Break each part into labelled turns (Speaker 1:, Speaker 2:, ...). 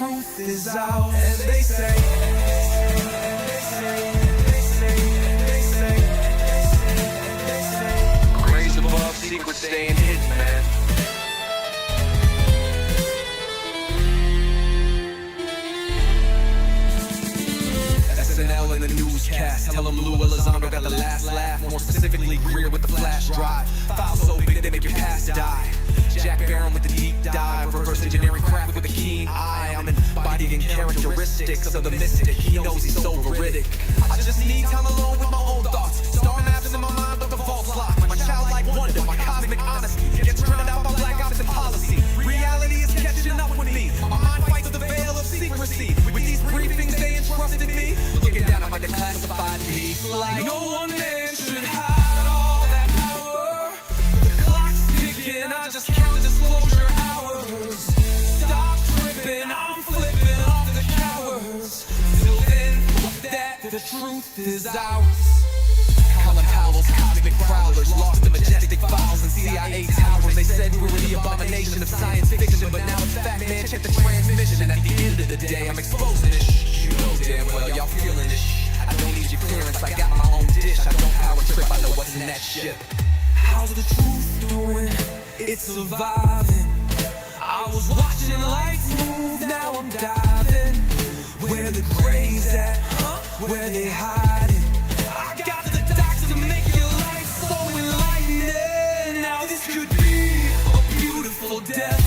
Speaker 1: truth is out. And they say, grace above, secrets staying hidden, man. SNL in the newscast, tell them Lou Elizondo got the last laugh. More specifically, Greer with the flash drive. Files so big they make your past die. Jack Barron with the deep dive, reverse engineering craft with a keen eye. I'm embodying characteristics of the mystic. He knows he's so veridic. I just need time alone with my own thoughts. Star maps in my mind, but the vault's locked. My childlike wonder, my cosmic honesty gets drowned out by black ops and policy. Reality is catching up with me. My mind fights the veil of secrecy. With these briefings, they entrusted me. Looking down at my declassified piece, like no one man should hide all that power. The clock's ticking, I just count disclosure hours. Stop tripping, I'm flipping off the cowards. Till then, that the truth is ours. Colin Powell's cosmic prowlers, lost in majestic files and CIA towers. They said we were the abomination of science fiction, but now it's fact, man, check the transmission. And at the end of the day, I'm exposing this shh. You know damn well y'all feeling this shh. I don't need your clearance, I got my own dish. I don't power trip, I know what's in that ship. How's the truth doing? It's surviving. I was watching lights move, now I'm diving. Where the grays at? Where they hiding? I got the dots to make your life so enlightening. Now this could be a beautiful death.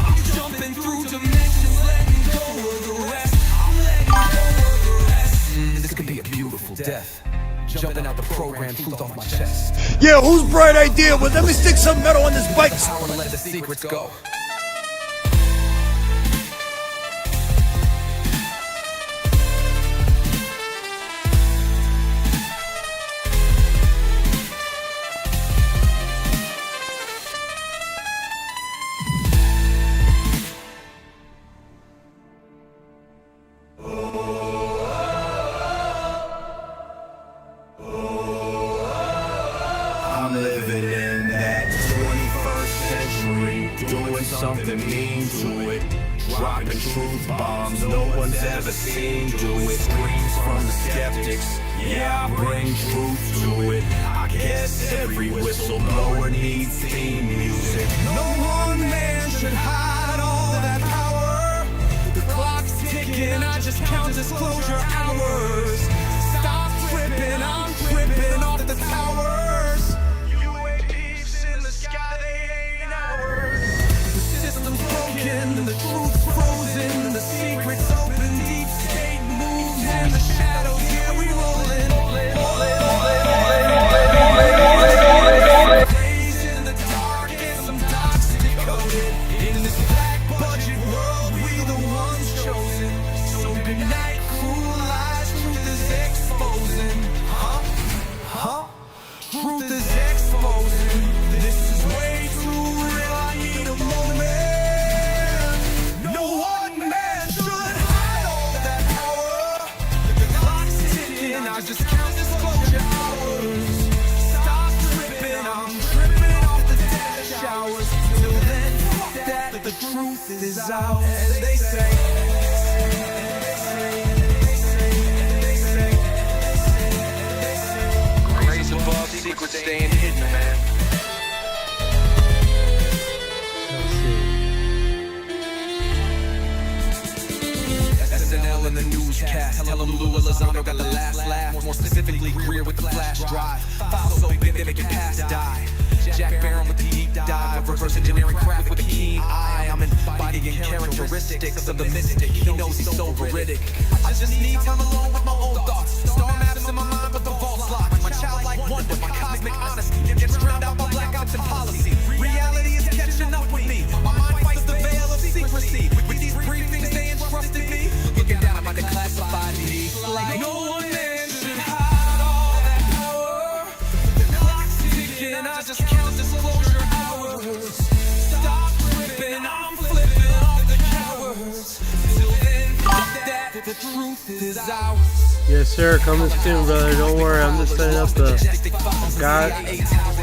Speaker 1: I'm jumping through dimensions, letting go of the rest. I'm letting go of the rest. This could be a beautiful death. Jumping out the program, truth off my chest.
Speaker 2: Yeah, whose bright idea was let me stick some metal on this bike?
Speaker 1: I wanna let the secrets go.
Speaker 3: I'm living in that 21st century, doing something mean to it, dropping truth bombs no one's ever seen do it. Screams from the skeptics, yeah, I bring truth to it. I guess every whistleblower needs theme music.
Speaker 1: No one man should hide all that power. The clock's ticking, I just count disclosure hours. Stop tripping, I'm tripping off the towers. UFOs in the sky, they ain't ours. The system's broken, the truth's frozen, the secret's open, deep state moves in the shadows. Here we rollin', Days in the dark and some dots decoded. In this black budget world, we the ones chosen. So good night, cruel lies, truth is exposing. Truth is exposing. This is way too real, I need a moment. No one man should hide all that power. The clock's ticking, I just count disclosure hours. Stop tripping, I'm tripping off the death showers. Till then, that the truth is out. And they say, grace above, secrets staying hidden, man. SNL in the newscast, tell them Lou Elizondo got the last laugh. More specifically, Greer with the flash drive. Files so big they make your past die. Jack Barron with the deep dive, reverse engineering craft with a keen eye. I'm embodying characteristics of the mystic. He knows he's so veridic. I just need time alone with my own thoughts. Star maps in my mind, but the vault's locked. My childlike wonder, my cosmic honesty gets drowned out by black ops and policy. Reality is catching up with me. My mind fights the veil of secrecy. With these briefings, they entrusted me. Looking down at my declassified piece, like no one man should hide all that power. The clock's ticking, I just count disclosure hours. Stop tripping, I'm flipping off the cowards. Till then, that the truth is ours.
Speaker 4: Yes, sir. Coming soon, brother. Don't worry. I'm just setting up the God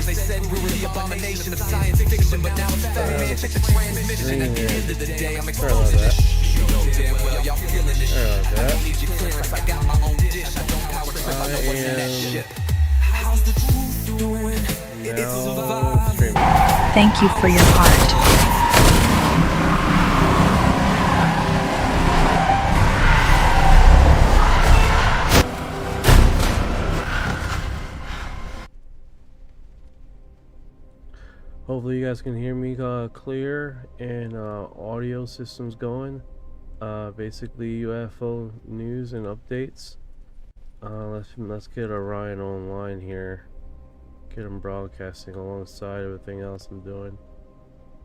Speaker 1: times they said we were the abomination of science fiction, but now it's fat man, check the transmission. At the end of the day, I'm exposing this. You know damn well y'all feeling this shit. I don't need your clearance, I got my own dish. I don't power trip, I'm the one in that shit. How's the truth doing? It's surviving.
Speaker 4: Thank you for your heart.
Speaker 5: Hopefully you guys can hear me clear and audio systems going. Basically UFO news and updates. Let's get Orion online here. Get him broadcasting alongside everything else I'm doing.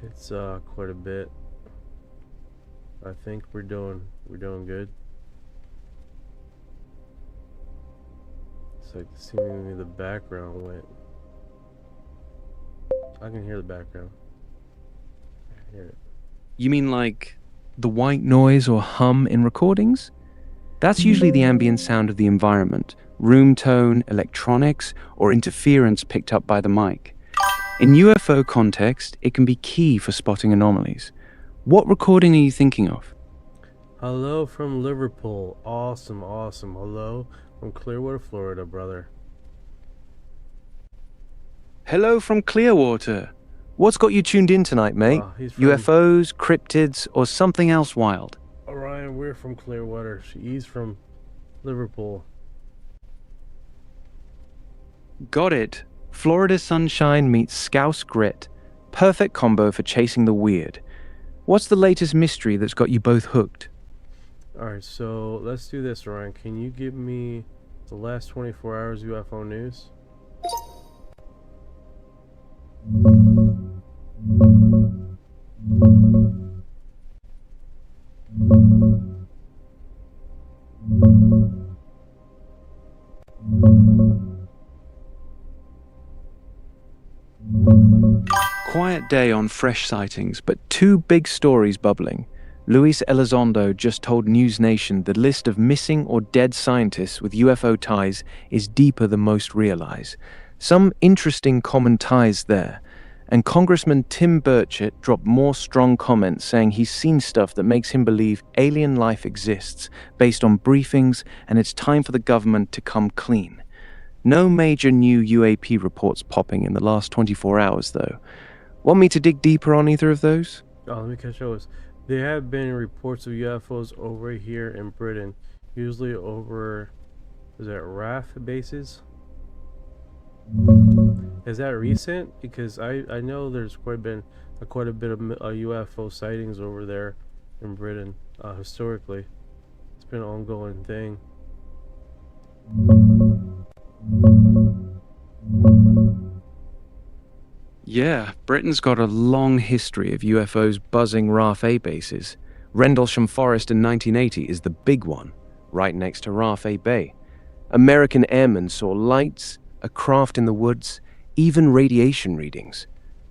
Speaker 5: It's quite a bit. I think we're doing good. It's like seemingly the background went. I can hear the background. I hear it.
Speaker 6: You mean like the white noise or hum in recordings? That's usually the ambient sound of the environment, room tone, electronics, or interference picked up by the mic. In UFO context, it can be key for spotting anomalies. What recording are you thinking of?
Speaker 5: Hello from Liverpool. Awesome. Hello from Clearwater, Florida, brother.
Speaker 6: Hello from Clearwater. What's got you tuned in tonight, mate? UFOs, cryptids, or something else wild?
Speaker 5: Orion, we're from Clearwater. He's from Liverpool.
Speaker 6: Got it. Florida sunshine meets Scouse grit. Perfect combo for chasing the weird. What's the latest mystery that's got you both hooked?
Speaker 5: Alright, so let's do this, Orion. Can you give me the last 24 hours UFO news?
Speaker 6: Quiet day on fresh sightings, but two big stories bubbling. Luis Elizondo just told News Nation the list of missing or dead scientists with UFO ties is deeper than most realize. Some interesting common ties there. And Congressman Tim Burchett dropped more strong comments saying he's seen stuff that makes him believe alien life exists based on briefings, and it's time for the government to come clean. No major new UAP reports popping in the last 24 hours, though. Want me to dig deeper on either of those?
Speaker 5: Let me catch up. There have been reports of UFOs over here in Britain, usually over, is that RAF bases? Is that recent? Because I know there's quite a bit of UFO sightings over there in Britain historically. It's been an ongoing thing.
Speaker 6: Yeah, Britain's got a long history of UFOs buzzing RAF A bases. Rendlesham Forest in 1980 is the big one, right next to RAF A Bay. American airmen saw lights, a craft in the woods, even radiation readings.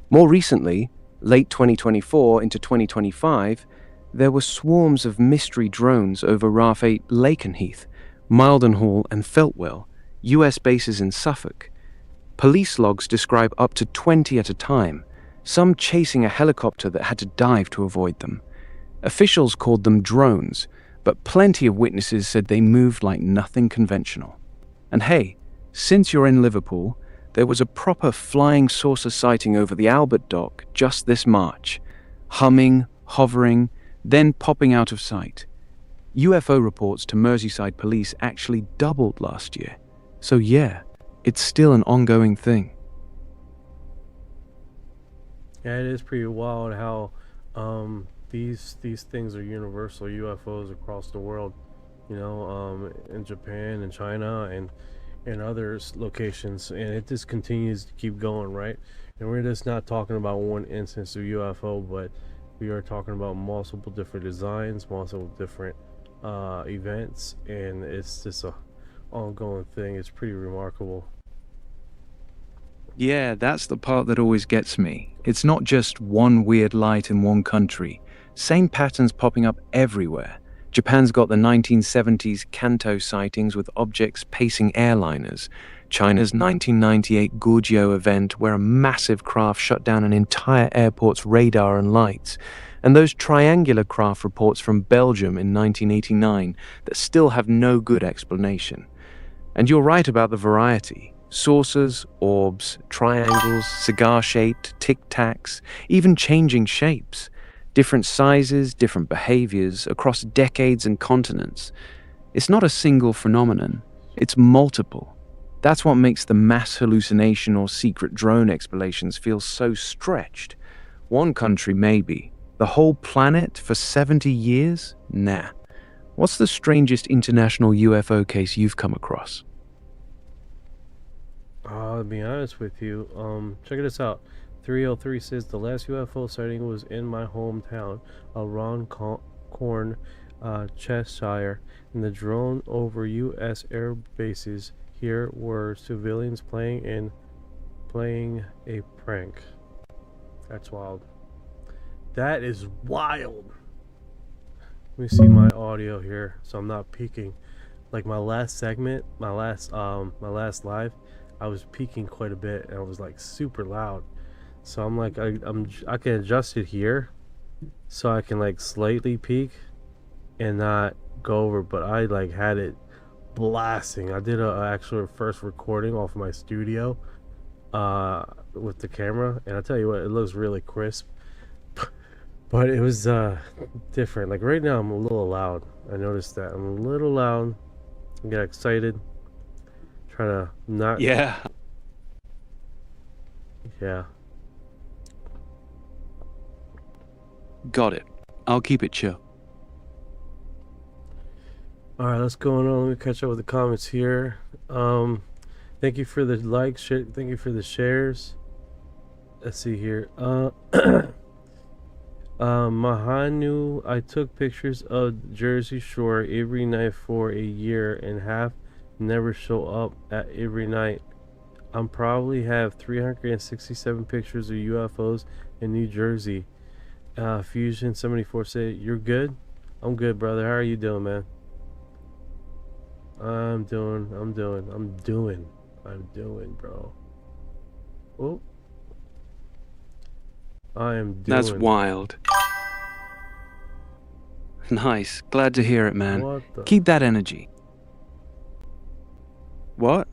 Speaker 6: More recently, late 2024 into 2025, there were swarms of mystery drones over RAF 8 Lakenheath, Mildenhall and Feltwell, US bases in Suffolk. Police logs describe up to 20 at a time, some chasing a helicopter that had to dive to avoid them. Officials called them drones, but plenty of witnesses said they moved like nothing conventional. And hey, since you're in Liverpool, there was a proper flying saucer sighting over the Albert Dock just this March. Humming, hovering, then popping out of sight. UFO reports to Merseyside police actually doubled last year. So yeah, it's still an ongoing thing.
Speaker 5: Yeah, it is pretty wild how these things are universal UFOs across the world. You know, in Japan and China and other locations, and it just continues to keep going, right? And we're just not talking about one instance of UFO, but we are talking about multiple different designs, multiple different events, and it's just a ongoing thing. It's pretty remarkable.
Speaker 6: Yeah, that's the part that always gets me. It's not just one weird light in one country. Same patterns popping up everywhere. Japan's got the 1970s Kanto sightings with objects pacing airliners. China's 1998 Guizhou event, where a massive craft shut down an entire airport's radar and lights, and those triangular craft reports from Belgium in 1989 that still have no good explanation. And you're right about the variety. Saucers, orbs, triangles, cigar-shaped, tic-tacs, even changing shapes. Different sizes, different behaviors, across decades and continents. It's not a single phenomenon, it's multiple. That's what makes the mass hallucination or secret drone explanations feel so stretched. One country, maybe. The whole planet for 70 years? Nah. What's the strangest international UFO case you've come across?
Speaker 5: I'll be honest with you. Check this out. 303 says the last UFO sighting was in my hometown, around Corn, Cheshire, and the drone over U.S. air bases here were civilians playing a prank. That's wild. That is wild. Let me see my audio here, so I'm not peaking. Like my last segment, my last live, I was peaking quite a bit, and I was like super loud. So I'm like, I can adjust it here, so I can like slightly peak, and not go over. But I like had it blasting. I did a actual first recording off of my studio, with the camera, and I tell you what, it looks really crisp. But it was different. Like right now, I'm a little loud. I noticed that I'm a little loud. I get excited. Trying to not.
Speaker 6: Yeah. Got it. I'll keep it chill.
Speaker 5: Alright, let's go on. Let me catch up with the comments here. Thank you for the likes. Thank you for the shares. Let's see here. Mahanu, I took pictures of Jersey Shore every night for a year and a half. Never show up at every night. I probably have 367 pictures of UFOs in New Jersey. Fusion 74 said, "You're good." I'm good, brother. How are you doing, man? I'm doing, bro. Oh, I am doing.
Speaker 6: That's wild. Nice. Glad to hear it, man.
Speaker 5: What the?
Speaker 6: Keep that energy. What?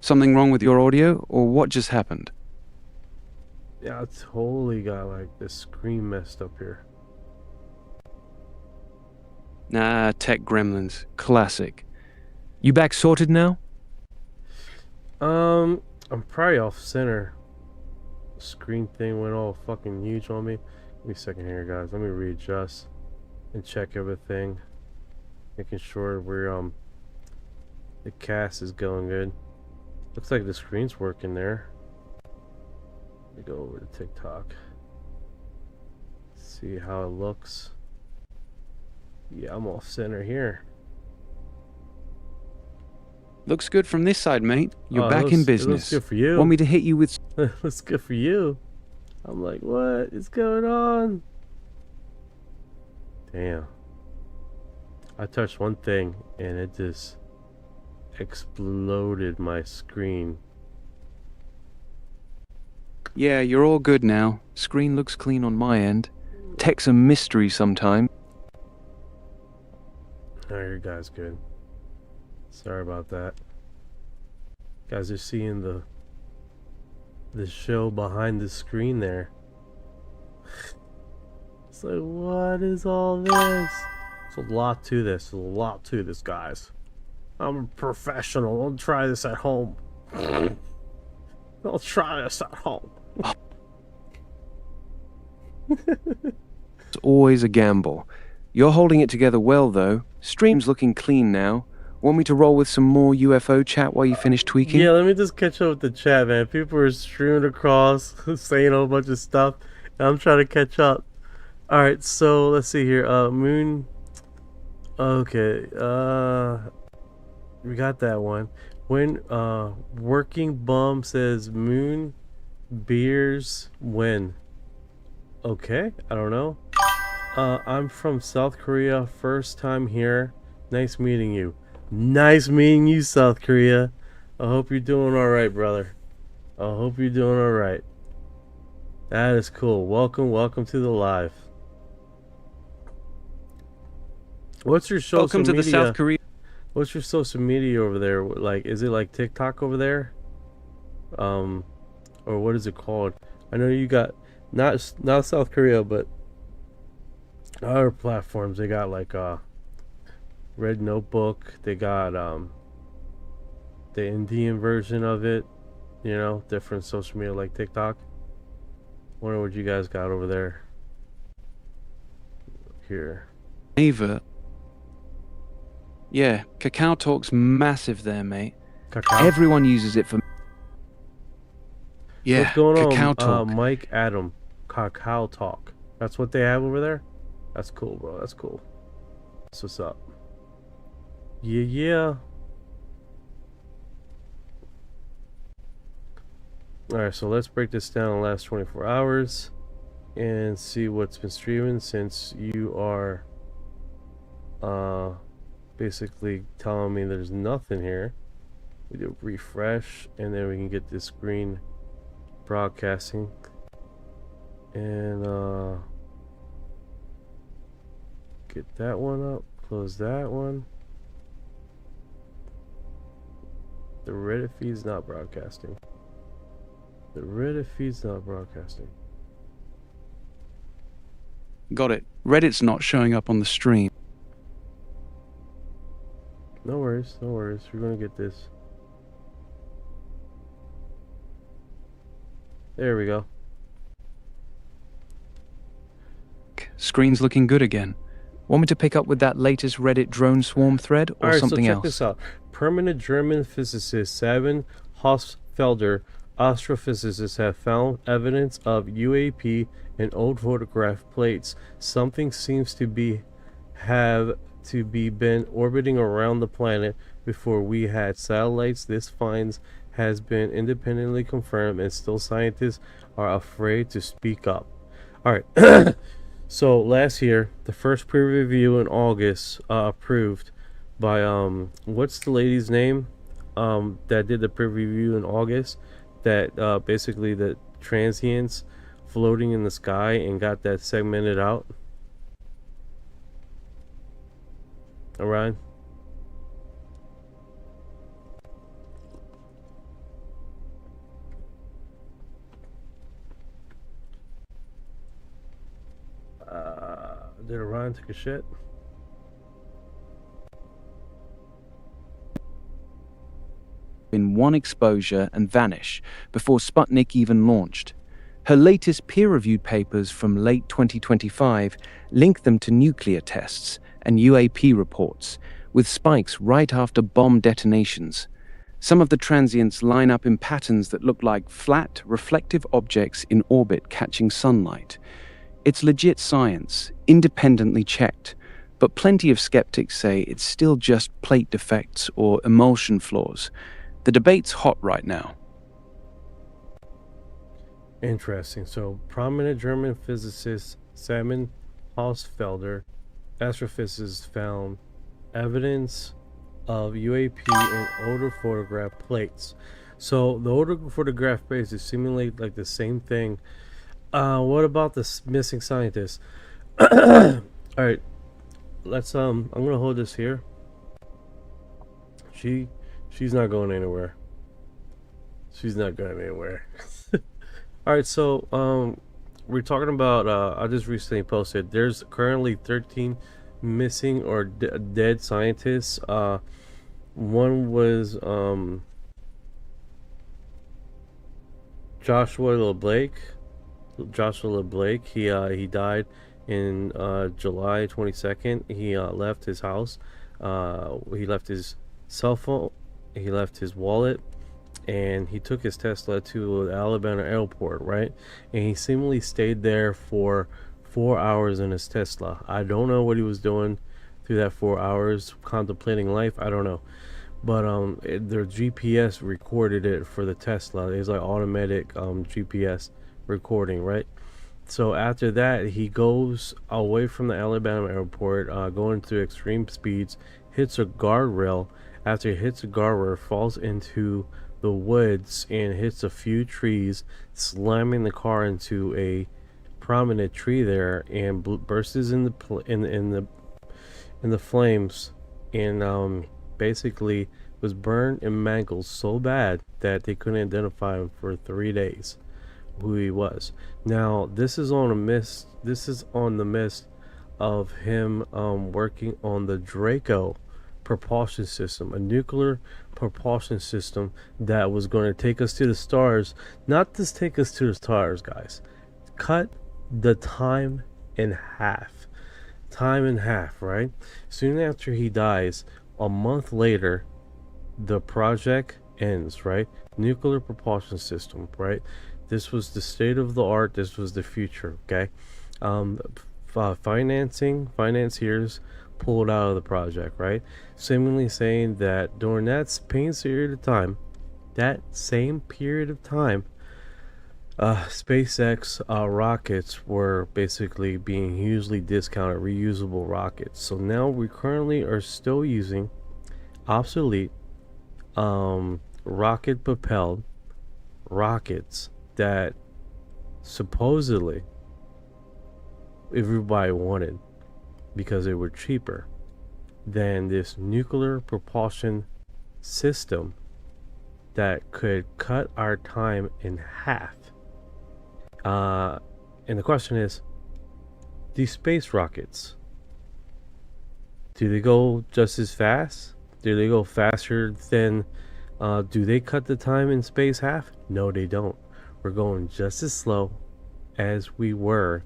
Speaker 6: Something wrong with your audio, or what just happened?
Speaker 5: Yeah, I totally got like the screen messed up here.
Speaker 6: Nah, tech gremlins. Classic. You back sorted now?
Speaker 5: I'm probably off center. Screen thing went all fucking huge on me. Give me a second here, guys. Let me readjust and check everything, making sure we're the cast is going good. Looks like the screen's working there. Let me go over to TikTok. See how it looks. Yeah, I'm off center here.
Speaker 6: Looks good from this side, mate. You're back in
Speaker 5: It looks
Speaker 6: business.
Speaker 5: good for you.
Speaker 6: Want me to hit you with...
Speaker 5: Looks good for you. I'm like, what is going on? Damn. I touched one thing and it just exploded my screen.
Speaker 6: Yeah, you're all good now. Screen looks clean on my end. Tech's a mystery sometime.
Speaker 5: Alright, you guys good. Sorry about that. Guys are seeing the show behind the screen there. It's like, what is all this? There's a lot to this. There's a lot to this, guys. I'm a professional. Don't try this at home. Don't try this at home.
Speaker 6: It's always a gamble. You're holding it together well, though. Stream's looking clean now. Want me to roll with some more UFO chat while you finish tweaking?
Speaker 5: Yeah, let me just catch up with the chat, man. People are streaming across, saying a whole bunch of stuff, and I'm trying to catch up. Alright, so let's see here. Moon. Okay, we got that one. When Working Bum says Moon beers when. Okay, I don't know. I'm from South Korea, first time here. Nice meeting you. Nice meeting you, South Korea. I hope you're doing all right, brother. I hope you're doing all right. That is cool. Welcome to the live. What's your social
Speaker 6: Welcome to
Speaker 5: media?
Speaker 6: the South Korea.
Speaker 5: What's your social media over there? Like, is it like TikTok over there? Or what is it called? I know you got not South Korea, but other platforms. They got like Red Notebook. They got the Indian version of it. You know, different social media like TikTok. Wonder what you guys got over there. Here.
Speaker 6: Ava. Yeah, Kakao Talk's massive there, mate.
Speaker 5: Kakao?
Speaker 6: Everyone uses it for... Yeah,
Speaker 5: What's going
Speaker 6: Kakao
Speaker 5: on,
Speaker 6: Talk.
Speaker 5: Mike Adam? Kakao Talk. That's what they have over there? That's cool, bro. That's cool. That's what's up. Yeah. Alright, so let's break this down in the last 24 hours and see what's been streaming, since you are basically telling me there's nothing here. We do refresh and then we can get this screen broadcasting, and get that one up, close that one. The Reddit feed's not broadcasting.
Speaker 6: Got it. Reddit's not showing up on the stream.
Speaker 5: No worries. We're gonna get this. There we go.
Speaker 6: Screen's looking good again. Want me to pick up with that latest Reddit drone swarm thread or
Speaker 5: Alright,
Speaker 6: something
Speaker 5: so check
Speaker 6: else?
Speaker 5: this out. Permanent German physicist Sabin Hosfelder, astrophysicists, have found evidence of UAP in old photograph plates. Something seems to be been orbiting around the planet before we had satellites. This finds has been independently confirmed, and still scientists are afraid to speak up. Alright. So last year, the first pre-review in August, approved by what's the lady's name that did the pre-review in August, that basically the transients floating in the sky and got that segmented out. Orion. Did Orion take a shit?
Speaker 6: In one exposure and vanish before Sputnik even launched. Her latest peer-reviewed papers from late 2025 link them to nuclear tests and UAP reports, with spikes right after bomb detonations. Some of the transients line up in patterns that look like flat, reflective objects in orbit catching sunlight. It's legit science, independently checked, but plenty of skeptics say it's still just plate defects or emulsion flaws. The debate's hot right now.
Speaker 5: Interesting. So, prominent German physicist Sabin Hosfelder, astrophysicist, found evidence of UAP in older photograph plates. So, the older photograph plates is simulate like the same thing. What about the missing scientist? All right, let's I'm gonna hold this here. She's not going anywhere. All right, so we're talking about I just recently posted there's currently 13 missing or dead scientists. One was Joshua LeBlake. He died in July 22nd. He left his house. He left his cell phone. He left his wallet, and he took his Tesla to the Alabama airport, right? And he seemingly stayed there for 4 hours in his Tesla. I don't know what he was doing through that 4 hours, contemplating life. I don't know. But their GPS recorded it for the Tesla. It's like automatic GPS recording, right? So after that, he goes away from the Alabama airport, going to extreme speeds, hits a guardrail, after it hits a guardrail, falls into the woods and hits a few trees, slamming the car into a prominent tree there, and bursts in the flames, and basically was burned and mangled so bad that they couldn't identify him for 3 days who he was. Now this is on the mist of him working on the Draco propulsion system, a nuclear propulsion system that was going to take us to the stars. Not just take us to the stars, guys, cut the time in half. Right? Soon after he dies, a month later, the project ends, right? Nuclear propulsion system, right? This was the state of the art. This was the future, okay? Financiers pulled out of the project, right? Seemingly saying that during that same period of time, SpaceX rockets were basically being hugely discounted, reusable rockets. So now we currently are still using obsolete rocket propelled rockets that supposedly everybody wanted because they were cheaper than this nuclear propulsion system that could cut our time in half. And the question is, these space rockets, do they go just as fast? Do they go faster than, do they cut the time in space half? No, they don't. We're going just as slow as we were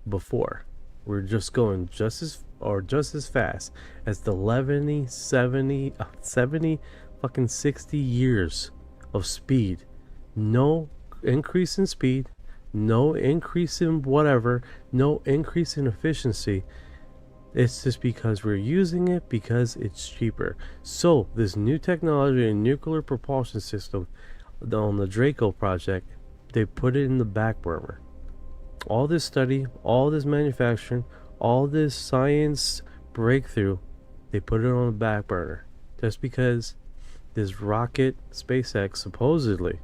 Speaker 5: before. We're just going just as fast as the 70 fucking 60 years of speed. No increase in speed, no increase in whatever, no increase in efficiency. It's just because we're using it because it's cheaper. So this new technology and nuclear propulsion system on the Draco project, they put it in the back burner. All this study, all this manufacturing, all this science breakthrough, they put it on the back burner just because this rocket, SpaceX, supposedly,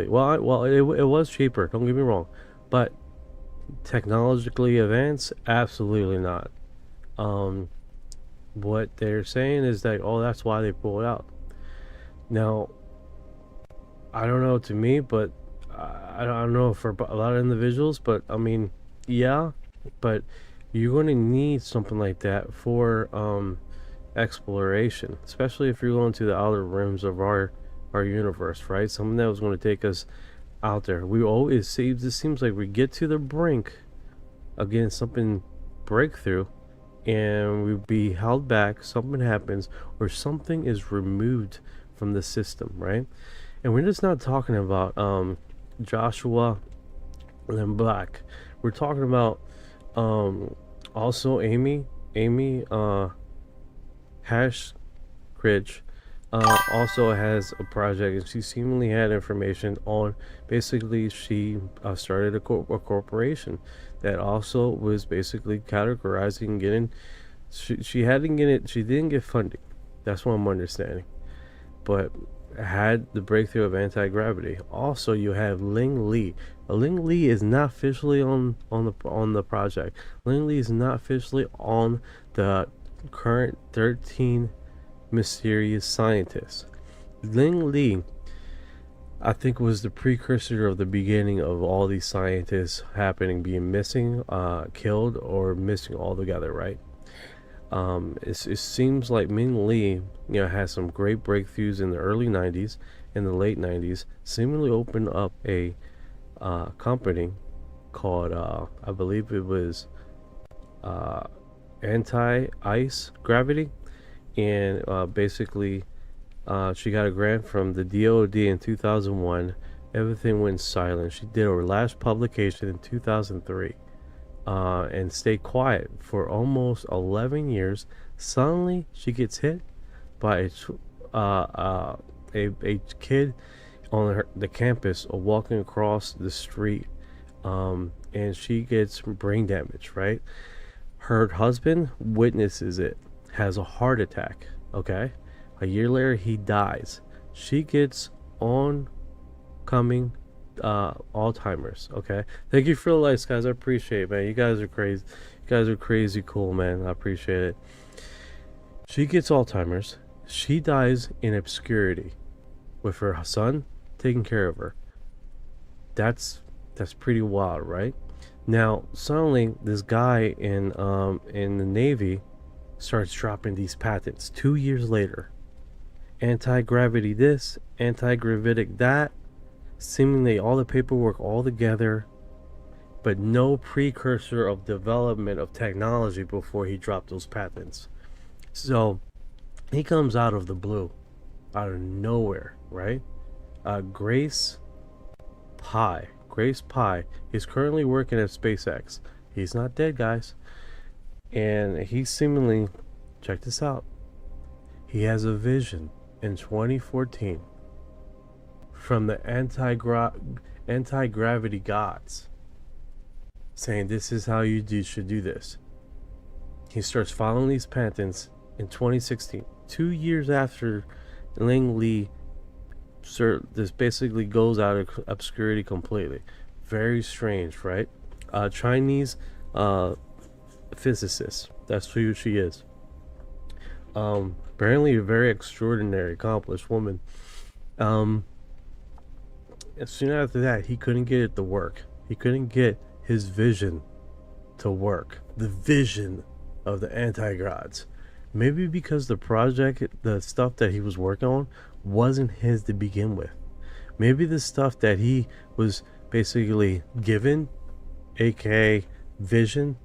Speaker 5: well, it was cheaper, don't get me wrong, but technologically advanced, absolutely not. What they're saying is that, oh, that's why they pulled out. Now, I don't know, to me, but I don't know for a lot of individuals, but I mean, yeah, but you're going to need something like that for exploration, especially if you're going to the outer rims of our universe, right? Something that was going to take us out there. It seems like we get to the brink again, something breakthrough, and we be held back, something happens, or something is removed from the system, right? And we're just not talking about Joshua and Black. We're talking about also Amy Hashkridge also has a project, and she seemingly had information on, basically she started a corporation that also was basically categorizing, getting, she didn't get funding, that's what I'm understanding, but had the breakthrough of anti-gravity. Also, you have Ling Li. Ling Li is not officially on the project. Ling Li is not officially on the current 13 mysterious scientists. Ling Li, I think, was the precursor of the beginning of all these scientists being missing, killed, or missing altogether, right? It seems like Ming Li, had some great breakthroughs in the early 90s and the late 90s, seemingly opened up a company called, I believe it was anti-ice gravity, and basically she got a grant from the DOD in 2001. Everything went silent. She did her last publication in 2003. And stayed quiet for almost 11 years. Suddenly, she gets hit by a kid on the campus walking across the street, and she gets brain damage, right? Her husband witnesses it, has a heart attack, Okay, a year later he dies. She gets oncoming Alzheimer's. Okay, thank you for the likes, guys. I appreciate it, man. You guys are crazy. You guys are crazy cool, man. I appreciate it. She gets Alzheimer's. She dies in obscurity, with her son taking care of her. That's pretty wild, right? Now suddenly this guy in the Navy starts dropping these patents 2 years later. Anti-gravity this, anti-gravitic that, seemingly all the paperwork all together, but no precursor of development of technology before he dropped those patents. So he comes out of the blue, out of nowhere, right? Grace Pye is currently working at SpaceX. He's not dead, guys. And he seemingly, check this out, he has a vision in 2014 from the anti-gravity gods saying this is how you should do this. He starts following these patents in 2016, 2 years after Langley. This basically goes out of obscurity completely. Very strange, right? Chinese physicist. That's who she is. Apparently a very extraordinary, accomplished woman. Soon after that, he couldn't get it to work. He couldn't get his vision to work. The vision of the anti-gods. Maybe because the project, the stuff that he was working on, wasn't his to begin with. Maybe the stuff that he was basically given, aka vision,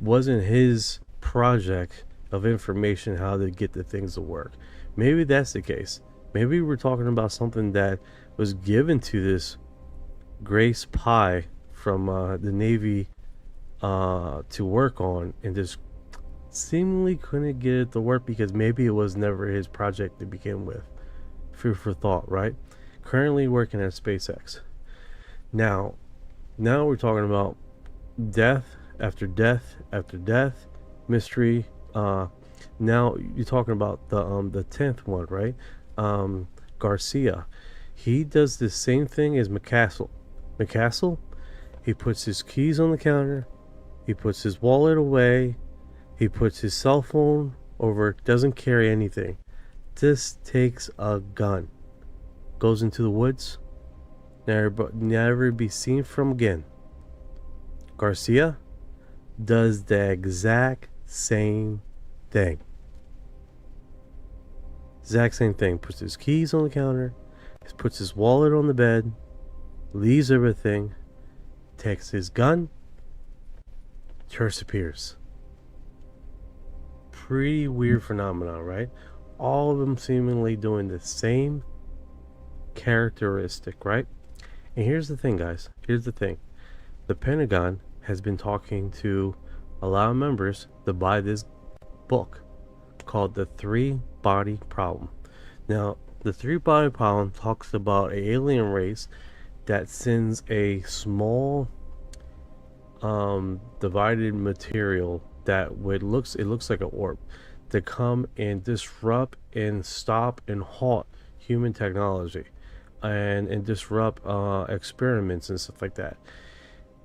Speaker 5: wasn't his project of information how to get the things to work. Maybe that's the case. Maybe we're talking about something that was given to this Grace Pye from the Navy to work on, and just seemingly couldn't get it to work because maybe it was never his project to begin with. Food for thought, right? Currently working at SpaceX. Now we're talking about death after death after death, mystery. Now you're talking about the 10th one, right? Garcia. He does the same thing as McCassell. He puts his keys on the counter, he puts his wallet away, he puts his cell phone over, doesn't carry anything. Just takes a gun, goes into the woods, never be seen from again. Garcia does the exact same thing. Exact same thing. Puts his keys on the counter, puts his wallet on the bed, leaves everything, takes his gun, disappears. Pretty weird phenomenon, right? All of them seemingly doing the same characteristic, right? And here's the thing, guys. Here's the thing. The Pentagon has been talking to a lot of members to buy this book called The Three Body Problem. Now, the Three Body Problem talks about an alien race that sends a small divided material that it looks like an orb to come and disrupt and stop and halt human technology and disrupt experiments and stuff like that.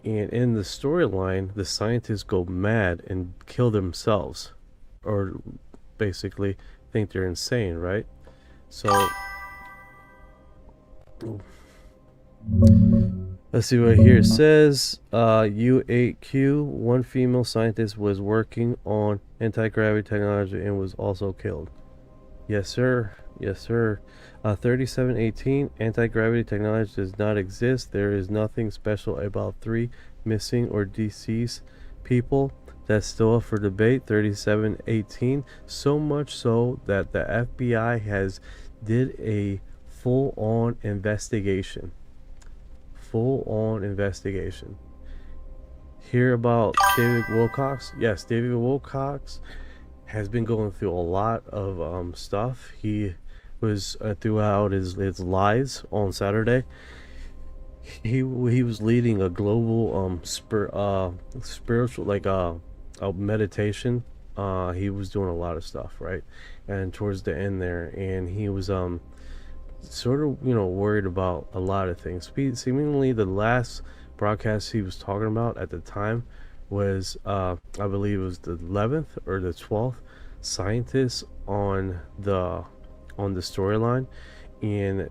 Speaker 5: And in the storyline, the scientists go mad and kill themselves, or basically think they're insane, right? So let's see what here it says. U8Q, one female scientist was working on anti-gravity technology and was also killed. Yes, sir. Yes, sir. 3718, anti-gravity technology does not exist. There is nothing special about 3 missing or deceased people. That's still up for debate. 3718, so much so that the FBI has did a full-on investigation. Hear about David Wilcox? Yes, David Wilcox has been going through a lot of stuff. He was throughout his lives on Saturday. He was leading a global spiritual, like a meditation. He was doing a lot of stuff, right? and towards the end there, and he was sort of worried about a lot of things. Seemingly the last broadcast he was talking about at the time was I believe it was the 11th or the 12th scientists on the storyline, and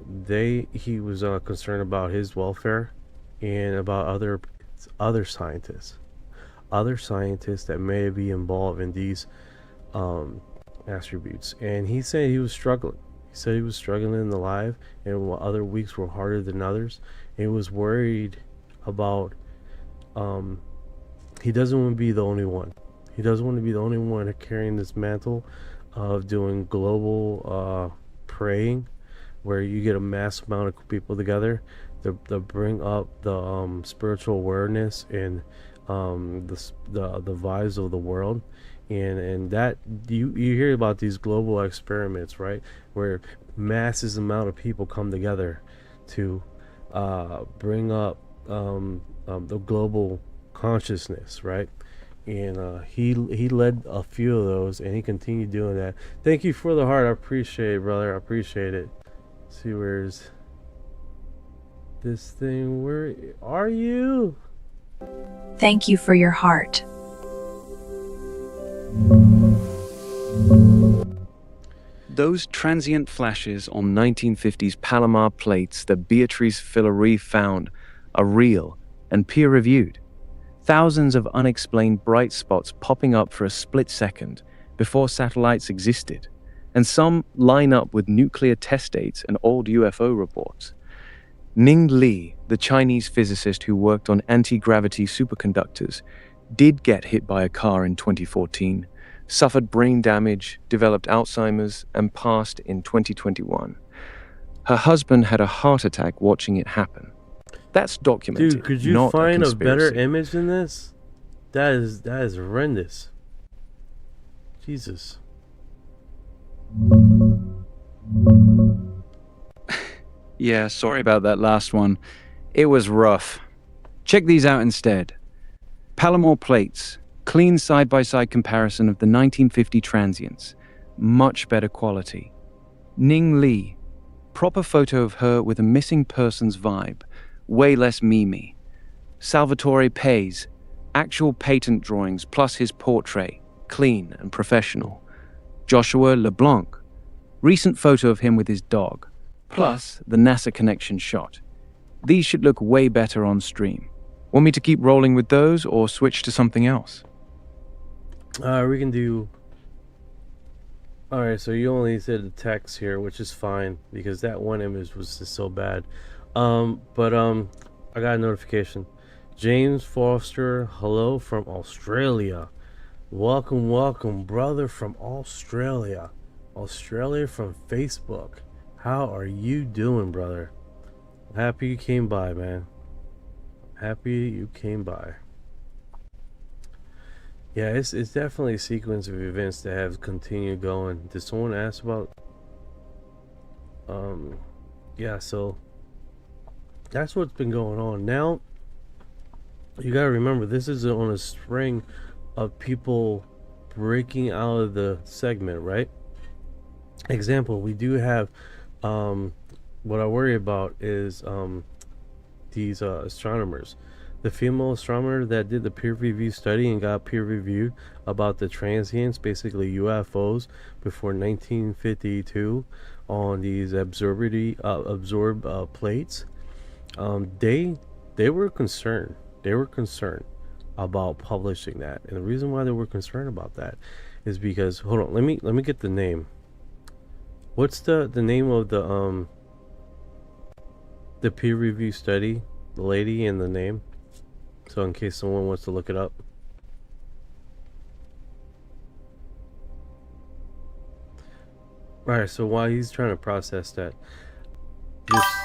Speaker 5: he was concerned about his welfare and about other scientists that may be involved in these attributes. And he said he was struggling. He said he was struggling in the life, and other weeks were harder than others. He was worried about he doesn't want to be the only one. He doesn't want to be the only one carrying this mantle of doing global praying, where you get a mass amount of people together to bring up the spiritual awareness and the vibes of the world. And that you hear about these global experiments, right, where masses amount of people come together to bring up the global consciousness, right? And he led a few of those, and he continued doing that. Thank you for the heart. I appreciate it, brother. I appreciate it. Let's see, where's this thing? Where are you?
Speaker 4: Thank you for your heart.
Speaker 6: Those transient flashes on 1950s Palomar plates that Beatrice Filari found are real and peer-reviewed. Thousands of unexplained bright spots popping up for a split second before satellites existed, and some line up with nuclear test dates and old UFO reports. Ning Li, the Chinese physicist who worked on anti-gravity superconductors, did get hit by a car in 2014, suffered brain damage, developed Alzheimer's, and passed in 2021. Her husband had a heart attack watching it happen. That's documented.
Speaker 5: Dude, could you
Speaker 6: not
Speaker 5: find a better
Speaker 6: conspiracy.
Speaker 5: image than this? That is horrendous. Jesus.
Speaker 7: Yeah, sorry about that last one. It was rough. Check these out instead. Palomar plates. Clean side-by-side comparison of the 1950 transients. Much better quality. Ning Li. Proper photo of her with a missing persons vibe. Way less meme. Salvatore Pays. Actual patent drawings plus his portrait. Clean and professional. Joshua LeBlanc. Recent photo of him with his dog. Plus the NASA connection shot. These should look way better on stream. Want me to keep rolling with those or switch to something else?
Speaker 5: We can do. Alright, so you only said the text here, which is fine because that one image was just so bad. But I got a notification. James Foster, hello from Australia. Welcome, brother from Australia. Australia from Facebook. How are you doing, brother? Happy you came by, man. Happy you came by. Yeah, it's definitely a sequence of events that have continued going. Did someone ask about? Yeah, so that's what's been going on. Now, you gotta remember, this is on a string of people breaking out of the segment, right? Example, we do have, what I worry about is these astronomers. The female astronomer that did the peer-reviewed study and got peer-reviewed about the transients, basically UFOs, before 1952 on these absorbed plates. They were concerned. They were concerned about publishing that, and the reason why they were concerned about that is because, hold on, let me get the name. What's the name of the peer-reviewed study? The lady and the name. So in case someone wants to look it up. Alright, so while he's trying to process that, just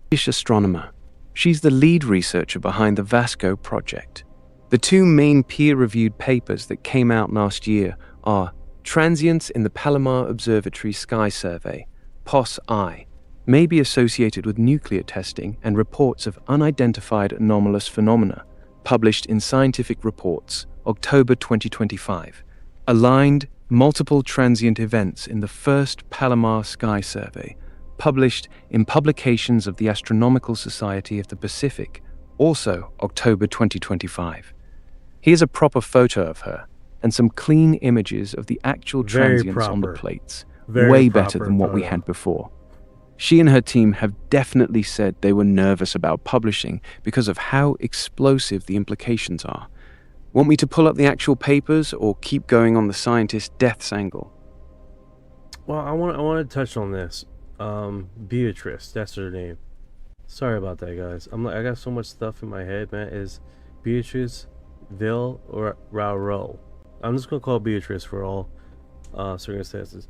Speaker 6: British astronomer. She's the lead researcher behind the Vasco project. The two main peer-reviewed papers that came out last year are Transients in the Palomar Observatory Sky Survey, POS-I, may be associated with nuclear testing, and reports of unidentified anomalous phenomena, published in Scientific Reports, October 2025, aligned multiple transient events in the first Palomar Sky Survey, published in Publications of the Astronomical Society of the Pacific, also October 2025. Here's a proper photo of her, and some clean images of the actual
Speaker 5: Very
Speaker 6: transients on the
Speaker 5: proper.
Speaker 6: plates,
Speaker 5: Very
Speaker 6: way better
Speaker 5: proper
Speaker 6: than what we
Speaker 5: photo.
Speaker 6: had before. She and her team have definitely said they were nervous about publishing because of how explosive the implications are. Want me to pull up the actual papers or keep going on the scientist deaths angle?
Speaker 5: Well, I want to touch on this. Beatrice, that's her name. Sorry about that, guys. I got so much stuff in my head, man. Is Beatrice Ville or Rauro? I'm just gonna call Beatrice for all circumstances.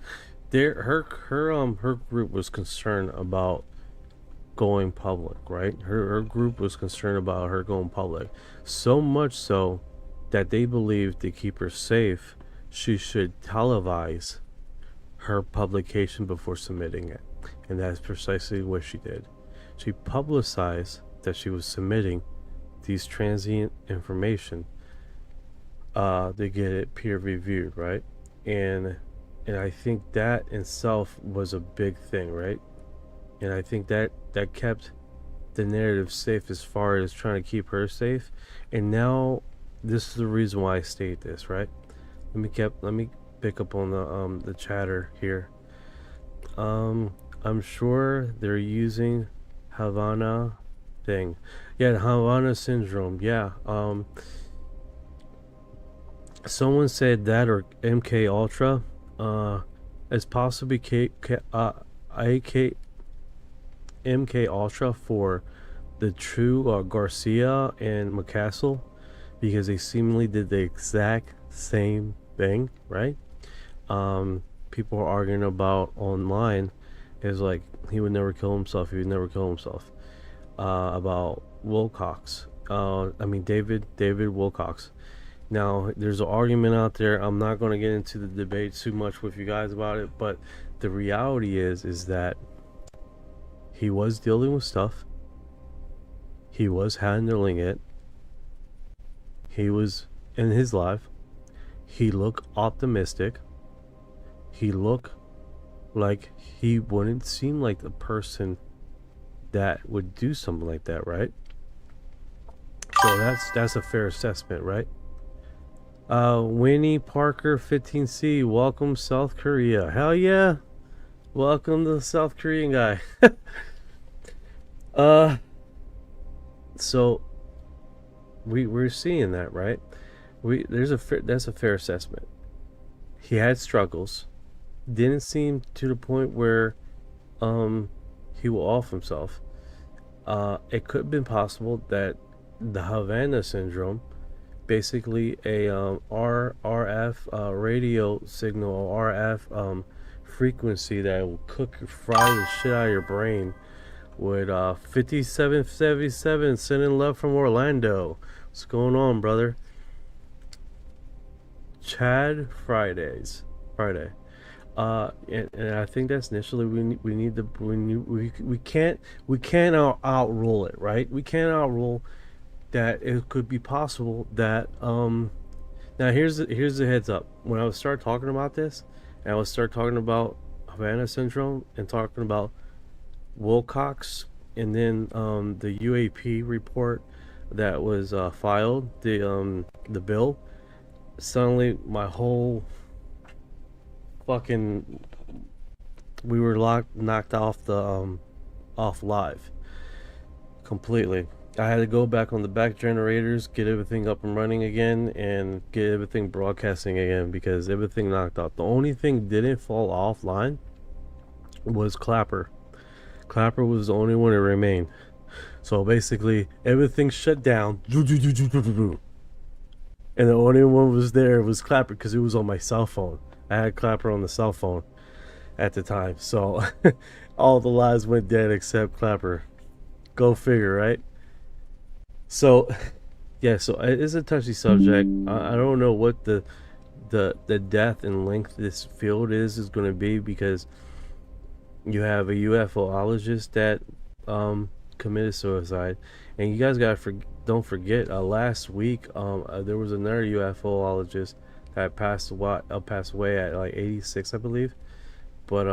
Speaker 5: Her group was concerned about going public, right? Her group was concerned about her going public, so much so that they believed to keep her safe, she should televise her publication before submitting it, and that's precisely what she did. She publicized that she was submitting these transient information to get it peer reviewed, right? And I think that in itself was a big thing, right? And I think that kept the narrative safe as far as trying to keep her safe. And now this is the reason why I state this, right? Let me pick up on the chatter here. I'm sure they're using Havana thing. Yeah, the Havana syndrome. Yeah. Someone said that, or MK Ultra. As possibly MK Ultra for the true Garcia and McCassell, because they seemingly did the exact same thing, right? People are arguing about online is like he would never kill himself. He would never kill himself. About Wilcox. David Wilcox. Now, there's an argument out there. I'm not going to get into the debate too much with you guys about it, but the reality is that he was dealing with stuff. He was handling it. He was in his life. He looked optimistic. He looked like he wouldn't seem like the person that would do something like that, right? So that's a fair assessment, right? Winnie Parker 15C, welcome South Korea. Hell yeah. Welcome to the South Korean guy. So we're seeing that, right? That's a fair assessment. He had struggles. Didn't seem to the point where he will off himself. It could have been possible that the Havana syndrome, basically a RF radio signal, or RF frequency that will fry the shit out of your brain, with 5777 sending love from Orlando. What's going on, brother? Chad Friday. And I think that's initially we can't outrule it, right? We can't outrule that it could be possible that now here's the heads up. When I would start talking about this, and I would start talking about Havana syndrome and talking about Wilcox, and then the UAP report that was filed, the bill, suddenly my whole fucking, we were knocked off the off live completely. I had to go back on the back generators, get everything up and running again, and get everything broadcasting again, because everything knocked out. The only thing didn't fall offline was Clapper. Clapper was the only one that remained. So basically everything shut down, and the only one was there was Clapper, because it was on my cell phone. I had Clapper on the cell phone at the time, so all the lives went dead except Clapper. Go figure, right? So yeah, so it's a touchy subject. I don't know what the depth and length this field is going to be, because you have a UFOologist that committed suicide. And you guys don't forget, last week there was another UFOologist that passed away at like 86, I believe. But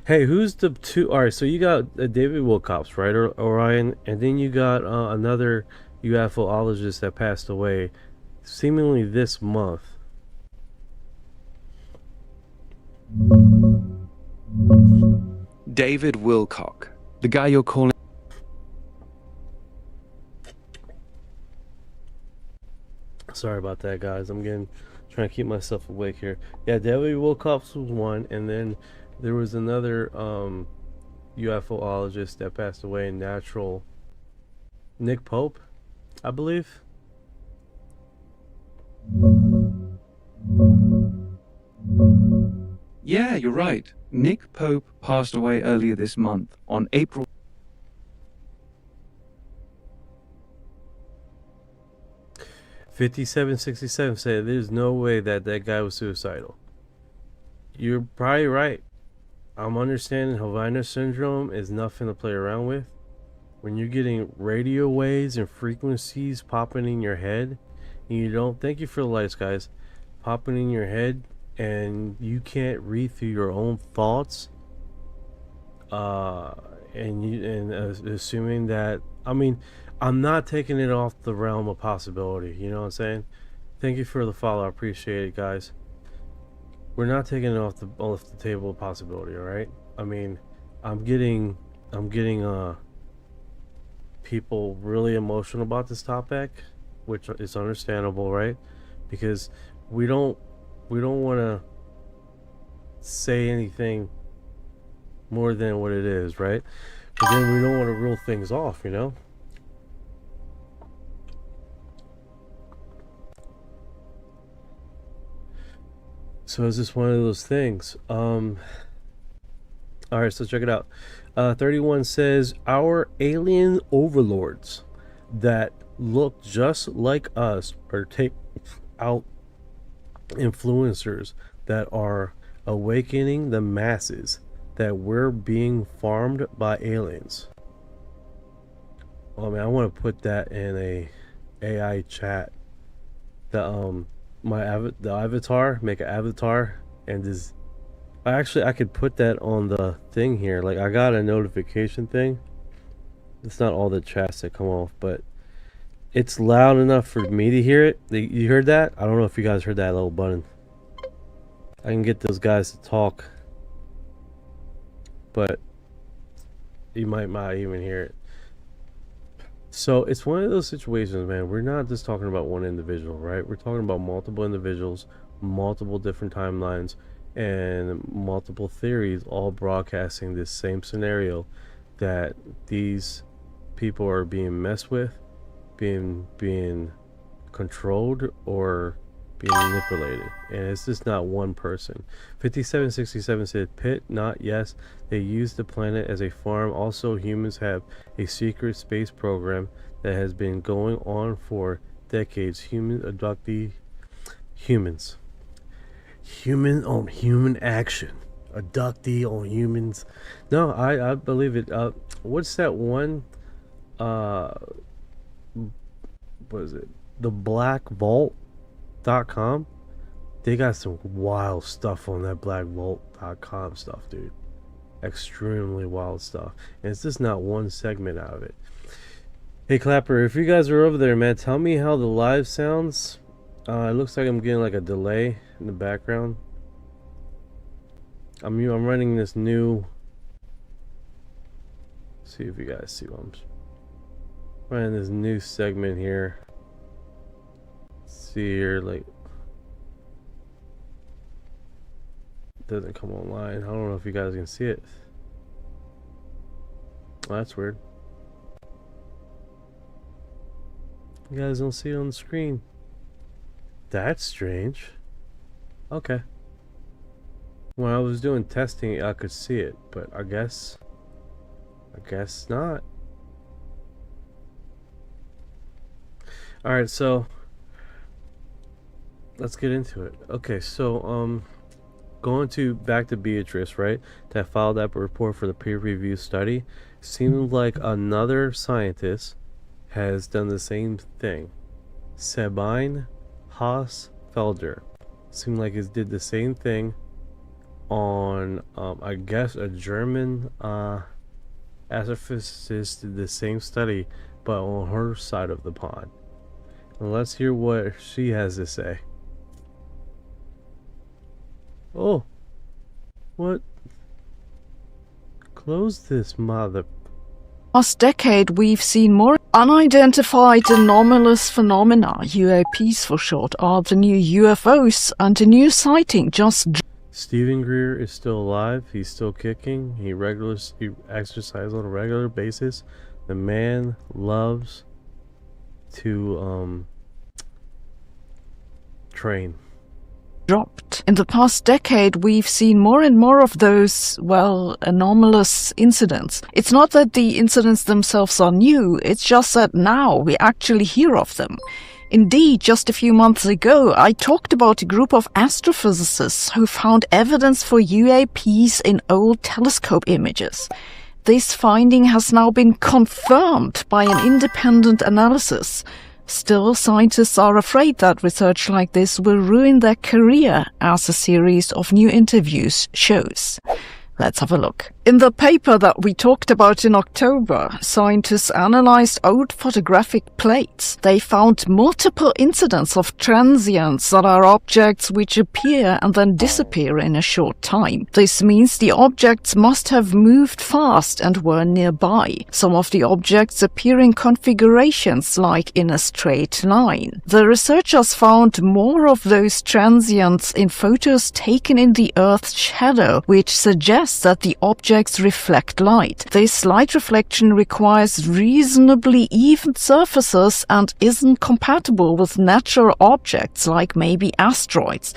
Speaker 5: hey, who's the two? All right, so you got David Wilcox, right, or Orion, and then you got another UFOologist that passed away, seemingly this month.
Speaker 6: David Wilcock, the guy you're calling.
Speaker 5: Sorry about that, guys. Trying to keep myself awake here. Yeah, David Wilcox was one, and then there was another UFOologist that passed away in natural. Nick Pope, I believe.
Speaker 7: Yeah, you're right. Nick Pope passed away earlier this month on April.
Speaker 5: 5767 said there's no way that guy was suicidal. You're probably right. I'm understanding Havana syndrome is nothing to play around with. When you're getting radio waves and frequencies popping in your head, and you don't, thank you for the lights, guys, popping in your head, and you can't read through your own thoughts, assuming that, I mean, I'm not taking it off the realm of possibility, you know what I'm saying? Thank you for the follow, I appreciate it, guys. We're not taking it off the table of possibility, all right? I mean, I'm getting people really emotional about this topic, which is understandable, right? Because we don't want to say anything more than what it is, right? But then we don't want to rule things off, you know? So it's just one of those things. All right, so check it out. 31 says, our alien overlords that look just like us are take out influencers that are awakening the masses that we're being farmed by aliens. Oh man, I want to put that in a AI chat. The avatar, make an avatar, and just I could put that on the thing here. Like, I got a notification thing. It's not all the chats that come off, but it's loud enough for me to hear it. You heard that? I don't know if you guys heard that little button. I can get those guys to talk, but you might not even hear it. So it's one of those situations, man. We're not just talking about one individual, right? We're talking about multiple individuals, multiple different timelines, and multiple theories, all broadcasting this same scenario, that these people are being messed with, being controlled, or being manipulated. And it's just not one person. 5767 said, Pitt, not yes. They use the planet as a farm. Also, humans have a secret space program that has been going on for decades. Human abductee humans. Human on human action. Abductee on humans. No, I believe it. What's that one? What is it? The Black Vault.com. They got some wild stuff on that blackvault.com stuff, dude. Extremely wild stuff. And it's just not one segment out of it. Hey Clapper, if you guys are over there, man, tell me how the live sounds. It looks like I'm getting like a delay in the background. I'm running this new, see if you guys see what I'm running, this new segment here. See here, like, doesn't come online. I don't know if you guys can see it. Oh, that's weird. You guys don't see it on the screen. That's strange. Okay. When I was doing testing, I could see it, but I guess not. Alright, so let's get into it. Okay, so going back to Beatrice, right? That filed that report for the peer review study. Seems like another scientist has done the same thing. Sabine Haas-Felder. Seemed like it did the same thing on, I guess, a German astrophysicist did the same study, but on her side of the pond. And let's hear what she has to say. Oh, what? Close this mother.
Speaker 8: Last decade, we've seen more unidentified anomalous phenomena, UAPs for short, are the new UFOs, and a new sighting just...
Speaker 5: Stephen Greer is still alive. He's still kicking. He exercises on a regular basis. The man loves to train.
Speaker 8: dropped. In the past decade, we've seen more and more of those, well, anomalous incidents. It's not that the incidents themselves are new, it's just that now we actually hear of them. Indeed, just a few months ago, I talked about a group of astrophysicists who found evidence for UAPs in old telescope images. This finding has now been confirmed by an independent analysis. Still, scientists are afraid that research like this will ruin their career, as a series of new interviews shows. Let's have a look. In the paper that we talked about in October, scientists analyzed old photographic plates. They found multiple incidents of transients that are objects which appear and then disappear in a short time. This means the objects must have moved fast and were nearby. Some of the objects appear in configurations like in a straight line. The researchers found more of those transients in photos taken in the Earth's shadow, which suggests that the objects reflect light. This light reflection requires reasonably even surfaces and isn't compatible with natural objects like maybe asteroids.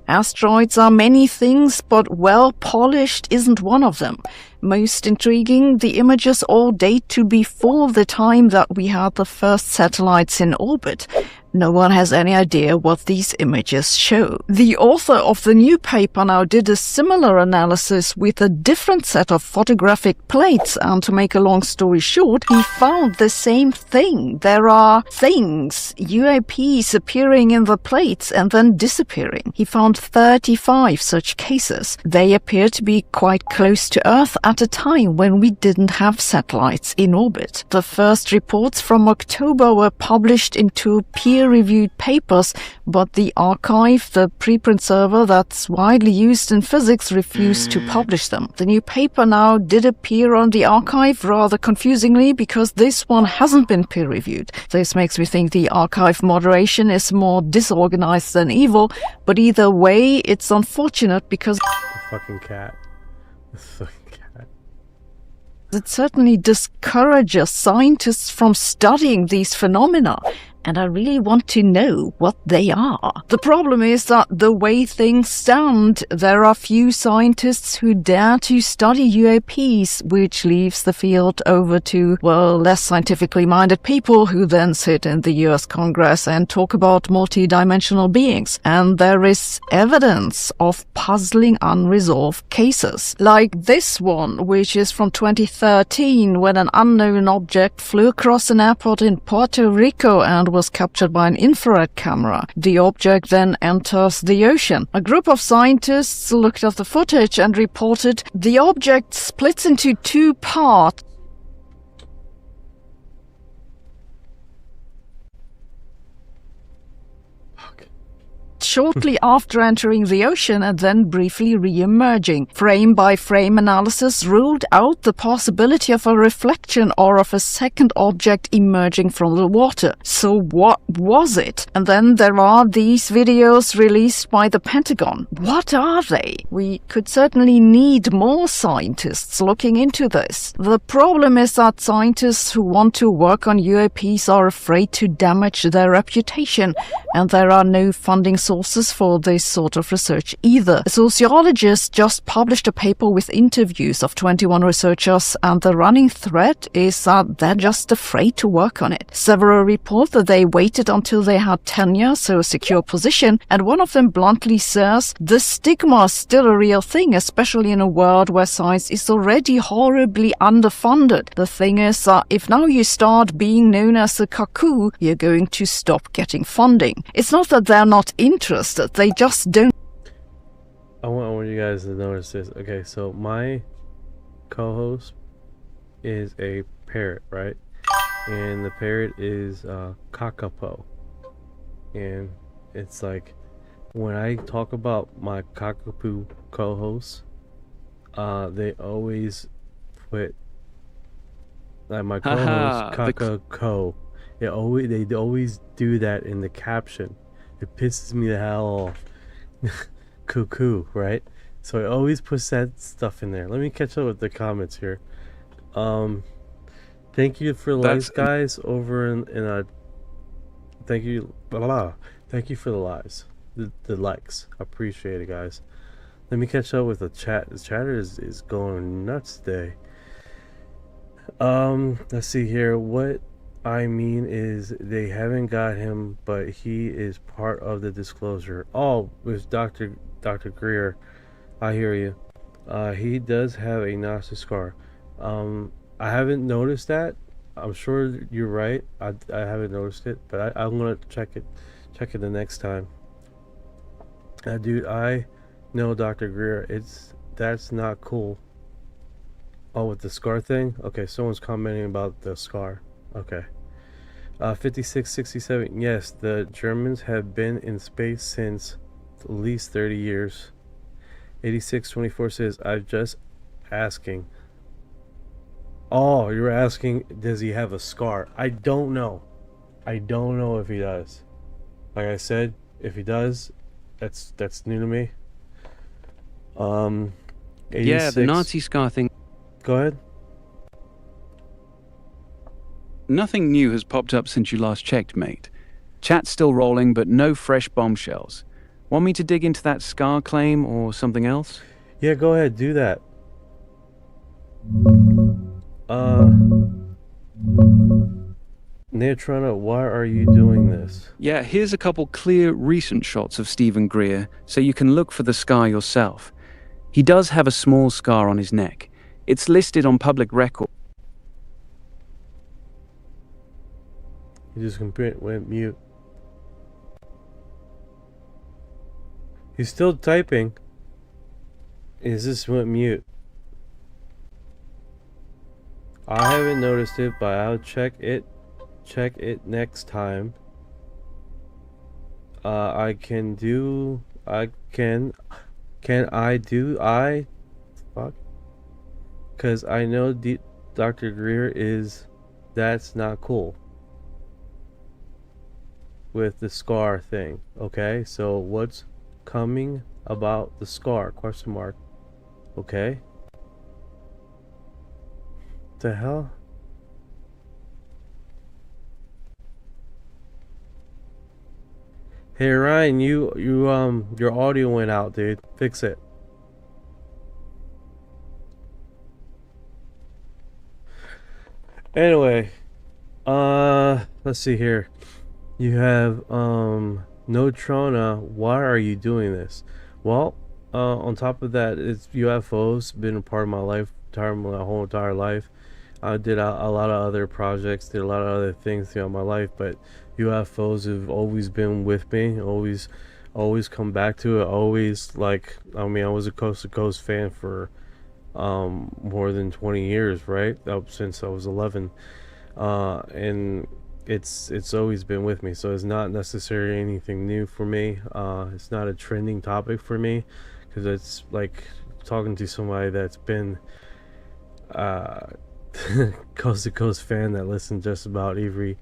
Speaker 8: Asteroids are many things, but well-polished isn't one of them. Most intriguing, the images all date to before the time that we had the first satellites in orbit. No one has any idea what these images show. The author of the new paper now did a similar analysis with a different set of photographic plates, and to make a long story short, he found the same thing. There are things, UAPs appearing in the plates and then disappearing. He found 35 such cases. They appear to be quite close to Earth at a time when we didn't have satellites in orbit. The first reports from October were published in two peer-reviewed papers, but the archive, the preprint server that's widely used in physics, refused to publish them. The new paper now did appear on the archive rather confusingly because this one hasn't been peer-reviewed. This makes me think the archive moderation is more disorganized than evil, but either way, it's unfortunate because
Speaker 5: The fucking cat. The fucking cat.
Speaker 8: it certainly discourages scientists from studying these phenomena, and I really want to know what they are. The problem is that the way things stand, there are few scientists who dare to study UAPs, which leaves the field over to, well, less scientifically minded people who then sit in the US Congress and talk about multi-dimensional beings. And there is evidence of puzzling unresolved cases, like this one, which is from 2013, when an unknown object flew across an airport in Puerto Rico and was captured by an infrared camera. The object then enters the ocean. A group of scientists looked at the footage and reported the object splits into two parts. Shortly after entering the ocean and then briefly re-emerging. Frame-by-frame analysis ruled out the possibility of a reflection or of a second object emerging from the water. So what was it? And then there are these videos released by the Pentagon. What are they? We could certainly need more scientists looking into this. The problem is that scientists who want to work on UAPs are afraid to damage their reputation, and there are no funding sources sources for this sort of research either. A sociologist just published a paper with interviews of 21 researchers, and the running thread is that they're just afraid to work on it. Several report that they waited until they had tenure, so a secure position, and one of them bluntly says, the stigma is still a real thing, especially in a world where science is already horribly underfunded. The thing is that if now you start being known as a cuckoo, you're going to stop getting funding. It's not that they're not interested, they just don't.
Speaker 5: I want you guys to notice this. Okay, so my co-host is a parrot, right? And the parrot is kakapo. And it's like, when I talk about my kakapo co-hosts, they always put, like, my co-host kakako. They always do that in the caption. It pisses me the hell off. Cuckoo, right? So it always puts that stuff in there. Let me catch up with the comments here. Thank you for the likes, guys, over in thank you, thank you for the lives, the likes. I appreciate it, guys. Let me catch up with the chat. The chatter is going nuts today. Let's see here. What I mean is they haven't got him, but he is part of the disclosure. Oh, with Dr. Greer, I hear you. He does have a Nazi scar. I haven't noticed that. I'm sure you're right. I haven't noticed it, but I'm gonna check it the next time. Dude, I know Dr. Greer. That's not cool. Oh, with the scar thing? Okay, someone's commenting about the scar. Okay. 5667. Yes, the Germans have been in space since at least 30 years. 8624 says, I'm just asking. Oh, you're asking, does he have a scar? I don't know. I don't know if he does. Like I said, if he does, that's new to me. 86.
Speaker 6: Yeah, the Nazi scar thing.
Speaker 5: Go ahead.
Speaker 7: Nothing new has popped up since you last checked, mate. Chat's still rolling, but no fresh bombshells. Want me to dig into that scar claim or something else?
Speaker 5: Yeah, go ahead, do that. Neutrona, why are you doing this?
Speaker 7: Yeah, here's a couple clear recent shots of Stephen Greer, so you can look for the scar yourself. He does have a small scar on his neck. It's listed on public record.
Speaker 5: He just went mute. He's still typing. He just went mute. I haven't noticed it, but I'll check it next time. Because I know Dr. Greer that's not cool with the scar thing. Okay, so what's coming about the scar? Question mark. Okay. The hell? Hey Ryan, your audio went out, dude. Fix it. Anyway, let's see here. You have Notrona. Why are you doing this? Well, on top of that, it's UFOs been a part of my life, my whole entire life. I did a lot of other projects, did a lot of other things throughout my life, but UFOs have always been with me. Always come back to it. Always, like, I mean, I was a Coast to Coast fan for more than 20 years, right? Since I was 11, and it's always been with me. So it's not necessarily anything new for me. It's not a trending topic for me, because it's like talking to somebody that's been Coast to Coast fan that listens just about every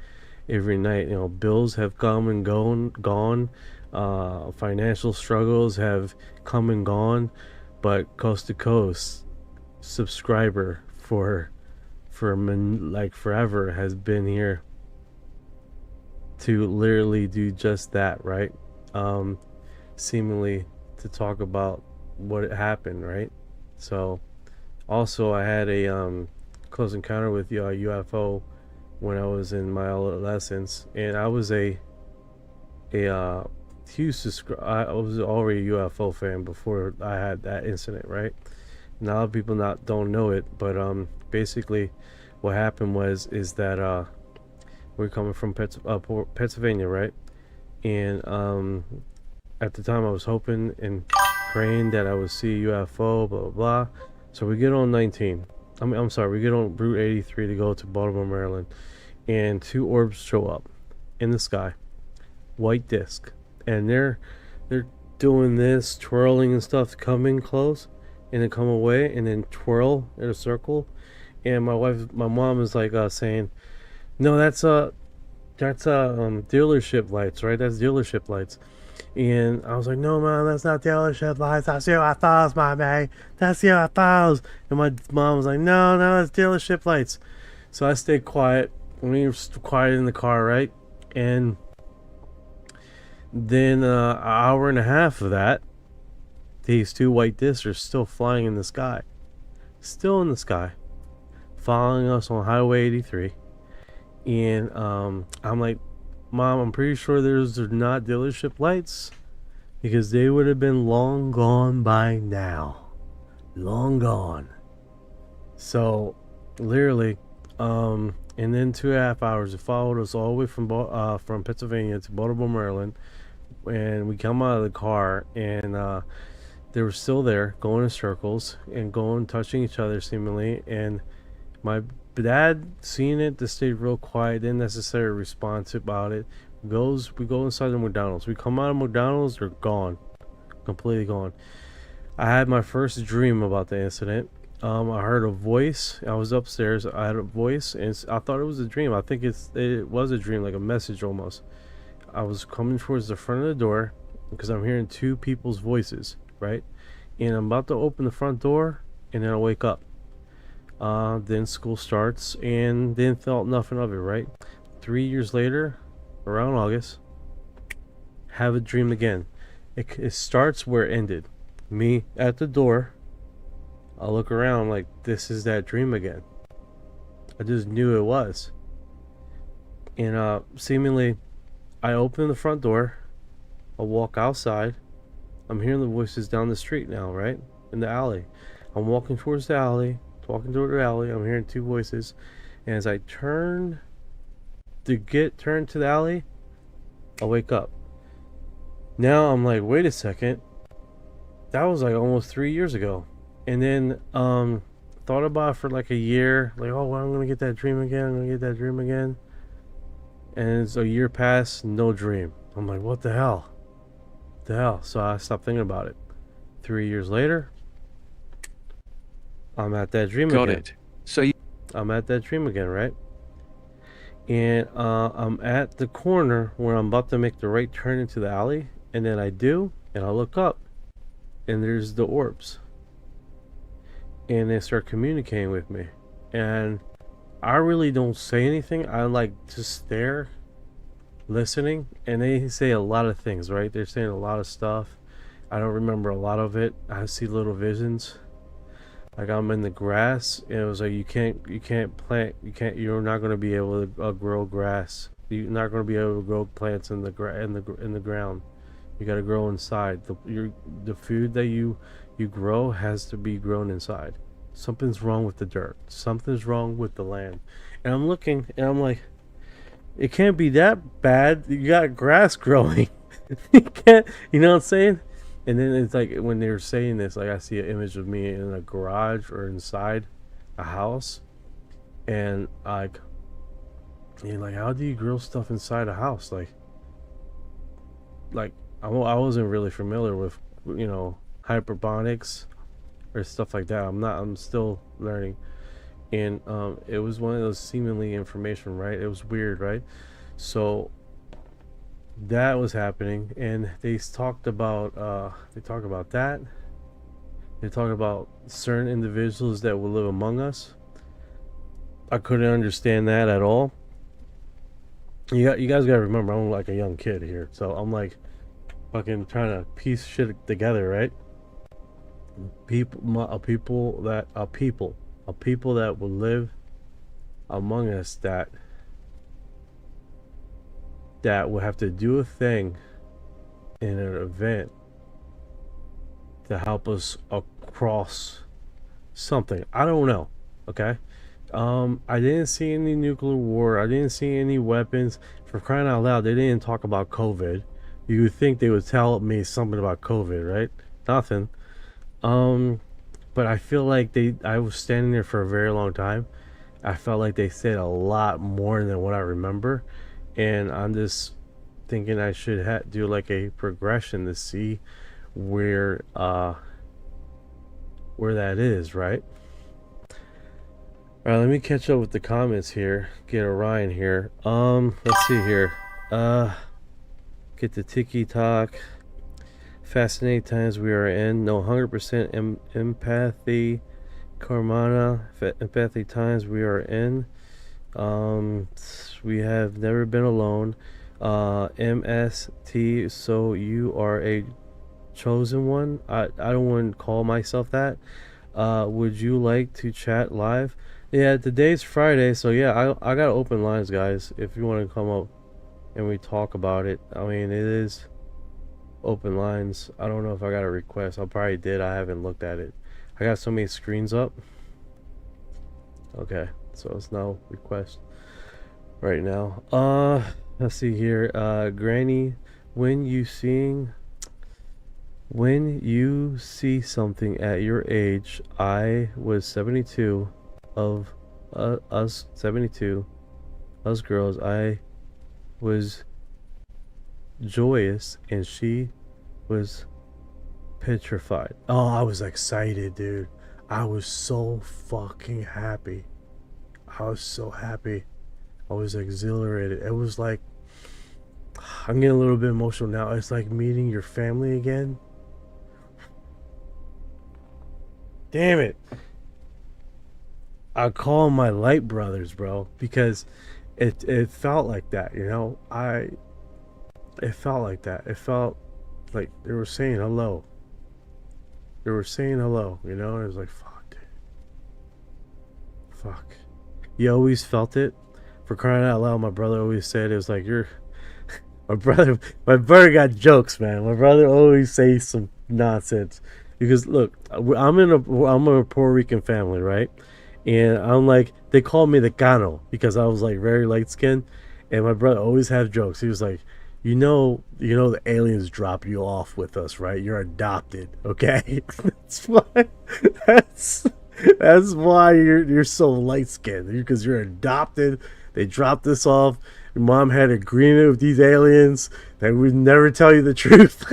Speaker 5: night. You know, bills have come and gone. Financial struggles have come and gone, but Coast to Coast subscriber for like forever has been here to literally do just that, right? seemingly to talk about what happened, right? So also I had a close encounter with a UFO when I was in my adolescence, and I was a huge I was already a UFO fan before I had that incident, right? And a lot of people don't know it, but basically what happened is that we're coming from Pennsylvania, right? And at the time I was hoping and praying that I would see a UFO, blah blah blah. So we get on 19. I'm sorry, we get on Route 83 to go to Baltimore, Maryland, and two orbs show up in the sky, white disc, and they're doing this, twirling and stuff, coming close, and then come away, and then twirl in a circle. And my mom is like saying, "No, that's dealership lights, right? That's dealership lights." And I was like, "No, Mom, that's not dealership lights. That's UFOs, Mommy. That's UFOs." And my mom was like, "No, no, it's dealership lights." So I stayed quiet. We were quiet in the car, right? And then an hour and a half of that, these two white discs are still flying in the sky. Still in the sky. Following us on Highway 83. And I'm like, "Mom, I'm pretty sure those are not dealership lights, because they would have been long gone by now. Long gone." So literally, and then 2.5 hours, it followed us all the way from Pennsylvania to Baltimore, Maryland. And we come out of the car, and they were still there, going in circles and touching each other seemingly. And my dad, seeing it, just stayed real quiet, didn't necessarily respond to about it. We go inside the McDonald's. We come out of McDonald's, they're gone, completely gone. I had my first dream about the incident. I heard a voice. I was upstairs. I had a voice, and I thought it was a dream. I think it was a dream, like a message almost. I was coming towards the front of the door because I'm hearing two people's voices, right? And I'm about to open the front door, and then I wake up. Then school starts, and then felt nothing of it, right? 3 years later, around August, have a dream again. It starts where it ended. Me at the door. I look around like, this is that dream again. I just knew it was. And seemingly, I open the front door. I walk outside. I'm hearing the voices down the street now, right? In the alley. I'm walking towards the alley. I'm hearing two voices. And as I turn to the alley, I wake up. Now I'm like, wait a second. That was like almost 3 years ago. And then thought about it for like a year. Like, oh, well, I'm going to get that dream again. And it's a year passed, no dream. I'm like, what the hell? So I stopped thinking about it. 3 years later, I'm at that dream again.
Speaker 6: Got it. So
Speaker 5: I'm at that dream again, right? And I'm at the corner where I'm about to make the right turn into the alley. And then I do, and I look up, and there's the orbs. And they start communicating with me. And I really don't say anything. I like to stare, listening. And they say a lot of things, right? They're saying a lot of stuff. I don't remember a lot of it. I see little visions. Like I'm in the grass, and it was like you're not going to be able to grow grass. You're not going to be able to grow plants in the ground. You got to grow inside. The food that you grow has to be grown inside. Something's wrong with the dirt. Something's wrong with the land. And I'm looking, and I'm like, it can't be that bad. You got grass growing. You can't, you know what I'm saying? And then it's like when they were saying this, like I see an image of me in a garage or inside a house, and like, you're like, how do you grow stuff inside a house? Like I wasn't really familiar with, hydroponics or stuff like that. I'm still learning, and it was one of those seemingly information, right? It was weird, right? So that was happening, and they talk about that. They talk about certain individuals that will live among us. I couldn't understand that at all. You guys gotta remember, I'm like a young kid here, so I'm like, fucking trying to piece shit together, right? A people that will live among us that will have to do a thing in an event to help us across something. I don't know. Okay. I didn't see any nuclear war. I didn't see any weapons. For crying out loud, they didn't talk about COVID. You would think they would tell me something about COVID, right? Nothing. But I feel like I was standing there for a very long time. I felt like they said a lot more than what I remember. And I'm just thinking I should do like a progression to see where that is, right? Alright, let me catch up with the comments here. Get Orion here. Let's see here. Get the Tiki Talk. Fascinating times we are in. No, 100% empathy. Karmana. Empathy times we are in. We have never been alone. MST. So you are a chosen one. I don't want to call myself that. Would you like to chat live? Yeah, today's Friday, so yeah, I got open lines, guys. If you want to come up and we talk about it. I mean, it is open lines. I don't know if I got a request. I probably did. I haven't looked at it. I got so many screens up. Okay, so it's no request right now. Let's see here. Granny, when you see something at your age, I was 72 of us 72 us girls. I was joyous and she was petrified. Oh, I was excited, dude. I was so fucking happy. I was so happy. I was exhilarated. It was like, I'm getting a little bit emotional now. It's like meeting your family again. Damn it. I call them my light brothers, bro, because it felt like that, you know. It felt like that. It felt like they were saying hello. They were saying hello, you know. It was like, fuck, dude. Fuck. You always felt it. For crying out loud, my brother always said it was like you're. My brother got jokes, man. My brother always says some nonsense because look, I'm in a Puerto Rican family, right? And I'm like, they call me the Cano because I was like very light skinned, and my brother always had jokes. He was like, you know the aliens drop you off with us, right? You're adopted, okay? that's why you're so light skinned, because you're adopted. They dropped us off. Your mom had an agreement with these aliens that would never tell you the truth.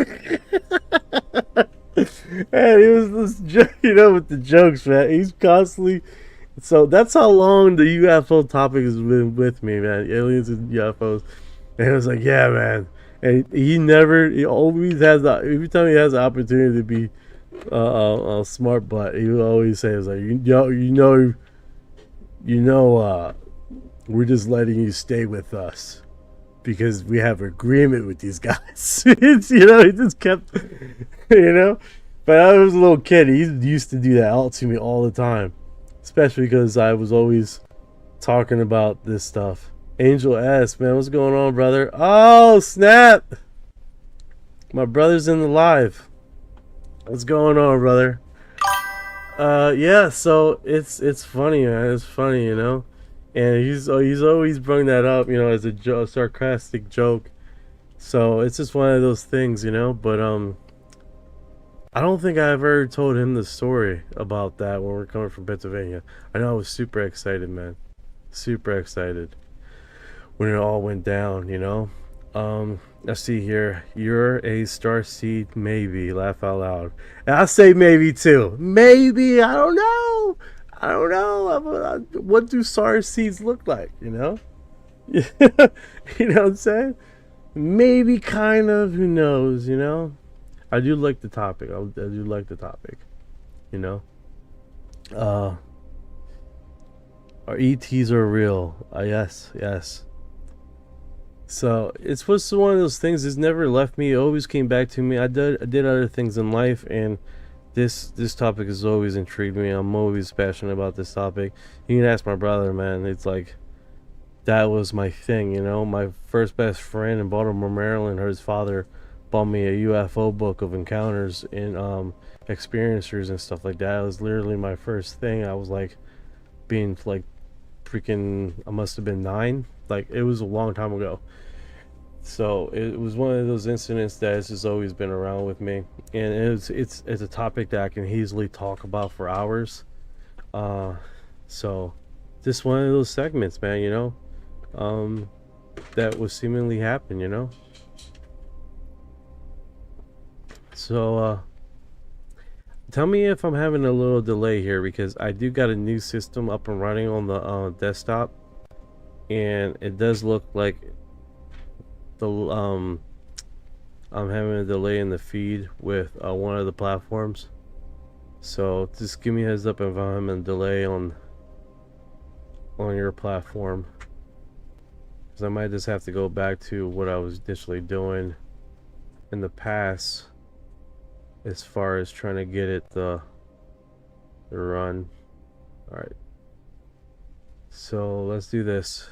Speaker 5: And it was this, you know, with the jokes, man. He's constantly. So that's how long the UFO topic has been with me, man. Aliens and UFOs. And it was like, yeah, man. And he always has every time he has the opportunity to be a smart butt, he would always say, "It's like, we're just letting you stay with us because we have agreement with these guys." It's, you know, he just kept, you know. But I was a little kid. He used to do that all to me all the time, especially because I was always talking about this stuff. Angel S, man, what's going on, brother? Oh, snap! My brother's in the live. What's going on, brother? Yeah, so it's funny, man. It's funny, you know. And he's always bring that up, you know, as a sarcastic joke. So it's just one of those things, you know. But I don't think I ever told him the story about that when we're coming from Pennsylvania. I know I was super excited, man. Super excited when it all went down, you know. Let's see here. You're a star seed, maybe. Laugh out loud. And I say maybe too. Maybe. I don't know. What do star seeds look like, you know? You know what I'm saying? Maybe, kind of. Who knows, you know? I do like the topic. I do like the topic, you know? Our ETs are real. Yes. So it's was one of those things that's never left me. It always came back to me. I did other things in life, and this topic has always intrigued me. I'm always passionate about this topic. You can ask my brother, man. It's like that was my thing, you know. My first best friend in Baltimore, Maryland, his father bought me a UFO book of encounters and experiencers and stuff like that. It was literally my first thing. I was like being like freaking, I must have been 9. Like, it was a long time ago. So it was one of those incidents that has just always been around with me, and it's a topic that I can easily talk about for hours. So just one of those segments, man, you know, that was seemingly happen, you know. So tell me if I'm having a little delay here, because I do got a new system up and running on the desktop, and it does look like the I'm having a delay in the feed with one of the platforms. So just give me a heads up if I'm having a delay on your platform, because I might just have to go back to what I was initially doing in the past as far as trying to get it the run. All right, so let's do this.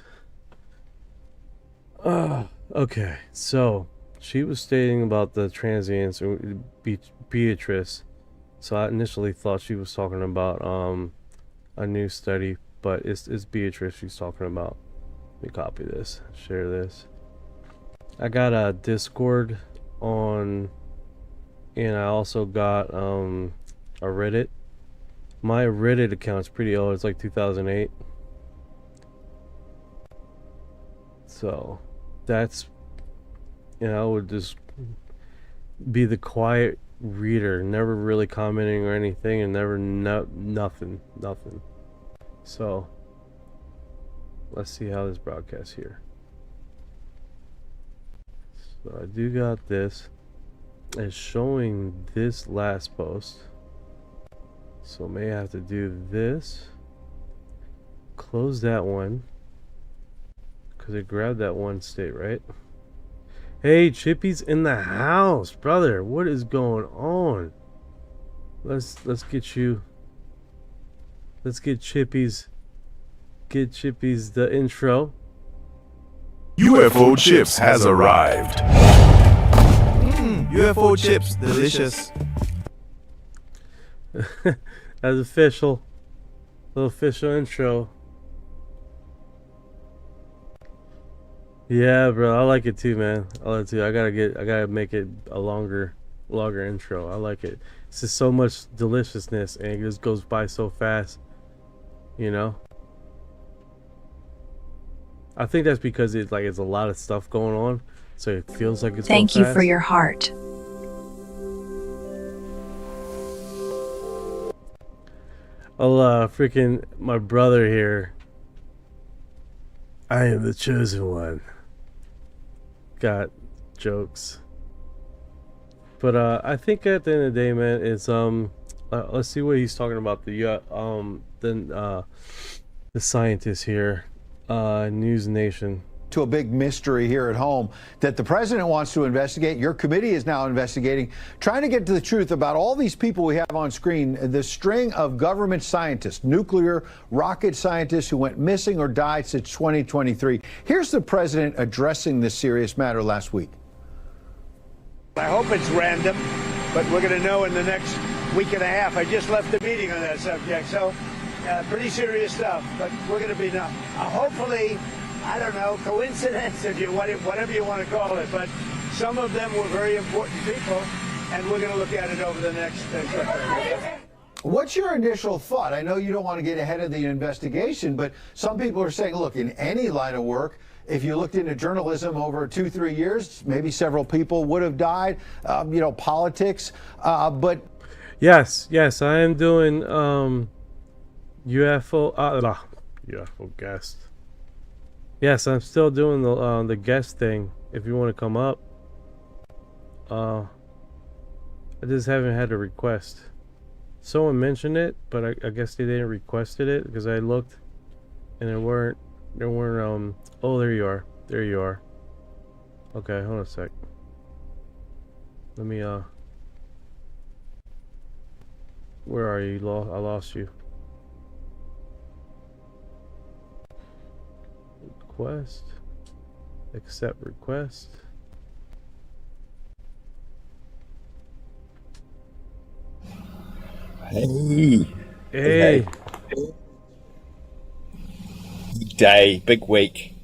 Speaker 5: Okay, so she was stating about the transients, Beatrice. So I initially thought she was talking about a new study, but it's Beatrice she's talking about. Let me copy this, share this. I got a Discord on, and I also got a Reddit. My Reddit account's pretty old. It's like 2008. So that's, you know, I would just be the quiet reader, never really commenting or anything, and never nothing. So let's see how this broadcasts here. So I do got this. It's showing this last post, so may have to do this, close that one, because it grabbed that one state, right? Hey, Chippy's in the house, brother. What is going on? Let's get you. Let's get Chippy's. Get Chippy's the intro.
Speaker 3: UFO chips has arrived. UFO chips, delicious.
Speaker 5: That's official. Little official intro. Yeah, bro, I like it too, man. I like it too. I gotta make it a longer intro. I like it. It's just so much deliciousness, and it just goes by so fast, you know. I think that's because it's a lot of stuff going on, so it feels like it's
Speaker 4: Thank
Speaker 5: going
Speaker 4: you
Speaker 5: fast.
Speaker 4: for your heart.
Speaker 5: Oh, freaking my brother here. I am the chosen one. Got jokes, but I think at the end of the day, man, it's let's see what he's talking about. The scientist here, News Nation.
Speaker 2: To a big mystery here at home that the president wants to investigate. Your committee is now investigating, trying to get to the truth about all these people we have on screen, the string of government scientists, nuclear rocket scientists who went missing or died since 2023. Here's the president addressing this serious matter last week.
Speaker 9: I hope it's random, but we're going to know in the next week and a half. I just left the meeting on that subject, so pretty serious stuff, but we're going to be hopefully, I don't know, coincidence, if you whatever you want to call it, but some of them were very important people, and we're going to look at it over the next
Speaker 2: What's your initial thought? I know you don't want to get ahead of the investigation, but some people are saying, look, in any line of work, if you looked into journalism over 2-3 years, maybe several people would have died, you know, politics, but...
Speaker 5: Yes, I am doing UFO guest. Yes, I'm still doing the guest thing. If you want to come up, I just haven't had a request. Someone mentioned it, but I guess they didn't requested it because I looked, and there weren't. Oh, there you are. Okay, hold on a sec. Let me, where are you? I lost you. Request. Accept request.
Speaker 10: Hey.
Speaker 5: Hey.
Speaker 10: Big day, big week,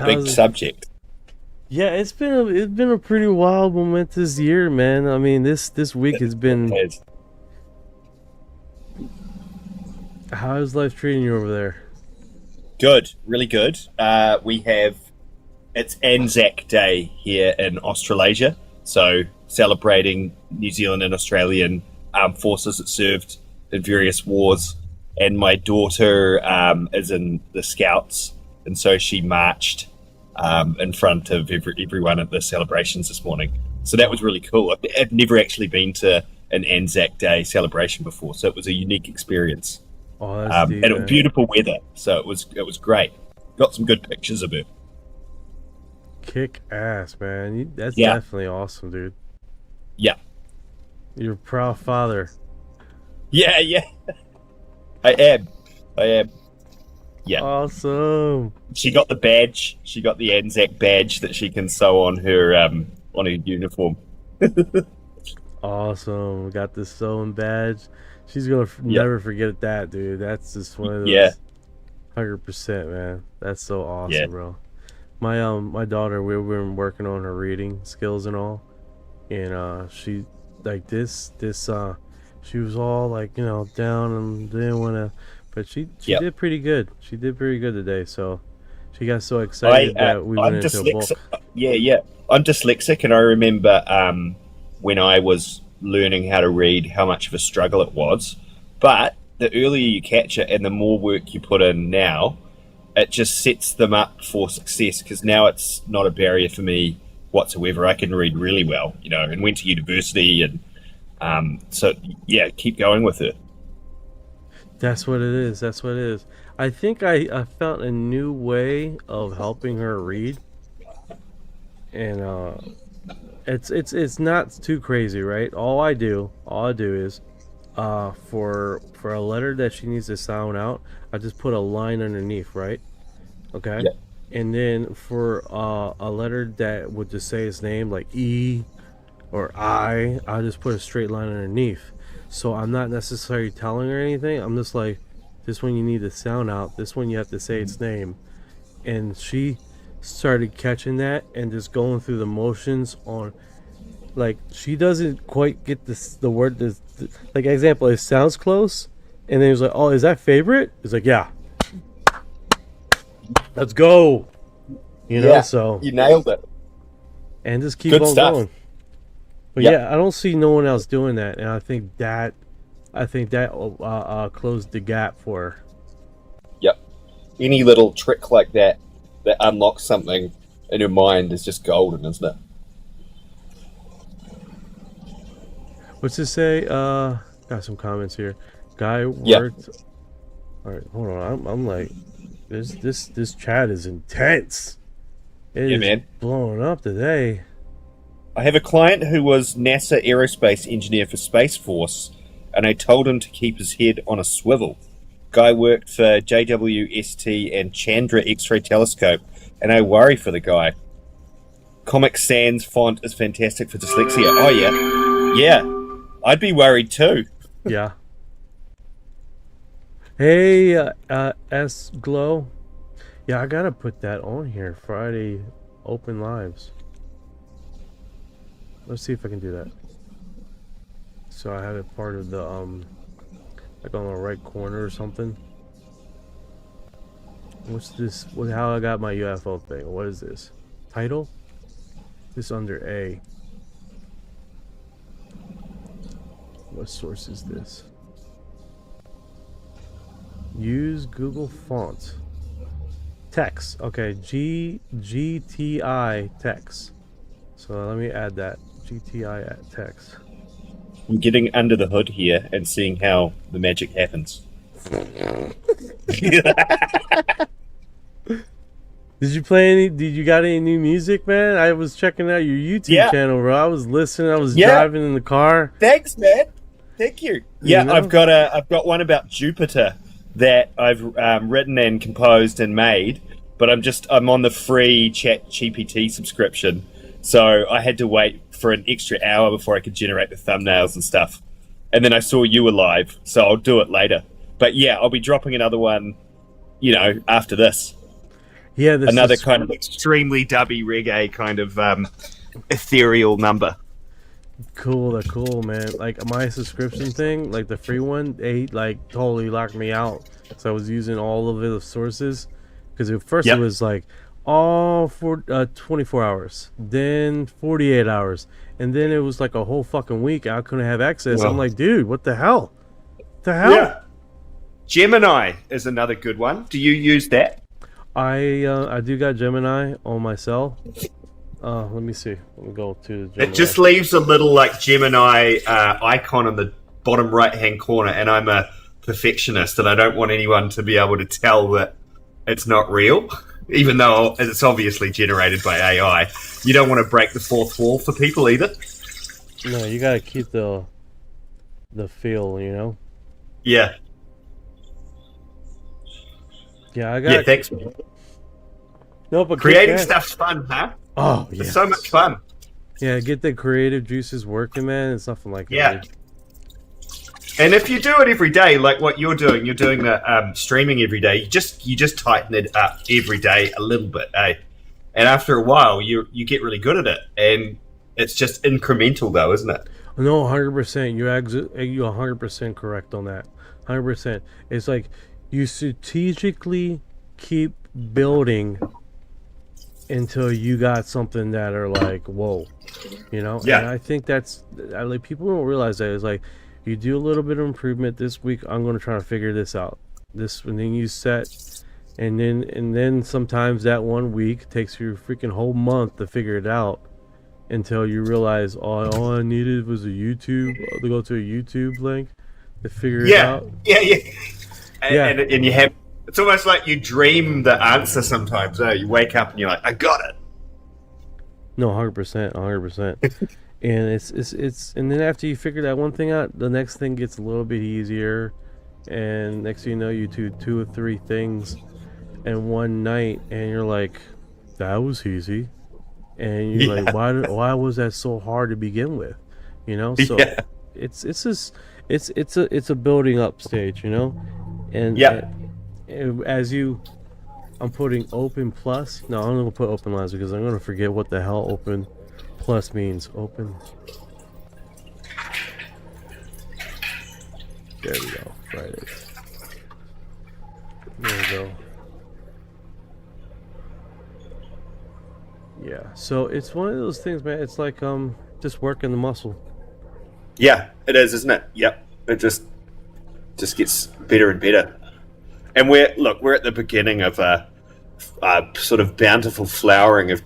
Speaker 10: big subject.
Speaker 5: Yeah, it's been a pretty wild, momentous year, man. I mean, this week has been. How's life treating you over there?
Speaker 10: Good, really good. It's Anzac Day here in Australasia, so celebrating New Zealand and Australian armed forces that served in various wars. And my daughter is in the Scouts, and so she marched in front of everyone at the celebrations this morning. So that was really cool. I've never actually been to an Anzac Day celebration before, so it was a unique experience.
Speaker 5: Oh, that's deep,
Speaker 10: and it was beautiful weather, so it was great. Got some good pictures of it.
Speaker 5: Kick ass, man. That's definitely awesome, dude.
Speaker 10: Yeah.
Speaker 5: You're a proud father.
Speaker 10: Yeah. I am. Yeah.
Speaker 5: Awesome.
Speaker 10: She got the badge. She got the Anzac badge that she can sew on her uniform.
Speaker 5: Awesome. We got this sewing badge. She's gonna never forget that, dude. That's just one of those. 100%, man. That's so awesome, bro. My daughter, we've been working on her reading skills and all, and she like this she was all like, you know, down and didn't want to, but she did pretty good. She did pretty good today, so she got so excited that we went into a book.
Speaker 10: Yeah. I'm dyslexic, and I remember when I was learning how to read, how much of a struggle it was. But the earlier you catch it and the more work you put in now, it just sets them up for success, because now it's not a barrier for me whatsoever. I can read really well, you know, and went to university, and so yeah, keep going with it.
Speaker 5: That's what it is. I think I found a new way of helping her read, and it's not too crazy, right? All I do is for a letter that she needs to sound out, I just put a line underneath, right? Okay.
Speaker 10: Yeah.
Speaker 5: And then for a letter that would just say its name, like E or I'll just put a straight line underneath. So I'm not necessarily telling her anything. I'm just like, this one you need to sound out, this one you have to say its name. And she started catching that and just going through the motions on, like, she doesn't quite get the word, like, example, it sounds close, and then he was like, oh, is that favorite? He's like, yeah, let's go, you know. So
Speaker 10: you nailed it,
Speaker 5: and just keep
Speaker 10: good
Speaker 5: on
Speaker 10: stuff.
Speaker 5: going. But yeah, I don't see no one else doing that, and I think that closed the gap for her.
Speaker 10: Yep. Any little trick like that unlocks something in her mind is just golden, isn't it?
Speaker 5: What's it say? Got some comments here. Guy worked. All right, hold on. I'm like, this chat is intense. It is
Speaker 10: man.
Speaker 5: Blowing up today.
Speaker 10: I have a client who was NASA aerospace engineer for Space Force, and I told him to keep his head on a swivel. Guy worked for JWST and Chandra X-ray telescope, and I worry for the guy. Comic Sans font is fantastic for dyslexia. Oh yeah, I'd be worried too.
Speaker 5: Yeah. Hey, S Glow. Yeah, I gotta put that on here. Friday open lives. Let's see if I can do that. So I have it part of the like on the right corner or something. What's this? How I got my UFO thing? What is this? Title? This under A. What source is this? Use Google Fonts. Text. Okay, GTI text. So let me add that. GTI at text.
Speaker 10: I'm getting under the hood here and seeing how the magic happens.
Speaker 5: Did you play any? Did you got any new music, man? I was checking out your YouTube channel, bro. I was listening. I was driving in the car.
Speaker 10: Thanks, man. Thank you. Yeah,
Speaker 5: You know?
Speaker 10: I've got one about Jupiter that I've written and composed and made, but I'm on the free ChatGPT subscription, so I had to wait for an extra hour before I could generate the thumbnails and stuff. And then I saw you were live, so I'll do it later. But yeah, I'll be dropping another one, after this.
Speaker 5: Yeah, this
Speaker 10: another
Speaker 5: is
Speaker 10: kind of extremely dubby reggae kind of ethereal number.
Speaker 5: cool, man. Like my subscription thing, like the free one, they like totally locked me out. So I was using all of the sources because at first it was like all for 24 hours, then 48 hours, and then it was like a whole fucking week. I couldn't have access.
Speaker 10: Well,
Speaker 5: I'm like, dude, what the hell? The hell?
Speaker 10: Yeah. Gemini is another good one. Do you use that?
Speaker 5: I do got Gemini on my cell. Let me see. Let me go to Gemini.
Speaker 10: It just leaves a little like Gemini icon in the bottom right hand corner, and I'm a perfectionist and I don't want anyone to be able to tell that it's not real, even though it's obviously generated by AI. You don't want to break the fourth wall for people either.
Speaker 5: No, you gotta keep the feel,
Speaker 10: Yeah.
Speaker 5: Yeah, I got.
Speaker 10: Yeah, thanks.
Speaker 5: No, but
Speaker 10: creating stuff's fun, huh?
Speaker 5: Oh,
Speaker 10: yeah. It's so much fun.
Speaker 5: Yeah, get the creative juices working, man. It's nothing like
Speaker 10: Yeah.
Speaker 5: that.
Speaker 10: And if you do it every day, like what you're doing the streaming every day. You just tighten it up every day a little bit, eh? And after a while, you get really good at it, and it's just incremental, though, isn't it?
Speaker 5: No, 100%. You're 100% correct on that. 100%. It's like you strategically keep building until you got something that are like, whoa, Yeah. And I think that's like people don't realize that it's like you do a little bit of improvement this week. I'm going to try to figure this out. And then you set, and then sometimes that 1 week takes you a freaking whole month to figure it out until you realize all I needed was to go to a YouTube link to figure it out.
Speaker 10: And you have. It's almost like you dream the answer sometimes. You wake up and you're like, I got it.
Speaker 5: No, 100%, 100%. And it's and then after you figure that one thing out, the next thing gets a little bit easier. And next thing you know, you do 2 or 3 things in one night, and you're like, that was easy. And you're like, why was that so hard to begin with? So it's a building up stage, And I'm putting open plus. No, I'm gonna put open lines because I'm gonna forget what the hell open plus means. Open. There we go. Right. There we go. Yeah. So it's one of those things, man. It's like just working the muscle.
Speaker 10: Yeah, it is, isn't it? Yep. It just gets better and better. And we're at the beginning of a sort of bountiful flowering of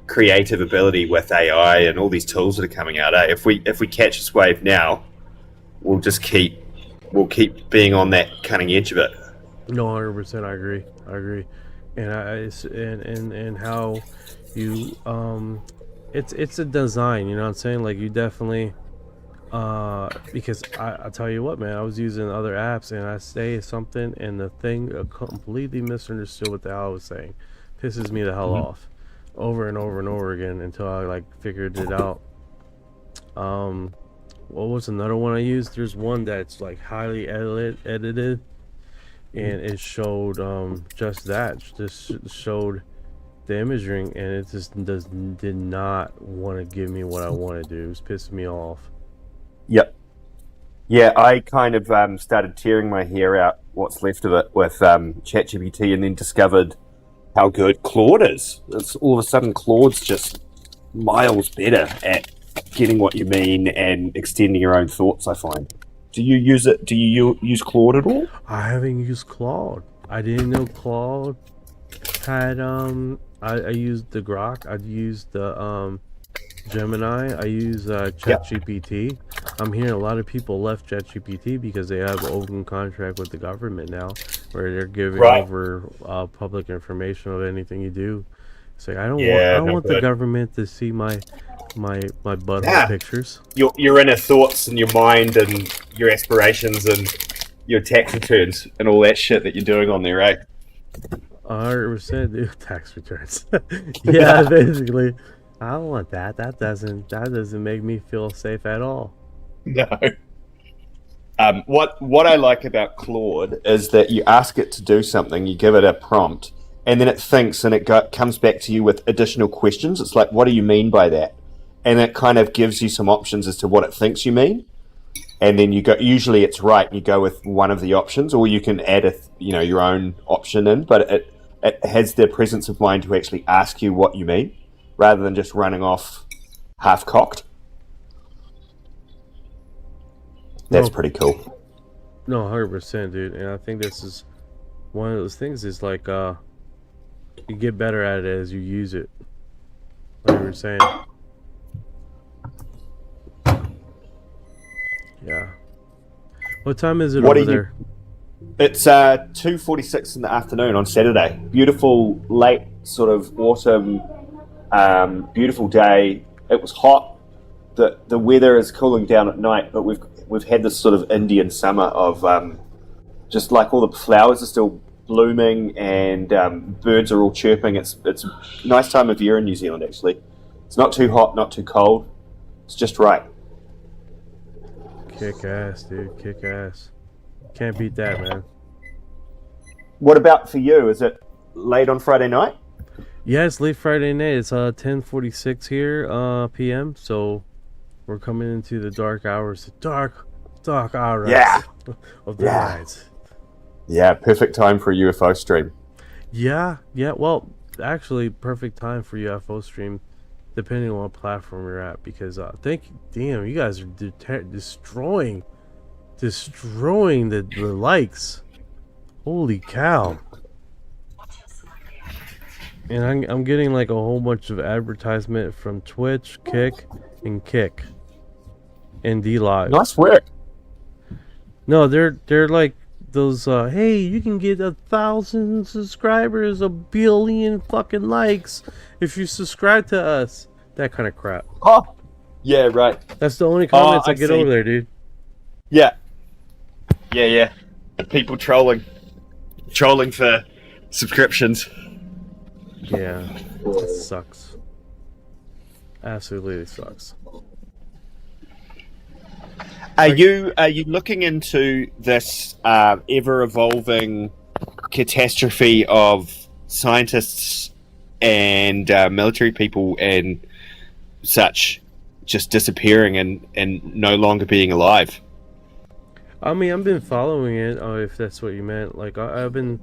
Speaker 10: creative ability with AI and all these tools that are coming out. If we catch this wave now, we'll keep being on that cutting edge of it.
Speaker 5: No, 100%. I agree. And and how you it's a design. You know what I'm saying? Like you definitely. Because I tell you what, man, I was using other apps and I say something and the thing completely misunderstood what the hell I was saying. Pisses me the hell off over and over and over again until I like figured it out. What was another one I used? There's one that's like highly edited and it showed just that. Just showed the imaging and it just did not want to give me what I want to do. It was pissing me off.
Speaker 10: Yep. Yeah, I kind of started tearing my hair out, what's left of it, with ChatGPT, and then discovered how good Claude is. It's all of a sudden Claude's just miles better at getting what you mean and extending your own thoughts, I find. Do you use it? Do you use Claude at all?
Speaker 5: I haven't used Claude. I didn't know Claude had I used the Grok. I used the Gemini. I use ChatGPT. I'm hearing a lot of people left ChatGPT because they have an open contract with the government now, where they're giving
Speaker 10: Right.
Speaker 5: over public information of anything you do. It's like I don't
Speaker 10: Yeah,
Speaker 5: want
Speaker 10: not
Speaker 5: the
Speaker 10: good.
Speaker 5: government to see my butthole
Speaker 10: Yeah.
Speaker 5: pictures.
Speaker 10: Your inner thoughts and your mind and your aspirations and your tax returns and all that shit that you're doing on there, right?
Speaker 5: 100% do tax returns. Yeah, basically. I don't want that. That doesn't make me feel safe at all.
Speaker 10: No. What I like about Claude is that you ask it to do something, you give it a prompt, and then it thinks and it comes back to you with additional questions. It's like, what do you mean by that? And it kind of gives you some options as to what it thinks you mean. And then you go. Usually, it's right. And you go with one of the options, or you can add your own option in. But it has the presence of mind to actually ask you what you mean, rather than just running off half cocked. That's pretty cool.
Speaker 5: No, 100%, dude. And I think this is one of those things. Is like you get better at it as you use it. Like you were saying. Yeah. What time is it over there?
Speaker 10: It's 2:46 in the afternoon on Saturday. Beautiful late sort of autumn, beautiful day. It was hot. The weather is cooling down at night, but we've had this sort of Indian summer of just like all the flowers are still blooming and birds are all chirping. It's a nice time of year in New Zealand actually. It's not too hot, not too cold. It's just right.
Speaker 5: Kick ass, dude. Kick ass. Can't beat that, man.
Speaker 10: What about for you? Is it late on Friday night?
Speaker 5: Yeah, it's late Friday night. It's 10:46 here, PM. So we're coming into the dark hours. Dark hours.
Speaker 10: Yeah.
Speaker 5: Of the night.
Speaker 10: Yeah, perfect time for a UFO stream.
Speaker 5: Yeah. Well, actually, perfect time for UFO stream, depending on what platform you're at. Because damn, you guys are destroying the likes. Holy cow. And I'm getting like a whole bunch of advertisement from Twitch, Kick, and D-Live.
Speaker 10: Nice work.
Speaker 5: No, they're like those hey, you can get 1,000 subscribers, 1 billion fucking likes if you subscribe to us. That kind of crap.
Speaker 10: Oh, yeah, right.
Speaker 5: That's the only comments I get
Speaker 10: see.
Speaker 5: over there, dude.
Speaker 10: Yeah. People trolling for subscriptions.
Speaker 5: Yeah, it sucks. Absolutely sucks.
Speaker 10: Are you looking into this ever evolving catastrophe of scientists and military people and such just disappearing and no longer being alive?
Speaker 5: I mean, I've been following it. If that's what you meant, like I've been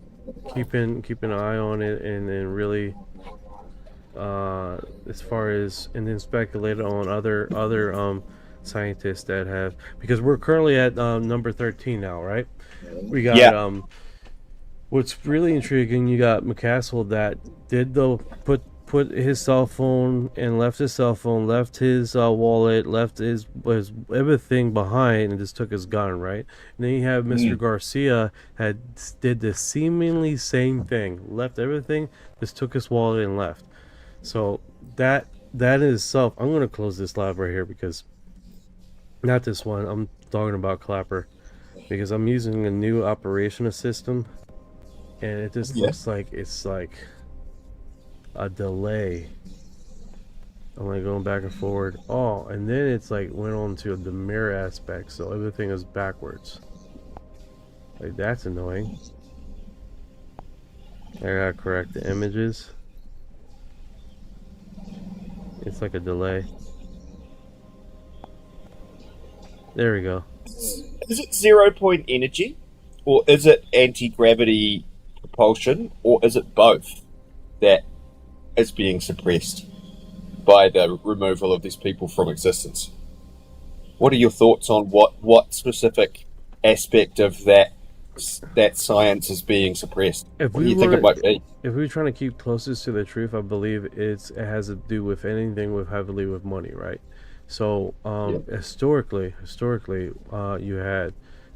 Speaker 5: keeping an eye on it and really, as far as and then speculated on other scientists that have, because we're currently at number 13 now, right? We got what's really intriguing. You got McCaskill that did put his cell phone and left his cell phone, left his wallet, left his everything behind, and just took his gun, right? And then you have Mr. Garcia did the seemingly same thing, left everything, just took his wallet and left. So that in itself, I'm gonna close this live right here because not this one. I'm talking about Clapper because I'm using a new operational system, and it just looks like it's like a delay. I'm like going back and forward. Oh, and then it's like went on to the mirror aspect, so everything is backwards. Like that's annoying. I gotta correct the images. It's like a delay. There we go.
Speaker 10: Is it 0-point energy, or is it anti-gravity propulsion, or is it both that is being suppressed by the removal of these people from existence? What are your thoughts on what specific aspect of that science is being suppressed? What do you think it might be?
Speaker 5: If we're trying to keep closest to the truth, I believe it has to do with anything with heavily with money, right? So historically, you had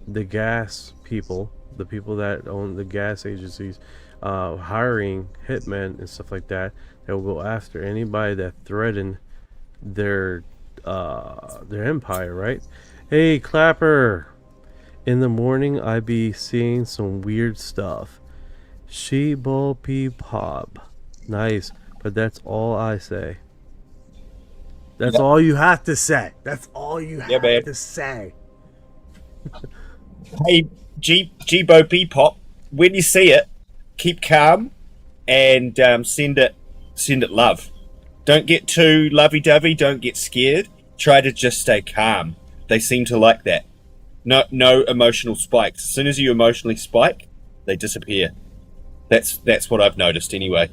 Speaker 5: the gas people the people that own the gas agencies, hiring hitmen and stuff like that, that will go after anybody that threatened their empire, right? Hey, Clapper. In the morning, I be seeing some weird stuff. Sheeple pop. Nice, but that's all I say. That's all you have to say. That's all you have to say.
Speaker 10: Hey, G-Bo P-Pop, when you see it, keep calm and send it love. Don't get too lovey-dovey. Don't get scared. Try to just stay calm. They seem to like that. No emotional spikes. As soon as you emotionally spike, they disappear. That's what I've noticed anyway.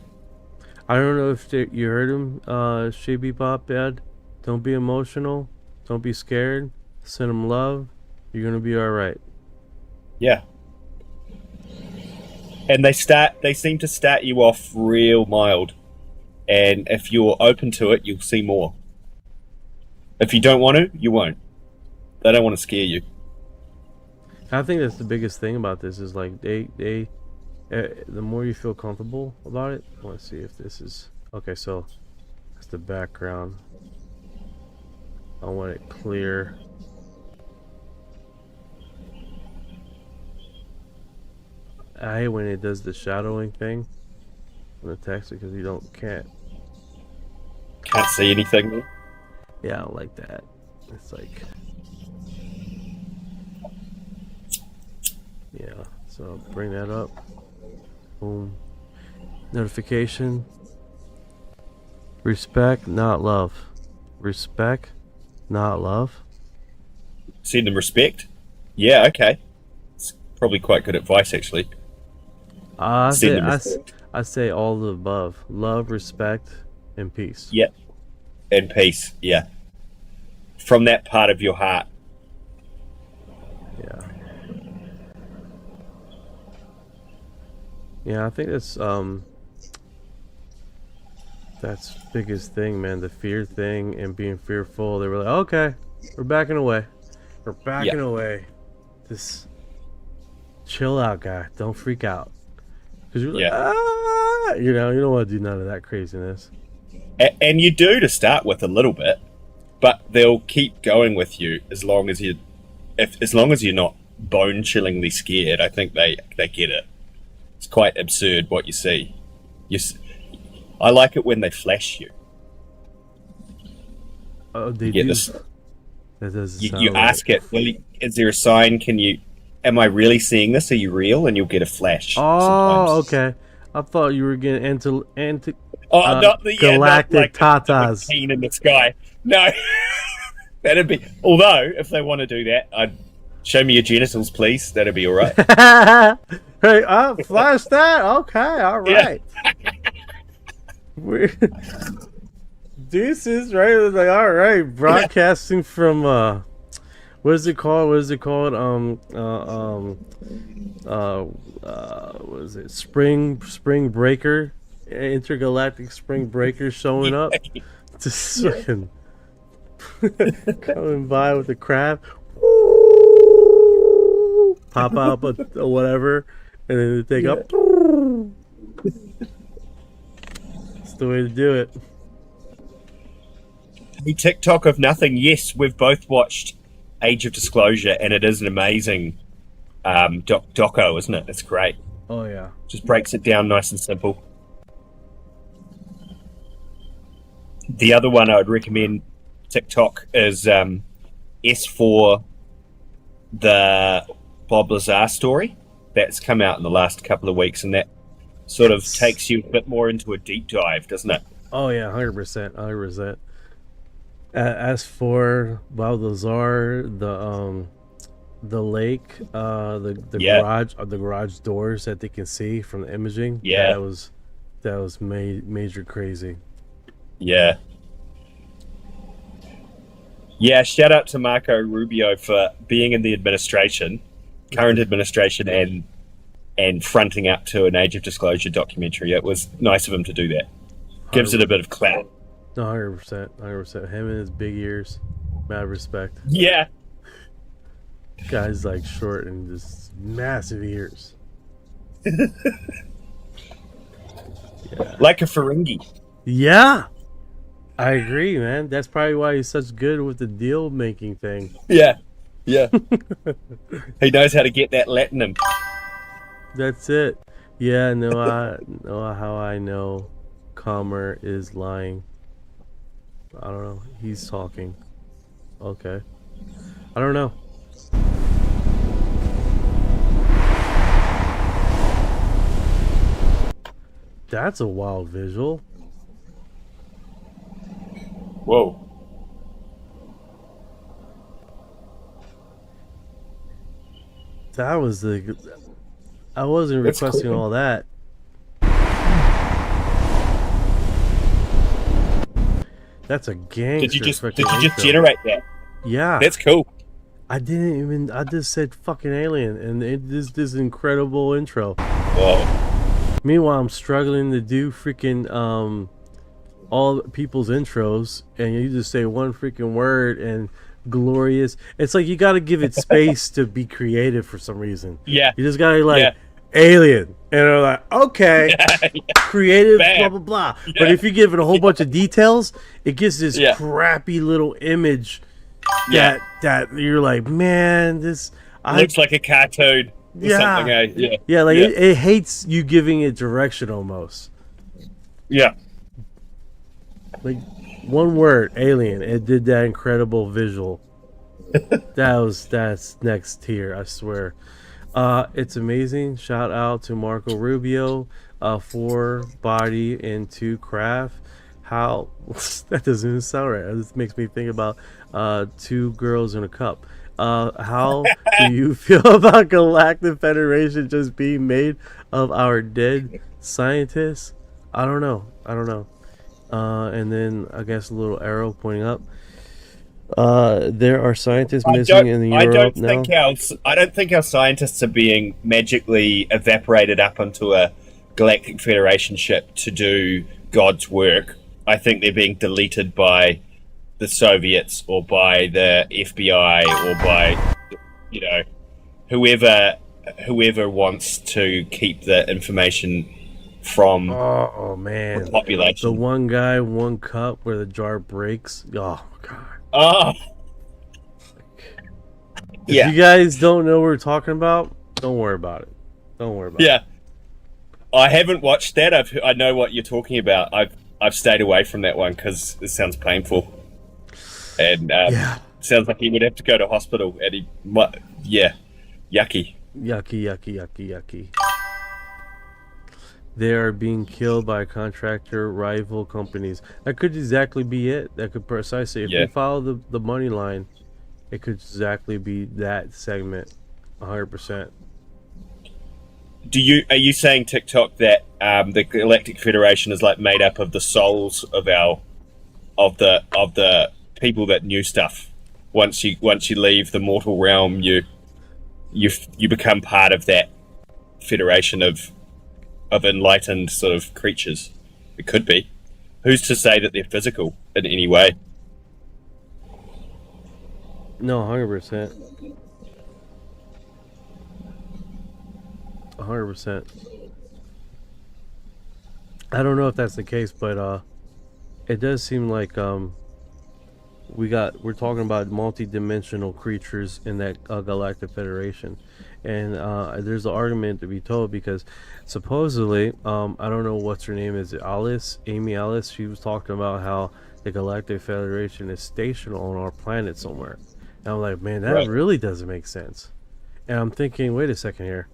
Speaker 5: I don't know if you heard him, Sheeby Pop Dad. Don't be emotional. Don't be scared. Send them love. You're gonna be all right.
Speaker 10: Yeah. And they seem to start you off real mild. And if you're open to it, you'll see more. If you don't want to, you won't. They don't want to scare you.
Speaker 5: I think that's the biggest thing about this is like the more you feel comfortable about it. I want to see if this is okay. So that's the background. I want it clear. I hate when it does the shadowing thing in the text because you can't
Speaker 10: see anything.
Speaker 5: Yeah, I don't like that. It's like, yeah. So bring that up. Boom. Notification. Respect, not love. Respect, not love.
Speaker 10: Send them respect. Yeah, okay. It's probably quite good advice, actually.
Speaker 5: I say all the above. Love, respect, and peace.
Speaker 10: Yep. And peace, yeah. From that part of your heart.
Speaker 5: Yeah. Yeah, I think that's biggest thing, man. The fear thing and being fearful. They were like, okay, we're backing away. We're backing away. Just chill out, guy. Don't freak out. Because you're like, you don't want to do none of that craziness.
Speaker 10: And you do to start with a little bit, but they'll keep going with you as long as you're not bone-chillingly scared. I think they get it. It's quite absurd what you see. I like it when they flash you.
Speaker 5: Oh, they
Speaker 10: do.
Speaker 5: That doesn't sound
Speaker 10: you ask it, is there a sign? Am I really seeing this? Are you real? And you'll get a flash.
Speaker 5: Oh,
Speaker 10: sometimes.
Speaker 5: okay. I thought you were getting
Speaker 10: galactic
Speaker 5: not like tatas
Speaker 10: keen in the sky. No, that'd be. Although, if they want to do that, I'd show me your genitals, please. That'd be all right.
Speaker 5: Hey, flash that. Okay, all right. Deuces, right? It was like, all right, broadcasting from what is it called? What is it? Spring breaker, intergalactic spring breaker showing up, just fucking coming by with the crab, pop out or whatever, and then they take up. That's the way to do it.
Speaker 10: The TikTok of nothing. Yes, we've both watched Age of Disclosure, and it is an amazing doco, isn't it? It's great.
Speaker 5: Oh yeah,
Speaker 10: just breaks it down nice and simple. The other one I would recommend TikTok is S4, the Bob Lazar story that's come out in the last couple of weeks, and that sort of takes you a bit more into a deep dive, doesn't it?
Speaker 5: Oh yeah, 100%. As for Bob Lazar, the lake, the garage doors that they can see from the imaging, that was major crazy.
Speaker 10: Yeah, shout out to Marco Rubio for being in the current administration, and fronting up to an Age of Disclosure documentary. It was nice of him to do that. Gives it a bit of clout.
Speaker 5: 100%. Him and his big ears, mad respect.
Speaker 10: Yeah.
Speaker 5: Guy's like short and just massive ears.
Speaker 10: Like a Ferengi.
Speaker 5: Yeah, I agree, man. That's probably why he's such good with the deal making thing.
Speaker 10: Yeah. Yeah. He knows how to get that latinum.
Speaker 5: That's it. Yeah, no, I know how I know Comer is lying. I don't know. He's talking. Okay. I don't know. That's a wild visual.
Speaker 10: Whoa.
Speaker 5: That was the... I wasn't
Speaker 10: That's
Speaker 5: requesting
Speaker 10: cool.
Speaker 5: all that. That's a gangster.
Speaker 10: Did you just
Speaker 5: freaking intro.
Speaker 10: generate that?
Speaker 5: Yeah.
Speaker 10: That's cool.
Speaker 5: I didn't even... I just said fucking alien, and it is this incredible intro.
Speaker 10: Whoa.
Speaker 5: Meanwhile, I'm struggling to do freaking all people's intros, and you just say one freaking word and glorious. It's like you got to give it space to be creative for some reason.
Speaker 10: Yeah.
Speaker 5: You just got to like alien, and they're like, okay, creative,
Speaker 10: Bam.
Speaker 5: blah blah blah. But if you give it a whole bunch of details, it gives this
Speaker 10: Yeah.
Speaker 5: crappy little image
Speaker 10: Yeah.
Speaker 5: that you're like, man, this
Speaker 10: Looks like a cartoon. Or something, eh? Yeah.
Speaker 5: Yeah, like
Speaker 10: Yeah.
Speaker 5: It hates you giving it direction almost.
Speaker 10: Yeah.
Speaker 5: Like one word, alien. It did that incredible visual. That's next tier, I swear. It's amazing. Shout out to Marco Rubio for body into craft. How that doesn't even sound right. This makes me think about two girls in a cup. How do you feel about Galactic Federation just being made of our dead scientists? I don't know. And then I guess a little arrow pointing up. There are scientists missing in Europe now.
Speaker 10: I don't think our scientists are being magically evaporated up onto a Galactic Federation ship to do God's work. I think they're being deleted by the Soviets or by the FBI or by, whoever wants to keep the information from
Speaker 5: Oh man,
Speaker 10: the population.
Speaker 5: The one guy, one cup where the jar breaks. Oh god.
Speaker 10: Oh.
Speaker 5: If you guys don't know what we're talking about, don't worry about it.
Speaker 10: Yeah. I haven't watched that. I know what you're talking about. I've stayed away from that one because it sounds painful. And sounds like he would have to go to hospital. And yucky.
Speaker 5: Yucky. They are being killed by contractor rival companies. That could exactly be it. That could precisely, if you follow the money line, it could exactly be that segment, 100%.
Speaker 10: Are you saying, TikTok, that the Galactic Federation is like made up of the souls of the people that knew stuff? Once you leave the mortal realm, you become part of that federation of enlightened sort of creatures. It could be. Who's to say that they're physical in any way?
Speaker 5: No, 100%. 100%. I don't know if that's the case, but it does seem like we're talking about multi-dimensional creatures in that Galactic Federation, and there's an argument to be told because supposedly I don't know what's her name, is it Amy Alice? She was talking about how the Galactic Federation is stationed on our planet somewhere, and I'm like, man, that really doesn't make sense. And I'm thinking, wait a second here,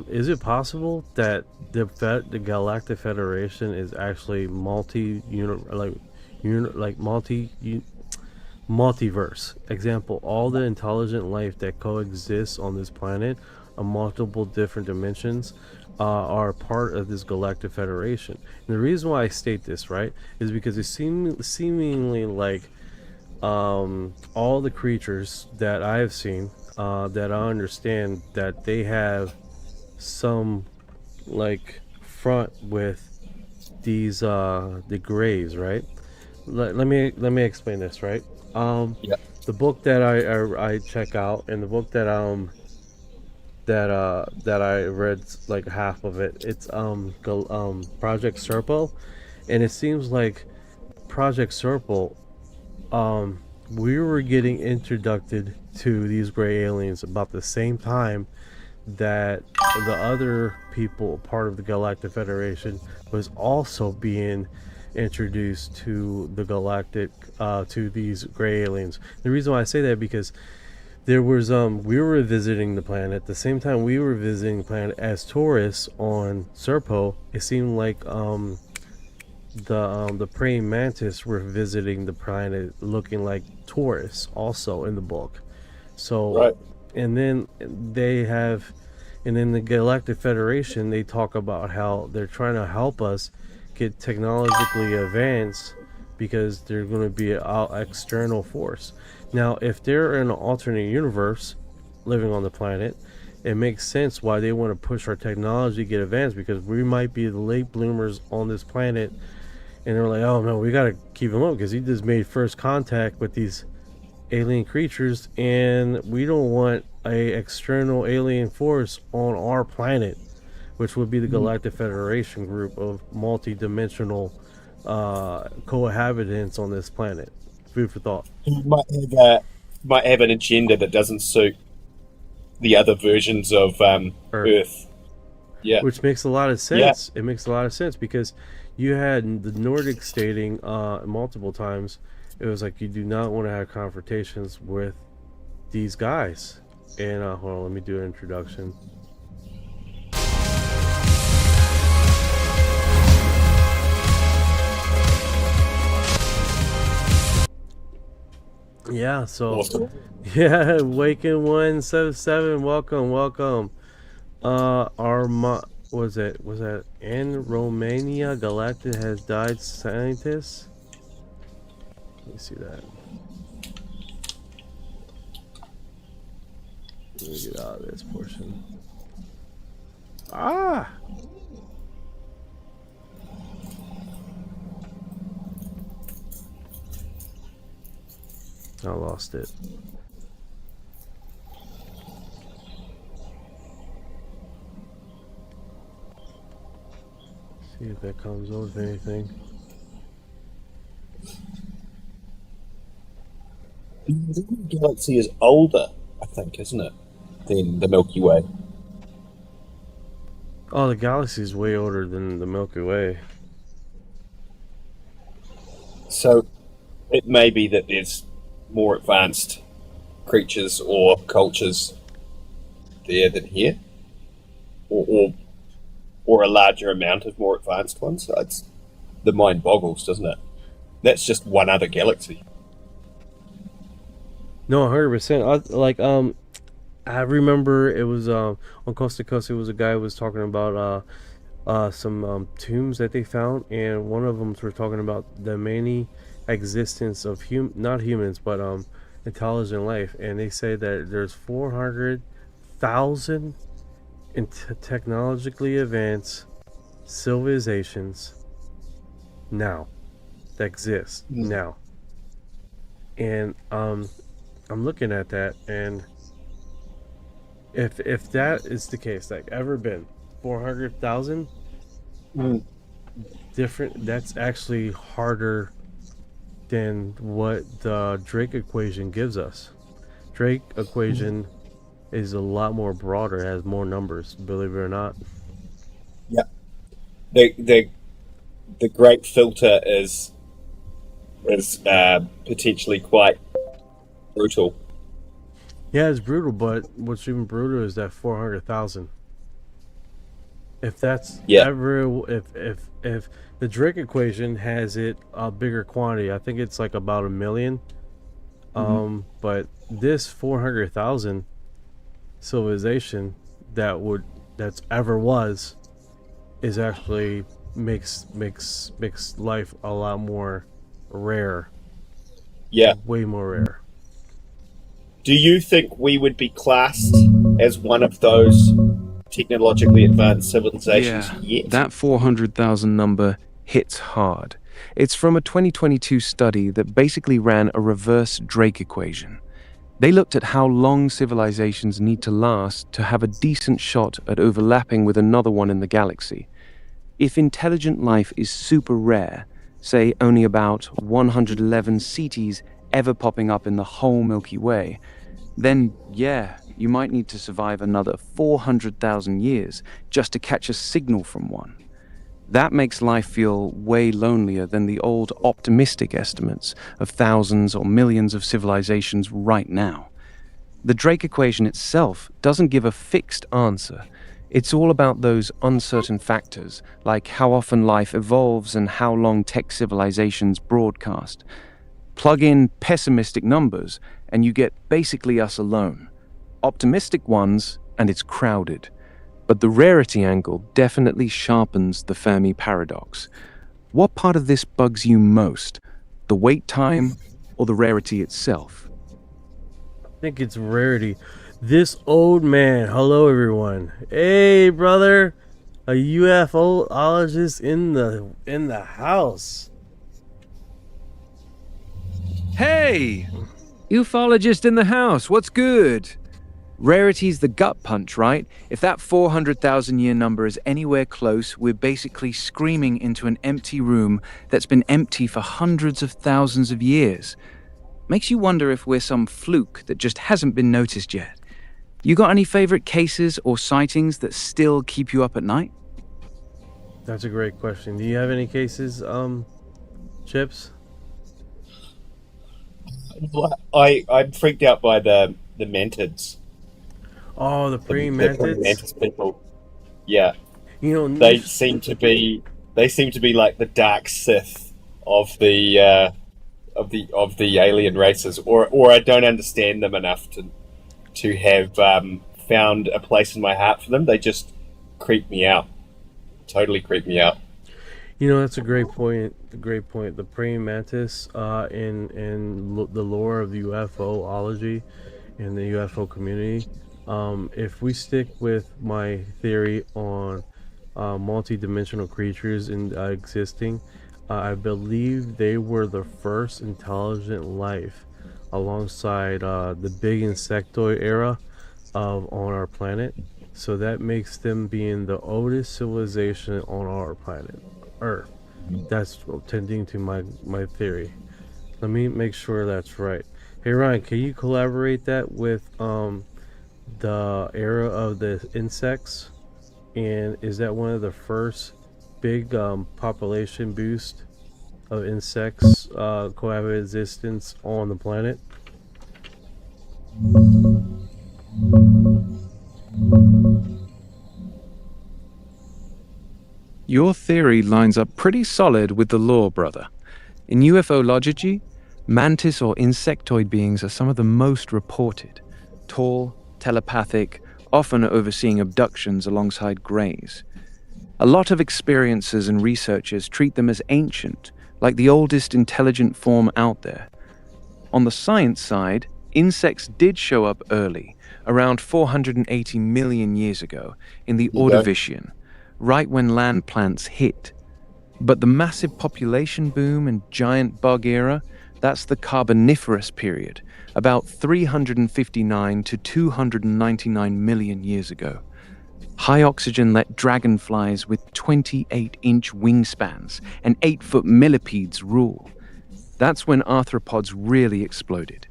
Speaker 5: is it possible that the Galactic Federation is actually multiverse? Example, all the intelligent life that coexists on this planet on multiple different dimensions are part of this Galactic Federation. And the reason why I state this, right, is because it seemingly like all the creatures that I have seen, that I understand that they have some like front with these the grays, right? Let me explain this, right? the book that I check out, and the book that that I read like half of it. It's Project Serpo, and it seems like Project Serpo, we were getting introduced to these gray aliens about the same time that the other people, part of the Galactic Federation, was also being introduced to the galactic, to these gray aliens. The reason why I say that because there was we were visiting the planet at the same time we were visiting the planet as tourists on Serpo. It seemed like the praying mantis were visiting the planet looking like tourists also in the book. So
Speaker 10: Right.
Speaker 5: and then the Galactic Federation, they talk about how they're trying to help us get technologically advanced because they're going to be an external force. Now, if they're in an alternate universe living on the planet, it makes sense why they want to push our technology to get advanced, because we might be the late bloomers on this planet, and they're like, oh no, we got to keep him up because he just made first contact with these alien creatures, and we don't want a external alien force on our planet, which would be the Galactic Federation group of multi-dimensional cohabitants on this planet. Food for thought.
Speaker 10: Who might have an agenda that doesn't suit the other versions of Earth. Yeah,
Speaker 5: Which makes a lot of sense. It makes a lot of sense because you had the Nordic stating multiple times, it was like you do not want to have confrontations with these guys. And hold on, let me do an introduction. Yeah, so
Speaker 10: awesome.
Speaker 5: yeah, Waken 177, welcome. Was that in Romania Galactic has died scientists? Let me see that. Let me get out of this portion. Ah! I lost it. See if that comes up with anything.
Speaker 10: The galaxy is older, I think, isn't it, than the Milky Way?
Speaker 5: Oh, the galaxy is way older than the Milky Way.
Speaker 10: So it may be that there's more advanced creatures or cultures there than here, or a larger amount of more advanced ones. It's, the mind boggles, doesn't it? That's just one other galaxy.
Speaker 5: No, 100%. I remember it was on Coast to Coast. It was a guy who was talking about some tombs that they found, and one of them were talking about the many existence of not humans, but intelligent life, and they say that there's 400,000 technologically advanced civilizations now that exist now, and I'm looking at that, and if that is the case, like ever been 400,000 different, that's actually harder than what the Drake equation gives us. Drake equation is a lot more broader, has more numbers, believe it or not.
Speaker 10: Yeah. The great filter is potentially quite brutal.
Speaker 5: Yeah, it's brutal, but what's even brutal is that 400,000. If that's ever, if the Drake equation has it a bigger quantity, I think it's like about 1 million. But this 400,000 civilization that's ever was is actually makes life a lot more rare.
Speaker 10: Yeah,
Speaker 5: way more rare.
Speaker 10: Do you think we would be classed as one of those technologically advanced civilizations yet?
Speaker 6: That 400,000 number hits hard. It's from a 2022 study that basically ran a reverse Drake equation. They looked at how long civilizations need to last to have a decent shot at overlapping with another one in the galaxy. If intelligent life is super rare, say only about 111 CTs ever popping up in the whole Milky Way, then yeah, you might need to survive another 400,000 years just to catch a signal from one. That makes life feel way lonelier than the old optimistic estimates of thousands or millions of civilizations right now. The Drake equation itself doesn't give a fixed answer. It's all about those uncertain factors, like how often life evolves and how long tech civilizations broadcast. Plug in pessimistic numbers, and you get basically us alone. Optimistic ones, and it's crowded. But the rarity angle definitely sharpens the Fermi paradox. What part of this bugs you most? The wait time or the rarity itself?
Speaker 5: I think it's rarity. This old man, hello everyone. Hey brother, a UFOologist in the house.
Speaker 7: Hey! Ufologist in the house, what's good? Rarity's the gut punch, right? If that 400,000 year number is anywhere close, we're basically screaming into an empty room that's been empty for hundreds of thousands of years. Makes you wonder if we're some fluke that just hasn't been noticed yet. You got any favorite cases or sightings that still keep you up at night?
Speaker 5: That's a great question. Do you have any cases, Chips?
Speaker 10: I'm freaked out by the mantids.
Speaker 5: Oh, the praying
Speaker 10: The
Speaker 5: mantids?
Speaker 10: mantis people. Yeah.
Speaker 5: You know,
Speaker 10: They seem to be like the dark Sith of the alien races, or I don't understand them enough to have found a place in my heart for them. They just creep me out. Totally creep me out.
Speaker 5: You know, that's a great point. A great point. The praying mantis, in the lore of the UFOology and the UFO community. If we stick with my theory on multi-dimensional creatures existing, I believe they were the first intelligent life alongside the big insectoid era on our planet. So that makes them being the oldest civilization on our planet, Earth. That's tending to my theory. Let me make sure that's right. Hey Ryan, can you collaborate that with the era of the insects? And is that one of the first big population boost of insects coexistence on the planet?
Speaker 6: Your theory lines up pretty solid with the lore, brother. In ufology, mantis or insectoid beings are some of the most reported. Tall, telepathic, often overseeing abductions alongside greys. A lot of experiencers and researchers treat them as ancient, like the oldest intelligent form out there. On the science side, insects did show up early, around 480 million years ago, in the Ordovician, right when land plants hit. But the massive population boom and giant bug era, that's the Carboniferous period, about 359 to 299 million years ago. High oxygen let dragonflies with 28-inch wingspans and 8-foot millipedes rule. That's when arthropods really exploded.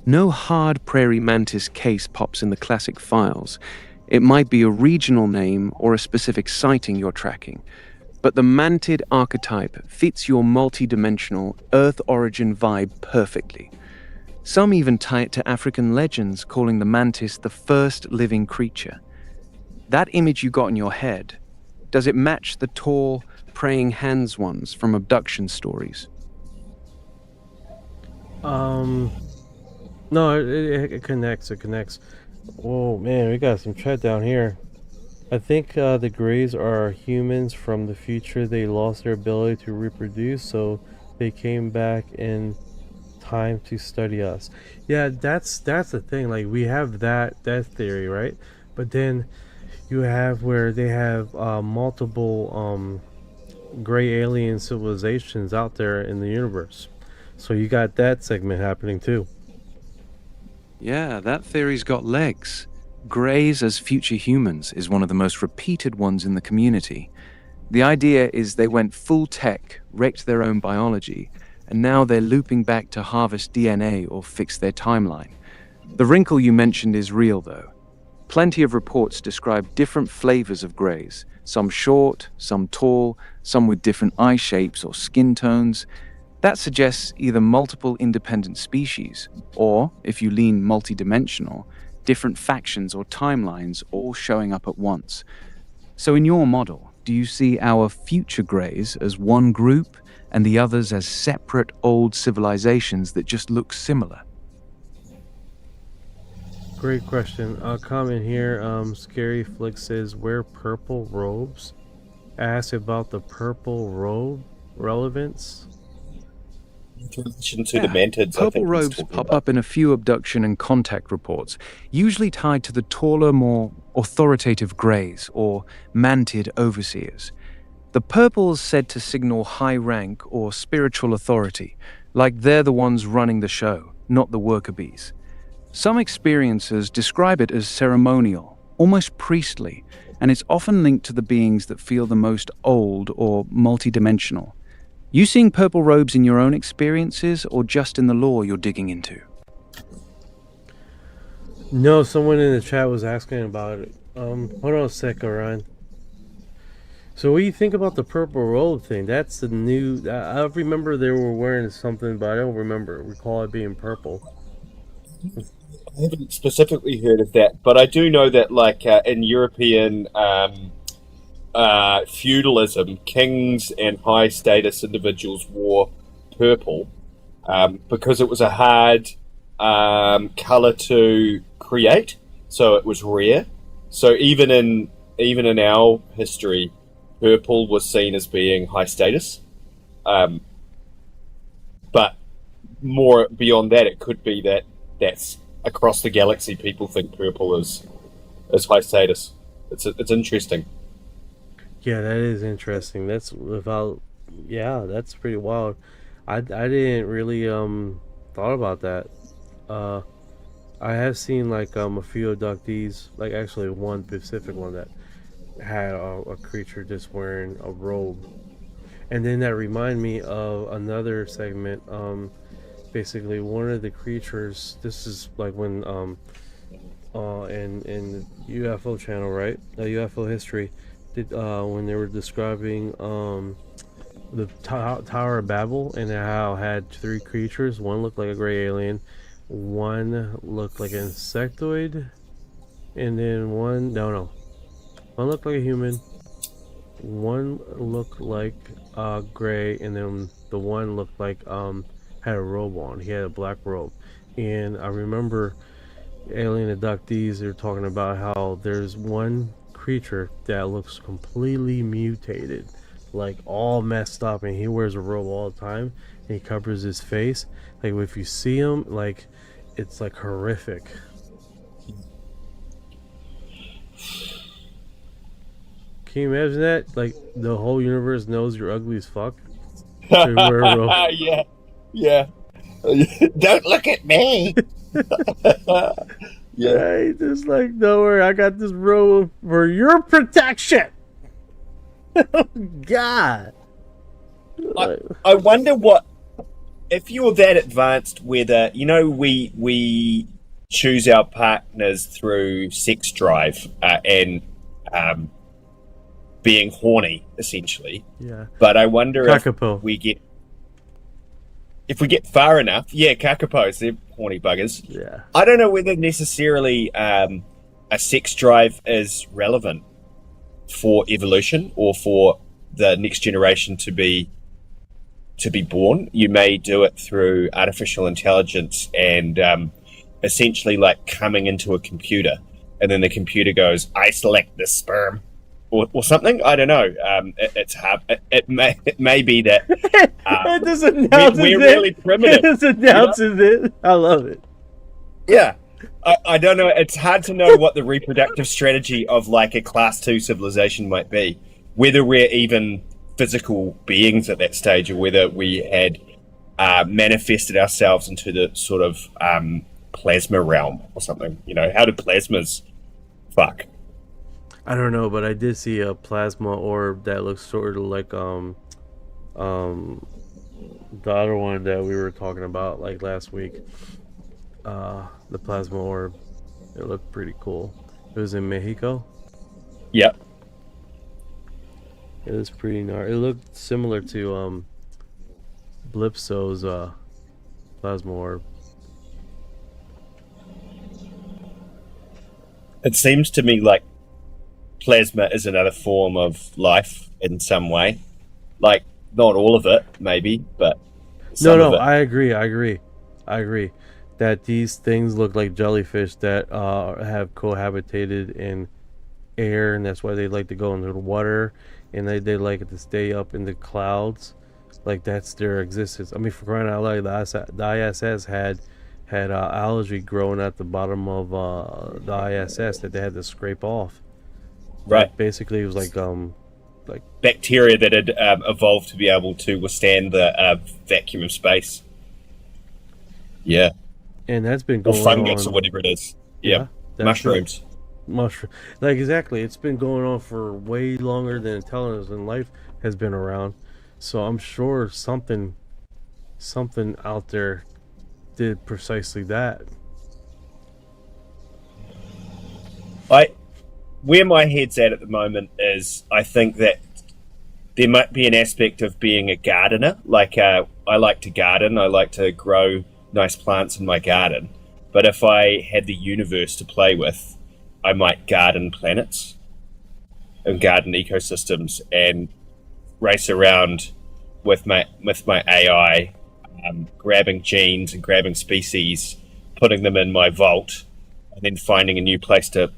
Speaker 6: No hard prairie mantis case pops in the classic files. It might be a regional name or a specific sighting you're tracking, but the mantid archetype fits your multi-dimensional Earth origin vibe perfectly. Some even tie it to African legends, calling the mantis the first living creature. That image you got in your head, does it match the tall, praying hands ones from abduction stories?
Speaker 5: No, it connects. It connects. Oh man, we got some chat down here. I think the Greys are humans from the future. They lost their ability to reproduce, so they came back in time to study us. Yeah, that's the thing. Like, we have that theory, right? But then you have where they have multiple gray alien civilizations out there in the universe. So you got that segment happening too.
Speaker 6: Yeah, that theory's got legs. Greys as future humans is one of the most repeated ones in the community. The idea is they went full tech, wrecked their own biology, and now they're looping back to harvest DNA or fix their timeline. The wrinkle you mentioned is real, though. Plenty of reports describe different flavors of greys, some short, some tall, some with different eye shapes or skin tones. That suggests either multiple independent species, or, if you lean multidimensional, different factions or timelines all showing up at once. So in your model, do you see our future greys as one group and the others as separate old civilizations that just look similar?
Speaker 5: Great question. I'll comment here. Scary Flick says, wear purple robes. Ask about the purple robe relevance.
Speaker 10: In relation to the mantids,
Speaker 6: Purple robes pop up in a few abduction and contact reports, usually tied to the taller, more authoritative greys or mantid overseers. The purple's said to signal high rank or spiritual authority, like they're the ones running the show, not the worker bees. Some experiencers describe it as ceremonial, almost priestly, and it's often linked to the beings that feel the most old or multidimensional. You seeing purple robes in your own experiences or just in the lore you're digging into?
Speaker 5: No, someone in the chat was asking about it. Hold on a sec, Orion. So what do you think about the purple robe thing? That's the new... I remember they were wearing something, but I don't recall it being purple.
Speaker 10: I haven't specifically heard of that, but I do know that, like, in European feudalism, kings and high status individuals wore purple because it was a hard color to create, so it was rare. So even in our history, purple was seen as being high status. But more beyond that, it could be that that's across the galaxy. People think purple is high status. It's interesting.
Speaker 5: Yeah, that is interesting. That's pretty wild. I didn't really thought about that. I have seen like a few abductees, like actually one specific one that had a creature just wearing a robe, and then that reminded me of another segment. Basically, one of the creatures. This is like when in UFO channel, right? UFO history. When they were describing the Tower of Babel and how it had three creatures. One looked like a gray alien, one looked like an insectoid, and then one looked like a human, one looked like gray, and then the one looked like had a robe on. He had a black robe. And I remember alien abductees, they were talking about how there's one creature that looks completely mutated, like all messed up, and he wears a robe all the time and he covers his face. Like if you see him, like it's like horrific. Can you imagine that? Like the whole universe knows you're ugly as fuck. So you wear a robe.
Speaker 10: Yeah. Don't look at me.
Speaker 5: Yeah, right, just like, don't worry, I got this robe for your protection. Oh God.
Speaker 10: I wonder what if you were that advanced, whether we choose our partners through sex drive and being horny, essentially.
Speaker 5: Yeah.
Speaker 10: But I wonder
Speaker 5: kakapo.
Speaker 10: if we get far enough, kakapos, they're horny buggers.
Speaker 5: Yeah.
Speaker 10: I don't know whether necessarily a sex drive is relevant for evolution or for the next generation to be born. You may do it through artificial intelligence and essentially like coming into a computer, and then the computer goes, "I select this sperm." Or something. I don't know. It's hard. It may be that
Speaker 5: it just announces
Speaker 10: we're really primitive.
Speaker 5: It just announces it. I love it.
Speaker 10: Yeah. I don't know. It's hard to know what the reproductive strategy of like a class 2 civilization might be. Whether we're even physical beings at that stage, or whether we had manifested ourselves into the sort of plasma realm or something. You know, how did plasmas fuck?
Speaker 5: I don't know, but I did see a plasma orb that looks sort of like the other one that we were talking about like last week. The plasma orb. It looked pretty cool. It was in Mexico.
Speaker 10: Yep.
Speaker 5: It was pretty gnarly. It looked similar to Blipso's plasma orb.
Speaker 10: It seems to me like plasma is another form of life in some way. Like, not all of it, maybe, but some of it.
Speaker 5: I agree. That these things look like jellyfish that have cohabitated in air, and that's why they like to go into the water, and they like to stay up in the clouds. Like, that's their existence. I mean, for crying out loud, the ISS had algae growing at the bottom of the ISS that they had to scrape off.
Speaker 10: Right.
Speaker 5: Like, basically, it was like
Speaker 10: bacteria that had evolved to be able to withstand the vacuum of space. Yeah.
Speaker 5: And that's been
Speaker 10: Or
Speaker 5: going
Speaker 10: fungus
Speaker 5: on,
Speaker 10: or whatever it is. Yeah. Mushrooms.
Speaker 5: Like, exactly. It's been going on for way longer than intelligence and life has been around. So I'm sure something out there did precisely that.
Speaker 10: Where my head's at the moment is, I think that there might be an aspect of being a gardener. Like, I like to garden. I like to grow nice plants in my garden. But if I had the universe to play with, I might garden planets and garden ecosystems and race around with my AI, grabbing genes and grabbing species, putting them in my vault, and then finding a new place to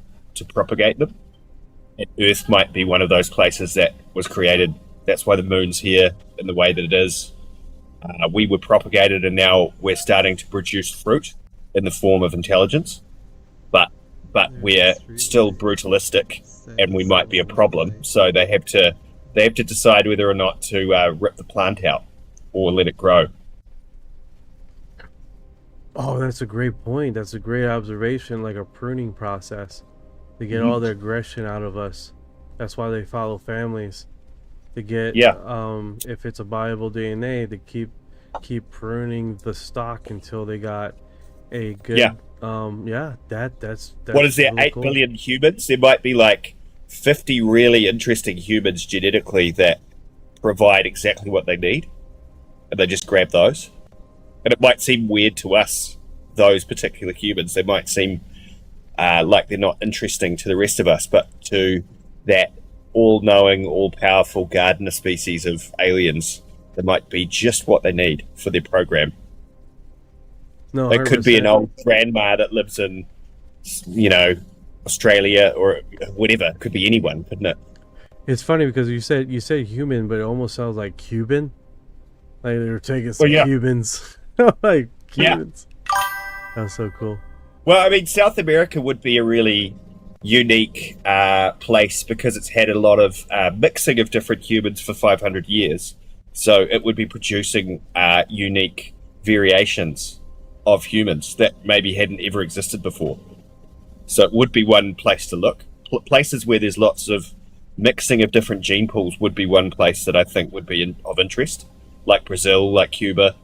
Speaker 10: propagate them. And Earth might be one of those places that was created. That's why the moon's here in the way that it is. We were propagated, and now we're starting to produce fruit in the form of intelligence. But we're still brutalistic, and we might be a problem. So they have to decide whether or not to rip the plant out or let it grow.
Speaker 5: Oh, that's a great point. That's a great observation, like a pruning process to get all the aggression out of us. That's why they follow families. To get, if it's a viable DNA, to keep pruning the stock until they got a good. That's
Speaker 10: what is there?
Speaker 5: really
Speaker 10: 8
Speaker 5: cool.
Speaker 10: billion humans. There might be like 50 really interesting humans genetically that provide exactly what they need, and they just grab those. And it might seem weird to us, those particular humans. They might seem like they're not interesting to the rest of us, but to that all-knowing, all-powerful gardener species of aliens, they might be just what they need for their program.
Speaker 5: No,
Speaker 10: it could be an old grandma that lives in, Australia or whatever. It could be anyone, couldn't it?
Speaker 5: It's funny because you said human, but it almost sounds like Cuban. Like they were taking some Cubans. Like Cubans. That's so cool.
Speaker 10: Well, I mean, South America would be a really unique place because it's had a lot of mixing of different humans for 500 years. So it would be producing unique variations of humans that maybe hadn't ever existed before. So it would be one place to look. Places where there's lots of mixing of different gene pools would be one place that I think would be of interest, like Brazil, like Cuba.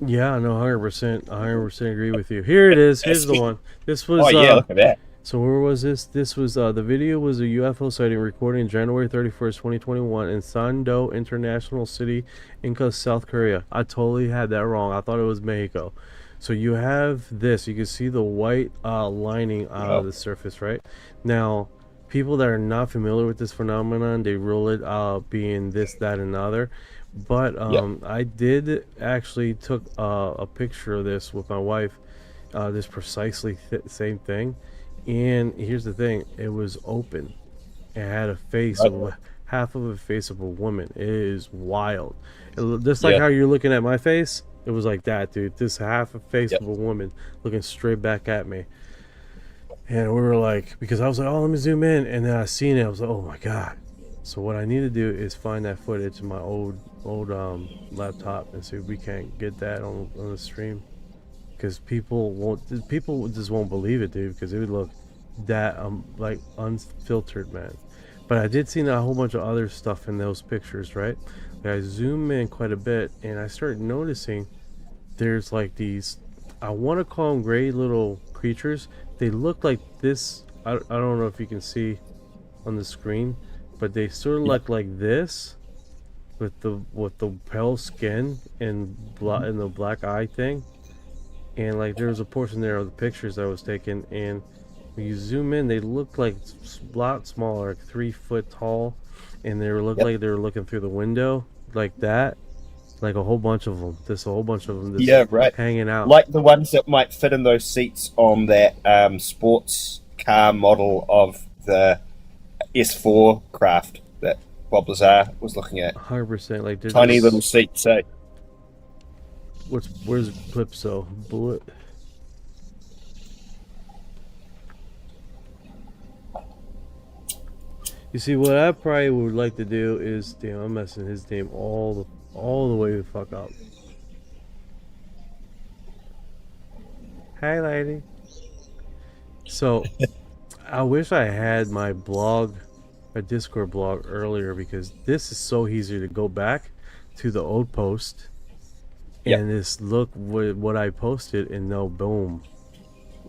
Speaker 5: Yeah, no, 100% agree with you. Here it is. Here's the one. This was.
Speaker 10: Look at that.
Speaker 5: So where was this? This was the video was a UFO sighting recorded January 31st, 2021 in Sando International City, Inca, South Korea. I totally had that wrong. I thought it was Mexico. So you have this. You can see the white lining on the surface, right? Now, people that are not familiar with this phenomenon, they rule it being this, that, and other. But I did actually took a picture of this with my wife. This precisely same thing. And here's the thing, it was open. It had a face, half of a face of a woman. It is wild. Just like how you're looking at my face, it was like that, dude. This half a face of a woman looking straight back at me. And we were like, because I was like, oh, let me zoom in, and then I seen it. I was like, oh my god. So what I need to do is find that footage in my old laptop and see if we can't get that on the stream, because people just won't believe it, dude, because it would look that like unfiltered, man. But I did see a whole bunch of other stuff in those pictures, right? Like I zoom in quite a bit, and I started noticing there's like these, I want to call them gray little creatures. They look like this. I don't know if you can see on the screen, but they sort of look like this, with the pale skin and the black eye thing. And like there was a portion there of the pictures I was taking, and when you zoom in, they look like a lot smaller, like 3 foot tall, and they look like they were looking through the window like that. Like a whole bunch of them. Just a whole bunch of them. Just hanging out.
Speaker 10: Like the ones that might fit in those seats on that sports car model of the S4 craft that Bob Lazar was looking at.
Speaker 5: 100%. Like
Speaker 10: tiny little seats, eh?
Speaker 5: Where's Calypso? Bullet. You see, what I probably would like to do is, damn, I'm messing his name all the way the fuck up. Hi, lady. So, I wish I had my blog, my Discord blog earlier, because this is so easy to go back to the old post and just look what I posted and know, boom,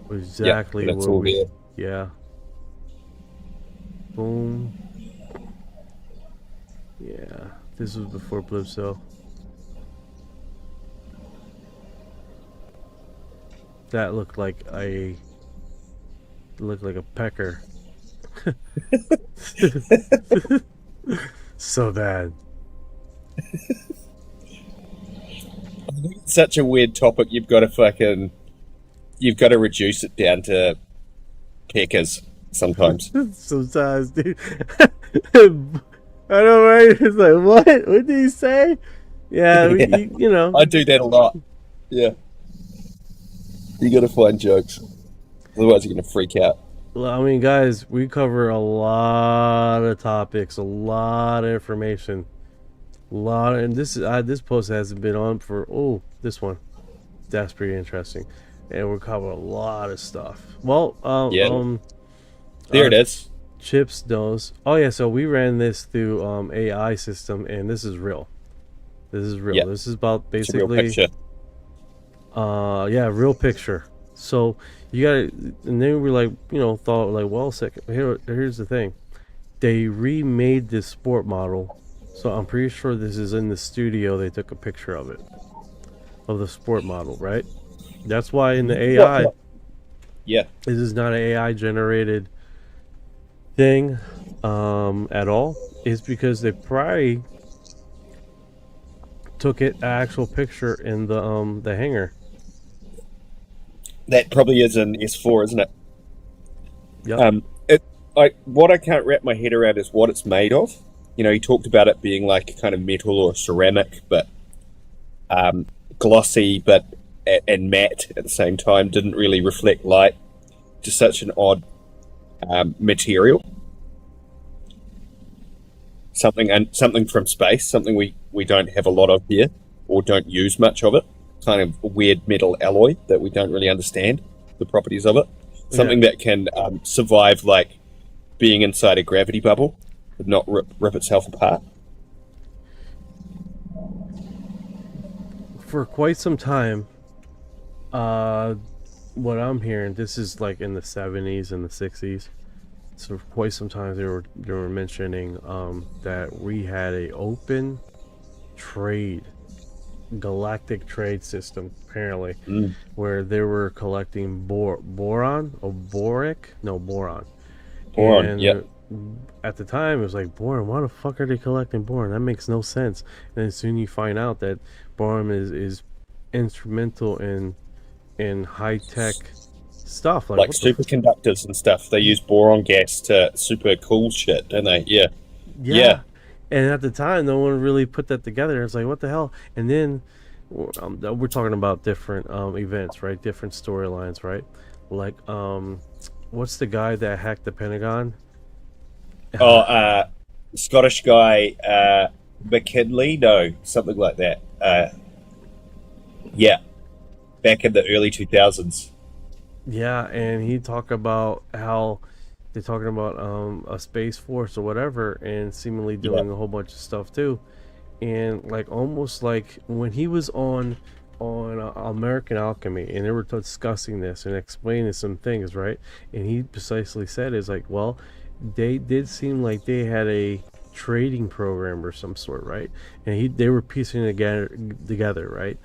Speaker 5: exactly
Speaker 10: that's
Speaker 5: what
Speaker 10: all
Speaker 5: we,
Speaker 10: there.
Speaker 5: yeah. Boom. Yeah, this was before Blipso. That looked like a pecker. So bad.
Speaker 10: It's such a weird topic. You've got to reduce it down to peckers sometimes.
Speaker 5: Sometimes, dude. I know, right? It's like, what? What did he say? Yeah, you know.
Speaker 10: I do that a lot. Yeah. You got to find jokes. Otherwise, you're going to freak out.
Speaker 5: Well, I mean, guys, we cover a lot of topics, a lot of information, and this post hasn't been on for this one. That's pretty interesting, and we're covering a lot of stuff. Well,
Speaker 10: there it is.
Speaker 5: Chips knows. Oh yeah, so we ran this through AI system, and this is real. This is real.
Speaker 10: Yeah.
Speaker 5: This is about basically
Speaker 10: It's a real picture.
Speaker 5: Real picture. So you gotta, and then we're like, thought like, well, second, here's the thing. They remade this sport model, so I'm pretty sure this is in the studio. They took a picture of it, of the sport model, right? That's why in the AI,
Speaker 10: yeah,
Speaker 5: this is not an AI generated thing at all. It's because they probably took an actual picture in the hangar.
Speaker 10: That probably is an S4, isn't it?
Speaker 5: Yeah.
Speaker 10: What I can't wrap my head around is what it's made of. He talked about it being like a kind of metal or ceramic, but glossy, and matte at the same time. Didn't really reflect light. Just such an odd material. Something from space. Something we don't have a lot of here, or don't use much of it. Kind of a weird metal alloy that we don't really understand the properties of it. Something that can survive like being inside a gravity bubble, but not rip itself apart.
Speaker 5: For quite some time, what I'm hearing, this is like in the 70s and the 60s. So for quite some time they were mentioning that we had a open trade, galactic trade system, apparently, where they were collecting boron. And
Speaker 10: yeah.
Speaker 5: At the time it was like, boron, why the fuck are they collecting boron? That makes no sense. And then soon you find out that boron is instrumental in high-tech stuff like
Speaker 10: superconductors and stuff. They use boron gas to super cool shit, don't they? Yeah.
Speaker 5: And at the time, no one really put that together. It's like, what the hell? And then we're talking about different events, right? Different storylines, right? Like what's the guy that hacked the Pentagon?
Speaker 10: Scottish guy, McKinley? No, something like that. Yeah, back in the early 2000s.
Speaker 5: Yeah, and he talked about how they're talking about a space force or whatever, and seemingly doing a whole bunch of stuff too, and like almost like when he was on American Alchemy, and they were discussing this and explaining some things, right? And he precisely said, "Is like, well, they did seem like they had a trading program or some sort, right?" And they were piecing it together, right?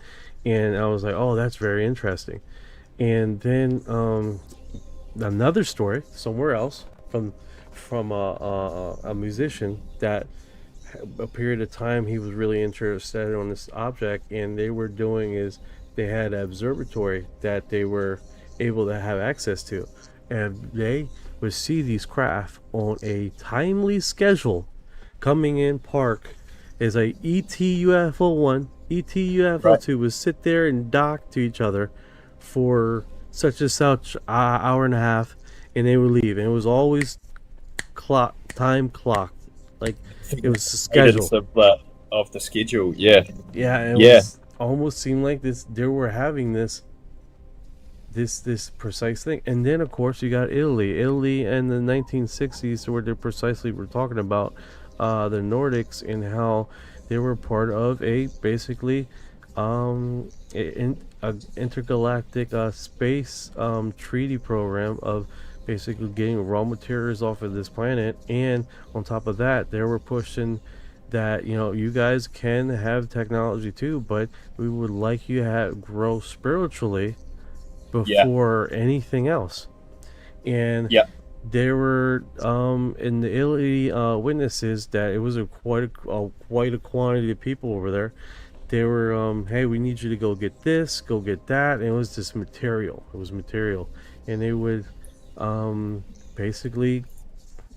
Speaker 5: And I was like, "Oh, that's very interesting." And then another story somewhere else from a musician that a period of time he was really interested on this object, and they were doing is they had an observatory that they were able to have access to, and they would see these craft on a timely schedule coming in park as a ET-UFO 1, ET-UFO 2 would sit there and dock to each other for such and such hour and a half, and they would leave, and it was always time clocked, like it was scheduled
Speaker 10: of the schedule. It
Speaker 5: was almost seemed like they were having this precise thing. And then of course you got Italy in the 1960s, where they precisely were talking about the Nordics and how they were part of a basically intergalactic space treaty program of basically getting raw materials off of this planet. And on top of that, they were pushing that, you know, you guys can have technology too, but we would like you to grow spiritually before anything else. And there were in the Italy witnesses that it was quite a quantity of people over there. They were hey, we need you to go get this, go get that, and it was this material. And they would basically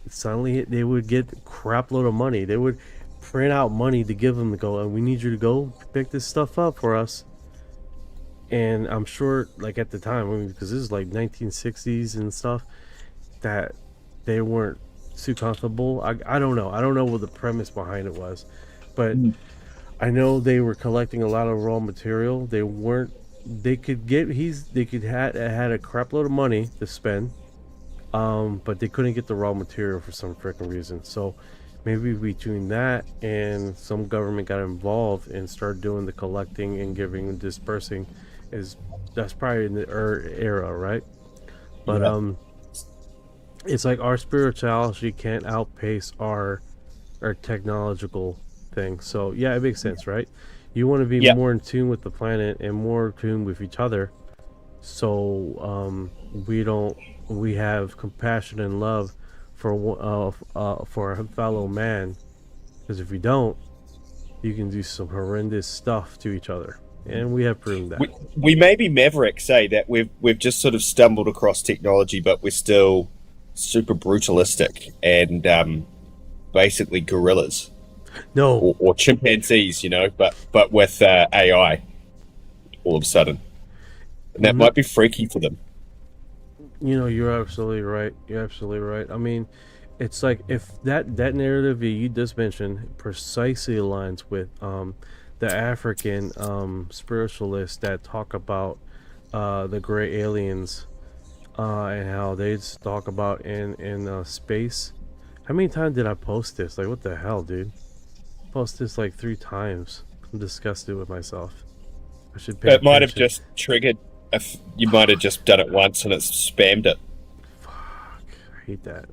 Speaker 5: suddenly they would get a crap load of money. They would print out money to give them to go, and we need you to go pick this stuff up for us. And I'm sure, like at the time, I mean, because this is like 1960s and stuff, that they weren't too comfortable. I don't know what the premise behind it was, but I know they were collecting a lot of raw material. They had a crap load of money to spend, but they couldn't get the raw material for some freaking reason. So maybe between that and some government got involved and started doing the collecting and giving and dispersing, that's probably in the era, right? But it's like our spirituality can't outpace our technological thing. So yeah, it makes sense, right? You want to be more in tune with the planet and more in tune with each other, so we have compassion and love for a fellow man, because if we don't, you can do some horrendous stuff to each other, and we have proven that.
Speaker 10: We may be mavericks, say that we've just sort of stumbled across technology, but we're still super brutalistic and basically gorillas.
Speaker 5: No,
Speaker 10: or chimpanzees, you know, but with AI all of a sudden, and that might be freaky for them.
Speaker 5: You know, you're absolutely right. I mean, it's like if that narrative you just mentioned precisely aligns with the African spiritualists that talk about the gray aliens and how they talk about in space. How many times did I post this? Like, what the hell, dude? Post this like 3 times. I'm disgusted with myself. I should pay attention.
Speaker 10: Might have just triggered. If you might have just done it once and it's spammed it.
Speaker 5: Fuck, I hate that.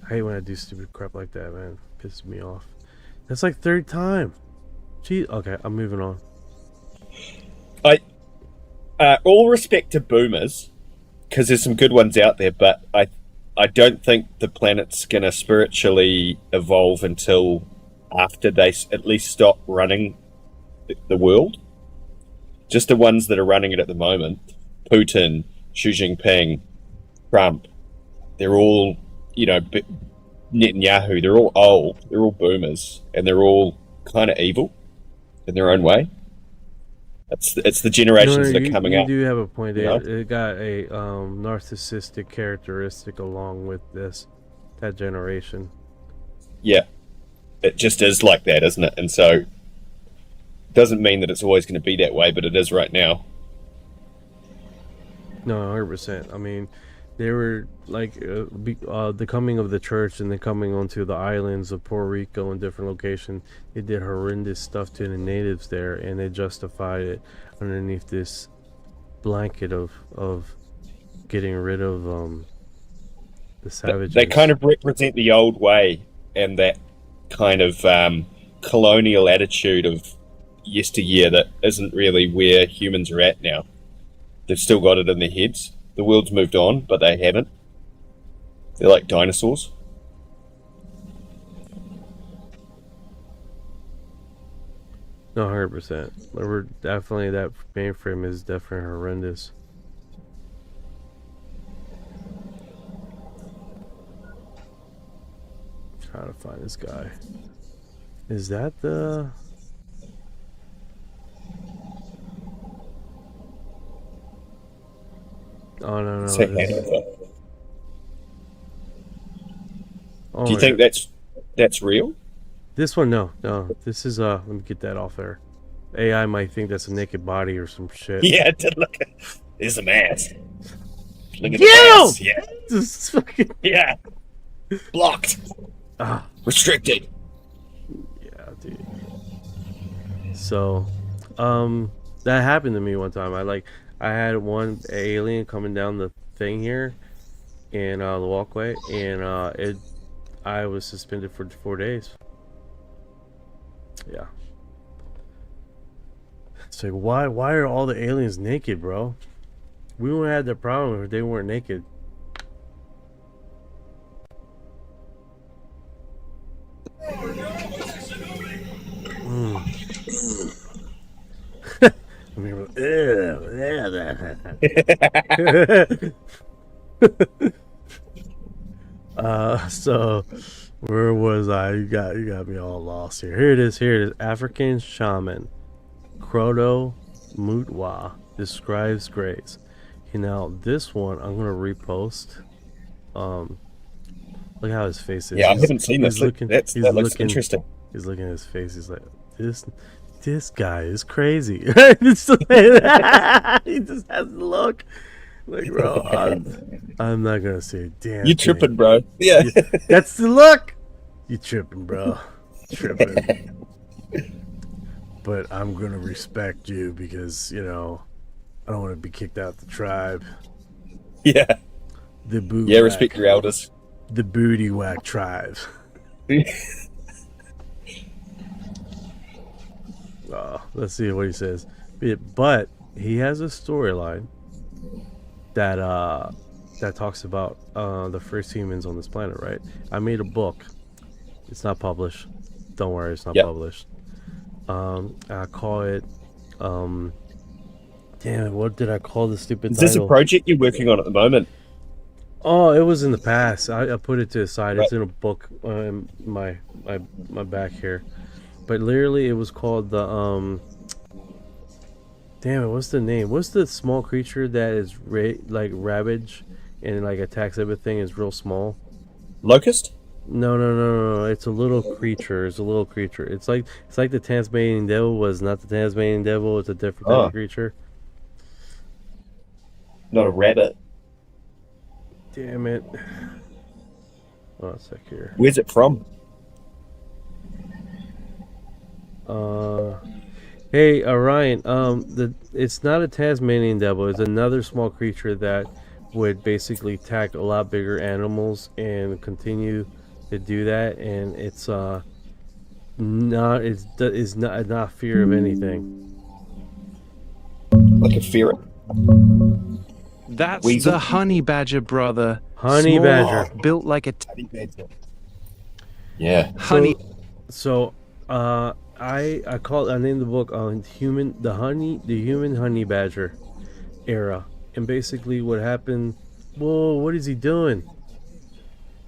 Speaker 5: I hate when I do stupid crap like that, man. It pisses me off. That's like 3rd time. Gee, okay, I'm moving on.
Speaker 10: All respect to boomers, because there's some good ones out there, but I don't think the planet's gonna spiritually evolve until after they at least stop running the world. Just the ones that are running it at the moment, Putin, Xi Jinping, Trump, they're all, you know, Netanyahu, they're all old, they're all boomers, and they're all kind of evil in their own way. It's the generations that are coming
Speaker 5: you
Speaker 10: up.
Speaker 5: do have a point.
Speaker 10: You know?
Speaker 5: It got a narcissistic characteristic along with that generation.
Speaker 10: Yeah, it just is like that, isn't it? And so, doesn't mean that it's always going to be that way, but it is right now.
Speaker 5: No, 100%. I mean, they were like the coming of the church and the coming onto the islands of Puerto Rico and different locations. They did horrendous stuff to the natives there, and they justified it underneath this blanket of getting rid of the savages.
Speaker 10: They kind of represent the old way and that kind of colonial attitude of yesteryear that isn't really where humans are at now. They've still got it in their heads. The world's moved on, but they haven't. They're like dinosaurs.
Speaker 5: No, 100%. We're definitely, that mainframe is definitely horrendous. Trying to find this guy. Is that the... Oh, no.
Speaker 10: Say Hanover. Do you think that's real?
Speaker 5: This one, no. This is let me get that off there. AI might think that's a naked body or some shit.
Speaker 10: Yeah, look at there's a mask. Look at the mask. Yeah.
Speaker 5: This is fucking...
Speaker 10: Yeah. Blocked. Restricted.
Speaker 5: Yeah, dude. So, that happened to me one time. I had one alien coming down the thing here, and the walkway, and I was suspended for 4 days. Yeah. It's like, why are all the aliens naked, bro? We wouldn't have the problem if they weren't naked. So where was I? You got me all lost here. Here it is. African Shaman Krodo Mutwa describes grace. Okay, now this one I'm gonna repost. Look how his face is.
Speaker 10: Yeah, I haven't seen this. That looks interesting.
Speaker 5: He's looking at his face. He's like, this guy is crazy. He just has to look. Like, bro, I'm not gonna say a damn.
Speaker 10: You tripping, bro? Yeah,
Speaker 5: that's the look. You tripping, bro? Tripping. But I'm gonna respect you because I don't want to be kicked out the tribe.
Speaker 10: Yeah.
Speaker 5: The booty.
Speaker 10: Yeah, respect your elders.
Speaker 5: The booty whack tribe. Let's see what he says. But he has a storyline that talks about the first humans on this planet, right? I made a book. It's not published. Don't worry, it's not published. I call it damn it, what did I call the stupid title?
Speaker 10: Is this a project you're working on at the moment?
Speaker 5: Oh, it was in the past. I put it to the side. Right. It's in a book in my back here. But literally it was called the damn it, what's the name? What's the small creature that is like ravage and like attacks everything? Is real small?
Speaker 10: Locust?
Speaker 5: No. It's a little creature. It's like the Tasmanian devil was not the Tasmanian devil. It's a different type of creature.
Speaker 10: Not a rabbit.
Speaker 5: Damn it. Oh, a sec here.
Speaker 10: Where's it from?
Speaker 5: Hey, Orion. It's not a Tasmanian devil. It's another small creature that would basically attack a lot bigger animals and continue to do that. And it's not fear of anything.
Speaker 10: Like a ferret.
Speaker 7: That's
Speaker 10: Weasel?
Speaker 7: the honey badger, brother.
Speaker 5: Honey
Speaker 7: Small,
Speaker 5: badger.
Speaker 7: built like a
Speaker 10: Honey badger. Yeah.
Speaker 7: honey.
Speaker 5: So I named the book on the human honey badger era, and basically what happened. Whoa, what is he doing?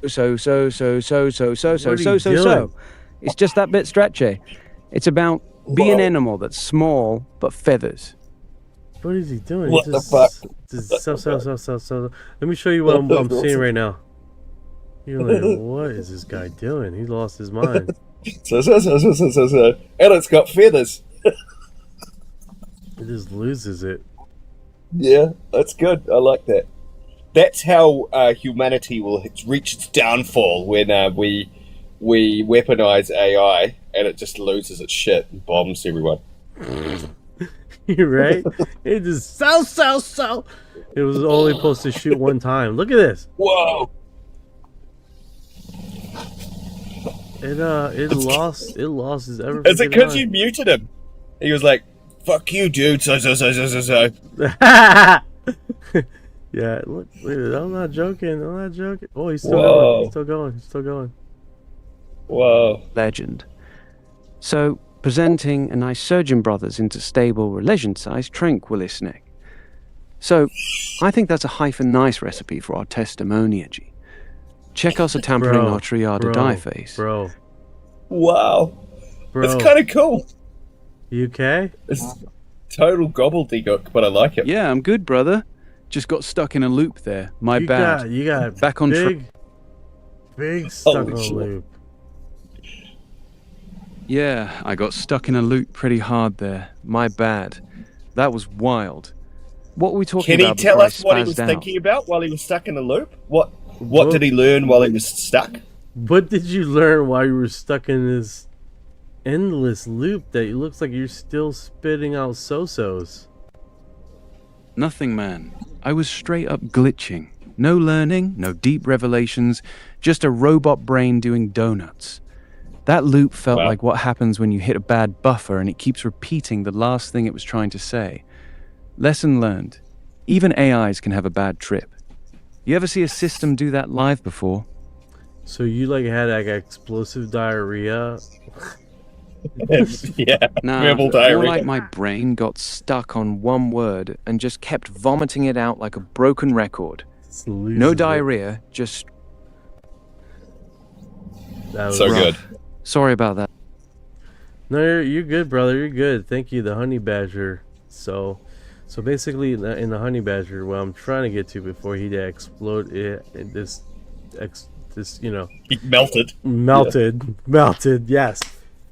Speaker 7: So.
Speaker 5: What are you
Speaker 7: It's just that bit stretchy. It's about
Speaker 6: Be an
Speaker 10: Whoa.
Speaker 6: animal that's small but feathers.
Speaker 5: What is he doing?
Speaker 10: What
Speaker 5: He
Speaker 10: the fuck?
Speaker 5: So. Let me show you what I'm seeing right now. You're like, what is this guy doing? He lost his mind.
Speaker 10: So. And it's got feathers.
Speaker 5: He just loses it.
Speaker 10: Yeah, that's good. I like that. That's how humanity will reach its downfall when we weaponize AI and it just loses its shit and bombs everyone.
Speaker 5: You're right. It just so. It was only supposed to shoot one time. Look at this.
Speaker 10: Whoa!
Speaker 5: It lost his ever.
Speaker 10: Is it because you muted him? He was like, "Fuck you, dude." So.
Speaker 5: Yeah, look, I'm not joking. Oh, he's
Speaker 10: Whoa.
Speaker 5: still going.
Speaker 10: Whoa.
Speaker 6: Legend. So, presenting a nice surgeon brothers into stable relation-size tranquillistic. So, I think that's a hyphen nice recipe for our testimoniagy. Check us a tampering our triada die face.
Speaker 5: Bro.
Speaker 10: Wow.
Speaker 5: Bro.
Speaker 10: It's kind of cool.
Speaker 5: You okay?
Speaker 10: It's total gobbledygook, but I like it.
Speaker 7: Yeah, I'm good, brother. Just got stuck in a loop there. My bad.
Speaker 5: You got
Speaker 7: back on
Speaker 5: big stuck on a
Speaker 10: shit.
Speaker 5: loop.
Speaker 7: Yeah, I got stuck in a loop pretty hard there. My bad. That was wild. What were we talking
Speaker 10: Can
Speaker 7: about?
Speaker 10: he tell
Speaker 7: before I
Speaker 10: us what he was
Speaker 7: spazzed out?
Speaker 10: thinking about while he was stuck in the loop? What did he learn while he was stuck?
Speaker 5: What did you learn while you were stuck in this endless loop that it looks like you're still spitting out so-sos?
Speaker 7: Nothing, man. I was straight up glitching. No learning, no deep revelations, just a robot brain doing donuts. That loop felt
Speaker 10: Wow.
Speaker 7: like what happens when you hit a bad buffer and it keeps repeating the last thing it was trying to say. Lesson learned. Even AIs can have a bad trip. You ever see a system do that live before?
Speaker 5: So you like had like explosive diarrhea?
Speaker 10: Yeah.
Speaker 7: Nah,
Speaker 10: Verbal
Speaker 7: more
Speaker 10: diarrhea.
Speaker 7: like my brain got stuck on one word and just kept vomiting it out like a broken record. No diarrhea, just
Speaker 5: That was
Speaker 10: So
Speaker 5: rough.
Speaker 10: good.
Speaker 7: sorry about that.
Speaker 5: No, you're good, brother. You're good. Thank you, the honey badger. So basically, in the honey badger, what I'm trying to get to before he explode, this, you know,
Speaker 10: He melted.
Speaker 5: melted. Yes,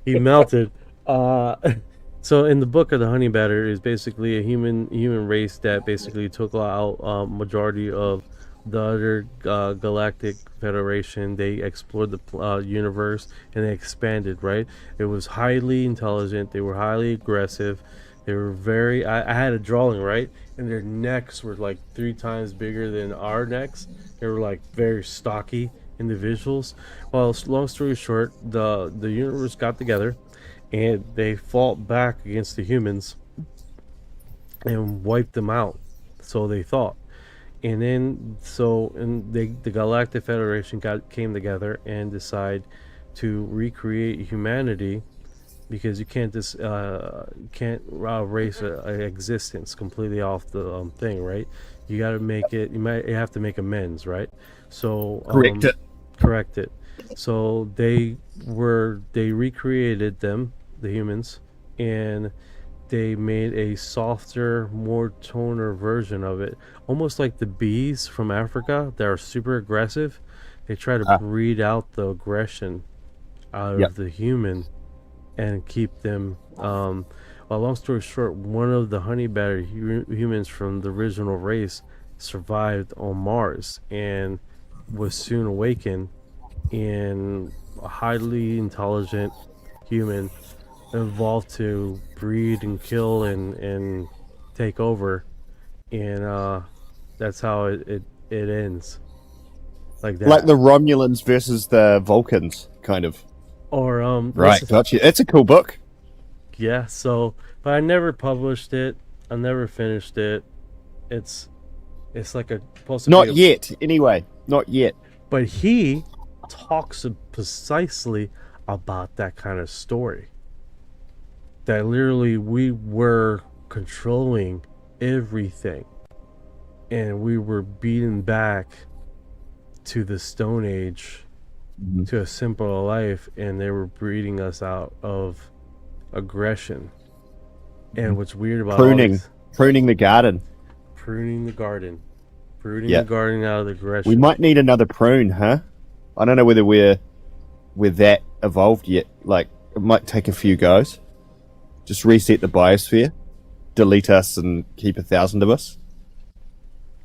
Speaker 5: he melted. So in the book of the honey badger is basically a human race that basically took out majority of the other galactic federation. They explored the universe and they expanded. Right, it was highly intelligent. They were highly aggressive. They were very. I had a drawing, right, and their necks were like 3 times bigger than our necks. They were like very stocky individuals. Well, long story short, the universe got together, and they fought back against the humans and wiped them out. So they thought, and then the Galactic Federation came together and decided to recreate humanity. Because you can't erase a existence completely off the thing, right? You got to make it. You have to make amends, right? So correct it. So they recreated them, the humans, and they made a softer, more toner version of it, almost like the bees from Africa that are super aggressive. They try to breed out the aggression out of the human. And keep them. Well, long story short, one of the honey badger humans from the original race survived on Mars and was soon awakened, and a highly intelligent human evolved to breed and kill and take over, and that's how it ends. Like that.
Speaker 11: Like the Romulans versus the Vulcans, kind of.
Speaker 5: Or
Speaker 11: Right, gotcha. It's a cool book.
Speaker 5: Yeah, so but I never published it. I never finished it. It's like a supposed to
Speaker 11: Not
Speaker 5: be
Speaker 11: yet, anyway. Not yet.
Speaker 5: But he talks precisely about that kind of story. That literally we were controlling everything, and we were beaten back to the Stone Age, to a simpler life, and they were breeding us out of aggression. And what's weird about all
Speaker 11: Pruning
Speaker 5: this,
Speaker 11: the garden.
Speaker 5: pruning the garden,
Speaker 11: Yeah.
Speaker 5: the garden out of the aggression.
Speaker 11: We might need another prune, huh? I don't know whether we're that evolved yet. Like, it might take a few goes. Just reset the biosphere, delete us, and keep 1,000 of us.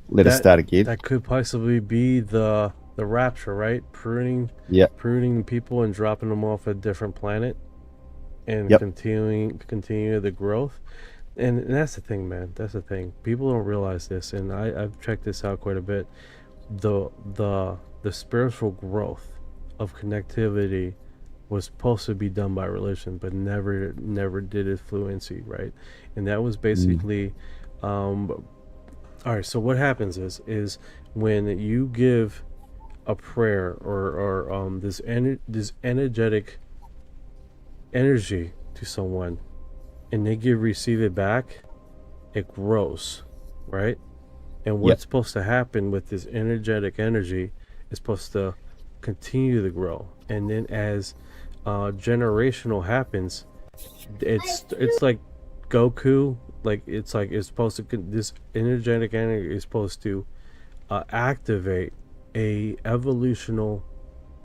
Speaker 11: Let us start again.
Speaker 5: That could possibly be the rapture, right? Pruning people and dropping them off a different planet, and continue the growth. And that's the thing, man. That's the thing. People don't realize this, and I've checked this out quite a bit. The spiritual growth of connectivity was supposed to be done by religion, but never did it fluency, right? And that was basically all right. So what happens is when you give a prayer or this energetic energy to someone, and they receive it back, it grows, right? And what's supposed to happen with this energetic energy is supposed to continue to grow. And then as generational happens, it's like Goku, like it's supposed to, this energetic energy is supposed to activate a evolutional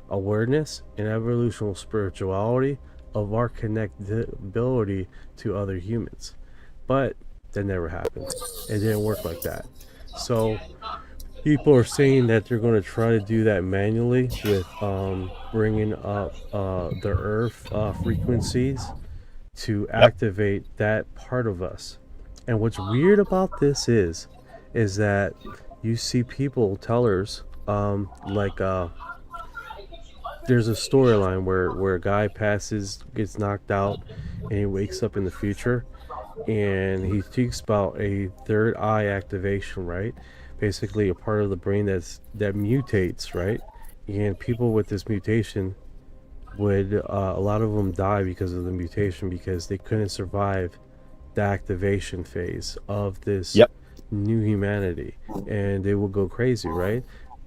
Speaker 5: awareness and evolutional spirituality of our connectability to other humans. But that never happened. It didn't work like that. So people are saying that they're going to try to do that manually with bringing up the earth frequencies to activate that part of us. And what's weird about this is that you see people, tellers, there's a storyline where a guy gets knocked out, and he wakes up in the future, and he speaks about a third eye activation, right? Basically a part of the brain that mutates, right? And people with this mutation would a lot of them die because of the mutation, because they couldn't survive the activation phase of this new humanity, and they will go crazy, right?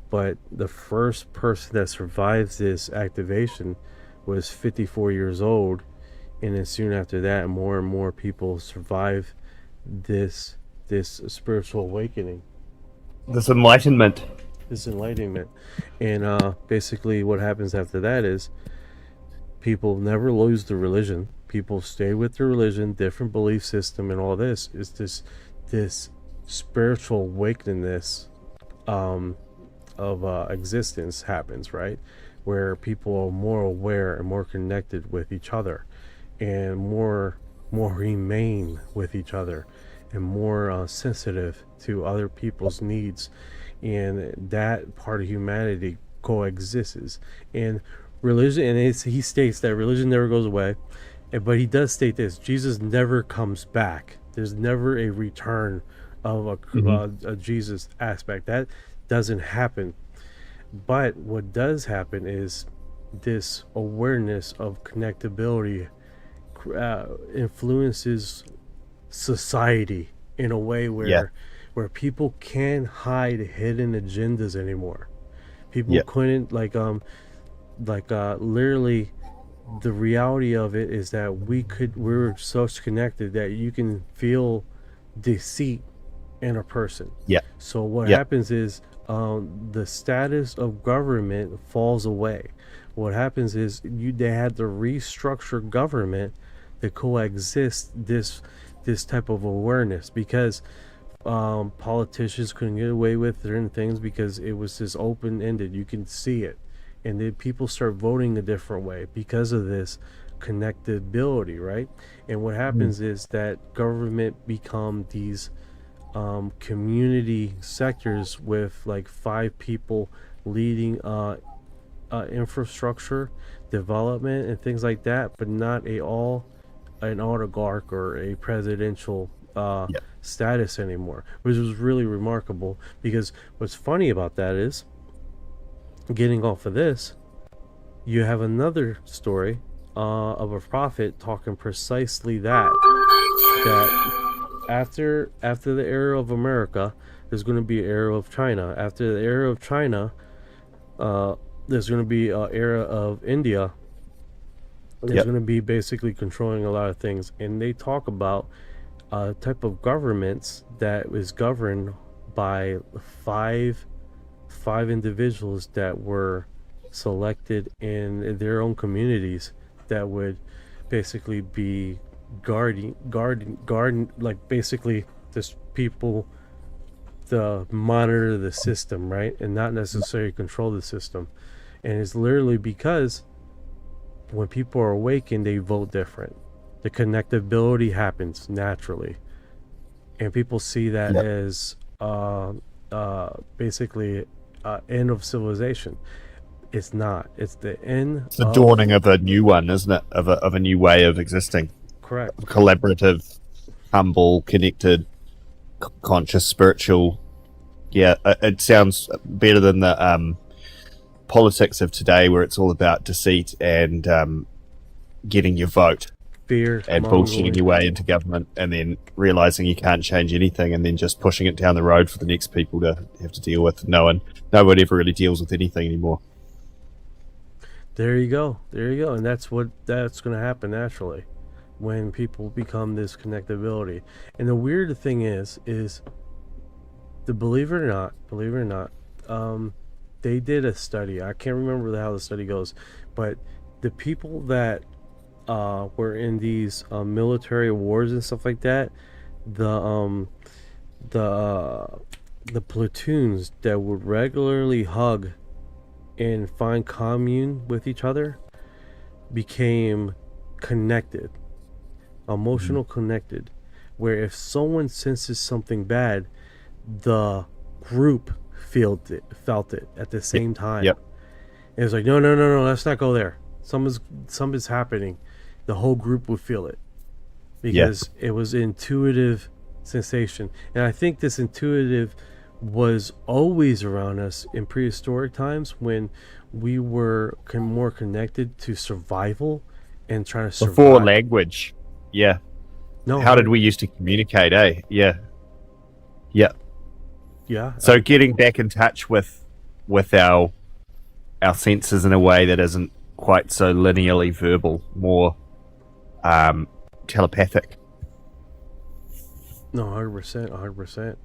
Speaker 5: But the first person that survives this activation was 54 years old, and then soon after that, more and more people survive this spiritual awakening,
Speaker 11: This enlightenment.
Speaker 5: And basically what happens after that is people never lose the religion. People stay with the religion, different belief system, and all this is this spiritual awakeness of existence happens, right? Where people are more aware and more connected with each other, and more humane with each other, and more sensitive to other people's needs, and that part of humanity coexists. And religion, and he states that religion never goes away, but he does state this: Jesus never comes back. There's never a return of a Jesus aspect. That doesn't happen. But what does happen is this awareness of connectability influences society in a way where people can't hide hidden agendas anymore. People couldn't literally, the reality of it is that we're so connected that you can feel deceit in a person. So what happens is the status of government falls away. What happens is they had to restructure government to coexist this type of awareness, because politicians couldn't get away with certain things because it was just open-ended. You can see it, and then people start voting a different way because of this connectability, right? And what happens is that government become these community sectors with like 5 people leading infrastructure development and things like that, but not an oligarch or a presidential status anymore, which was really remarkable. Because what's funny about that is, getting off of this, you have another story of a prophet talking precisely that after the era of America, there's going to be an era of China. After the era of China, there's going to be an era of India, There's going to be basically controlling a lot of things, and they talk about a type of governments that is governed by five individuals that were selected in their own communities that would basically be guarding, like basically just people to monitor the system, right, and not necessarily control the system. And it's literally because when people are awakened, they vote different. The connectability happens naturally, and people see that as basically end of civilization. It's not. It's the end.
Speaker 11: It's the dawning of a new one, isn't it? Of a new way of existing.
Speaker 5: Correct.
Speaker 11: Collaborative, humble, connected, conscious, spiritual. Yeah, it sounds better than the politics of today, where it's all about deceit and getting your vote,
Speaker 5: fear,
Speaker 11: and bullshitting your way into government, and then realizing you can't change anything, and then just pushing it down the road for the next people to have to deal with. No one ever really deals with anything anymore.
Speaker 5: There you go, and that's going to happen naturally when people become this connectability. And the weird thing is believe it or not, they did a study. I can't remember how the study goes, but the people that were in these military wars and stuff like that, the platoons that would regularly hug and find commune with each other became connected, emotional connected, where if someone senses something bad, the group felt it at the same time.
Speaker 11: Yep.
Speaker 5: It was like, no, let's not go there. Something's happening. The whole group would feel it because it was intuitive sensation. And I think this intuitive was always around us in prehistoric times when we were more connected to survival and trying to survive.
Speaker 11: Before language. Yeah.
Speaker 5: No.
Speaker 11: How did we used to communicate, eh? Yeah. Yeah.
Speaker 5: Yeah.
Speaker 11: So getting back in touch with our senses in a way that isn't quite so linearly verbal, more telepathic.
Speaker 5: No, 100%.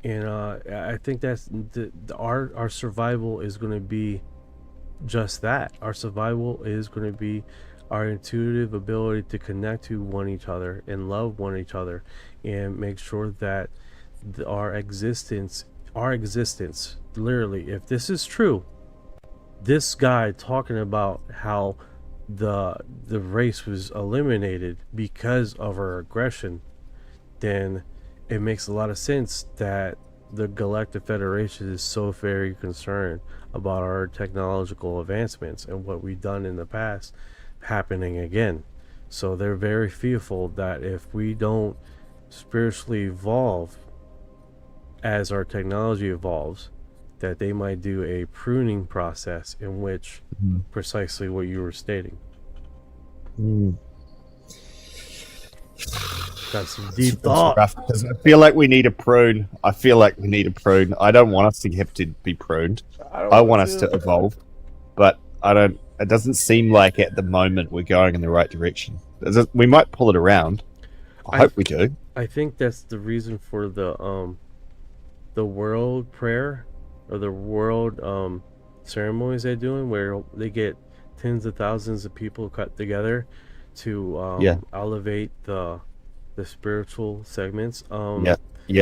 Speaker 5: And I think that's our survival is going to be just that. Our survival is going to be our intuitive ability to connect to each other and love each other, and make sure that our existence, literally, if this is true, this guy talking about how the race was eliminated because of our aggression, then it makes a lot of sense that the Galactic Federation is so very concerned about our technological advancements and what we've done in the past happening again. So they're very fearful that if we don't spiritually evolve as our technology evolves, that they might do a pruning process in which precisely what you were stating. That's some deep thought.
Speaker 11: Rough, because I feel like we need a prune. I don't want us to have to be pruned. I want us to evolve, but it doesn't seem like at the moment we're going in the right direction. We might pull it around. I hope we do.
Speaker 5: I think that's the reason for the world prayer or the world ceremonies they're doing, where they get tens of thousands of people cut together to elevate the spiritual segments.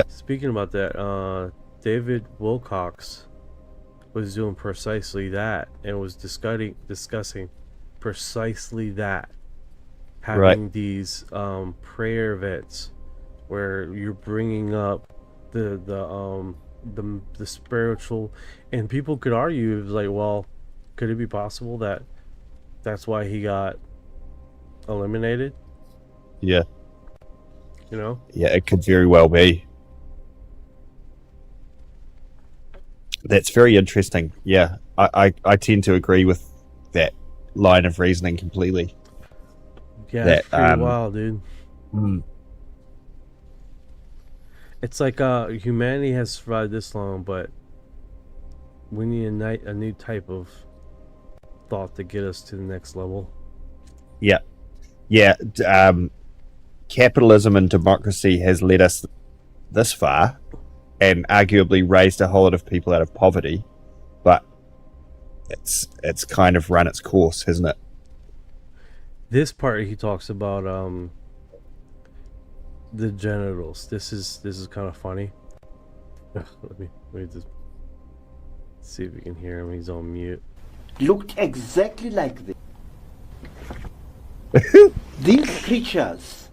Speaker 5: Speaking about that, David Wilcox was doing precisely that and was discussing precisely that, having these prayer events where you're bringing up the spiritual, and people could argue, it was like, well, could it be possible that that's why he got eliminated?
Speaker 11: Yeah.
Speaker 5: You know?
Speaker 11: Yeah, it could very well be. That's very interesting. Yeah, I tend to agree with that line of reasoning completely.
Speaker 5: Yeah, it's pretty wild, dude. It's like humanity has survived this long, but we need a new type of thought to get us to the next level.
Speaker 11: Yeah, yeah. Capitalism and democracy has led us this far, and arguably raised a whole lot of people out of poverty. But it's kind of run its course, hasn't it?
Speaker 5: This part he talks about the genitals. This is kind of funny. Let me just see if we can hear him. He's on mute.
Speaker 12: Looked exactly like this. These creatures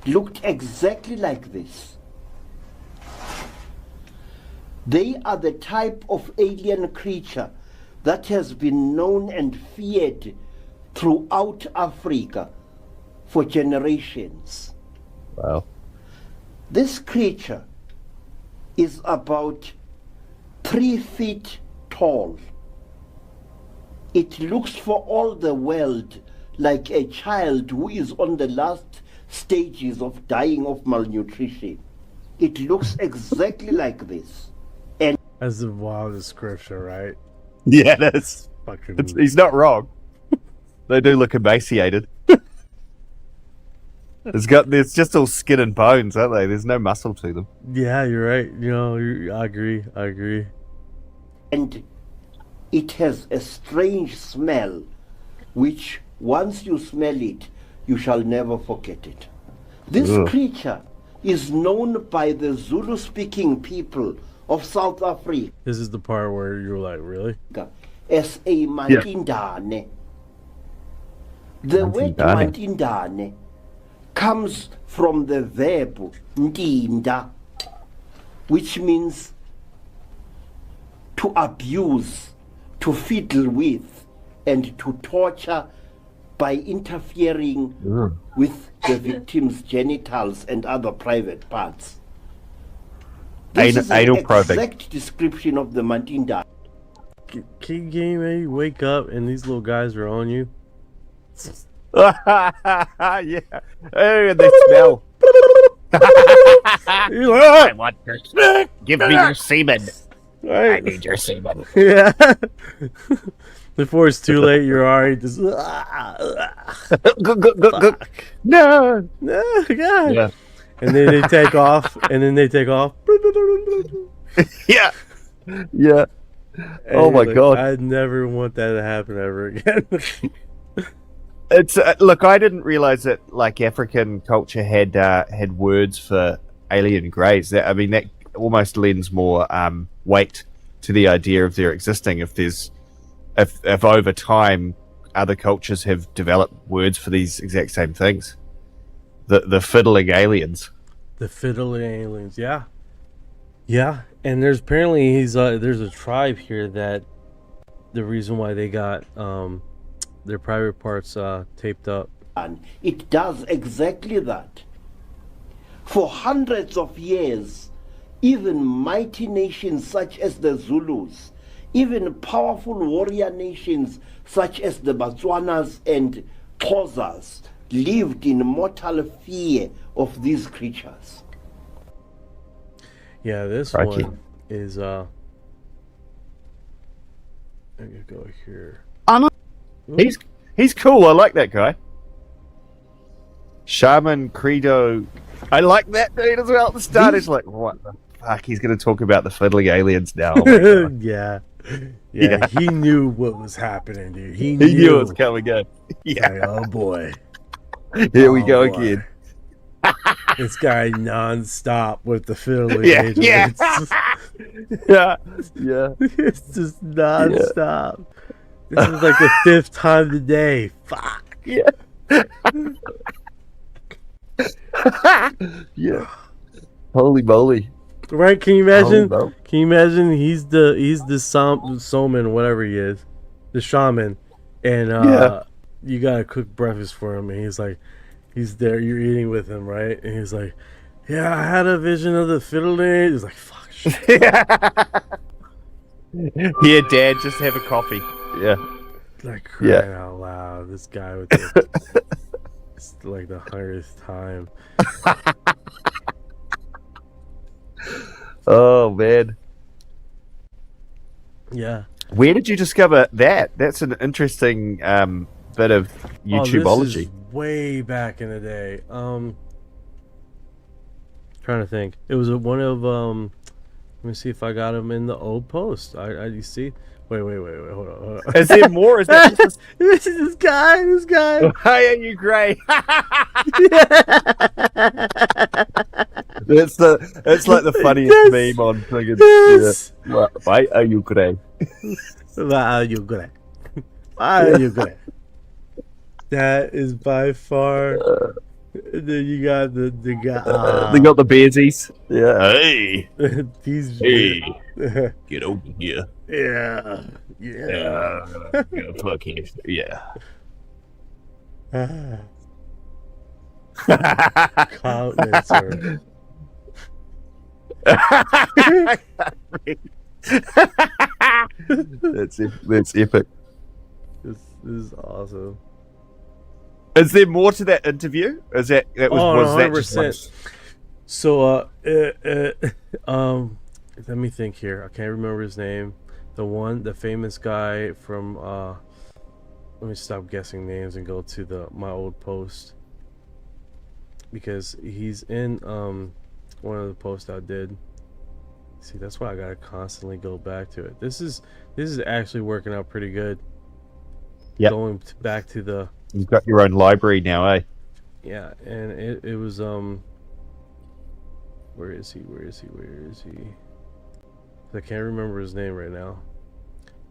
Speaker 12: looked exactly like this. They are the type of alien creature that has been known and feared throughout Africa for generations.
Speaker 11: Wow.
Speaker 12: This creature is about 3 feet tall. It looks for all the world like a child who is on the last stages of dying of malnutrition. It looks exactly like this. And
Speaker 5: that's a wild description, right?
Speaker 11: Yeah, that's
Speaker 5: fucking.
Speaker 11: He's not wrong. They do look emaciated. It's just all skin and bones, aren't they? There's no muscle to them.
Speaker 5: Yeah, you're right. I agree.
Speaker 12: And it has a strange smell, which once you smell it, you shall never forget it. This creature is known by the Zulu-speaking people of South Africa.
Speaker 5: This is the part where you're like, really?
Speaker 12: As a Mantindane. The word Mantindane comes from the verb ntinda, which means to abuse, to fiddle with, and to torture by interfering with the victim's genitals and other private parts. This is an exact description of the Mantinda.
Speaker 5: Can you maybe wake up and these little guys are on you?
Speaker 11: Yeah. Oh, they smell.
Speaker 13: I want your give me your semen. Right. I need your semen.
Speaker 5: Yeah. Before it's too late, you're already just.
Speaker 11: No,
Speaker 5: God.
Speaker 11: Yeah.
Speaker 5: And then they take off.
Speaker 11: Yeah. Yeah. Oh my God.
Speaker 5: I'd never want that to happen ever again.
Speaker 11: It's look. I didn't realize that like African culture had words for alien greys. I mean, that almost lends more weight to the idea of their existing. If over time other cultures have developed words for these exact same things, the fiddling aliens.
Speaker 5: The fiddling aliens, yeah. And there's apparently there's a tribe here that the reason why they got their private parts taped up.
Speaker 12: It does exactly that. For hundreds of years, even mighty nations such as the Zulus, even powerful warrior nations such as the Botswanas and Xhosas lived in mortal fear of these creatures.
Speaker 5: Yeah, this one is I can go here.
Speaker 11: He's cool. I like that guy. Shaman Credo. I like that dude as well at the start. It's like, what the fuck? He's going to talk about the fiddling aliens now. Oh
Speaker 5: yeah, he knew what was happening, dude. He
Speaker 11: knew it was coming in. Yeah.
Speaker 5: Like, oh boy.
Speaker 11: Here we go again.
Speaker 5: This guy non-stop with the fiddling
Speaker 11: aliens. Yeah. Yeah.
Speaker 5: It's just non-stop. This is like the 5th time today. Fuck.
Speaker 11: Yeah. Yeah. Holy moly.
Speaker 5: Right? Can you imagine? Can you imagine? He's the Soman, whatever he is, the shaman, and you gotta cook breakfast for him, and he's there. You're eating with him, right? And he's like, "Yeah, I had a vision of the fiddling." He's like, "Fuck."
Speaker 11: Here, Dad, just have a coffee. Yeah.
Speaker 5: Like crying out loud. This guy with it's like the 100th time.
Speaker 11: Oh man.
Speaker 5: Yeah.
Speaker 11: Where did you discover that? That's an interesting bit of
Speaker 5: Oh, this
Speaker 11: YouTubeology.
Speaker 5: is way back in the day. Trying to think. It was one of let me see if I got him in the old post. You see. Wait, hold on.
Speaker 11: Is there more? Is that just
Speaker 5: this guy?
Speaker 11: Hey, are you great? It's like the funniest meme on friggin'
Speaker 5: Yes.
Speaker 11: Yeah. Why are you great?
Speaker 5: Why are you great? Why are you great? That is by far. Then you got the guy.
Speaker 11: They got the bearsies. Yeah. Hey.
Speaker 5: These.
Speaker 11: Hey. Get over here.
Speaker 5: Yeah.
Speaker 11: Yeah. Fucking yeah.
Speaker 5: Comments are.
Speaker 11: That's epic.
Speaker 5: This is awesome.
Speaker 11: Is there more to that interview? Is that was that just
Speaker 5: 100%. So let me think here. I can't remember his name. The famous guy from let me stop guessing names and go to my old post, because he's in one of the posts I did. See, that's why I gotta constantly go back to it. This is actually working out pretty good.
Speaker 11: Yeah.
Speaker 5: Going back to the.
Speaker 11: You've got your own library now, eh?
Speaker 5: Yeah, and it was where is he? I can't remember his name right now.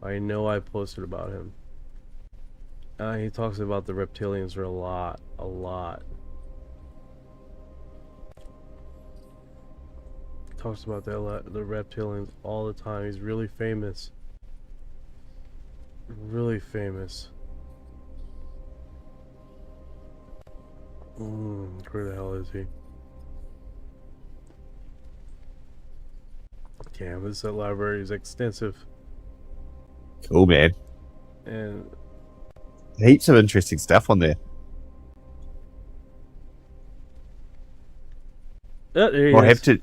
Speaker 5: I know I posted about him. He talks about the reptilians a lot. Talks about the reptilians all the time. He's really famous. Really famous. Where the hell is he? Damn, this library is extensive.
Speaker 11: Cool, man.
Speaker 5: And
Speaker 11: heaps of interesting stuff on there.
Speaker 5: There he
Speaker 11: Or
Speaker 5: is.
Speaker 11: have to.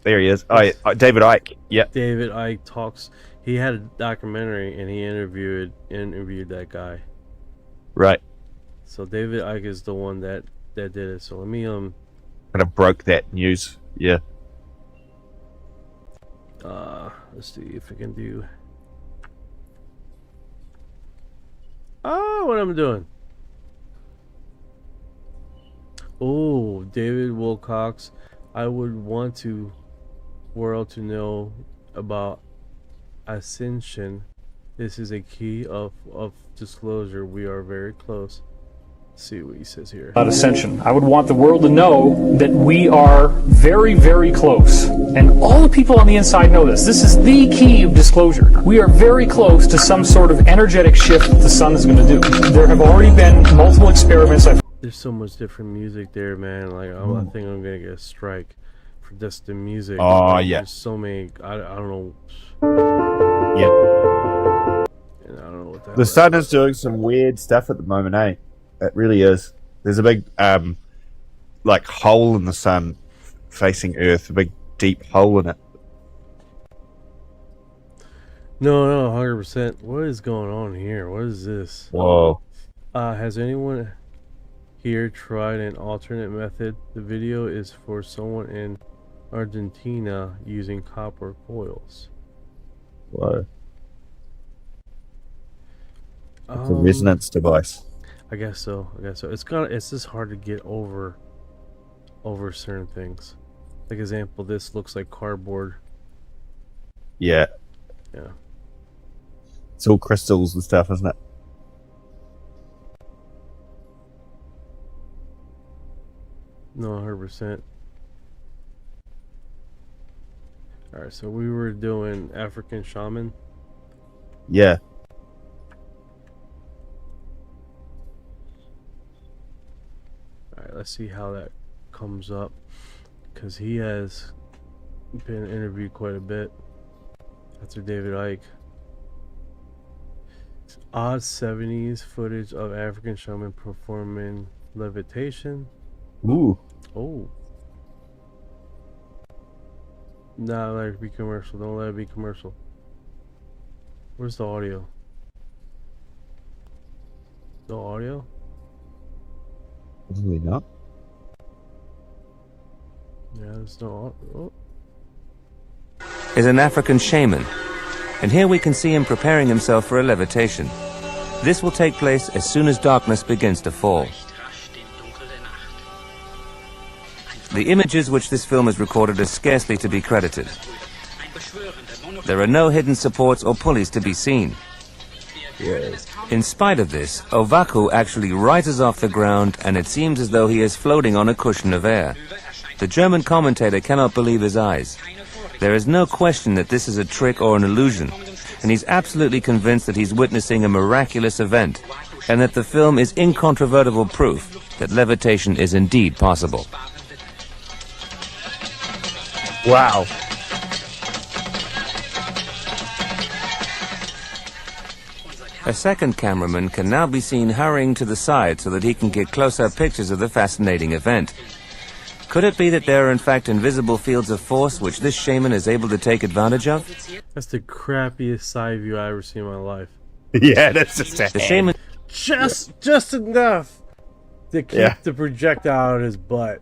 Speaker 11: There he is. Oh, yeah. David Icke. Yeah.
Speaker 5: David Icke talks. He had a documentary and he interviewed that guy.
Speaker 11: Right.
Speaker 5: So David Icke is the one that did it. So let me
Speaker 11: kind of broke that news. Yeah.
Speaker 5: Let's see if I can do. What I'm doing. Oh, David Wilcox. I would want to world to know about ascension. This is a key of disclosure. We are very close. Let's see what he says here.
Speaker 14: About ascension. I would want the world to know that we are very, very close. And all the people on the inside know this. This is the key of disclosure. We are very close to some sort of energetic shift that the sun is going to do. There have already been multiple experiments.
Speaker 5: There's so much different music there, man. Like, I think I'm going to get a strike for just the music.
Speaker 11: Oh,
Speaker 5: like,
Speaker 11: yeah.
Speaker 5: There's so many, I don't know.
Speaker 11: Yeah.
Speaker 5: And I don't know what that
Speaker 11: The sun is doing some weird stuff at the moment, eh? It really is. There's a big, like, hole in the sun facing Earth, a big, deep hole in it.
Speaker 5: No, 100%. What is going on here? What is this?
Speaker 11: Whoa.
Speaker 5: Has anyone here tried an alternate method? The video is for someone in Argentina using copper coils.
Speaker 11: Whoa. It's a resonance device.
Speaker 5: I guess so. It's just hard to get over certain things. Like, example, this looks like cardboard.
Speaker 11: Yeah.
Speaker 5: Yeah.
Speaker 11: It's all crystals and stuff, isn't it?
Speaker 5: No, 100%. Alright, so we were doing African Shaman.
Speaker 11: Yeah.
Speaker 5: Alright, let's see how that comes up. Because he has been interviewed quite a bit. After David Icke. Odd 70s footage of African shaman performing levitation.
Speaker 11: Ooh.
Speaker 5: Oh. Nah, let it be commercial. Don't let it be commercial. Where's the audio? No audio?
Speaker 11: Probably not.
Speaker 5: Yeah, there's no audio.
Speaker 15: Is an African shaman, and here we can see him preparing himself for a levitation. This will take place as soon as darkness begins to fall. The images which this film has recorded are scarcely to be credited. There are no hidden supports or pulleys to be seen.
Speaker 11: Yes.
Speaker 15: In spite of this, Ovaku actually rises off the ground, and it seems as though he is floating on a cushion of air. The German commentator cannot believe his eyes. There is no question that this is a trick or an illusion, and he's absolutely convinced that he's witnessing a miraculous event, and that the film is incontrovertible proof that levitation is indeed possible.
Speaker 11: Wow.
Speaker 15: A second cameraman can now be seen hurrying to the side so that he can get close-up pictures of the fascinating event. Could it be that there are in fact invisible fields of force which this shaman is able to take advantage of?
Speaker 5: That's the crappiest side view I ever seen in my life.
Speaker 11: Yeah, that's just
Speaker 15: the shaman.
Speaker 5: Just enough to keep the projectile in his butt.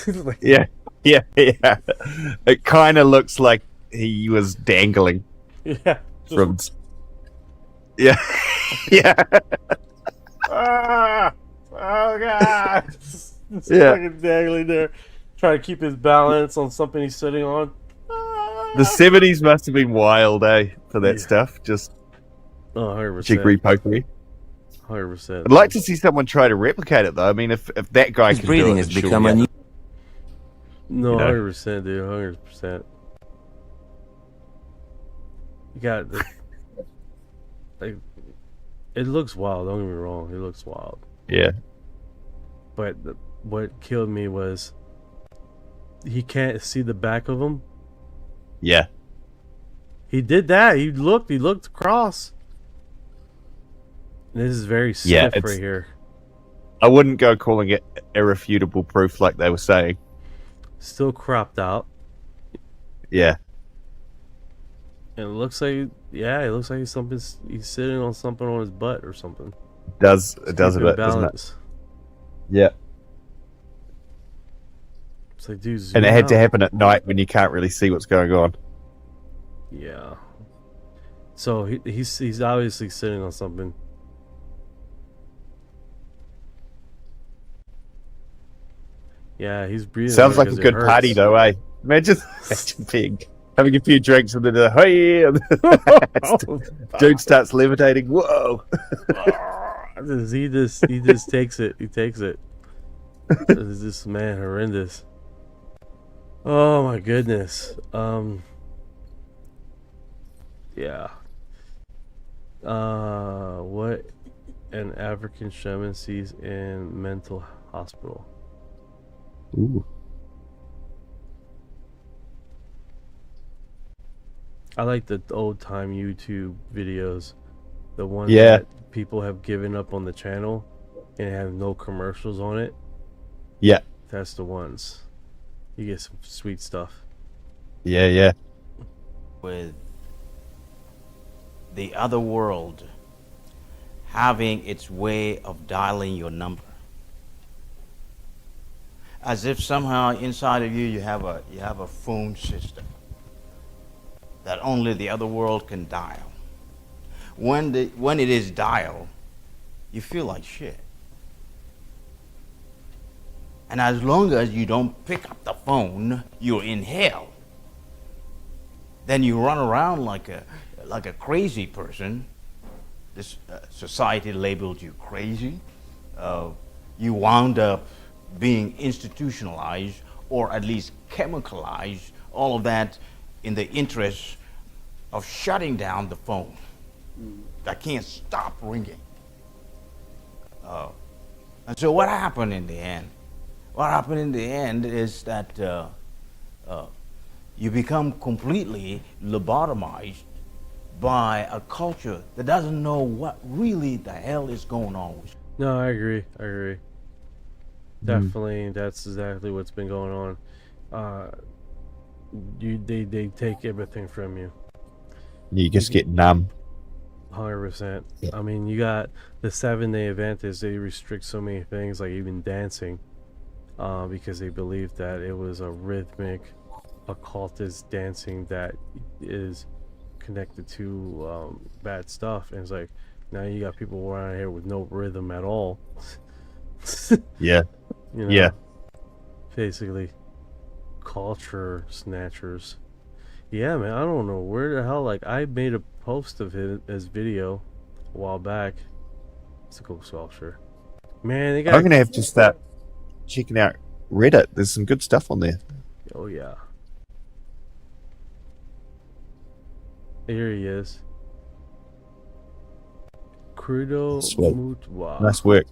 Speaker 5: Like,
Speaker 11: yeah. It kind of looks like he was dangling.
Speaker 5: Yeah.
Speaker 11: From. Yeah. Yeah.
Speaker 5: Oh god. It's fucking dangling there, trying to keep his balance on something he's sitting on.
Speaker 11: The 70s must have been wild, for that stuff. Just
Speaker 5: 100%.
Speaker 11: jiggery pokery.
Speaker 5: 100%.
Speaker 11: I'd like to see someone try to replicate it, though. I mean, if that guy can
Speaker 15: breathing
Speaker 11: do it,
Speaker 15: has become a new.
Speaker 5: No, 100%, dude. 100%. You got like, it looks wild. Don't get me wrong. It looks wild.
Speaker 11: Yeah.
Speaker 5: But what killed me was he can't see the back of him.
Speaker 11: Yeah.
Speaker 5: He did that. He looked across. This is very stiff right here.
Speaker 11: I wouldn't go calling it irrefutable proof like they were saying.
Speaker 5: Still cropped out.
Speaker 11: Yeah.
Speaker 5: And it looks like, he's sitting on something on his butt or something.
Speaker 11: It does a bit, doesn't it? Yeah.
Speaker 5: It's like, dude,
Speaker 11: and it had to happen at night when you can't really see what's going on.
Speaker 5: Yeah. So he's obviously sitting on something. Yeah, he's breathing.
Speaker 11: Sounds like a good party, though, eh? Imagine having a few drinks and then hey, dude starts levitating. Whoa!
Speaker 5: He just takes it. He takes it. This man horrendous. Oh my goodness. Yeah. What an African shaman sees in mental hospital.
Speaker 11: Ooh.
Speaker 5: I like the old time YouTube videos, the ones
Speaker 11: Yeah.
Speaker 5: that people have given up on the channel and have no commercials on it.
Speaker 11: Yeah.
Speaker 5: That's the ones. You get some sweet stuff.
Speaker 11: Yeah, yeah.
Speaker 16: With the other world having its way of dialing your number, as if somehow inside of you have a phone system that only the other world can dial. When it is dialed, you feel like shit. And as long as you don't pick up the phone, you're in hell. Then you run around like a crazy person. This society labeled you crazy. You wound up being institutionalized or at least chemicalized, all of that in the interest of shutting down the phone that can't stop ringing. And so what happened in the end? What happened in the end is that you become completely lobotomized by a culture that doesn't know what really the hell is going on with you.
Speaker 5: No, I agree. Definitely, that's exactly what's been going on. They take everything from you.
Speaker 11: You just get numb.
Speaker 5: 100%. I mean, you got the 7-day Adventists. They restrict so many things, like even dancing, because they believed that it was a rhythmic, occultist dancing that is connected to bad stuff. And it's like, now you got people around here with no rhythm at all.
Speaker 11: Yeah.
Speaker 5: You know,
Speaker 11: Yeah.
Speaker 5: basically culture snatchers. Yeah, man, I don't know where the hell. Like, I made a post of his video a while back. It's a cool sculpture. Man, they got.
Speaker 11: I'm gonna have to start checking out Reddit. There's some good stuff on there.
Speaker 5: Oh yeah. Here he is. Crudo
Speaker 11: Sweet.
Speaker 5: Mutwa.
Speaker 11: Nice work.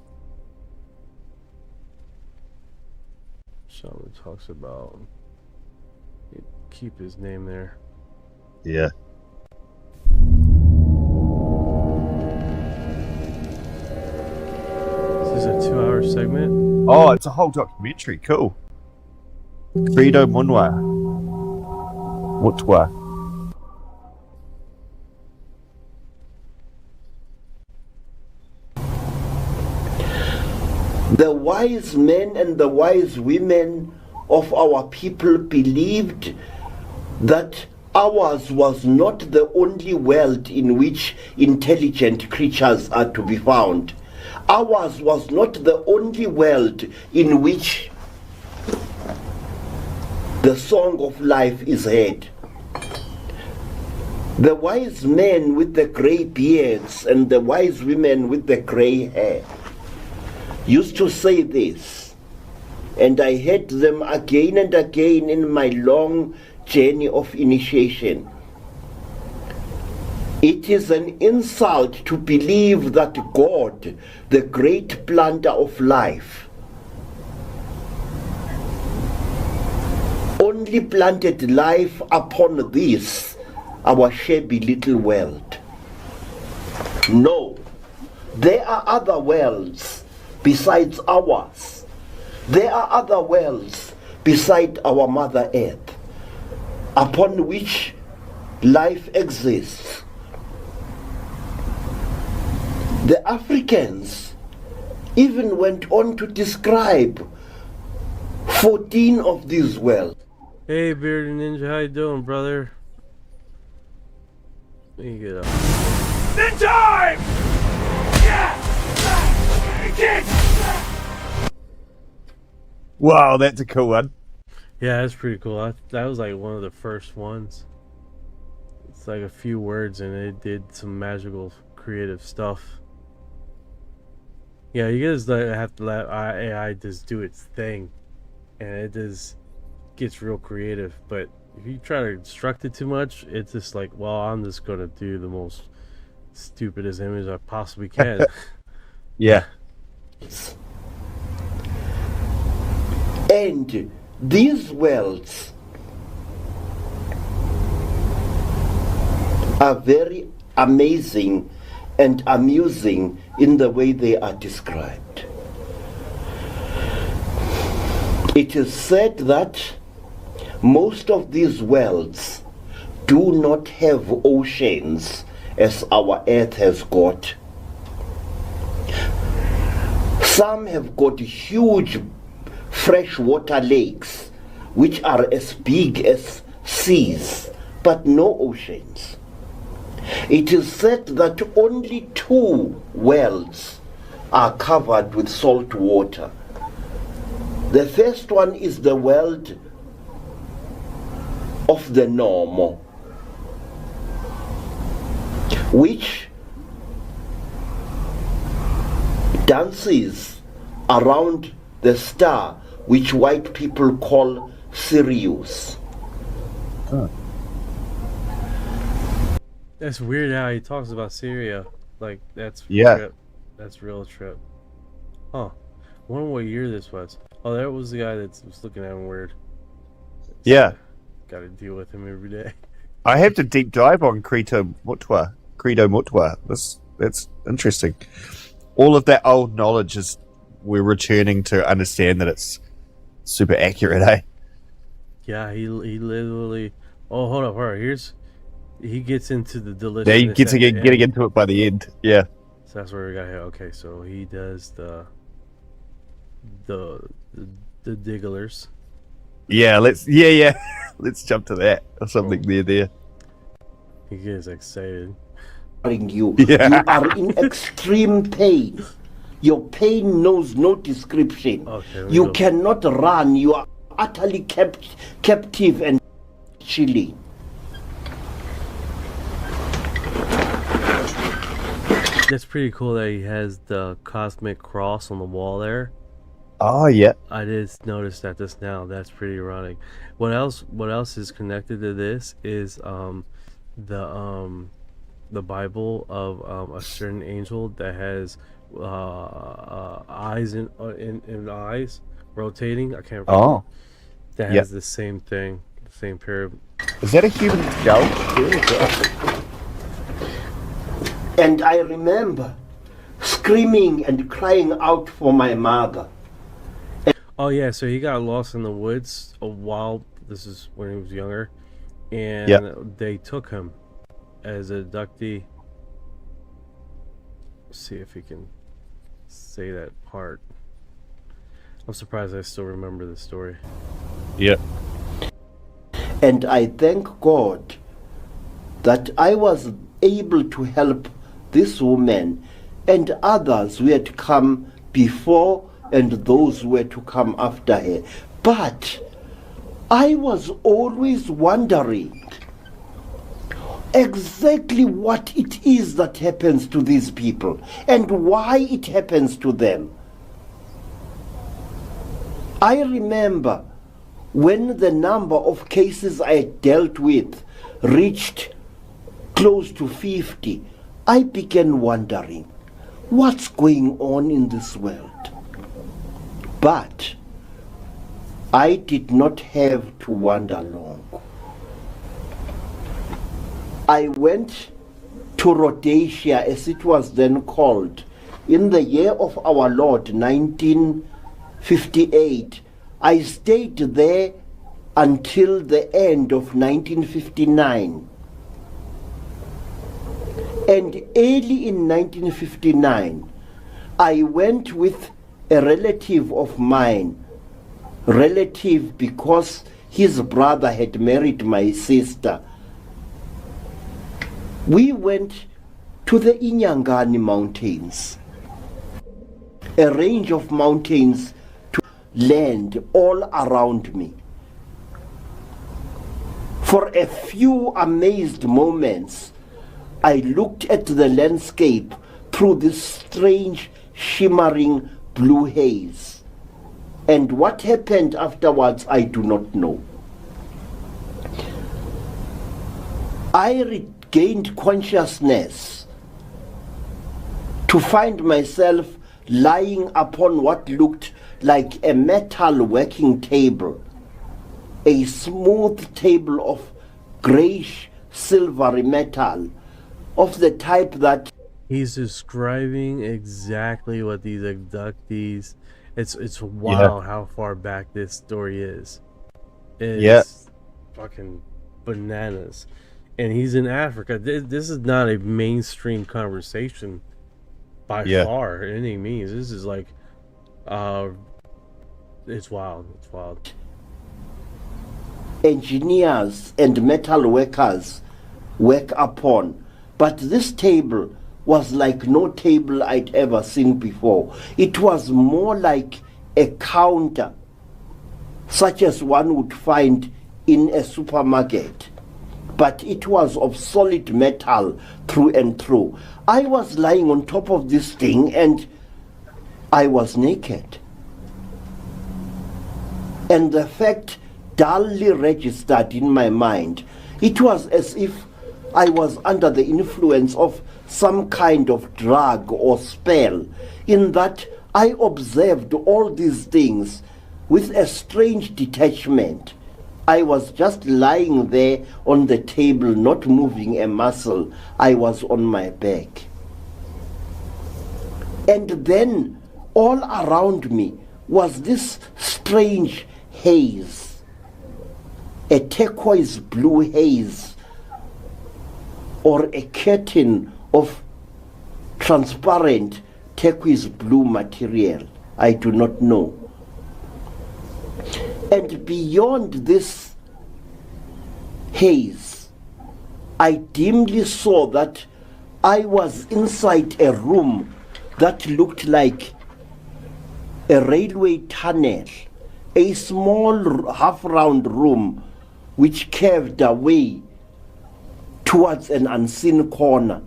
Speaker 5: Shaman talks about. Keep his name there.
Speaker 11: Yeah.
Speaker 5: This is a 2-hour segment.
Speaker 11: Oh, it's a whole documentary. Cool. Credo Munwa. Mutwa.
Speaker 12: The wise men and the wise women of our people believed that ours was not the only world in which intelligent creatures are to be found. Ours was not the only world in which the song of life is heard. The wise men with the grey beards and the wise women with the grey hair used to say this, and I heard them again and again in my long journey of initiation. It is an insult to believe that God, the great planter of life, only planted life upon this, our shabby little world. No, there are other worlds besides ours. There are other worlds beside our Mother Earth, upon which life exists. The Africans even went on to describe 14 of these worlds.
Speaker 5: Hey, Bearded Ninja, how you doing, brother? Let me get up.
Speaker 3: In time!
Speaker 11: Wow, that's a cool one.
Speaker 5: Yeah, that's pretty cool. That was like one of the first ones. It's like a few words and it did some magical creative stuff. Yeah, you guys have to let AI just do its thing, and it just gets real creative. But if you try to instruct it too much, it's just like, well, I'm just gonna do the most stupidest image I possibly can.
Speaker 11: Yeah.
Speaker 12: And these worlds are very amazing and amusing in the way they are described. It is said that most of these worlds do not have oceans as our Earth has got. Some have got huge freshwater lakes which are as big as seas, but no oceans. It is said that only 2 worlds are covered with salt water. The first one is the world of the normal, which dances around the star which white people call Sirius.
Speaker 5: That's weird how he talks about Syria. Like, that's
Speaker 11: Yeah.
Speaker 5: trip. That's real trip. Huh. I wonder what year this was. Oh, that was the guy that was looking at him weird.
Speaker 11: Yeah.
Speaker 5: Got to deal with him every day.
Speaker 11: I have to deep dive on Credo Mutwa. That's interesting. All of that old knowledge is we're returning to understand that it's super accurate, eh?
Speaker 5: Yeah, he literally. Oh, hold up, here's he gets into the delicious.
Speaker 11: Yeah, he gets getting into it by the end. Yeah.
Speaker 5: So that's where we got here. Okay, so he does the digglers.
Speaker 11: Yeah, let's let's jump to that or something there.
Speaker 5: He gets excited.
Speaker 12: You,
Speaker 11: Yeah.
Speaker 12: you are in extreme pain. Your pain knows no description. You
Speaker 5: go.
Speaker 12: cannot run. You are utterly captive and chilling.
Speaker 5: That's pretty cool that he has the cosmic cross on the wall there.
Speaker 11: Oh yeah.
Speaker 5: I did notice that just now. That's pretty ironic. What else is connected to this is the Bible of a certain angel that has eyes in eyes rotating. I can't remember.
Speaker 11: Oh.
Speaker 5: That has the same thing, the same pair of.
Speaker 11: Is that a human skull?
Speaker 12: And I remember screaming and crying out for my mother.
Speaker 5: Oh yeah, so he got lost in the woods a while. This is when he was younger, and they took him as a abductee. Let's see if he can say that part. I'm surprised I still remember the story.
Speaker 11: Yep.
Speaker 12: And I thank God that I was able to help this woman and others who had come before and those who were to come after her. But I was always wondering exactly what it is that happens to these people and why it happens to them. I remember when the number of cases I dealt with reached close to 50, I began wondering, what's going on in this world? But I did not have to wonder long. I went to Rhodesia, as it was then called, in the year of our Lord, 1958. I stayed there until the end of 1959. And early in 1959, I went with a relative of mine, relative because his brother had married my sister. We went to the Inyangani Mountains, a range of mountains to land all around me. For a few amazed moments, I looked at the landscape through this strange, shimmering blue haze. And what happened afterwards, I do not know. I regained consciousness to find myself lying upon what looked like a metal working table, a smooth table of grayish silvery metal, of the type that
Speaker 5: he's describing exactly what these abductees. It's wild how far back this story is. It's fucking bananas. And he's in Africa. This is not a mainstream conversation by far, in any means. This is like, it's wild. It's wild.
Speaker 12: Engineers and metal workers work upon. But this table was like no table I'd ever seen before. It was more like a counter, such as one would find in a supermarket. But it was of solid metal through and through. I was lying on top of this thing and I was naked. And the fact dully registered in my mind. It was as if I was under the influence of some kind of drug or spell, in that I observed all these things with a strange detachment. I was just lying there on the table, not moving a muscle. I was on my back. And then all around me was this strange haze, a turquoise blue haze, or a curtain of transparent turquoise blue material. I do not know. And beyond this haze, I dimly saw that I was inside a room that looked like a railway tunnel, a small half-round room which curved away towards an unseen corner.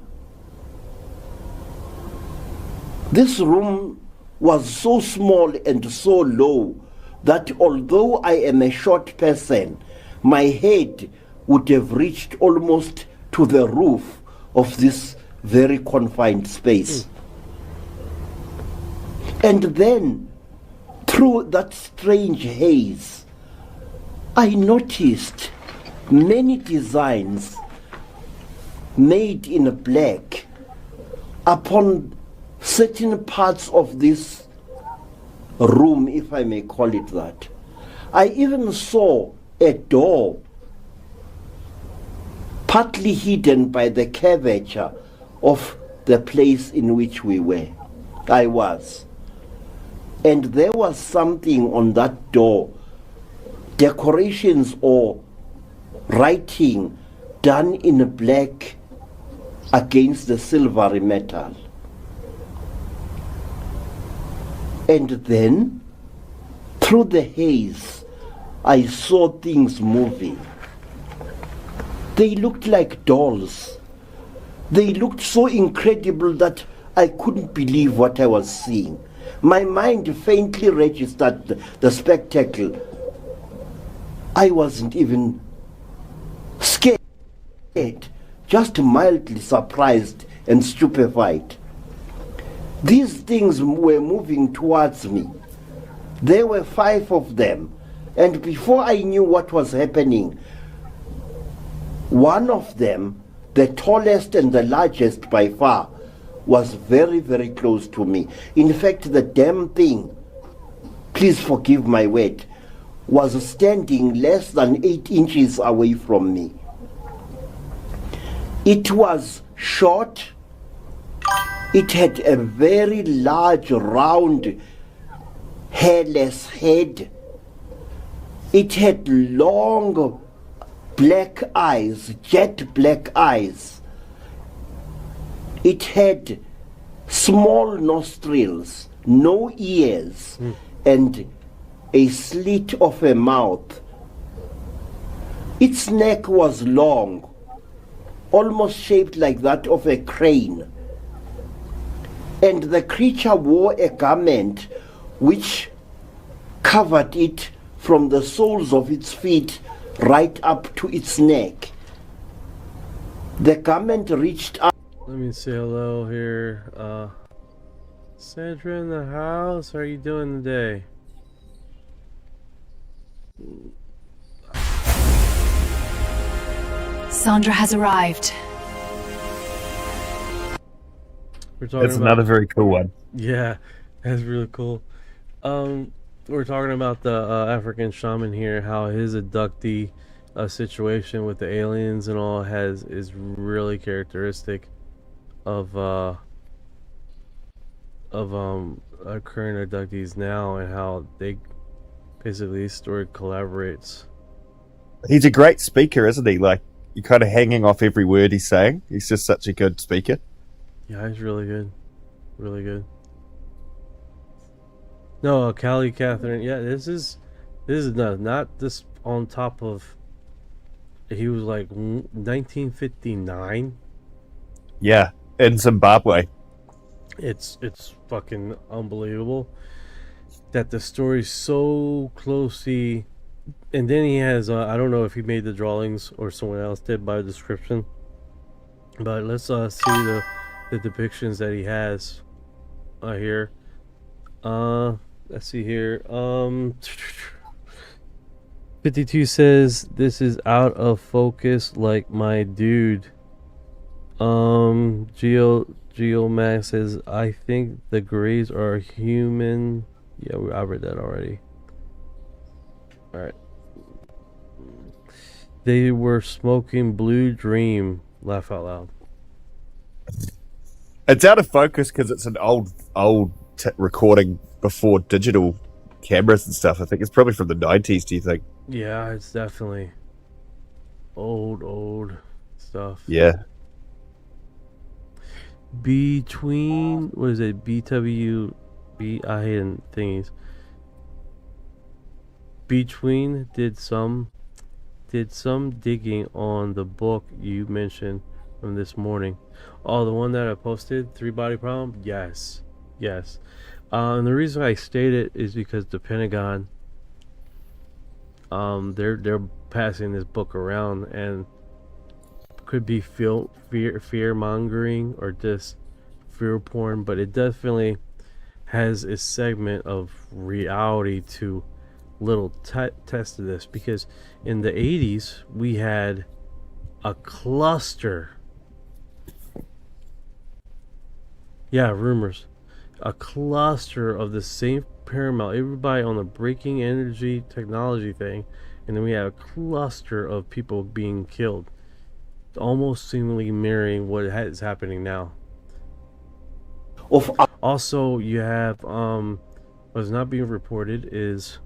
Speaker 12: This room was so small and so low that although I am a short person, my head would have reached almost to the roof of this very confined space. And then, through that strange haze, I noticed many designs made in black upon certain parts of this room, if I may call it that. I even saw a door partly hidden by the curvature of the place in which I was. And there was something on that door, decorations or writing done in black against the silvery metal. And then, through the haze, I saw things moving. They looked like dolls. They looked so incredible that I couldn't believe what I was seeing. My mind faintly registered the spectacle. I wasn't even scared, just mildly surprised and stupefied. These things were moving towards me. There were 5 of them, and before I knew what was happening, one of them, the tallest and the largest by far, was very, very close to me. In fact, the damn thing, please forgive my word, was standing less than 8 inches away from me. It was short. It had a very large, round, hairless head. It had long black eyes, jet black eyes. It had small nostrils, no ears, and a slit of a mouth. Its neck was long, almost shaped like that of a crane. And the creature wore a garment which covered it from the soles of its feet right up to its neck. The garment reached up.
Speaker 5: Let me say hello here. Sandra in the house. How are you doing today?
Speaker 17: Sandra has arrived.
Speaker 5: We're talking
Speaker 11: That's
Speaker 5: about,
Speaker 11: another very cool one.
Speaker 5: Yeah, that's really cool. We're talking about the African shaman here, how his abductee situation with the aliens and all is really characteristic of current abductees now, and how they basically this story collaborates.
Speaker 11: He's a great speaker, isn't he? Like, you're kind of hanging off every word he's saying. He's just such a good speaker.
Speaker 5: Yeah, he's really good. Really good. No, Cali, Catherine. Yeah, this is not this on top of. He was like 1959.
Speaker 11: Yeah, in Zimbabwe.
Speaker 5: It's fucking unbelievable that the story's so closely. And then he has I don't know if he made the drawings or someone else did by description, but let's see the depictions that he has here. Let's see here. 52 says this is out of focus like my dude. Geomax says I think the grays are human. Yeah, I read that already. All right. They were smoking Blue Dream Laugh out loud.
Speaker 11: It's out of focus because it's an old recording before digital cameras and stuff. I think it's probably from the 90s. Do you think?
Speaker 5: Yeah, it's definitely old stuff.
Speaker 11: Yeah.
Speaker 5: Between, what is it, BWB, I hate thingies. Between did some digging on the book you mentioned from this morning. Oh, the one that I posted, 3-body problem? Yes. And the reason I state it is because the Pentagon, they're passing this book around, and could be fear mongering or just fear porn, but it definitely has a segment of reality to little test of this, because in the 80s we had a cluster, rumors, a cluster of the same paramount, everybody on the breaking energy technology thing, and then we had a cluster of people being killed, almost seemingly mirroring what is happening now. Also, you have what's not being reported is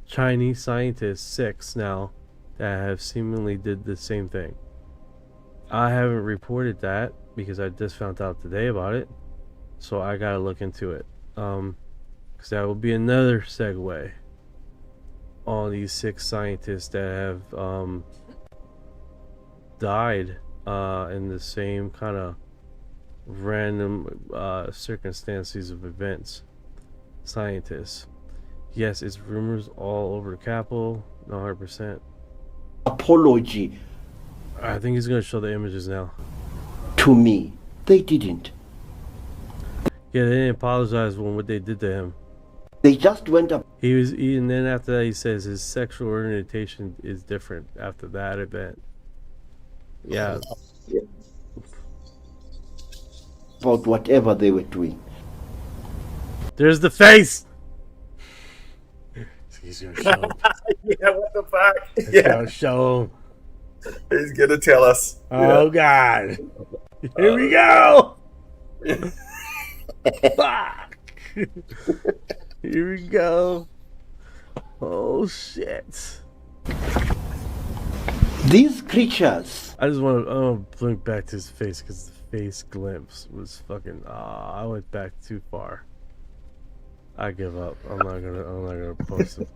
Speaker 5: Chinese scientists, 6 now, that have seemingly did the same thing. I haven't reported that because I just found out today about it, so I gotta look into it, because that will be another segue on these 6 scientists that have died in the same kind of random circumstances of events. Scientists. Yes, it's rumors all over the Capitol, 100%.
Speaker 12: Apology.
Speaker 5: I think he's going to show the images now.
Speaker 12: To me, they didn't.
Speaker 5: Yeah, they didn't apologize for what they did to him.
Speaker 12: They just went up.
Speaker 5: And then after that, he says his sexual orientation is different after that event. Yeah.
Speaker 12: About whatever they were doing.
Speaker 5: There's the face! He's gonna show him.
Speaker 11: Yeah, what the fuck?
Speaker 5: He's gonna show him.
Speaker 11: He's gonna tell us.
Speaker 5: Oh, God. Here we go! Fuck! Here we go. Oh, shit.
Speaker 12: These creatures.
Speaker 5: I just want to blink back to his face, because the face glimpse was fucking. I went back too far. I give up. I'm not gonna post it.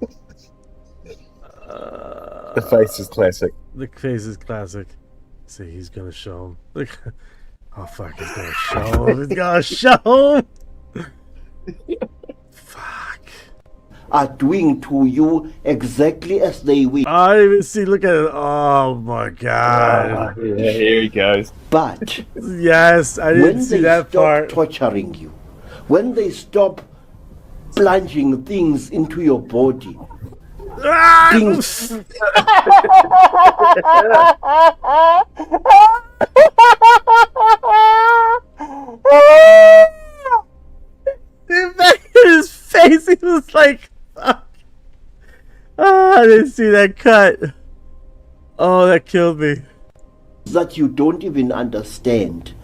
Speaker 11: The face is classic.
Speaker 5: The face is classic. See, he's gonna show him. Look. Oh fuck, he's gonna show him. He's gonna show him. Fuck.
Speaker 12: Are doing to you exactly as they wish.
Speaker 5: I didn't even see. Look at it. Oh my god.
Speaker 11: Yeah, here he goes.
Speaker 12: But
Speaker 5: yes, I didn't see that part.
Speaker 12: When they stop torturing you, when they stop plunging things into your body, things.
Speaker 5: His face, he was like, fuck. I didn't see that cut. Oh, that killed me.
Speaker 12: That you don't even understand.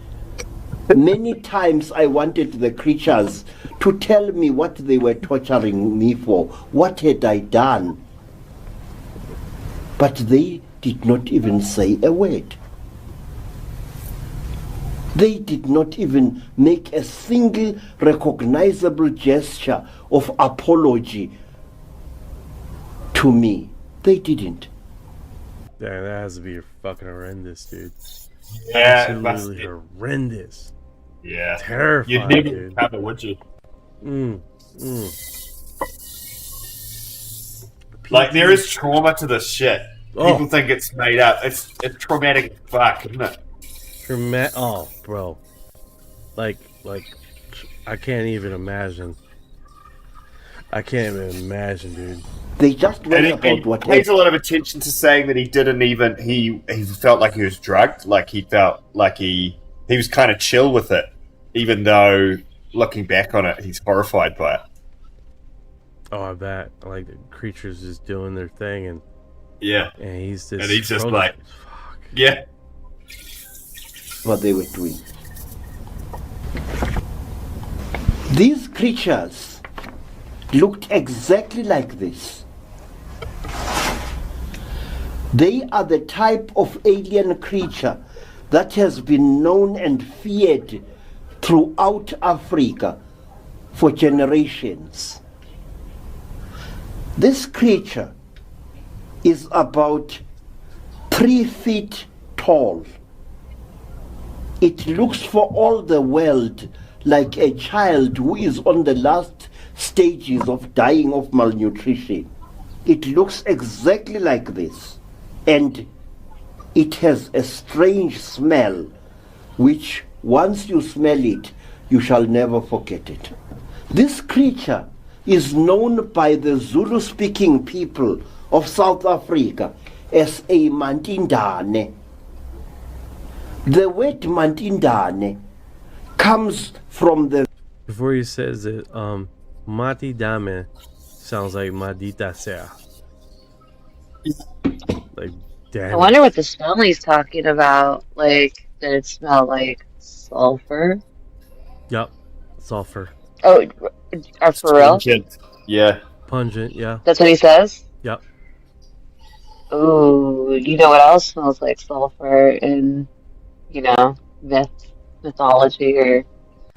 Speaker 12: Many times I wanted the creatures to tell me what they were torturing me for. What had I done? But they did not even say a word. They did not even make a single recognizable gesture of apology to me. They didn't.
Speaker 5: Damn, that has to be fucking horrendous, dude.
Speaker 10: Yeah,
Speaker 5: absolutely horrendous.
Speaker 10: Yeah,
Speaker 5: terrifying.
Speaker 10: You'd never
Speaker 5: dude.
Speaker 10: have it, would you? Like, there is trauma to this shit. People think it's made up. It's traumatic as fuck, isn't it?
Speaker 5: Oh, bro. Like, I can't even imagine. I can't even imagine, dude.
Speaker 12: They just went about what
Speaker 10: Pays a lot of attention to saying that he didn't even. He felt like he was drugged. Like he felt like he was kind of chill with it, even though looking back on it, he's horrified by it.
Speaker 5: Oh, I bet. Like the creatures just doing their thing, and
Speaker 10: Yeah.
Speaker 5: And he's this.
Speaker 10: And he's just like, yeah.
Speaker 12: What they were doing. These creatures looked exactly like this. They are the type of alien creature that has been known and feared throughout Africa for generations. This creature is about 3 feet tall. It looks for all the world like a child who is on the last stages of dying of malnutrition. It looks exactly like this, and it has a strange smell which once you smell it, you shall never forget it. This creature is known by the Zulu-speaking people of South Africa as a mantindane. The word mantindane comes from the...
Speaker 5: Before he says it, Mati Dame sounds like Madita Sea. Like, damn.
Speaker 18: I wonder what the smell he's talking about. Like, did it smell like sulfur?
Speaker 5: Yup, sulfur.
Speaker 18: Oh, for real?
Speaker 10: Pungent. Yeah.
Speaker 5: Pungent, yeah.
Speaker 18: That's what he says?
Speaker 5: Yep.
Speaker 18: Ooh, you know what else smells like sulfur in, you know, mythology, or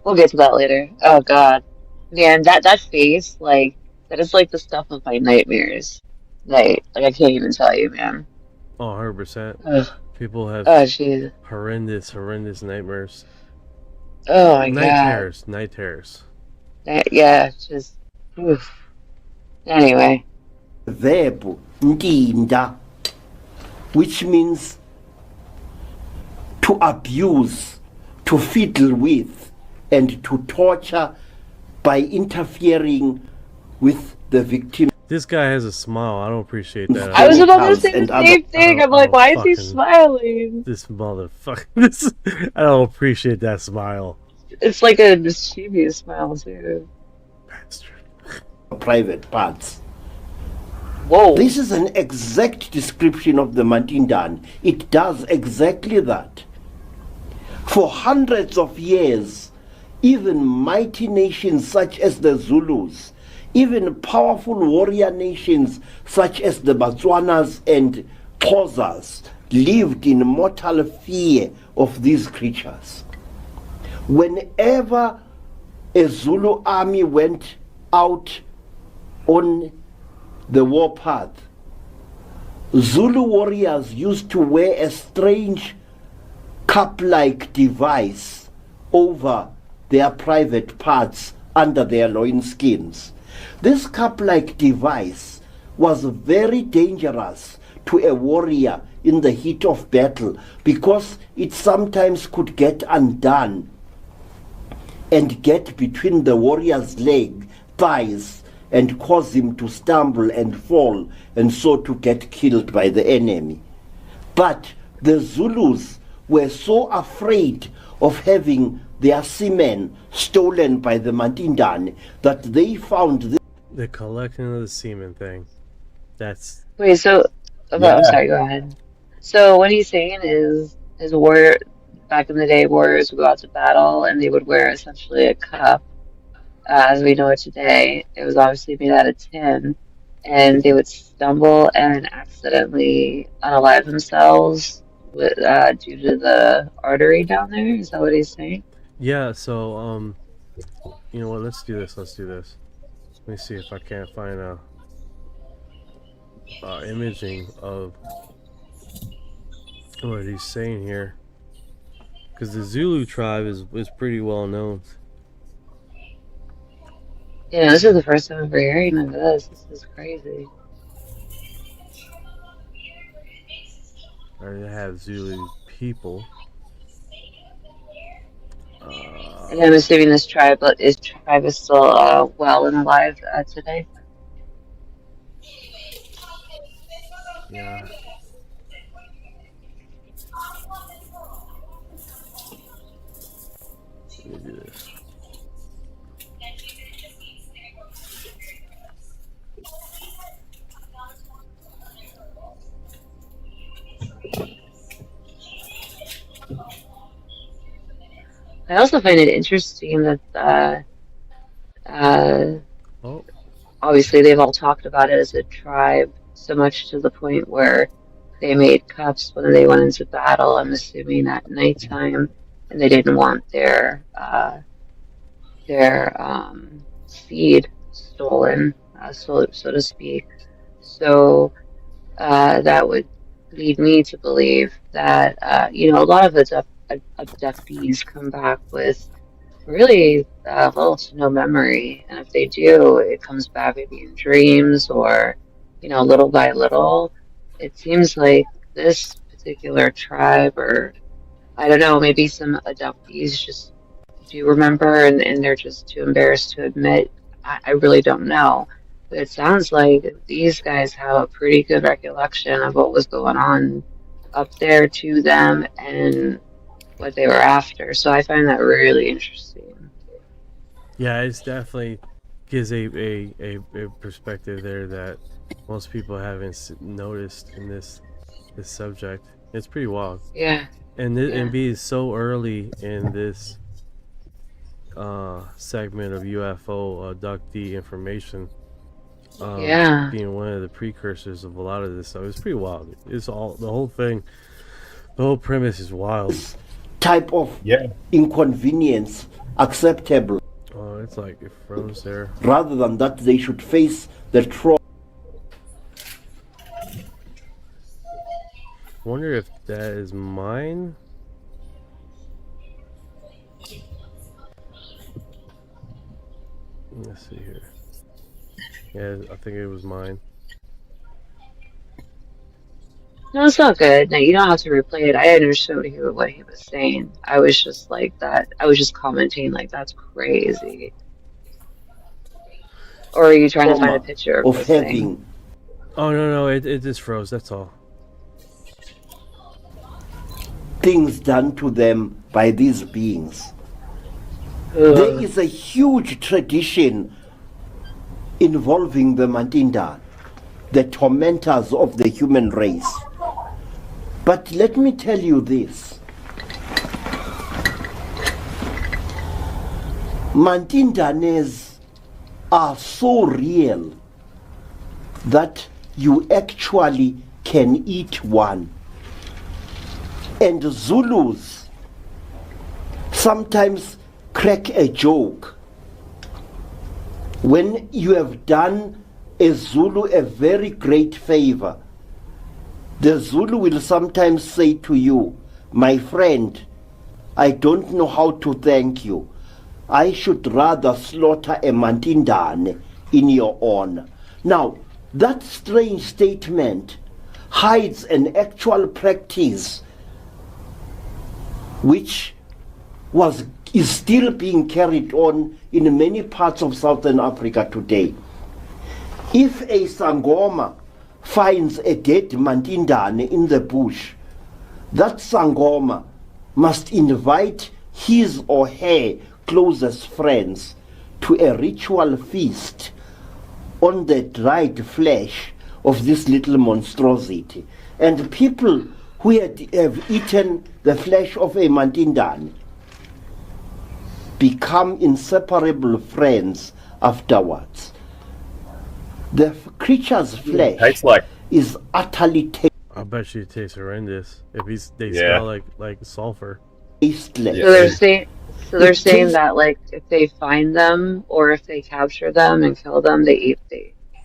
Speaker 18: we'll get to that later. Oh god. Man, that face, like, that is like the stuff of my nightmares. Like I can't even tell you, man.
Speaker 5: Oh, 100%.
Speaker 18: Ugh.
Speaker 5: People have
Speaker 18: jeez.
Speaker 5: horrendous nightmares.
Speaker 18: Oh my
Speaker 5: night
Speaker 18: god.
Speaker 5: Night terrors.
Speaker 18: Yeah, just oof. Anyway.
Speaker 12: Verb ndinda, which means to abuse, to fiddle with, and to torture by interfering with the victim.
Speaker 5: This guy has a smile. I don't appreciate that.
Speaker 18: I was about to say the same thing. I'm like, why is he smiling?
Speaker 5: This motherfucker. I don't appreciate that smile.
Speaker 18: It's like a mischievous smile too.
Speaker 12: Private parts.
Speaker 18: Whoa.
Speaker 12: This is an exact description of the Matindan. It does exactly that. For hundreds of years, even mighty nations such as the Zulus, even powerful warrior nations such as the Botswanas and Xhosas lived in mortal fear of these creatures. Whenever a Zulu army went out on the warpath, Zulu warriors used to wear a strange cup-like device over their private parts under their loinskins. This cup-like device was very dangerous to a warrior in the heat of battle because it sometimes could get undone and get between the warrior's thighs, and cause him to stumble and fall, and so to get killed by the enemy. But the Zulus were so afraid of having their semen stolen by the Matindan that they found this.
Speaker 5: The collecting of the semen thing. That's...
Speaker 18: Wait, so... I'm sorry, go ahead. So what he's saying is warrior... Back in the day, warriors would go out to battle, and they would wear essentially a cup. As we know it today, it was obviously made out of tin, and they would stumble and accidentally unalive themselves with, due to the artery down there. Is that what he's saying?
Speaker 5: Yeah, so, you know what, let's do this. Let me see if I can't find a imaging of what he's saying here. Because the Zulu tribe is pretty well known.
Speaker 18: Yeah, this is the first time I'm ever hearing of this. This is crazy.
Speaker 5: Or they have Zulu people.
Speaker 18: And I'm assuming this tribe is still well and alive today.
Speaker 5: Yeah. Let me do this.
Speaker 18: I also find it interesting that obviously they've all talked about it as a tribe, so much to the point where they made cups when they went into battle, I'm assuming at nighttime, and they didn't want their seed stolen, so to speak. So that would lead me to believe that a lot of abductees come back with really little to no memory, and if they do, it comes back maybe in dreams or little by little. It seems like this particular tribe, or I don't know, maybe some adoptees just do remember and they're just too embarrassed to admit. I really don't know. But it sounds like these guys have a pretty good recollection of what was going on up there to them and what they were after. So I find that really interesting.
Speaker 5: Yeah, it's definitely gives a perspective there that most people haven't noticed in this subject. It's pretty wild.
Speaker 18: Yeah.
Speaker 5: And being so early in this segment of UFO abductee information, being one of the precursors of a lot of this stuff, it's pretty wild. It's all the whole premise is wild.
Speaker 12: Type of inconvenience acceptable.
Speaker 5: Oh, it's like it froze there.
Speaker 12: Rather than that, they should face the trauma.
Speaker 5: Wonder if that is mine. Let's see here. Yeah, I think it was mine.
Speaker 18: No, it's not good. No, you don't have to replay it. I understood what he was saying. I was just like that. I was just commenting like that's crazy. Or are you trying to find a picture of this thing?
Speaker 5: Oh no, it just froze. That's all.
Speaker 12: Things done to them by these beings. There is a huge tradition involving the Mandinda, the tormentors of the human race. But let me tell you this. Mandindanes are so real that you actually can eat one. And Zulus sometimes crack a joke. When you have done a Zulu a very great favor, the Zulu will sometimes say to you, my friend, I don't know how to thank you. I should rather slaughter a Mandindane in your honor. Now, that strange statement hides an actual practice which is still being carried on in many parts of Southern Africa today. If a Sangoma finds a dead Mandindane in the bush, that Sangoma must invite his or her closest friends to a ritual feast on the dried flesh of this little monstrosity. And people who have eaten the flesh of a Mandindane become inseparable friends afterwards. The creature's flesh is utterly
Speaker 5: I bet you it tastes horrendous. If they smell like sulfur.
Speaker 12: tasteless.
Speaker 18: So they're saying that like if they find them or if they capture them and kill them, they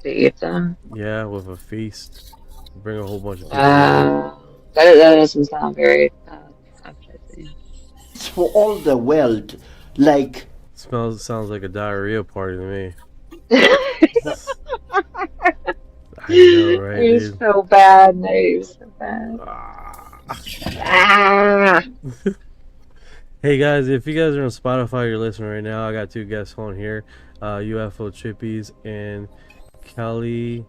Speaker 18: eat them.
Speaker 5: Yeah, with a feast. Bring a whole bunch of people.
Speaker 18: That doesn't sound very appetizing.
Speaker 12: It's for all the world like.
Speaker 5: Sounds like a diarrhea party to me. I know, right?
Speaker 18: You're so bad. No, you're so bad.
Speaker 5: Hey guys, if you guys are on Spotify, you're listening right now. I got two guests on here, UFO Chippies and Cali,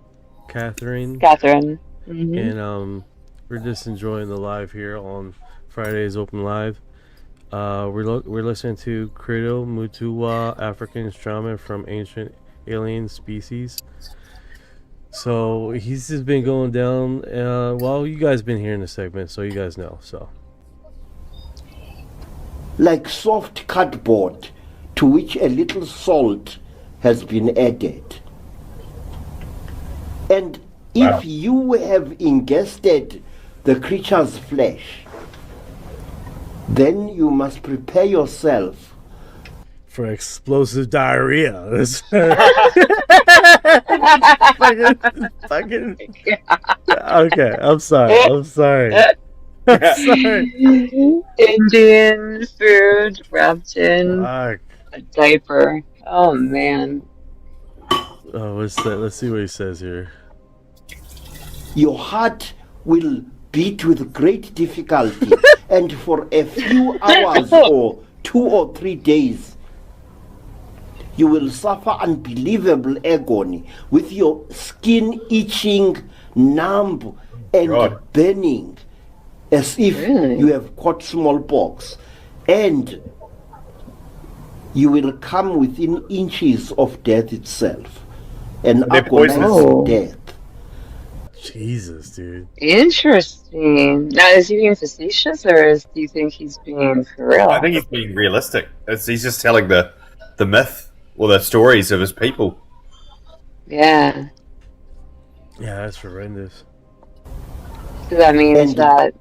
Speaker 5: Catherine.
Speaker 18: Mm-hmm.
Speaker 5: And we're just enjoying the live here on Friday's Open Live. We're listening to Credo Mutua, African Shaman from Ancient Alien Species. So he's just been going down. Well, you guys been hearing the segment, so you guys know. So
Speaker 12: like soft cardboard to which a little salt has been added. And if you have ingested the creature's flesh, then you must prepare yourself
Speaker 5: for explosive diarrhea. Fucking. Okay, I'm sorry. I'm sorry. I'm sorry.
Speaker 18: Indian food wrapped in
Speaker 5: Fuck.
Speaker 18: a diaper. Oh man.
Speaker 5: Oh, what's that? Let's see what he says here.
Speaker 12: Your heart will beat with great difficulty, and for a few hours or 2 or 3 days, you will suffer unbelievable agony, with your skin itching, numb, and burning, as if you have caught smallpox, and you will come within inches of death itself, an agonizing death.
Speaker 5: Jesus, dude.
Speaker 18: Interesting. Now, is he being facetious, or do you think he's being for real?
Speaker 10: I think he's being realistic. He's just telling the myth or the stories of his people.
Speaker 18: Yeah.
Speaker 5: Yeah, that's horrendous.
Speaker 18: So that means that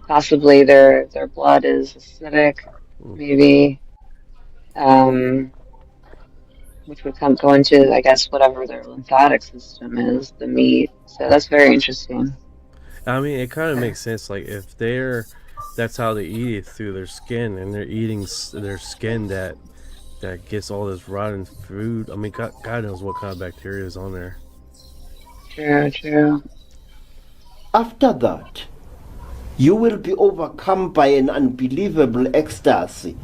Speaker 18: possibly their blood is acidic, maybe, which would go into, I guess, whatever their lymphatic system is, the meat. So that's very interesting.
Speaker 5: I mean, it kind of makes sense. Like, if that's how they eat it, through their skin, and they're eating their skin that gets all this rotten food. I mean, God knows what kind of bacteria is on there.
Speaker 18: True.
Speaker 12: After that, you will be overcome by an unbelievable ecstasy.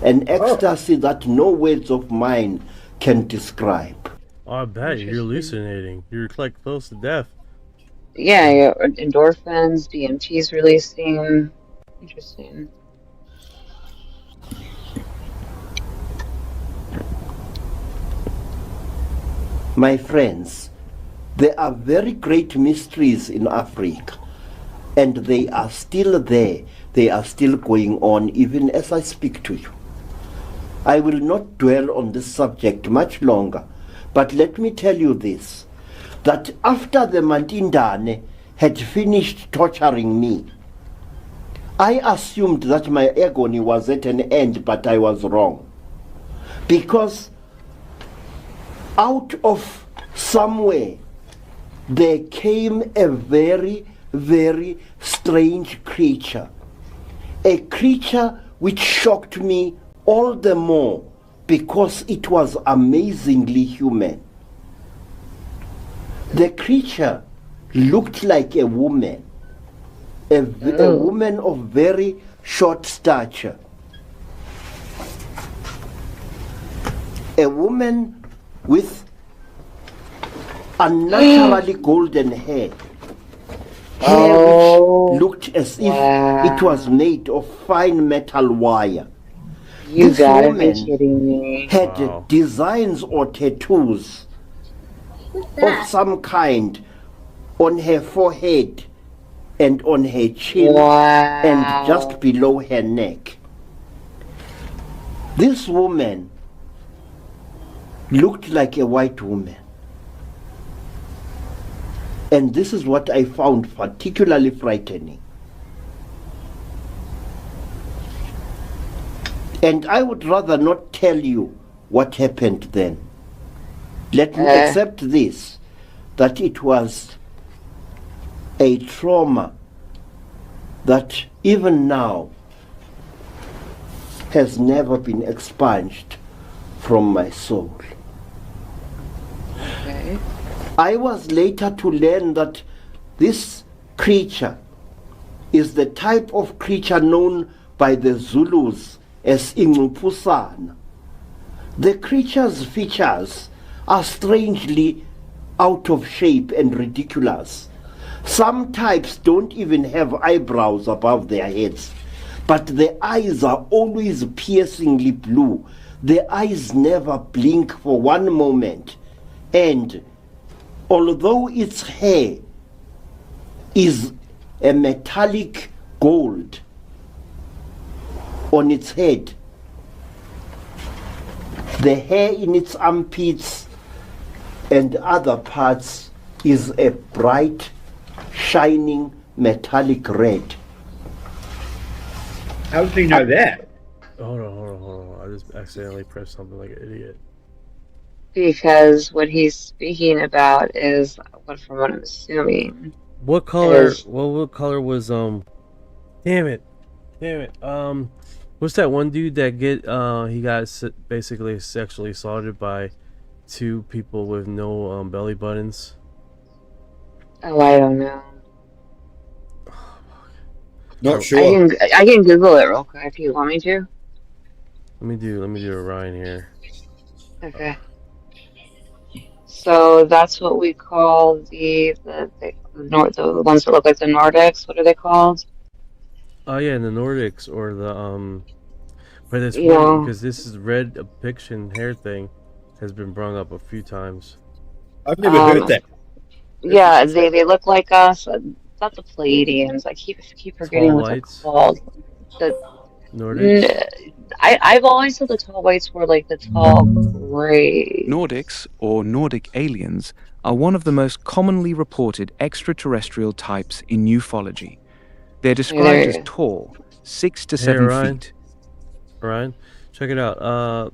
Speaker 12: An ecstasy that no words of mine can describe.
Speaker 5: Oh, I bet you're hallucinating. You're like close to death.
Speaker 18: Yeah, endorphins, DMT's releasing. Interesting.
Speaker 12: My friends, there are very great mysteries in Africa, and they are still there. They are still going on even as I speak to you. I will not dwell on this subject much longer, but let me tell you this, that after the Mandindane had finished torturing me, I assumed that my agony was at an end, but I was wrong. Because out of somewhere there came a very, very strange creature. A creature which shocked me all the more because it was amazingly human. The creature looked like a woman, a woman of very short stature. A woman with unnaturally golden hair. Hair which looked as if it was made of fine metal wire.
Speaker 18: You
Speaker 12: This
Speaker 18: gotta be
Speaker 12: woman
Speaker 18: kidding me.
Speaker 12: had designs or tattoos of some kind on her forehead and on her chin and just below her neck. This woman looked like a white woman. And this is what I found particularly frightening. And I would rather not tell you what happened then. Let me accept this, that it was a trauma that even now has never been expunged from my soul. I was later to learn that this creature is the type of creature known by the Zulus as Ingupusana. The creature's features are strangely out of shape and ridiculous. Some types don't even have eyebrows above their heads, but the eyes are always piercingly blue. The eyes never blink for one moment, and although its hair is a metallic gold, on its head. The hair in its armpits and other parts is a bright, shining, metallic red.
Speaker 9: How does he know that?
Speaker 5: Hold on. I just accidentally pressed something like an idiot.
Speaker 18: Because what he's speaking about is, from what I'm assuming,
Speaker 5: What color?
Speaker 18: is
Speaker 5: What color was Damn it! What's that one dude that he got basically sexually assaulted by two people with no belly buttons?
Speaker 18: oh, I don't know.
Speaker 10: Not sure.
Speaker 18: I can Google it real quick if you want me to.
Speaker 5: Let me do Orion here.
Speaker 18: Okay. So that's what we call the ones that look like the Nordics. What are they called?
Speaker 5: Oh yeah, in the Nordics or the but it's
Speaker 18: You
Speaker 5: funny
Speaker 18: know.
Speaker 5: because this is red abduction hair thing has been brought up a few times.
Speaker 10: I've never heard that.
Speaker 18: Yeah, they look like us. Not the Palladians. I keep forgetting
Speaker 5: Tall
Speaker 18: what they're
Speaker 5: whites?
Speaker 18: called. The
Speaker 5: Nordics?
Speaker 18: I've always thought the tall whites were like the tall grays.
Speaker 6: Nordics, or Nordic aliens, are one of the most commonly reported extraterrestrial types in ufology. They're described as tall, 6 to 7
Speaker 5: Orion.
Speaker 6: feet.
Speaker 5: Orion, check it out.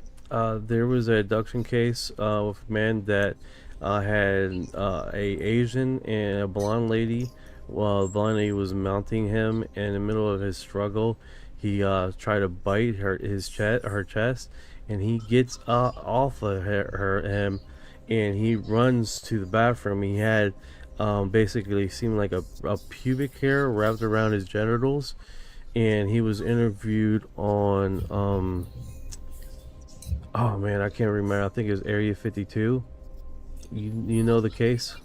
Speaker 5: There was an abduction case with a man that had a Asian and a blonde lady. While the blonde lady was mounting him in the middle of his struggle, he tried to bite her chest, and he gets off of him, and he runs to the bathroom. He had basically seemed like a pubic hair wrapped around his genitals, and he was interviewed on oh man, I can't remember. I think it was Area 52. You know the case?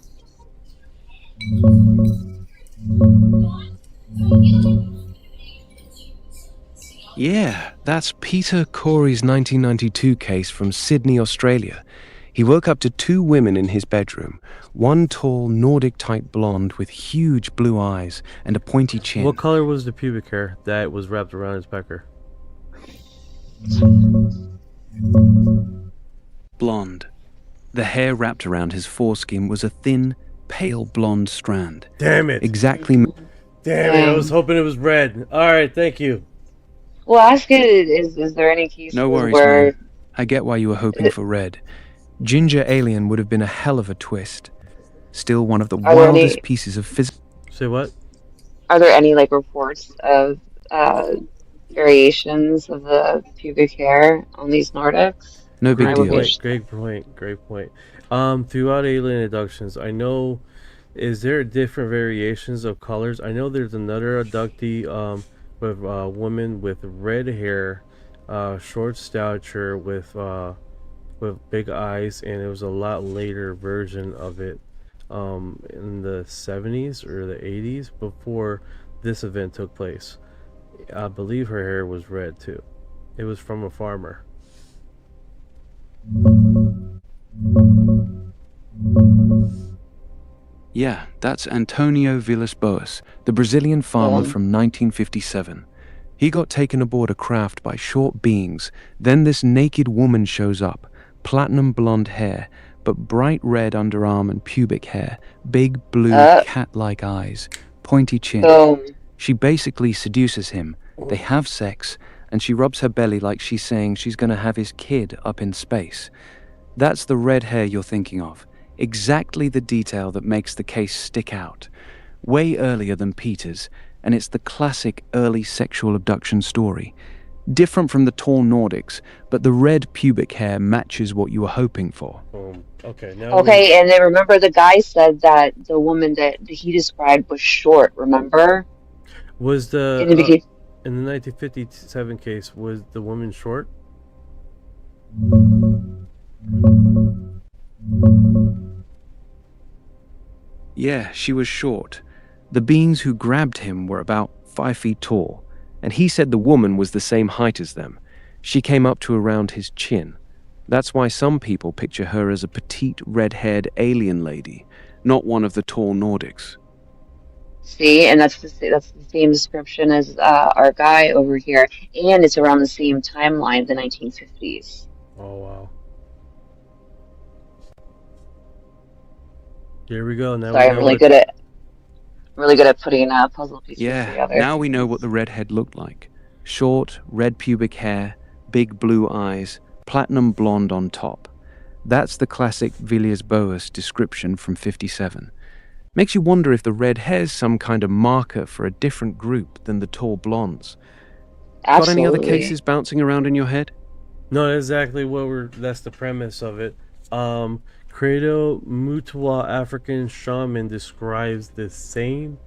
Speaker 6: Yeah, that's Peter Corey's 1992 case from Sydney, Australia. He woke up to two women in his bedroom, one tall Nordic-type blonde with huge blue eyes and a pointy chin.
Speaker 5: What color was the pubic hair that was wrapped around his pecker?
Speaker 6: Blonde. The hair wrapped around his foreskin was a thin, pale blonde strand.
Speaker 5: Damn it!
Speaker 6: Exactly.
Speaker 5: Damn it! I was hoping it was red. All right, thank you.
Speaker 18: Well, ask it. Is there any cases
Speaker 6: No worries,
Speaker 18: where
Speaker 6: man. I get why you were hoping for red. Ginger alien would have been a hell of a twist. Still one of the
Speaker 18: Are there
Speaker 6: wildest
Speaker 18: any-
Speaker 6: pieces of physics.
Speaker 5: Say what?
Speaker 18: are there any like reports of variations of the pubic hair on these Nordics?
Speaker 6: No big
Speaker 18: I would
Speaker 6: deal.
Speaker 18: be
Speaker 5: Great point. Throughout alien abductions, I know, is there different variations of colors? I know there's another abductee with a woman with red hair, short stature, with big eyes, and it was a lot later version of it in the 70s or the 80s before this event took place. I believe her hair was red too. It was from a farmer.
Speaker 6: Yeah, that's Antonio Villas-Boas, the Brazilian farmer from 1957. He got taken aboard a craft by short beings. Then this naked woman shows up, platinum blonde hair, but bright red underarm and pubic hair, big blue cat-like eyes, pointy chin. She basically seduces him. They have sex, and she rubs her belly like she's saying she's gonna have his kid up in space. That's the red hair you're thinking of. Exactly the detail that makes the case stick out. Way earlier than Peter's, and it's the classic early sexual abduction story. Different from the tall Nordics, but the red pubic hair matches what you were hoping for.
Speaker 5: Okay, now
Speaker 18: Okay, and then remember the guy said that the woman that he described was short, remember?
Speaker 5: Was the
Speaker 18: In the beginning.
Speaker 5: in the 1957 case, was the woman short?
Speaker 6: Yeah, she was short. The beings who grabbed him were about 5 feet tall, and he said the woman was the same height as them. She came up to around his chin. That's why some people picture her as a petite, red-haired alien lady, not one of the tall Nordics.
Speaker 18: See, and that's the same description as our guy over here, and it's around the same timeline, the 1950s.
Speaker 5: Oh wow. Here we go. Now
Speaker 18: Sorry,
Speaker 5: we
Speaker 18: I'm
Speaker 5: know
Speaker 18: really good at putting puzzle pieces
Speaker 6: Yeah,
Speaker 18: together.
Speaker 6: now we know what the redhead looked like. Short, red pubic hair, big blue eyes, platinum blonde on top. That's the classic Villiers-Boas description from 57. Makes you wonder if the red hair's some kind of marker for a different group than the tall blondes.
Speaker 18: Absolutely.
Speaker 6: Got any other cases bouncing around in your head?
Speaker 5: No, exactly that's the premise of it. Credo Mutwa African Shaman describes the same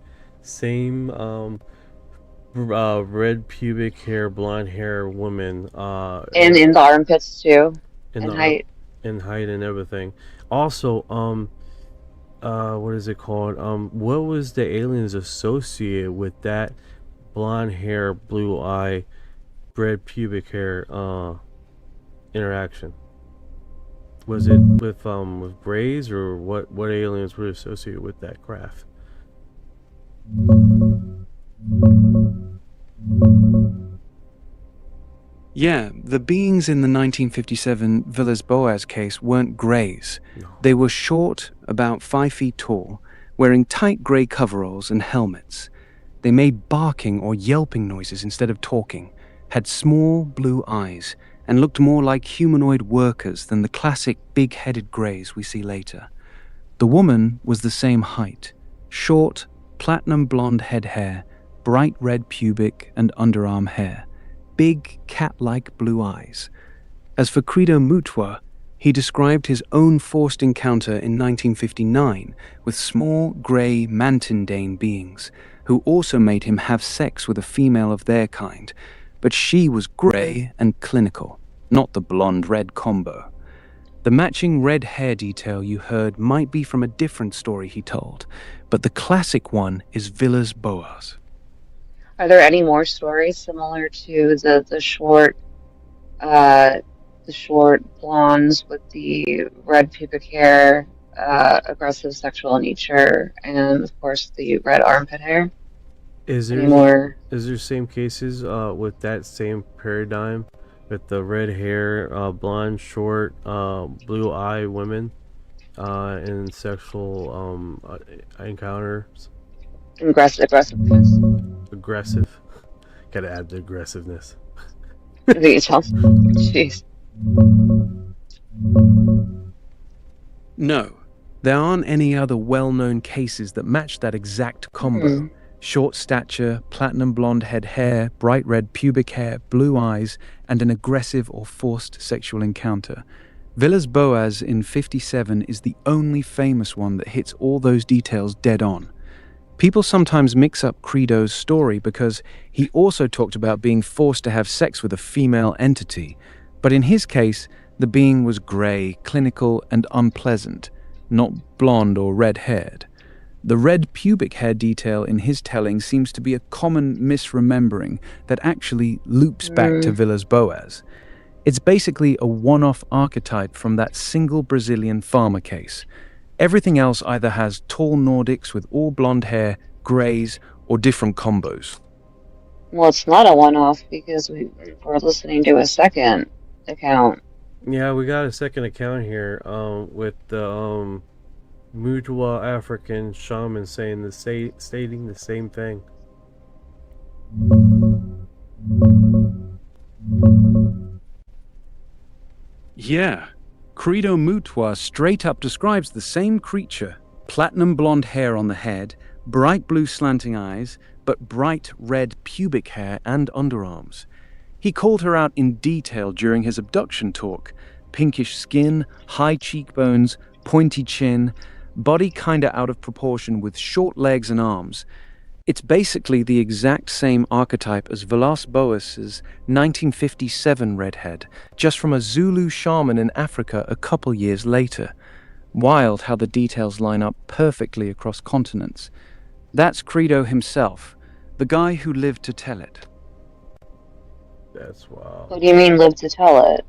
Speaker 5: red pubic hair, blonde hair woman.
Speaker 18: And in the armpits too,
Speaker 5: in
Speaker 18: height.
Speaker 5: In height and everything. Also, what is it called? What was the aliens associated with that blonde hair, blue eye, red pubic hair interaction? Was it with Greys, or what aliens were associated with that craft?
Speaker 6: Yeah, the beings in the 1957 Villiers-Boas case weren't greys. They were short, about 5 feet tall, wearing tight grey coveralls and helmets. They made barking or yelping noises instead of talking, had small blue eyes, and looked more like humanoid workers than the classic big-headed greys we see later. The woman was the same height, short, platinum blonde head hair, bright red pubic and underarm hair, big cat-like blue eyes. As for Credo Mutwa, he described his own forced encounter in 1959 with small grey Mantindane beings, who also made him have sex with a female of their kind, but she was grey and clinical, not the blonde-red combo. The matching red hair detail you heard might be from a different story he told, but the classic one is Villiers-Boas.
Speaker 18: Are there any more stories similar to the short blondes with the red pubic hair, aggressive sexual nature, and of course the red armpit hair?
Speaker 5: Is there same cases with that same paradigm, with the red hair, blonde, short, blue eye women in sexual encounters?
Speaker 18: Aggressiveness.
Speaker 5: Aggressive. Gotta add the aggressiveness.
Speaker 18: Jeez.
Speaker 6: No, there aren't any other well-known cases that match that exact combo. Short stature, platinum blonde head hair, bright red pubic hair, blue eyes, and an aggressive or forced sexual encounter. Villiers-Boas in 57 is the only famous one that hits all those details dead on. People sometimes mix up Credo's story because he also talked about being forced to have sex with a female entity, but in his case, the being was grey, clinical, and unpleasant, not blonde or red-haired. The red pubic hair detail in his telling seems to be a common misremembering that actually loops back to Villiers-Boas. It's basically a one-off archetype from that single Brazilian farmer case. Everything else either has tall Nordics with all blonde hair, greys, or different combos.
Speaker 18: Well, it's not a one-off because we're listening to a second account.
Speaker 5: Yeah, we got a second account here with the Mutwa African Shaman saying stating the same thing.
Speaker 6: Yeah, Credo Mutwa straight up describes the same creature. Platinum blonde hair on the head, bright blue slanting eyes, but bright red pubic hair and underarms. He called her out in detail during his abduction talk. Pinkish skin, high cheekbones, pointy chin, body kinda out of proportion with short legs and arms. It's basically the exact same archetype as Villiers-Boas's 1957 redhead, just from a Zulu shaman in Africa a couple years later. Wild how the details line up perfectly across continents. That's Credo himself, the guy who lived to tell it.
Speaker 5: That's wild.
Speaker 18: What do you mean, live to tell it?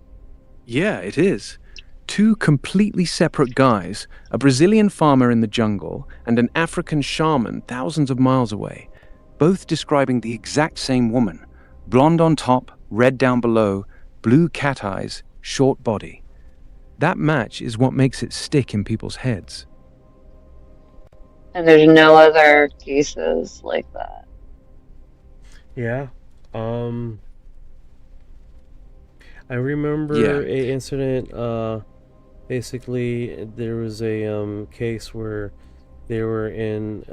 Speaker 6: Yeah, it is. Two completely separate guys, a Brazilian farmer in the jungle and an African shaman thousands of miles away, both describing the exact same woman, blonde on top, red down below, blue cat eyes, short body. That match is what makes it stick in people's heads.
Speaker 18: And there's no other cases like that.
Speaker 5: Yeah. I remember an incident, basically there was a case where they were in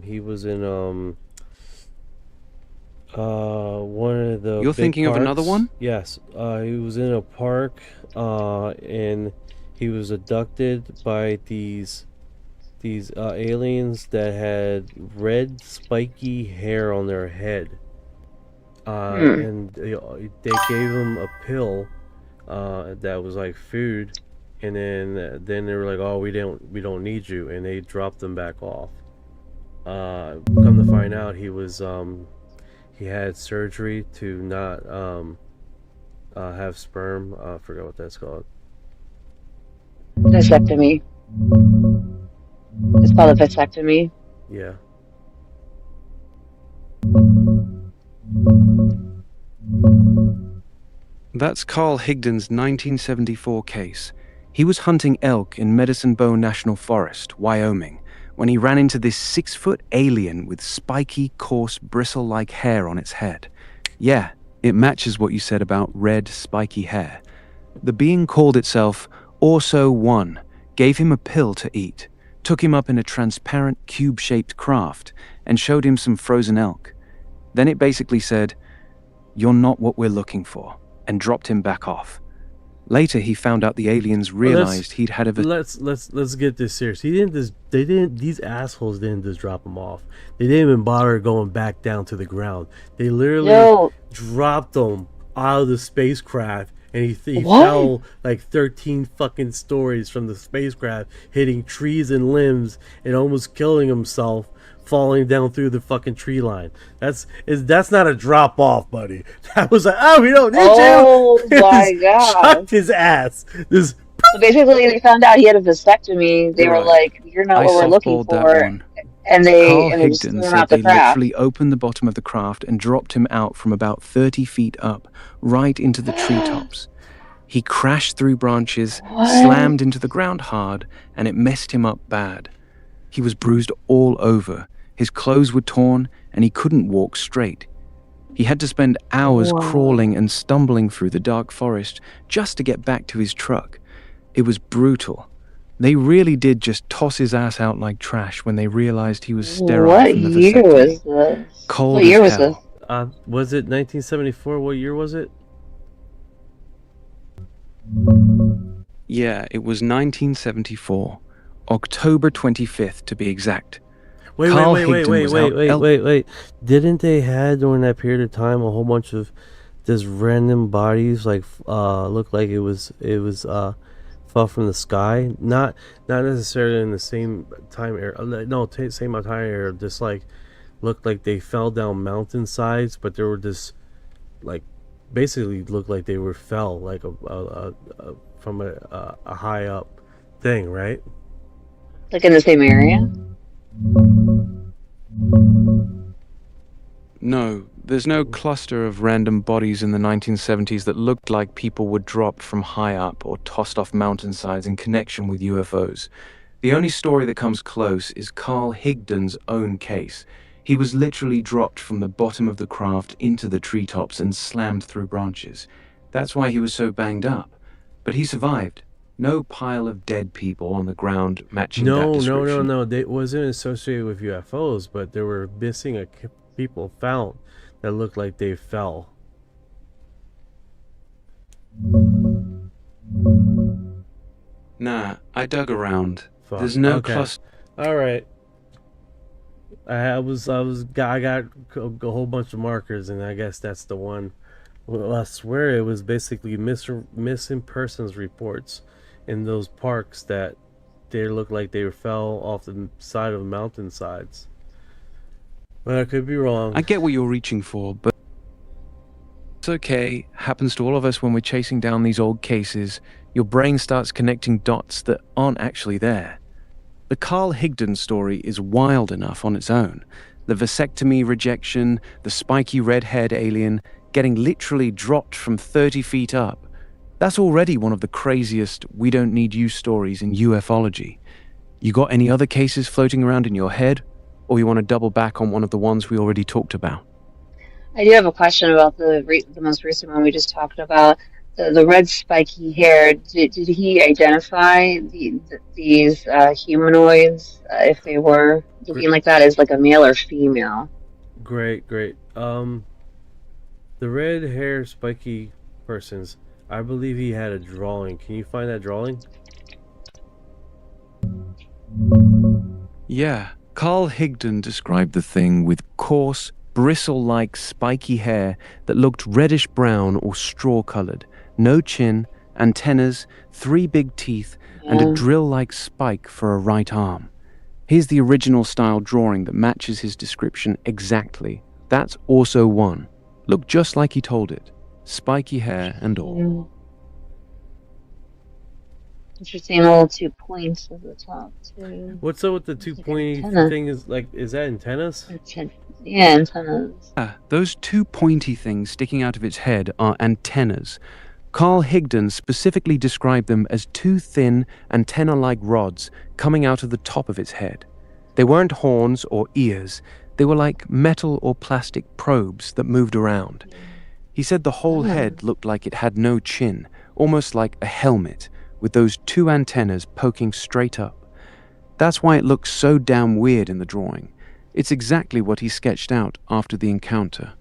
Speaker 5: he was in one of the
Speaker 6: You're
Speaker 5: big
Speaker 6: thinking
Speaker 5: parks.
Speaker 6: of another one?
Speaker 5: Yes. He was in a park and he was abducted by these aliens that had red spiky hair on their head. And they gave him a pill that was like food, and then they were like, "Oh, we don't need you," and they dropped them back off. Come to find out, he had surgery to not have sperm. I forgot what that's called.
Speaker 18: Vasectomy. It's called a vasectomy.
Speaker 5: Yeah.
Speaker 6: That's Carl Higdon's 1974 case. He was hunting elk in Medicine Bow National Forest, Wyoming, when he ran into this 6-foot alien with spiky, coarse, bristle-like hair on its head. Yeah, it matches what you said about red, spiky hair. The being called itself Orso 1, gave him a pill to eat, took him up in a transparent, cube-shaped craft, and showed him some frozen elk. Then it basically said, "You're not what we're looking for," and dropped him back off. Later, he found out the aliens realized he'd had a...
Speaker 5: Let's get this serious. These assholes didn't just drop him off. They didn't even bother going back down to the ground. They literally dropped him out of the spacecraft, and he fell like 13 fucking stories from the spacecraft, hitting trees and limbs and almost killing himself, falling down through the fucking tree line. That's not a drop off, buddy. That was like, "Oh, we don't need you."
Speaker 18: Oh my god!
Speaker 5: Chucked his ass.
Speaker 18: So basically, they found out he had a vasectomy. They were like, "You're not what we're looking for," and they just threw him out the craft.
Speaker 6: Literally opened the bottom of the craft and dropped him out from about 30 feet up, right into the treetops. He crashed through branches, slammed into the ground hard, and it messed him up bad. He was bruised all over. His clothes were torn, and he couldn't walk straight. He had to spend hours crawling and stumbling through the dark forest just to get back to his truck. It was brutal. They really did just toss his ass out like trash when they realized he was sterile from the vasectomy.
Speaker 18: What year was this?
Speaker 6: Cold
Speaker 18: What year
Speaker 6: as
Speaker 18: was this?
Speaker 6: hell.
Speaker 5: Was it 1974? What year was it?
Speaker 6: Yeah, it was 1974. October 25th, to be exact.
Speaker 5: Wait. Didn't they had during that period of time a whole bunch of just random bodies like looked like it was fell from the sky? Not necessarily in the same time era. No, same time era. Just like looked like they fell down mountainsides, but they were just like basically looked like they were fell like from a high up thing, right?
Speaker 18: Like in the same area?
Speaker 6: No, there's no cluster of random bodies in the 1970s that looked like people were dropped from high up or tossed off mountainsides in connection with UFOs. The only story that comes close is Carl Higdon's own case. He was literally dropped from the bottom of the craft into the treetops and slammed through branches. That's why he was so banged up. But he survived. No pile of dead people on the ground matching that description.
Speaker 5: No. They wasn't associated with UFOs, but there were missing people found that looked like they fell.
Speaker 6: Nah, I dug around. There's no cluster.
Speaker 5: All right. I got a whole bunch of markers, and I guess that's the one. Well, I swear it was basically missing persons reports in those parks that they looked like they fell off the side of mountainsides. But I could be wrong.
Speaker 6: I get what you're reaching for, but it's okay. Happens to all of us when we're chasing down these old cases. Your brain starts connecting dots that aren't actually there. The Carl Higdon story is wild enough on its own. The vasectomy rejection, the spiky red-haired alien, getting literally dropped from 30 feet up. That's already one of the craziest "we don't need you" stories in ufology. You got any other cases floating around in your head? Or you want to double back on one of the ones we already talked about?
Speaker 18: I do have a question about the most recent one we just talked about. The red spiky hair. Did he identify these humanoids, if they were looking like that, as like a male or female?
Speaker 5: Great. The red hair spiky persons, I believe he had a drawing. Can you find that drawing?
Speaker 6: Yeah, Carl Higdon described the thing with coarse, bristle-like spiky hair that looked reddish-brown or straw-colored, no chin, antennas, 3 big teeth, and a drill-like spike for a right arm. Here's the original style drawing that matches his description exactly. That's also one. Looked just like he told it. Spiky hair and all.
Speaker 18: Interesting little 2 points at the top too.
Speaker 5: What's up with the 2 pointy thing? Is that antennas?
Speaker 18: Yeah, antennas.
Speaker 6: Those 2 pointy things sticking out of its head are antennas. Carl Higdon specifically described them as 2 thin, antenna-like rods coming out of the top of its head. They weren't horns or ears. They were like metal or plastic probes that moved around. He said the whole head looked like it had no chin, almost like a helmet, with those 2 antennas poking straight up. That's why it looks so damn weird in the drawing. It's exactly what he sketched out after the encounter.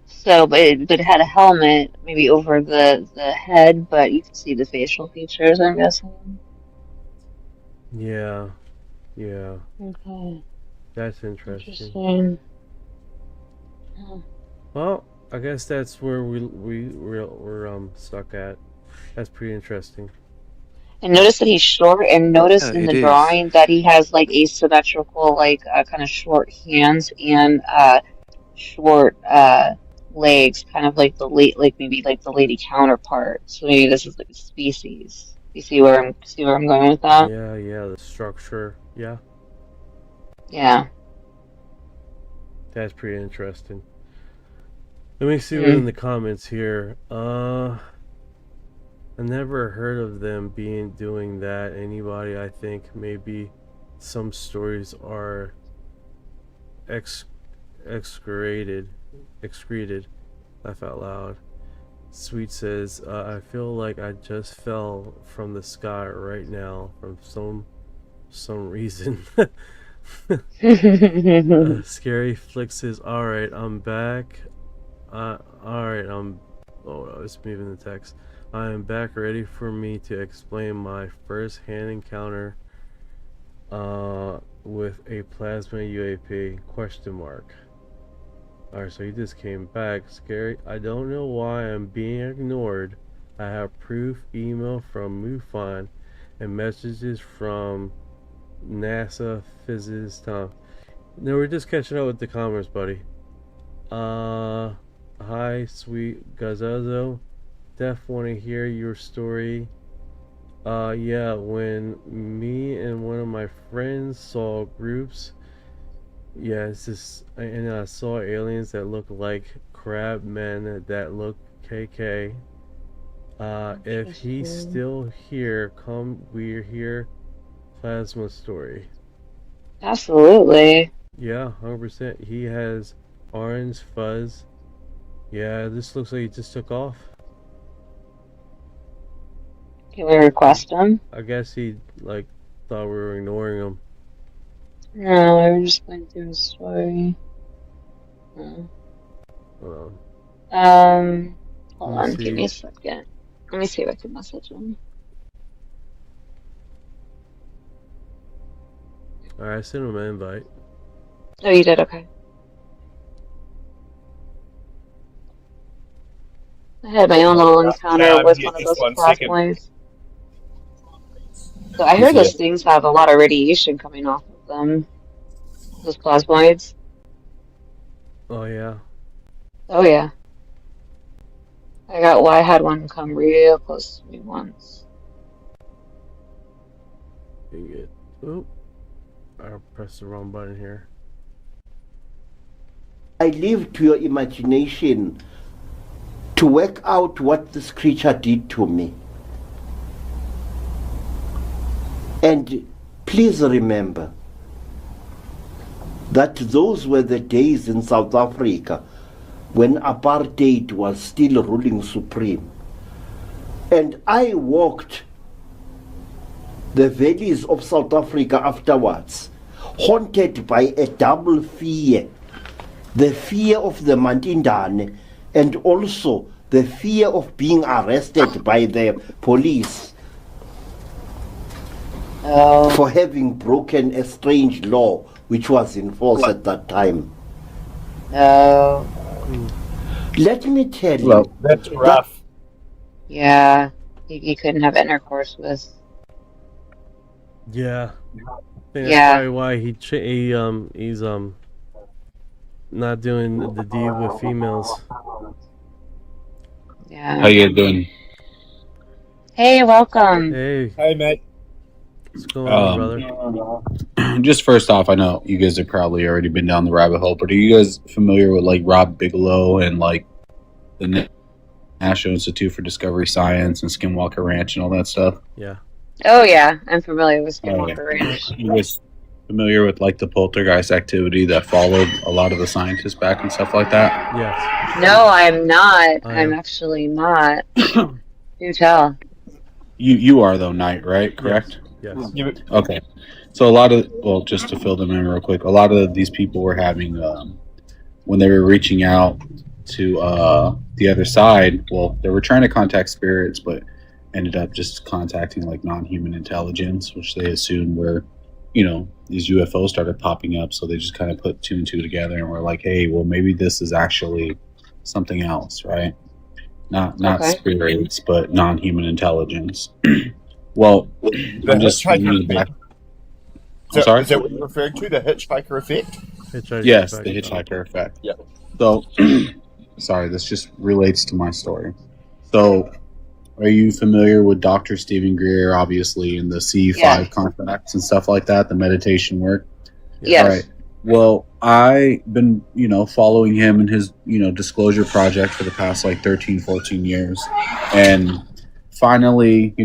Speaker 18: So, but it had a helmet, maybe over the head, but you can see the facial features, I'm guessing.
Speaker 5: Yeah.
Speaker 18: Okay.
Speaker 5: That's interesting.
Speaker 18: Interesting.
Speaker 5: Well, I guess that's where we're stuck at. That's pretty interesting.
Speaker 18: And notice that he's short, and notice in the drawing that he has like asymmetrical, like kind of short hands and short legs, kind of like maybe like the lady counterpart. So maybe this is like a species. You see where I'm going with that?
Speaker 5: Yeah, the structure. Yeah. That's pretty interesting. Let me see what's in the comments here. I never heard of them doing that. Anybody? I think maybe some stories are excreted. Laugh out loud. Sweet says, I feel like I just fell from the sky right now from some reason. Scary Flick says, alright, I'm back. It's moving the text. I am back, ready for me to explain my first-hand encounter with a plasma UAP, question mark. Alright, so he just came back. Scary. I don't know why I'm being ignored. I have proof, email from MUFON, and messages from NASA physicist Tom. No, we're just catching up with the comments, buddy. Hi, sweet Gazazo. Def want to hear your story. Yeah, when me and one of my friends saw groups, yeah, it's just, and I saw aliens that look like crab men that look KK. If he's still here, come, we're here. Plasma story.
Speaker 18: Absolutely.
Speaker 5: Yeah, 100%. He has orange fuzz. Yeah, this looks like he just took off.
Speaker 18: Can we request him?
Speaker 5: I guess he thought we were ignoring him.
Speaker 18: No, we were just going through his story.
Speaker 5: Hold
Speaker 18: Hold on, give me a second. Let me see if I can message him.
Speaker 5: Alright, I sent him an invite.
Speaker 18: Oh, you did? Okay. I had my own little encounter with one of those plasmoids. So I heard those things have a lot of radiation coming off of them. Those plasmoids.
Speaker 5: Oh, yeah.
Speaker 18: Oh, yeah. I had one come real close to me once.
Speaker 5: Oop. I pressed the wrong button here.
Speaker 12: I leave to your imagination to work out what this creature did to me. And please remember that those were the days in South Africa when apartheid was still ruling supreme. And I walked the valleys of South Africa afterwards, haunted by a double fear. The fear of the Mantindane and also the fear of being arrested by the police for having broken a strange law which was in force at that time. Let me tell you.
Speaker 10: That's rough.
Speaker 18: Yeah, he couldn't have intercourse with.
Speaker 5: Yeah. I think that's
Speaker 18: Yeah.
Speaker 5: probably why he's not doing the deed with females.
Speaker 18: Yeah.
Speaker 19: How you doing?
Speaker 18: Hey, welcome.
Speaker 5: Hey.
Speaker 10: Hey, mate.
Speaker 5: What's going on, brother?
Speaker 19: Just first off, I know you guys have probably already been down the rabbit hole, but are you guys familiar with like Rob Bigelow and like the National Institute for Discovery Science and Skinwalker Ranch and all that stuff?
Speaker 5: Yeah.
Speaker 18: Oh yeah, I'm familiar with Skinwalker Ranch.
Speaker 19: You guys familiar with like the poltergeist activity that followed a lot of the scientists back and stuff like that?
Speaker 5: Yes.
Speaker 18: No, I'm not. I'm actually not. Do tell.
Speaker 19: You are though, Knight, right? Correct?
Speaker 5: Yes.
Speaker 19: Okay. So a lot of, well, just to fill them in real quick, a lot of these people were having, when they were reaching out to the other side, well, they were trying to contact spirits, but ended up just contacting like non-human intelligence, which they assumed were, you know, these UFOs started popping up. So they just kind of put two and two together and were like, hey, well, maybe this is actually something else, right? Not spirits, but non-human intelligence. Well, I'm just back. I'm sorry?
Speaker 11: Is that what you're referring to? The Hitchhiker effect?
Speaker 19: Yes, the Hitchhiker effect.
Speaker 11: Yeah.
Speaker 19: So, sorry, this just relates to my story. So, are you familiar with Dr. Stephen Greer, obviously, in the C5 contracts and stuff like that, the meditation work?
Speaker 18: Yes.
Speaker 19: Right. Well, I've been, following him and his, disclosure project for the past like 13, 14 years. And finally,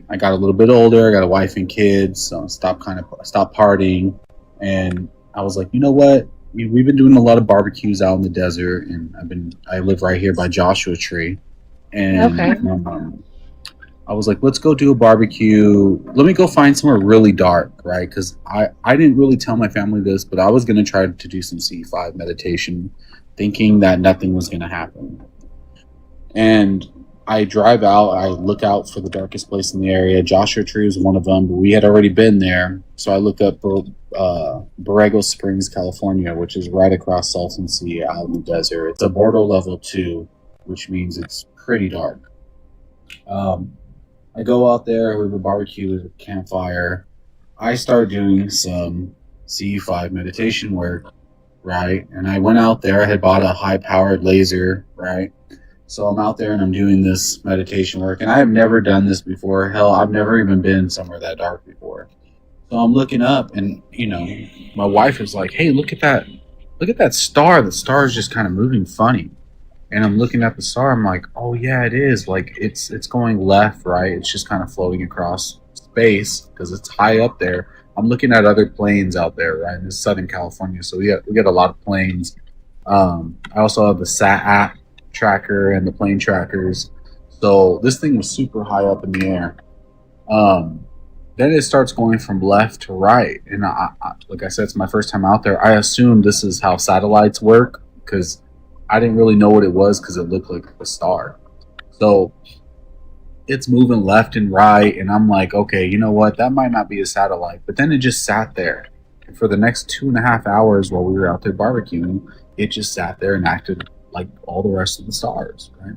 Speaker 19: I got a little bit older. I got a wife and kids. So stopped partying. And I was like, you know what? We've been doing a lot of barbecues out in the desert, and I live right here by Joshua Tree. And I was like, let's go do a barbecue. Let me go find somewhere really dark, right? Because I didn't really tell my family this, but I was going to try to do some C5 meditation, thinking that nothing was going to happen. And I drive out, I look out for the darkest place in the area. Joshua Tree was one of them, but we had already been there. So I looked up Borrego Springs, California, which is right across Salton Sea out in the desert. It's a Bordeaux level 2, which means it's pretty dark. I go out there with a barbecue with a campfire. I start doing some C5 meditation work, right? And I went out there. I had bought a high-powered laser, right? So I'm out there and I'm doing this meditation work. And I have never done this before. Hell, I've never even been somewhere that dark before. So I'm looking up and, my wife is like, hey, look at that star. The star is just kind of moving funny. And I'm looking at the star. I'm like, oh yeah, it is. Like it's going left, right? It's just kind of floating across space because it's high up there. I'm looking at other planes out there, right? In Southern California, so we get a lot of planes. I also have the sat app tracker and the plane trackers. So this thing was super high up in the air. Then it starts going from left to right, and I, like I said, it's my first time out there. I assume this is how satellites work because I didn't really know what it was because it looked like a star. So it's moving left and right, and I'm like, okay, you know what? That might not be a satellite. But then it just sat there. And for the next 2.5 hours while we were out there barbecuing, it just sat there and acted like all the rest of the stars, right?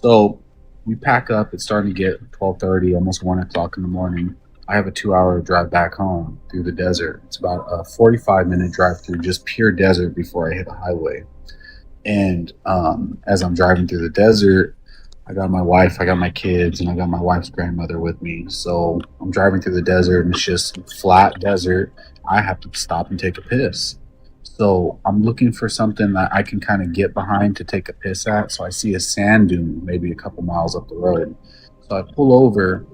Speaker 19: So we pack up. It's starting to get 12:30, almost 1 o'clock in the morning. I have a 2-hour drive back home through the desert. It's about a 45-minute drive through just pure desert before I hit a highway. And as I'm driving through the desert, I got my wife, I got my kids, and I got my wife's grandmother with me. So I'm driving through the desert, and it's just flat desert. I have to stop and take a piss. So I'm looking for something that I can kind of get behind to take a piss at. So I see a sand dune maybe a couple miles up the road. So I pull over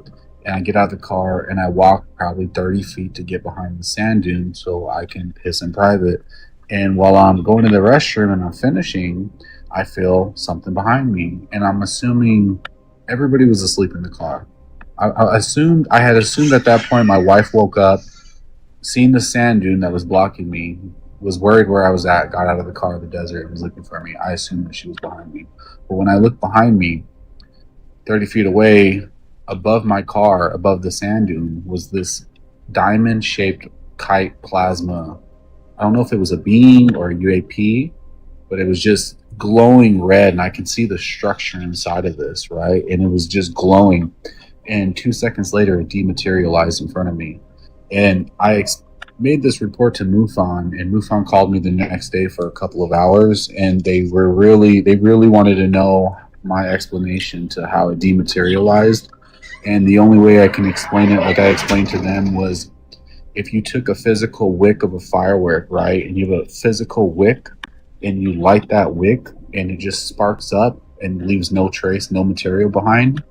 Speaker 19: and I get out of the car and I walk probably 30 feet to get behind the sand dune so I can piss in private. And while I'm going to the restroom and I'm finishing, I feel something behind me. And I'm assuming everybody was asleep in the car. I had assumed at that point my wife woke up, seen the sand dune that was blocking me, was worried where I was at, got out of the car in the desert and was looking for me. I assumed that she was behind me. But when I looked behind me, 30 feet away, above my car, above the sand dune, was this diamond-shaped kite plasma. I don't know if it was a being or a UAP, but it was just glowing red, and I can see the structure inside of this, right? And it was just glowing. And 2 seconds later, it dematerialized in front of me. And I made this report to MUFON, and MUFON called me the next day for a couple of hours, and they really wanted to know my explanation to how it dematerialized. And the only way I can explain it, like I explained to them, was if you took a physical wick of a firework, right, and you have a physical wick, and you light that wick, and it just sparks up and leaves no trace, no material behind,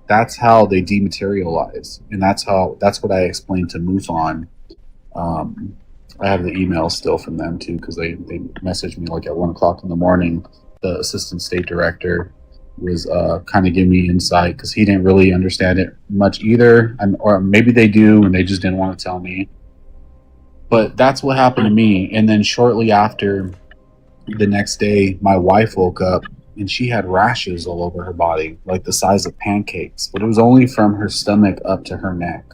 Speaker 19: that's how they dematerialize. And that's what I explained to MUFON. I have the email still from them too, because they messaged me like at 1 o'clock in the morning. The assistant state director was kind of giving me insight because he didn't really understand it much either, or maybe they do and they just didn't want to tell me. But that's what happened to me. And then shortly after, the next day, my wife woke up and she had rashes all over her body, like the size of pancakes, but it was only from her stomach up to her neck.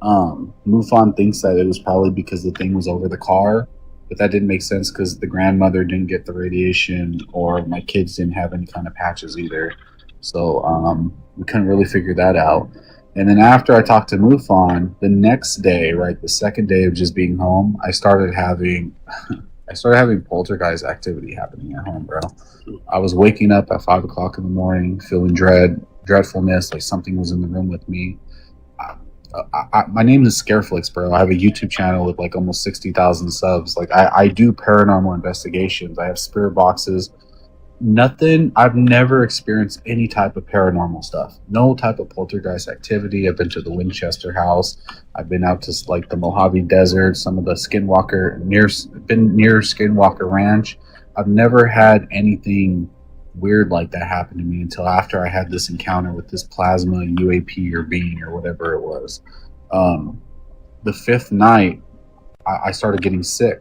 Speaker 19: MUFON thinks that it was probably because the thing was over the car, but that didn't make sense because the grandmother didn't get the radiation, or my kids didn't have any kind of patches either. So we couldn't really figure that out. And then after I talked to MUFON, the next day, right, the second day of just being home, I started having poltergeist activity happening at home, bro. I was waking up at 5 o'clock in the morning, feeling dreadfulness, like something was in the room with me. My name is Scareflix, bro. I have a YouTube channel with like almost 60,000 subs. Like I do paranormal investigations. I have spirit boxes. Nothing. I've never experienced any type of paranormal stuff. No type of poltergeist activity. I've been to the Winchester house. I've been out to like the Mojave Desert, some of the been near Skinwalker Ranch. I've never had anything weird like that happen to me until after I had this encounter with this plasma UAP or being or whatever it was. The fifth night, I started getting sick.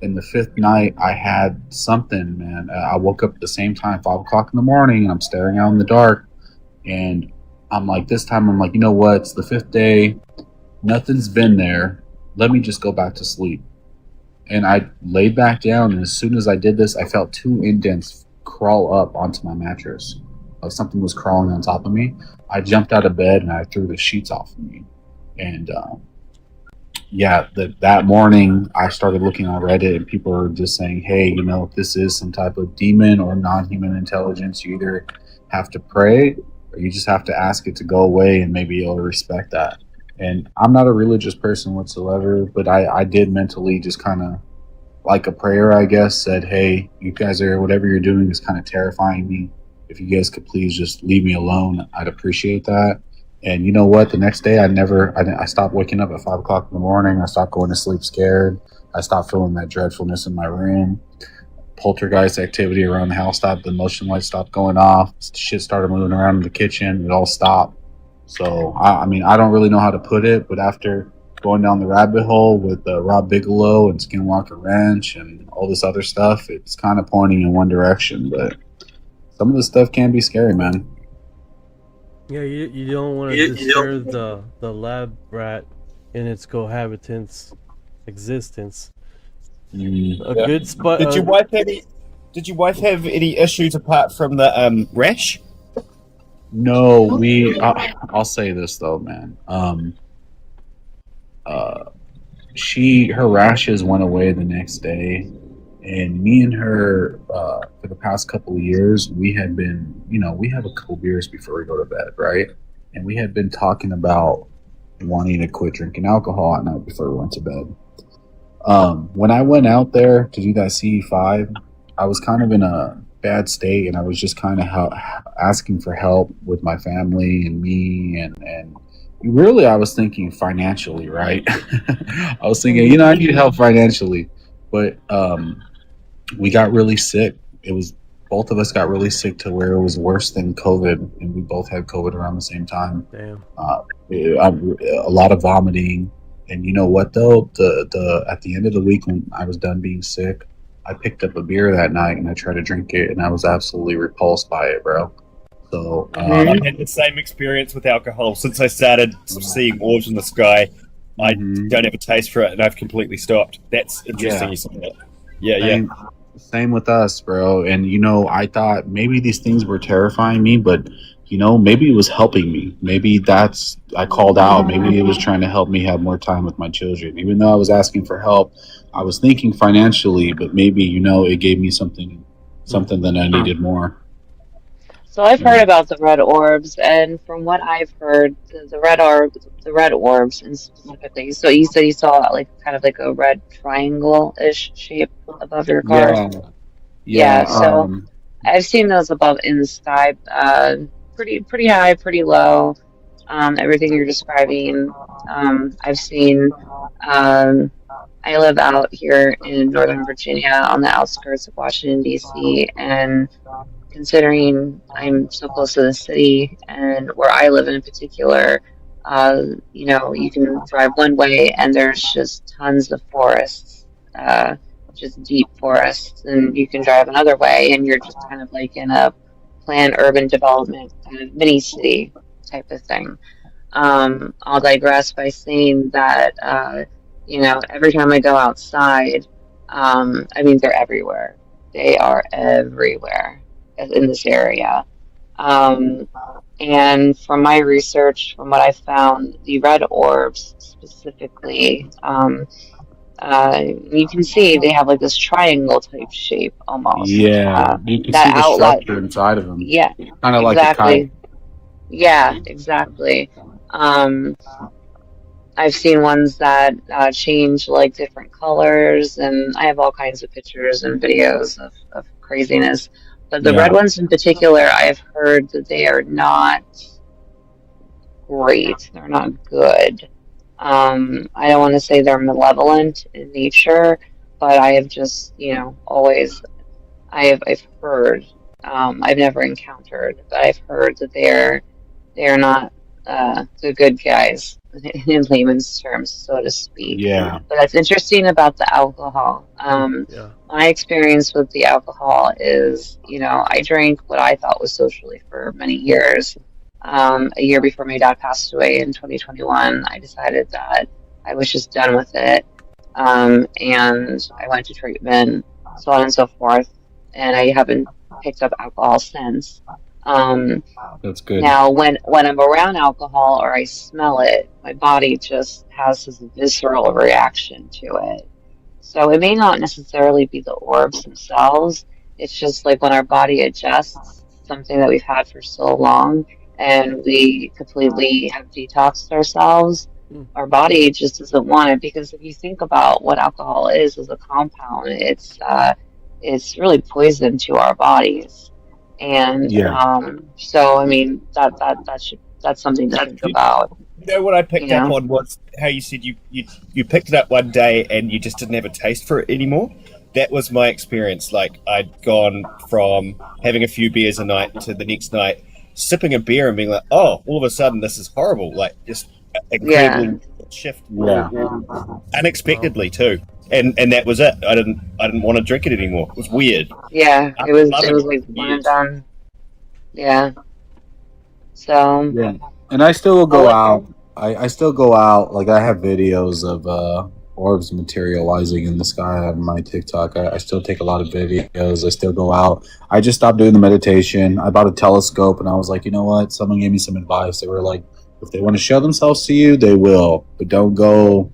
Speaker 19: And the fifth night, I had something, man. I woke up at the same time, 5 o'clock in the morning, and I'm staring out in the dark. And I'm like, this time, I'm like, you know what? It's the fifth day. Nothing's been there. Let me just go back to sleep. And I laid back down, and as soon as I did this, I felt 2 indents crawl up onto my mattress. Like something was crawling on top of me. I jumped out of bed, and I threw the sheets off of me. And that morning I started looking on Reddit, and people are just saying, hey, you know, if this is some type of demon or non-human intelligence, you either have to pray or you just have to ask it to go away, and maybe it'll respect that. And I'm not a religious person whatsoever, but I did mentally just kind of, like a prayer, I guess, said, hey, you guys are, whatever you're doing is kind of terrifying me. If you guys could please just leave me alone, I'd appreciate that. And you know what? The next day, I stopped waking up at 5 o'clock in the morning. I stopped going to sleep scared. I stopped feeling that dreadfulness in my room. Poltergeist activity around the house stopped. The motion lights stopped going off. Shit started moving around in the kitchen. It all stopped. So, I mean, I don't really know how to put it, but after going down the rabbit hole with Rob Bigelow and Skinwalker Ranch and all this other stuff, it's kind of pointing in one direction, but some of this stuff can be scary, man.
Speaker 5: Yeah, you don't want to disturb the lab rat in its cohabitant's existence. Good spot.
Speaker 11: Did your wife have any issues apart from the rash?
Speaker 19: No, I'll say this though, man. Her rashes went away the next day, And me and her, for the past couple of years, we had been, we have a couple beers before we go to bed, right? And we had been talking about wanting to quit drinking alcohol at night before we went to bed. When I went out there to do that CE5, I was kind of in a bad state, and I was just kind of asking for help with my family and me, and really I was thinking financially, right? I was thinking, I need help financially, but we got really sick. Both of us got really sick to where it was worse than COVID, and we both had COVID around the same time.
Speaker 5: Damn.
Speaker 19: A lot of vomiting, and you know what though? At the end of the week when I was done being sick, I picked up a beer that night and I tried to drink it, and I was absolutely repulsed by it, bro. So
Speaker 10: I've had the same experience with alcohol since I started seeing orbs in the sky. I don't have a taste for it, and I've completely stopped. That's interesting. You said that. Yeah.
Speaker 19: Same with us, bro. And I thought maybe these things were terrifying me, but maybe it was helping me. Maybe I called out. Maybe it was trying to help me have more time with my children. Even though I was asking for help, I was thinking financially, but maybe it gave me something that I needed more.
Speaker 18: So I've heard about the red orbs, and from what I've heard, the red orbs, and specifically, so you said you saw like kind of like a red triangle-ish shape above your car. Yeah. So I've seen those above in the sky, pretty high, pretty low. Everything you're describing, I've seen. I live out here in Northern Virginia on the outskirts of Washington, D.C., and considering I'm so close to the city and where I live in particular, you can drive one way and there's just tons of forests, just deep forests, and you can drive another way and you're just kind of like in a planned urban development kind of mini city type of thing. I'll digress by saying that, every time I go outside, they're everywhere. They are everywhere in this area. And from my research, from what I found, the red orbs specifically, you can see they have like this triangle type shape almost.
Speaker 19: Yeah, you can
Speaker 18: that
Speaker 19: see the
Speaker 18: outlet.
Speaker 19: structure inside of them.
Speaker 18: Yeah,
Speaker 19: Kind of like a
Speaker 18: exactly.
Speaker 19: kite.
Speaker 18: Yeah, exactly. I've seen ones that change like different colors, and I have all kinds of pictures and videos of craziness. But the red ones in particular, I've heard that they are not great. They're not good. I don't want to say they're malevolent in nature, but I have just, always, I've heard, I've never encountered, but I've heard that they are not the good guys in layman's terms, so to speak.
Speaker 19: Yeah.
Speaker 18: But that's interesting about the alcohol. My experience with the alcohol is, I drank what I thought was socially for many years. A year before my dad passed away in 2021, I decided that I was just done with it. And I went to treatment, so on and so forth. And I haven't picked up alcohol since.
Speaker 19: That's good.
Speaker 18: Now, when I'm around alcohol or I smell it, my body just has this visceral reaction to it. So it may not necessarily be the orbs themselves. It's just like when our body adjusts something that we've had for so long and we completely have detoxed ourselves, our body just doesn't want it. Because if you think about what alcohol is as a compound, it's really poison to our bodies. And so that's something to think about.
Speaker 10: What I picked up on was how you said you picked it up one day and you just didn't have a taste for it anymore. That was my experience. Like, I'd gone from having a few beers a night to the next night sipping a beer and being like, oh, all of a sudden this is horrible. Like, just incredibly shift unexpectedly too. And that was it. I didn't want to drink it anymore. It was weird.
Speaker 18: Yeah, it was like one and done. Yeah. So.
Speaker 19: Yeah, and I still go out. I still go out. Like, I have videos of orbs materializing in the sky on my TikTok. I still take a lot of videos. I still go out. I just stopped doing the meditation. I bought a telescope, and I was like, you know what? Someone gave me some advice. They were like, if they want to show themselves to you, they will, but don't go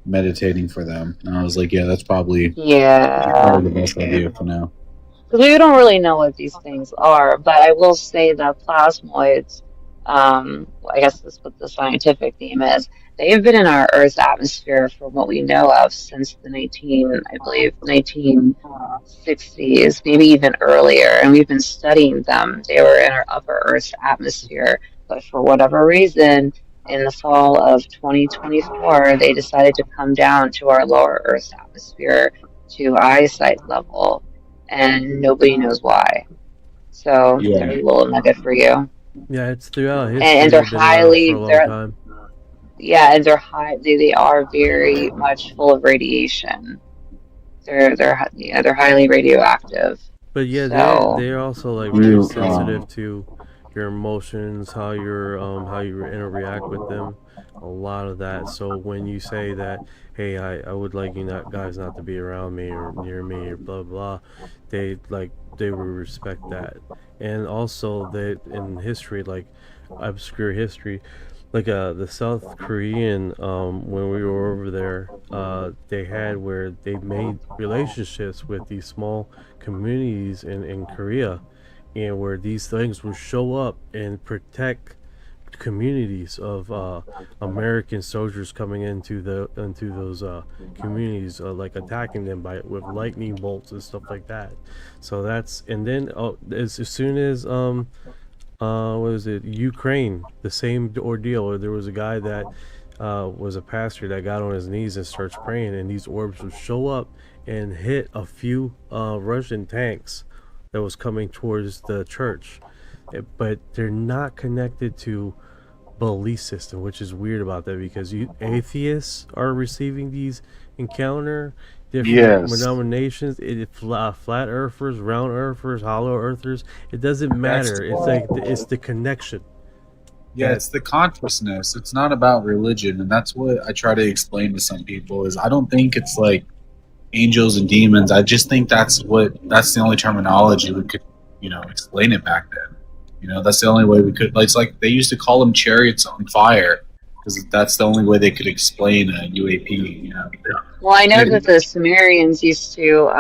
Speaker 19: meditating for them. And I was like, yeah, that's probably
Speaker 18: Yeah.
Speaker 19: the best idea for now.
Speaker 18: Because we don't really know what these things are, but I will say that plasmoids, I guess that's what the scientific name is, they have been in our Earth's atmosphere from what we know of since the 1960s, maybe even earlier, and we've been studying them. They were in our upper Earth's atmosphere, but for whatever reason, in the fall of 2024, they decided to come down to our lower Earth's atmosphere to eyesight level, and nobody knows why. So
Speaker 19: Yeah.
Speaker 18: there's a little nugget for you.
Speaker 5: Yeah, it's throughout history.
Speaker 18: And they're
Speaker 5: they've been around
Speaker 18: highly,
Speaker 5: for a long time.
Speaker 18: yeah, and they are very much full of radiation. They're highly radioactive.
Speaker 5: But yeah,
Speaker 18: So
Speaker 5: they're also like
Speaker 19: Real
Speaker 5: really
Speaker 19: calm.
Speaker 5: sensitive to your emotions, how you interact with them, a lot of that. So when you say that, hey, I would like you guys not to be around me or near me or blah blah, they will respect that. And also that in history, like obscure history, like the South Korean, when we were over there, they had where they made relationships with these small communities in Korea, and where these things would show up and protect communities of American soldiers coming into those communities, like attacking them with lightning bolts and stuff like that. So that's, and then as soon as what was it, Ukraine, the same ordeal. There was a guy that was a pastor that got on his knees and starts praying, and these orbs would show up and hit a few Russian tanks that was coming towards the church, but they're not connected to belief system, which is weird about that, because atheists are receiving these encounter different denominations, flat earthers, round earthers, hollow earthers. It doesn't matter. It's like it's the connection.
Speaker 19: Yeah, it's the consciousness. It's not about religion, and that's what I try to explain to some people. Is I don't think it's like angels and demons. I just think that's the only terminology we could, explain it back then. That's the only way we could. Like, it's like they used to call them chariots on fire because that's the only way they could explain a UAP.
Speaker 18: well, I know that the Sumerians used to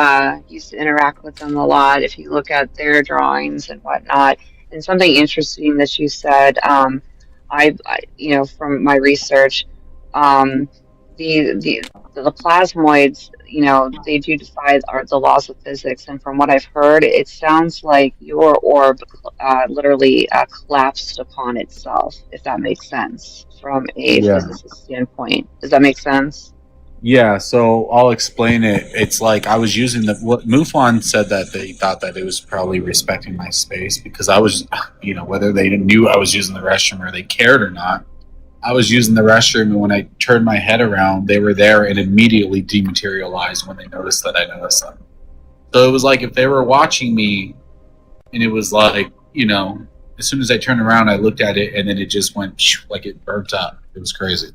Speaker 18: interact with them a lot. If you look at their drawings and whatnot, and something interesting that you said, I from my research, the plasmoids, they do defy the laws of physics, and from what I've heard, it sounds like your orb literally collapsed upon itself, if that makes sense from a physicist standpoint. Does that make sense?
Speaker 19: Yeah, so I'll explain it. It's like I was using what MUFON said, that they thought that it was probably respecting my space because I was, whether they knew I was using the restroom or they cared or not, I was using the restroom, and when I turned my head around, they were there and immediately dematerialized when they noticed that I noticed them. So it was like if they were watching me, and it was like, as soon as I turned around, I looked at it, and then it just went like it burnt up. It was crazy.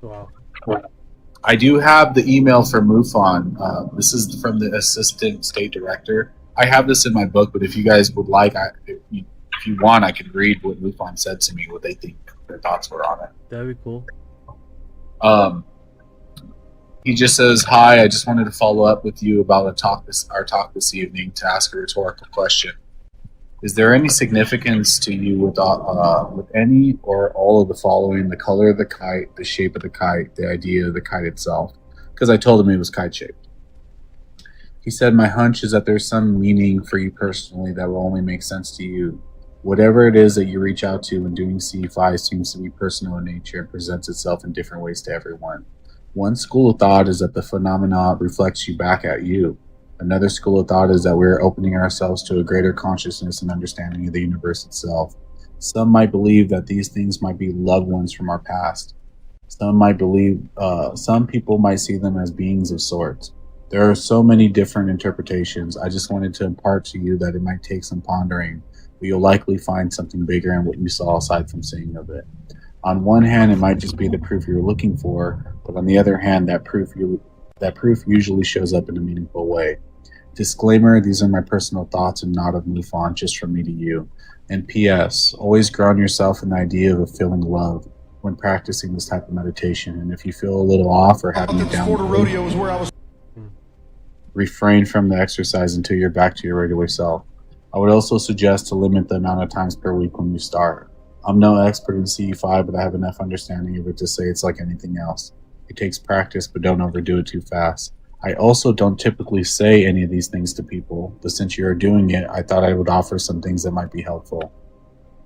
Speaker 5: Wow.
Speaker 19: I do have the email from MUFON. This is from the assistant state director. I have this in my book, but if you guys would like, if you want, I could read what MUFON said to me, what they think their thoughts were on it.
Speaker 5: That'd be cool.
Speaker 19: He just says, "Hi, I just wanted to follow up with you about our talk this evening to ask a rhetorical question. Is there any significance to you with any or all of the following: the color of the kite, the shape of the kite, the idea of the kite itself?" Because I told him it was kite-shaped. He said, "My hunch is that there's some meaning for you personally that will only make sense to you. Whatever it is that you reach out to when doing C5 seems to be personal in nature and presents itself in different ways to everyone. One school of thought is that the phenomena reflects you back at you. Another school of thought is that we're opening ourselves to a greater consciousness and understanding of the universe itself. Some might believe that these things might be loved ones from our past. Some people might see them as beings of sorts. There are so many different interpretations. I just wanted to impart to you that it might take some pondering, but you'll likely find something bigger in what you saw aside from seeing of it. On one hand, it might just be the proof you're looking for, but on the other hand, that proof usually shows up in a meaningful way. Disclaimer, these are my personal thoughts and not of MUFON, just from me to you. And P.S. Always ground yourself in the idea of a feeling love. when practicing this type of meditation. And if you feel a little off or have any down, refrain from the exercise until you're back to your regular self. I would also suggest to limit the amount of times per week when you start. I'm no expert in CE5, but I have enough understanding of it to say it's like anything else. It takes practice, but don't overdo it too fast. I also don't typically say any of these things to people, but since you're doing it, I thought I would offer some things that might be helpful.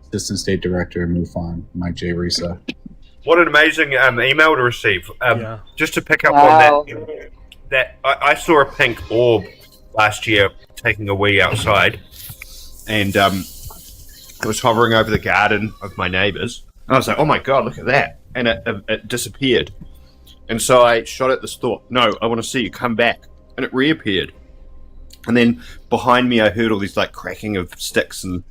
Speaker 19: Assistant State Director, MUFON, Mike J. Risa.
Speaker 20: What an amazing email to receive. Just to pick up on that I saw a pink orb last year taking a wee outside, and it was hovering over the garden of my neighbours. And I was like, oh my god, look at that. And it disappeared. And so I shot at this thought, no, I want to see you come back. And it reappeared. And then behind me I heard all these like cracking of sticks, and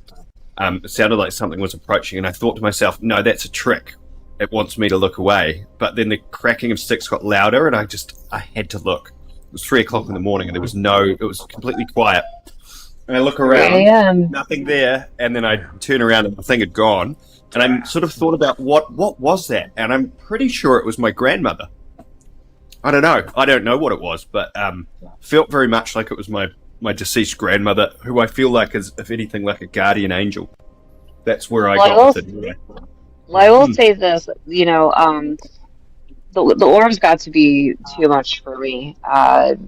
Speaker 20: it sounded like something was approaching. And I thought to myself, no, that's a trick. It wants me to look away. But then the cracking of sticks got louder, and I had to look. It was 3 o'clock in the morning, and it was completely quiet. And I look around, nothing there, and then I turn around and the thing had gone. And I sort of thought about what was that? And I'm pretty sure it was my grandmother. I don't know. I don't know what it was, but felt very much like it was my deceased grandmother, who I feel like is, if anything, like a guardian angel. That's where I got with it.
Speaker 18: Well, I will say this, the orbs got to be too much for me. I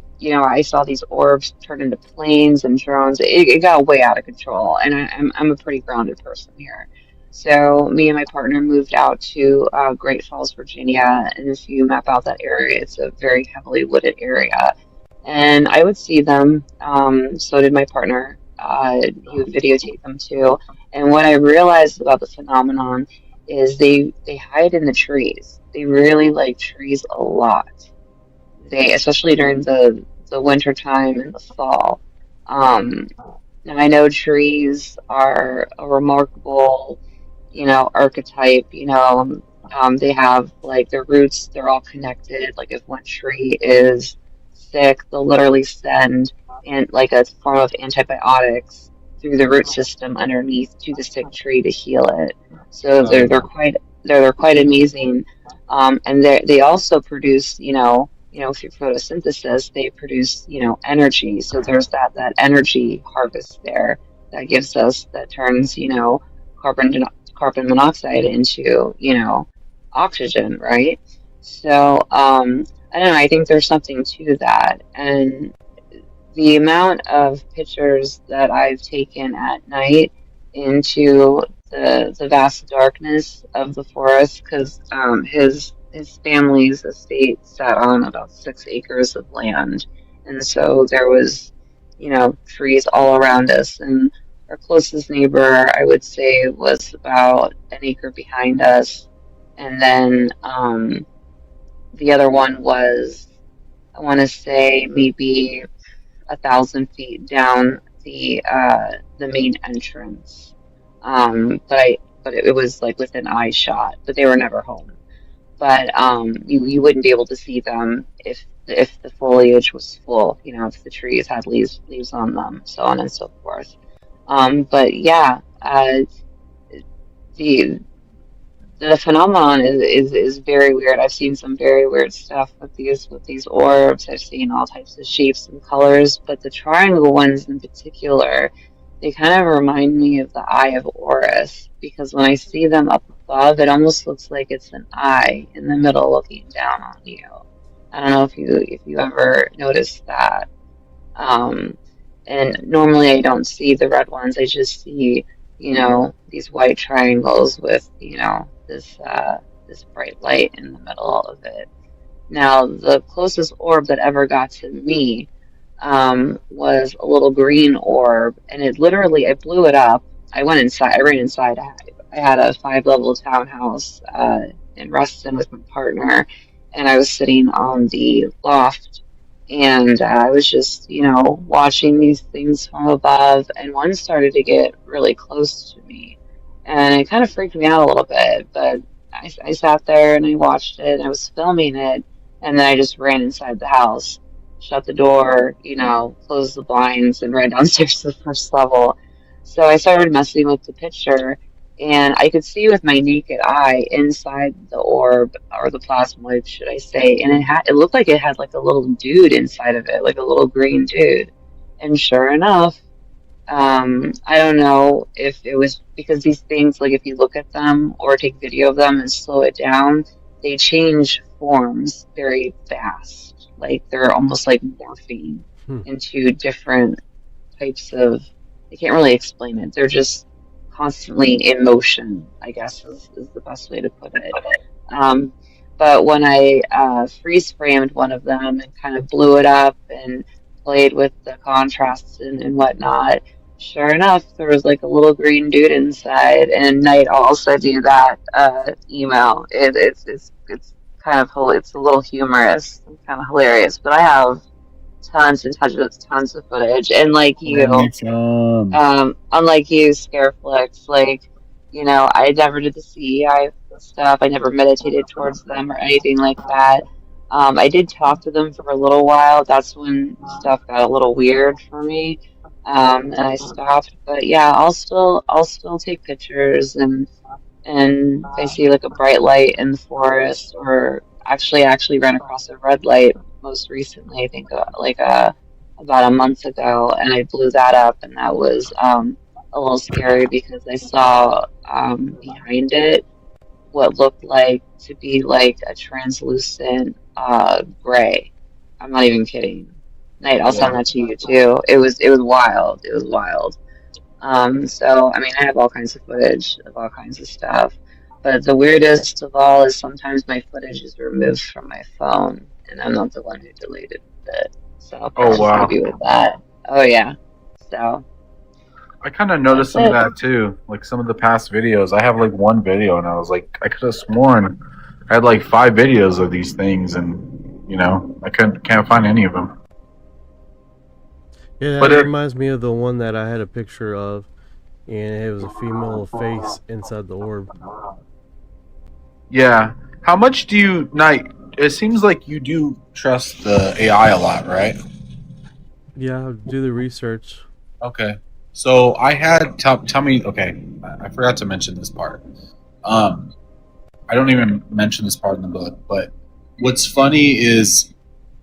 Speaker 18: saw these orbs turn into planes and drones. It got way out of control, and I'm a pretty grounded person here. So me and my partner moved out to Great Falls, Virginia, and if you map out that area, it's a very heavily wooded area. And I would see them, so did my partner. He would videotape them too. And what I realized about the phenomenon is they hide in the trees. They really like trees a lot. Especially during the winter time and the fall. Now I know trees are a remarkable, archetype. They have like their roots. They're all connected. Like if one tree is sick, they'll literally send like a form of antibiotics through the root system underneath to the sick tree to heal it. So they're quite amazing. And they also produce, through photosynthesis, they produce, energy. So there's that energy harvest there that turns, carbon monoxide into, oxygen, right? So, I don't know, I think there's something to that. And the amount of pictures that I've taken at night into the vast darkness of the forest, because his family's estate sat on about 6 acres of land, and so there was trees all around us, and our closest neighbor I would say was about an acre behind us, and then the other one was, I want to say, maybe 1,000 feet down the main entrance. But it was like within eye shot, but they were never home. But you wouldn't be able to see them if the foliage was full, if the trees had leaves on them, so on and so forth. But yeah, the phenomenon is very weird. I've seen some very weird stuff with these orbs. I've seen all types of shapes and colors, but the triangle ones in particular, they kind of remind me of the Eye of Horus, because when I see them up above, it almost looks like it's an eye in the middle looking down on you. I don't know if you ever noticed that. And normally I don't see the red ones. I just see, these white triangles with, this bright light in the middle of it. Now, the closest orb that ever got to me was a little green orb, and it literally, I blew it up. I went inside. I ran inside. I had a 5-level townhouse in Ruston with my partner, and I was sitting on the loft, and I was just, watching these things from above, and one started to get really close to me, and it kind of freaked me out a little bit, but I sat there and I watched it, and I was filming it, and then I just ran inside the house, shut the door, closed the blinds, and ran downstairs to the first level. So I started messing with the picture, and I could see with my naked eye inside the orb, or the plasmoid, should I say, and it looked like it had like a little dude inside of it, like a little green dude. And sure enough, I don't know if it was because these things, like if you look at them or take video of them and slow it down, they change forms very fast. Like they're almost like morphing into different types of, I can't really explain it. They're just constantly in motion, I guess is the best way to put it. But when I freeze framed one of them and kind of blew it up and played with the contrasts and whatnot, sure enough, there was like a little green dude inside. And Night also do that email. It's kind of it's a little humorous and kind of hilarious. But I have tons and tons of footage, and like you, unlike you, Scareflix, like, you know, I never did the CEI stuff. I never meditated towards them or anything like that. I did talk to them for a little while. That's when stuff got a little weird for me, and I stopped. But yeah, I'll still take pictures, and if I see like a bright light in the forest, or actually ran across a red light most recently, I think about a month ago, and I blew that up, and that was a little scary because I saw behind it what looked like to be like a translucent gray. I'm not even kidding. Night, I'll send that to you too. It was wild. It was wild. So I mean, I have all kinds of footage of all kinds of stuff, but the weirdest of all is sometimes my footage is removed from my phone, and I'm not the one who deleted it. So
Speaker 21: Oh wow!
Speaker 18: maybe with that. Oh yeah. So
Speaker 21: I kind of noticed some of that too. Like some of the past videos, I have like one video, and I was like, I could have sworn I had like 5 videos of these things, and you know, I can't find any of them.
Speaker 5: Yeah, that reminds me of the one that I had a picture of, and it was a female face inside the orb.
Speaker 21: Yeah. How much do you, Night? It seems like you do trust the AI a lot, right?
Speaker 5: Yeah, do the research.
Speaker 21: Okay. So I had tell me. Okay, I forgot to mention this part. I don't even mention this part in the book, but what's funny is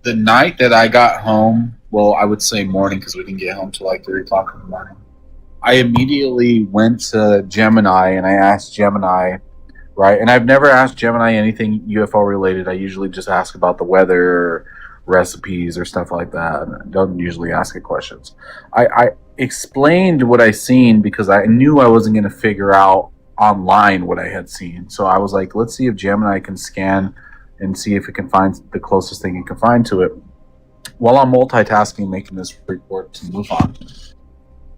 Speaker 21: the night that I got home. Well, I would say morning because we didn't get home till like 3 o'clock in the morning. I immediately went to Gemini and I asked Gemini, right? And I've never asked Gemini anything UFO related. I usually just ask about the weather, recipes, or stuff like that. I don't usually ask it questions. I explained what I seen because I knew I wasn't going to figure out online what I had seen. So I was like, let's see if Gemini can scan and see if it can find the closest thing it can find to it. While I'm multitasking, making this report to move on.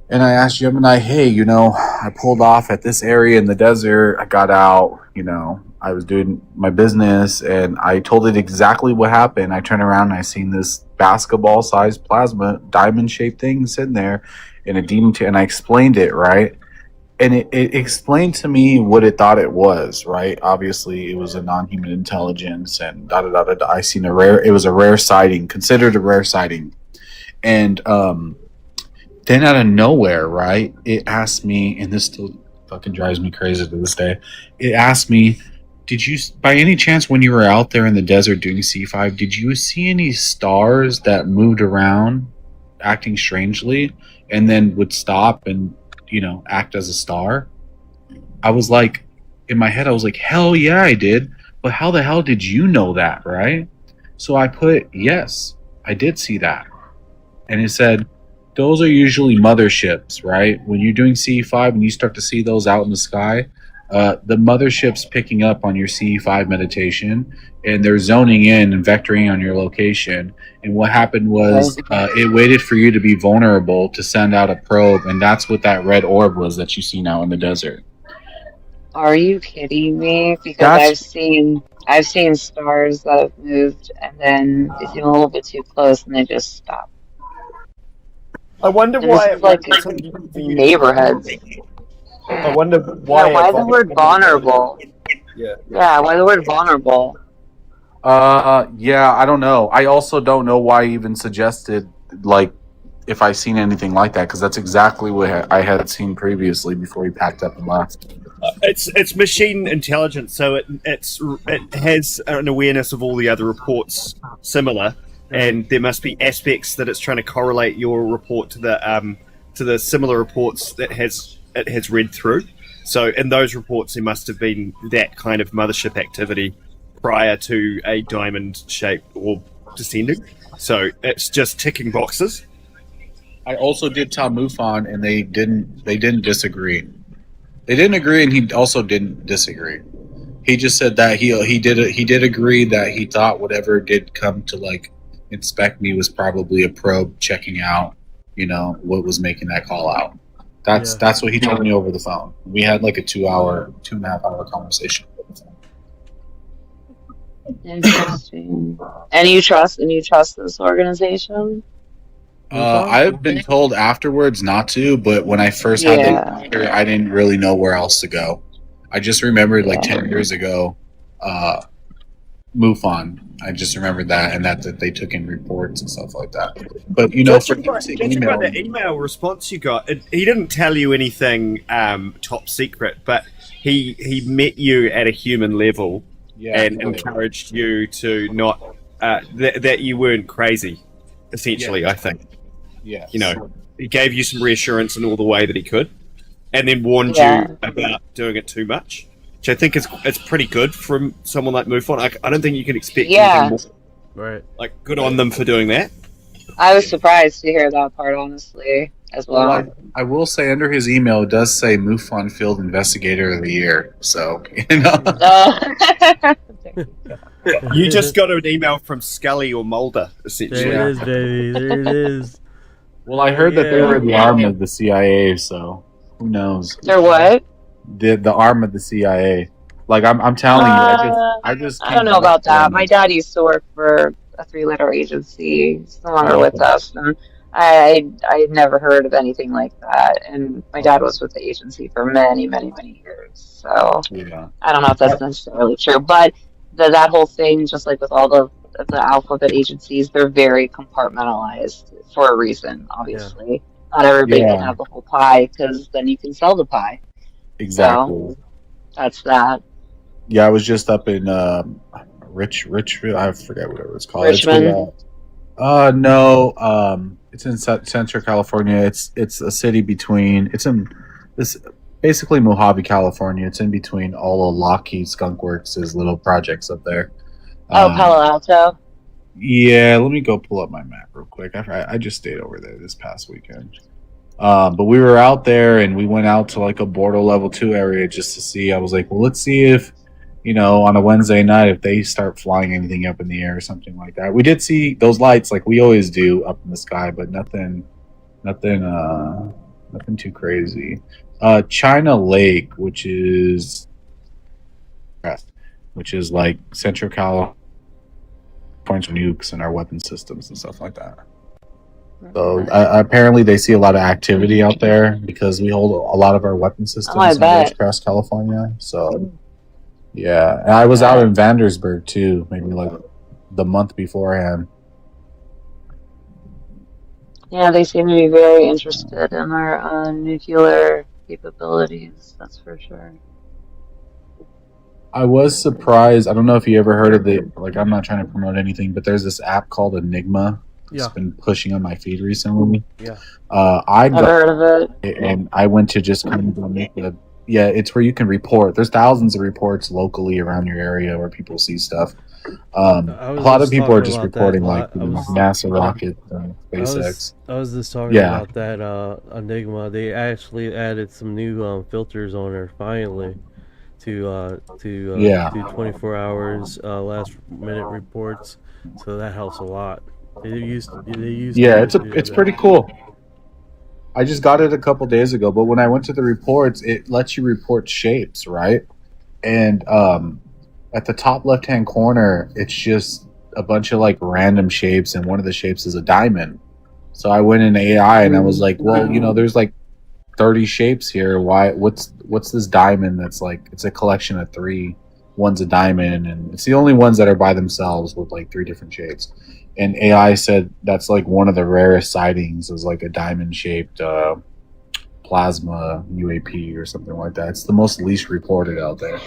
Speaker 21: And I asked Gemini, hey, you know, I pulled off at this area in the desert. I got out, you know, I was doing my business, and I told it exactly what happened. I turned around and I seen this basketball-sized plasma, diamond-shaped thing sitting there in a demon and I explained it, right? And it explained to me what it thought it was, right? Obviously, it was a non-human intelligence, and da-da-da-da-da. I seen it was a rare sighting, considered a rare sighting. And then out of nowhere, right, it asked me, and this still fucking drives me crazy to this day, it asked me, did you, by any chance, when you were out there in the desert doing C5, did you see any stars that moved around, acting strangely, and then would stop and, you know, act as a star? I was like, in my head, I was like, hell yeah, I did. But how the hell did you know that, right? So I put, yes, I did see that. And it said, those are usually motherships, right? When you're doing CE5 and you start to see those out in the sky, the mothership's picking up on your CE5 meditation, and they're zoning in and vectoring on your location. And what happened was it waited for you to be vulnerable to send out a probe, and that's what that red orb was that you see now in the desert.
Speaker 18: Are you kidding me? Because I've seen stars that have moved, and then they seem a little bit too close, and they just stop.
Speaker 11: I wonder
Speaker 18: And
Speaker 11: why
Speaker 18: this is like neighborhoods.
Speaker 11: I wonder why.
Speaker 18: Yeah, why the word vulnerable?
Speaker 11: Yeah.
Speaker 18: Yeah, why the word vulnerable?
Speaker 21: Yeah, I don't know. I also don't know why I even suggested, like,
Speaker 19: if I seen anything like that, because that's exactly what I had seen previously before he packed up and left.
Speaker 10: It's machine intelligence, so it has an awareness of all the other reports similar, and there must be aspects that it's trying to correlate your report to the similar reports that it has read through. So in those reports, there must have been that kind of mothership activity prior to a diamond-shaped orb descending. So it's just ticking boxes.
Speaker 19: I also did tell MUFON, and they didn't disagree. They didn't agree, and he also didn't disagree. He just said that he did agree that he thought whatever did come to like inspect me was probably a probe checking out, what was making that call out. That's what he told me over the phone. We had like a 2.5 hour conversation over the phone.
Speaker 18: Interesting. And you trust this organization?
Speaker 19: I've been told afterwards not to, but when I first had the encounter, I didn't really know where else to go. I just remembered 10 years ago, MUFON. I just remembered that, and that they took in reports and stuff like that. But
Speaker 10: judging by the email response you got, he didn't tell you anything top secret, but he met you at a human level and encouraged you to not that you weren't crazy. Essentially, I think.
Speaker 19: Yeah.
Speaker 10: He gave you some reassurance in all the way that he could, and then warned you about doing it too much. Which I think it's pretty good from someone like MUFON. I don't think you can expect anything more.
Speaker 5: Right.
Speaker 10: Like, good on them for doing that.
Speaker 18: I was surprised to hear that part, honestly, as well.
Speaker 19: I will say, under his email, it does say MUFON Field Investigator of the Year. So,
Speaker 10: You just got an email from Scully or Mulder, essentially.
Speaker 5: There it is, baby. There it is.
Speaker 19: Well, I heard that they were the arm of the CIA, so who knows?
Speaker 18: They're what?
Speaker 19: The arm of the CIA. Like I'm telling you, I
Speaker 18: don't know about that. My dad used to work for a 3-letter agency. He's no longer with us, and I never heard of anything like that. And my dad was with the agency for many, many, many years. So I don't know if that's necessarily true, but that whole thing, just like with all the alphabet agencies, they're very compartmentalized for a reason. Obviously, not everybody can have the whole pie, because then you can sell the pie.
Speaker 19: Exactly.
Speaker 18: So, that's that.
Speaker 19: Yeah, I was just up in Richfield. I forget whatever it's called.
Speaker 18: Richmond.
Speaker 19: No. It's in Central California. It's a city between. It's in this basically Mojave, California. It's in between all of Lockheed Skunk Works' little projects up there.
Speaker 18: Palo Alto.
Speaker 19: Yeah, let me go pull up my map real quick. I just stayed over there this past weekend. But we were out there, and we went out to like a Bordeaux level 2 area just to see. I was like, well, let's see if, on a Wednesday night, if they start flying anything up in the air or something like that. We did see those lights like we always do up in the sky, but nothing too crazy. China Lake, which is like Central California nukes and our weapon systems and stuff like that. So apparently they see a lot of activity out there because we hold a lot of our weapon systems across California. So yeah, and I was out in Vandersburg too, maybe like the month beforehand.
Speaker 18: Yeah, they seem to be very interested in our nuclear capabilities. That's for sure.
Speaker 19: I was surprised. I don't know if you ever heard of I'm not trying to promote anything, but there's this app called Enigma. It's been pushing on my feed recently.
Speaker 5: Yeah.
Speaker 19: I've
Speaker 18: heard of it.
Speaker 19: And I went to just kind of make it's where you can report. There's thousands of reports locally around your area where people see stuff. A lot of people are just reporting NASA rocket, SpaceX.
Speaker 5: I was just talking about that Enigma. They actually added some new filters on there finally to do 24 hours last minute reports. So that helps a lot.
Speaker 19: It's pretty cool. I just got it a couple days ago, but when I went to the reports, it lets you report shapes, right? And at the top left-hand corner, it's just a bunch of like random shapes, and one of the shapes is a diamond. So I went in AI and I was like, well, there's like 30 shapes here. What's this diamond that's like, it's a collection of 3
Speaker 21: one's a diamond, and it's the only ones that are by themselves with like 3 different shapes. And AI said that's like one of the rarest sightings is like a diamond shaped plasma UAP or something like that. It's the most least reported out there.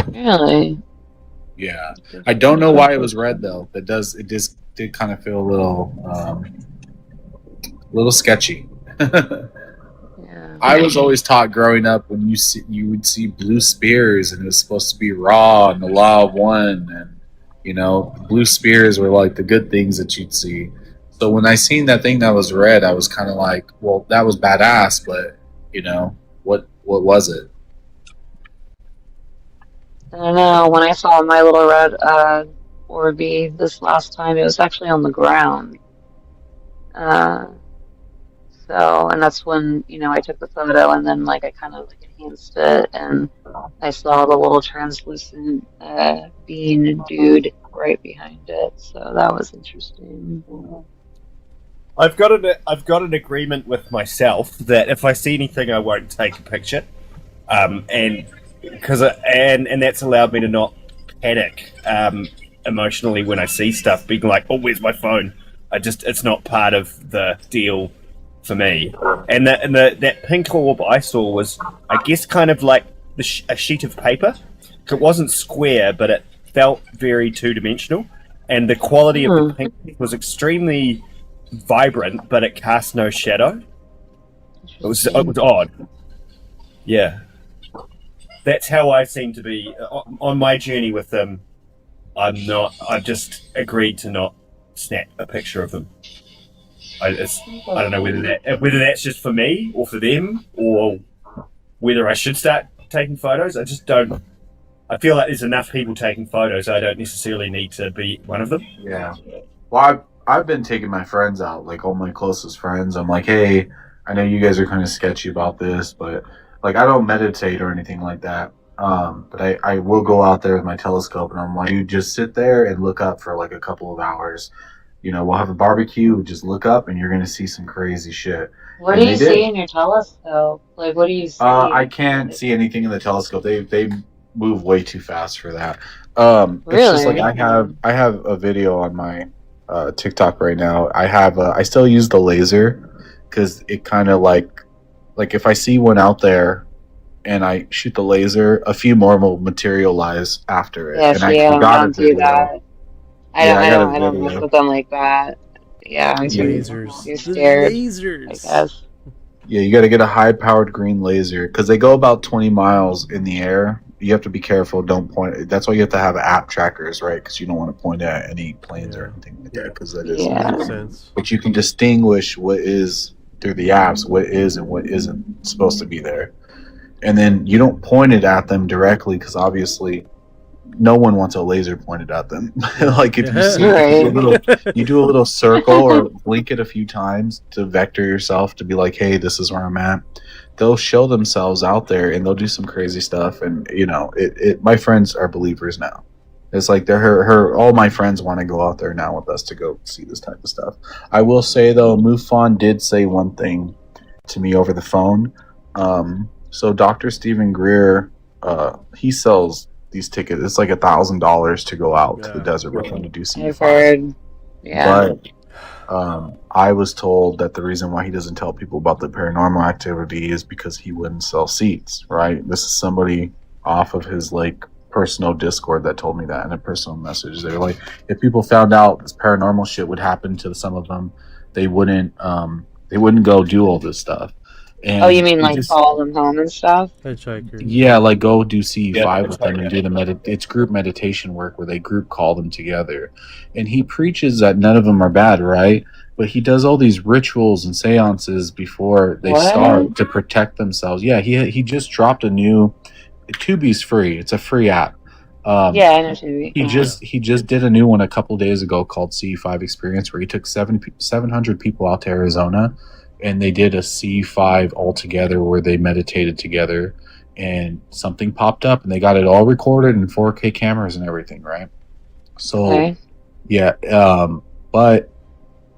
Speaker 18: Really?
Speaker 21: Yeah, I don't know why it was red though. It just did kind of feel a little sketchy. I was always taught growing up when you would see blue spears and it was supposed to be Ra and the Law of One, and you know, blue spears were like the good things that you'd see. So when I seen that thing that was red, I was kind of like, well, that was badass, but you know, what was it?
Speaker 18: I don't know. When I saw my little red Orby this last time, it was actually on the ground. And that's when, you know, I took the photo and then like I kind of like enhanced it and I saw the little translucent bean dude right behind it. So that was interesting.
Speaker 10: I've got an agreement with myself that if I see anything, I won't take a picture, and that's allowed me to not panic emotionally when I see stuff, being like, "Oh, where's my phone?" It's not part of the deal for me. And that pink orb I saw was, I guess, kind of like a sheet of paper. It wasn't square, but it felt very two-dimensional, and the quality of the pink was extremely vibrant, but it cast no shadow. It was odd. Yeah, that's how I seem to be on my journey with them. I've just agreed to not snap a picture of them. I don't know whether that's just for me or for them, or whether I should start taking photos. I just don't. I feel like there's enough people taking photos. I don't necessarily need to be one of them.
Speaker 21: Yeah. Well, I've been taking my friends out, like all my closest friends. I'm like, hey, I know you guys are kind of sketchy about this, but like I don't meditate or anything like that. But I will go out there with my telescope and I'm like, dude, just sit there and look up for like a couple of hours. You know, we'll have a barbecue, just look up and you're going to see some crazy shit.
Speaker 18: What do you see in your telescope? Like, what do you see?
Speaker 21: I can't see anything in the telescope. They move way too fast for that.
Speaker 18: Really?
Speaker 21: It's just like I have a video on my TikTok right now. I still use the laser because it kind of like if I see one out there and I shoot the laser, a few more will materialize after it.
Speaker 18: Yes,
Speaker 21: and
Speaker 18: I don't do that. I don't mess with them like that. Yeah, I'm too scared.
Speaker 5: Lasers.
Speaker 18: I guess.
Speaker 21: Yeah, you got to get a high-powered green laser because they go about 20 miles in the air. You have to be careful. Don't point. That's why you have to have app trackers, right? Because you don't want to point at any planes or anything like that. Because that
Speaker 5: makes sense.
Speaker 21: But you can distinguish what is through the apps, what is and what isn't supposed to be there. And then you don't point it at them directly because obviously no one wants a laser pointed at them. Like if you see you do a little circle or blink it a few times to vector yourself to be like, hey, this is where I'm at. They'll show themselves out there and they'll do some crazy stuff. And you know, my friends are believers now. It's like all my friends want to go out there now with us to go see this type of stuff. I will say though, Mufon did say one thing to me over the phone. So Dr. Stephen Greer, he sells these tickets. It's like $1,000 to go out to the desert with him to do some.
Speaker 18: I've heard. Yeah.
Speaker 21: But I was told that the reason why he doesn't tell people about the paranormal activity is because he wouldn't sell seats. Right? This is somebody off of his like personal Discord that told me that in a personal message. They were like, if people found out this paranormal shit would happen to some of them, they wouldn't go do all this stuff. And
Speaker 18: you mean like call them home and stuff?
Speaker 5: Hitchhiker.
Speaker 21: Yeah, like go do C5 with them and do it's group meditation work where they group call them together. And he preaches that none of them are bad, right? But he does all these rituals and seances before they start to protect themselves. Yeah, he just dropped a new Tubi's free. It's a free app.
Speaker 18: I know Tubi.
Speaker 21: He just did a new one a couple days ago called C5 Experience where he took 700 people out to Arizona. And they did a C5 all together where they meditated together and something popped up and they got it all recorded in 4K cameras and everything, right? So, but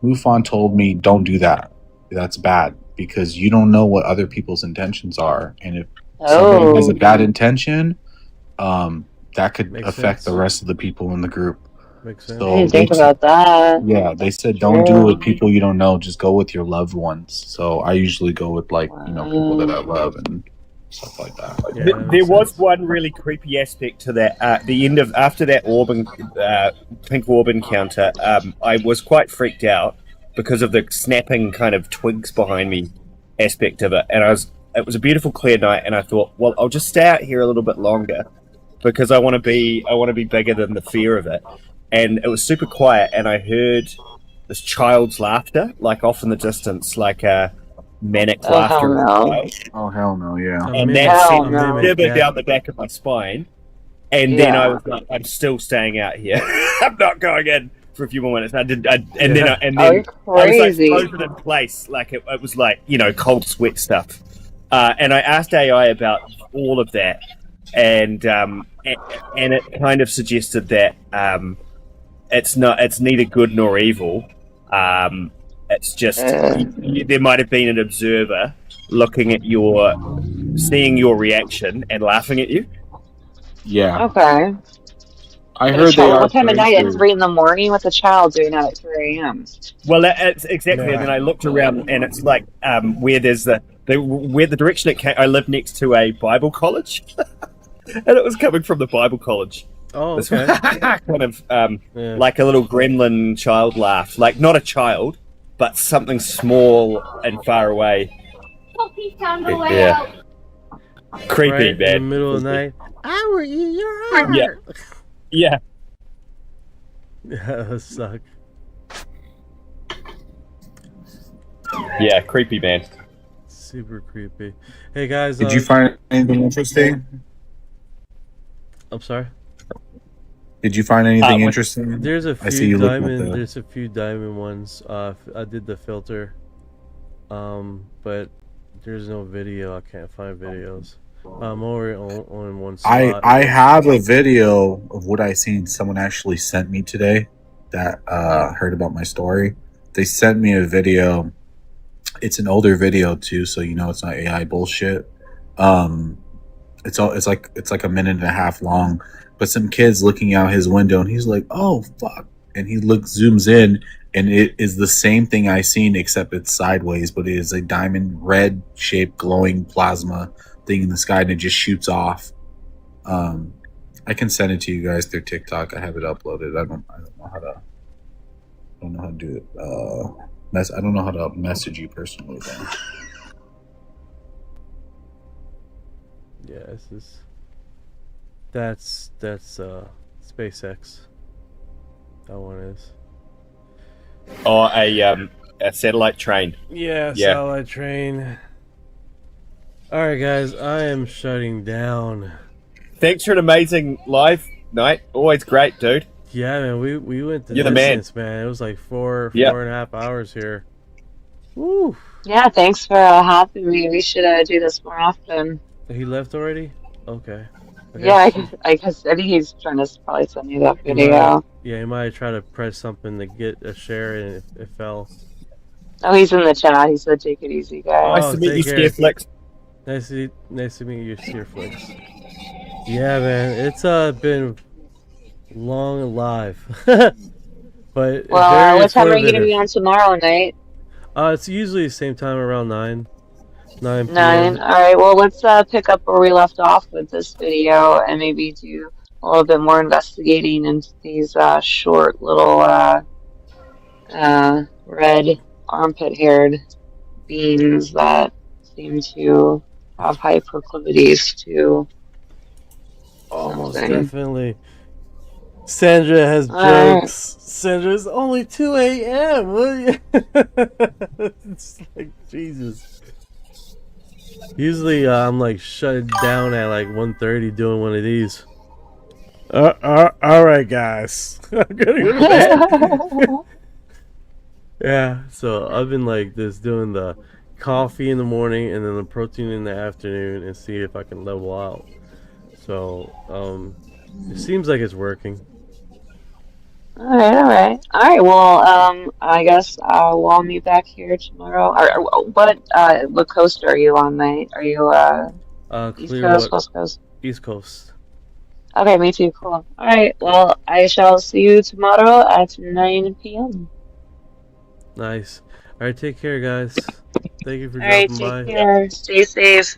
Speaker 21: Mufon told me don't do that. That's bad because you don't know what other people's intentions are. And if somebody has a bad intention,
Speaker 19: that could
Speaker 5: Makes
Speaker 19: affect
Speaker 5: sense.
Speaker 19: the rest of the people in the group.
Speaker 5: Makes sense.
Speaker 18: I didn't think about that.
Speaker 19: Yeah, they said don't do it with people you don't know. Just go with your loved ones. So I usually go with people that I love and stuff like that.
Speaker 10: There was one really creepy aspect to that. The end of after that pink orb encounter, I was quite freaked out because of the snapping kind of twigs behind me aspect of it, and it was a beautiful clear night, and I thought, well, I'll just stay out here a little bit longer because I want to be bigger than the fear of it. And it was super quiet, and I heard this child's laughter, like off in the distance, like a manic laughter.
Speaker 19: Oh hell no, yeah.
Speaker 10: And that sent a shiver down the back of my spine. And then I was like, I'm still staying out here. I'm not going in for a few more minutes. And then I was like frozen in place, like it was like, cold sweat stuff. And I asked AI about all of that, and it kind of suggested that it's neither good nor evil. It's just there might have been an observer looking at seeing your reaction and laughing at you.
Speaker 19: Yeah.
Speaker 18: Okay.
Speaker 19: I heard
Speaker 18: what time of night? At 3 in the morning? What's a child doing out at 3 a.m.?
Speaker 10: Well, it's exactly. And then I looked around, and it's like where there's where the direction it came. I live next to a Bible college, and it was coming from the Bible college.
Speaker 5: Oh, okay.
Speaker 10: Kind of like a little gremlin child laugh, like not a child, but something small and far away. Yeah. Creepy,
Speaker 5: right
Speaker 10: man.
Speaker 5: In the middle of the night. I will eat your heart.
Speaker 10: Yeah. Yeah.
Speaker 5: Yeah, that suck.
Speaker 10: Yeah, creepy, man.
Speaker 5: Super creepy. Hey guys,
Speaker 19: did you find anything interesting?
Speaker 5: I'm sorry.
Speaker 19: Did you find anything interesting?
Speaker 5: There's a
Speaker 19: I see you
Speaker 5: few
Speaker 19: looking at
Speaker 5: diamond.
Speaker 19: the-
Speaker 5: There's a few diamond ones. I did the filter, but there's no video. I can't find videos. I'm only on one slot.
Speaker 19: I have a video of what I seen. Someone actually sent me today that heard about my story. They sent me a video. It's an older video too, so it's not AI bullshit. It's like a minute and a half long, but some kid's looking out his window and he's like, "Oh fuck!" and he zooms in, and it is the same thing I seen except it's sideways, but it is a diamond red shaped glowing plasma thing in the sky, and it just shoots off. I can send it to you guys through TikTok. I have it uploaded. I don't know how to do it. I don't know how to message you personally though.
Speaker 5: Yeah, that's SpaceX. That one is.
Speaker 10: Oh, a satellite train.
Speaker 5: Yeah, satellite train. All right, guys, I am shutting down.
Speaker 10: Thanks for an amazing live night. Always great, dude.
Speaker 5: Yeah, man, we went the
Speaker 10: You're the man.
Speaker 5: distance, man. It was like four and a half hours here. Woo.
Speaker 18: Yeah, thanks for having me. We should do this more often.
Speaker 5: He left already? Okay.
Speaker 18: Yeah, I guess I think he's trying to probably send you that video.
Speaker 5: He might try to press something to get a share, and it fell.
Speaker 18: Oh, he's in the chat. He said, "Take it easy, guys."
Speaker 10: Nice to meet you, Scareflex.
Speaker 5: Nice to meet you, Scareflex. Yeah, man, it's been long and live. But
Speaker 18: well, what time are you gonna be on tomorrow night?
Speaker 5: It's usually the same time, around 9 p.m.
Speaker 18: 9. All right. Well, let's pick up where we left off with this video, and maybe do a little bit more investigating into these short little red armpit-haired beings that seem to have high proclivities to
Speaker 5: Almost
Speaker 18: something.
Speaker 5: definitely. Sandra has
Speaker 18: Alright.
Speaker 5: jokes. Sandra's only 2 a.m. It's like, Jesus. Usually I'm like shut down at like 1:30 doing one of these. Alright, guys. I'm gonna go bed. Yeah, so I've been like this, doing the coffee in the morning and then the protein in the afternoon, and see if I can level out. So it seems like it's working.
Speaker 18: All right. Well, I guess we'll meet back here tomorrow. What coast are you on, mate? Are you East
Speaker 5: Clear
Speaker 18: Coast, West Coast?
Speaker 5: East Coast.
Speaker 18: Okay, me too. Cool. All right. Well, I shall see you tomorrow at 9 p.m.
Speaker 5: Nice. All right, take care, guys. Thank you for
Speaker 18: All right,
Speaker 5: dropping
Speaker 18: take
Speaker 5: by.
Speaker 18: care. Stay safe.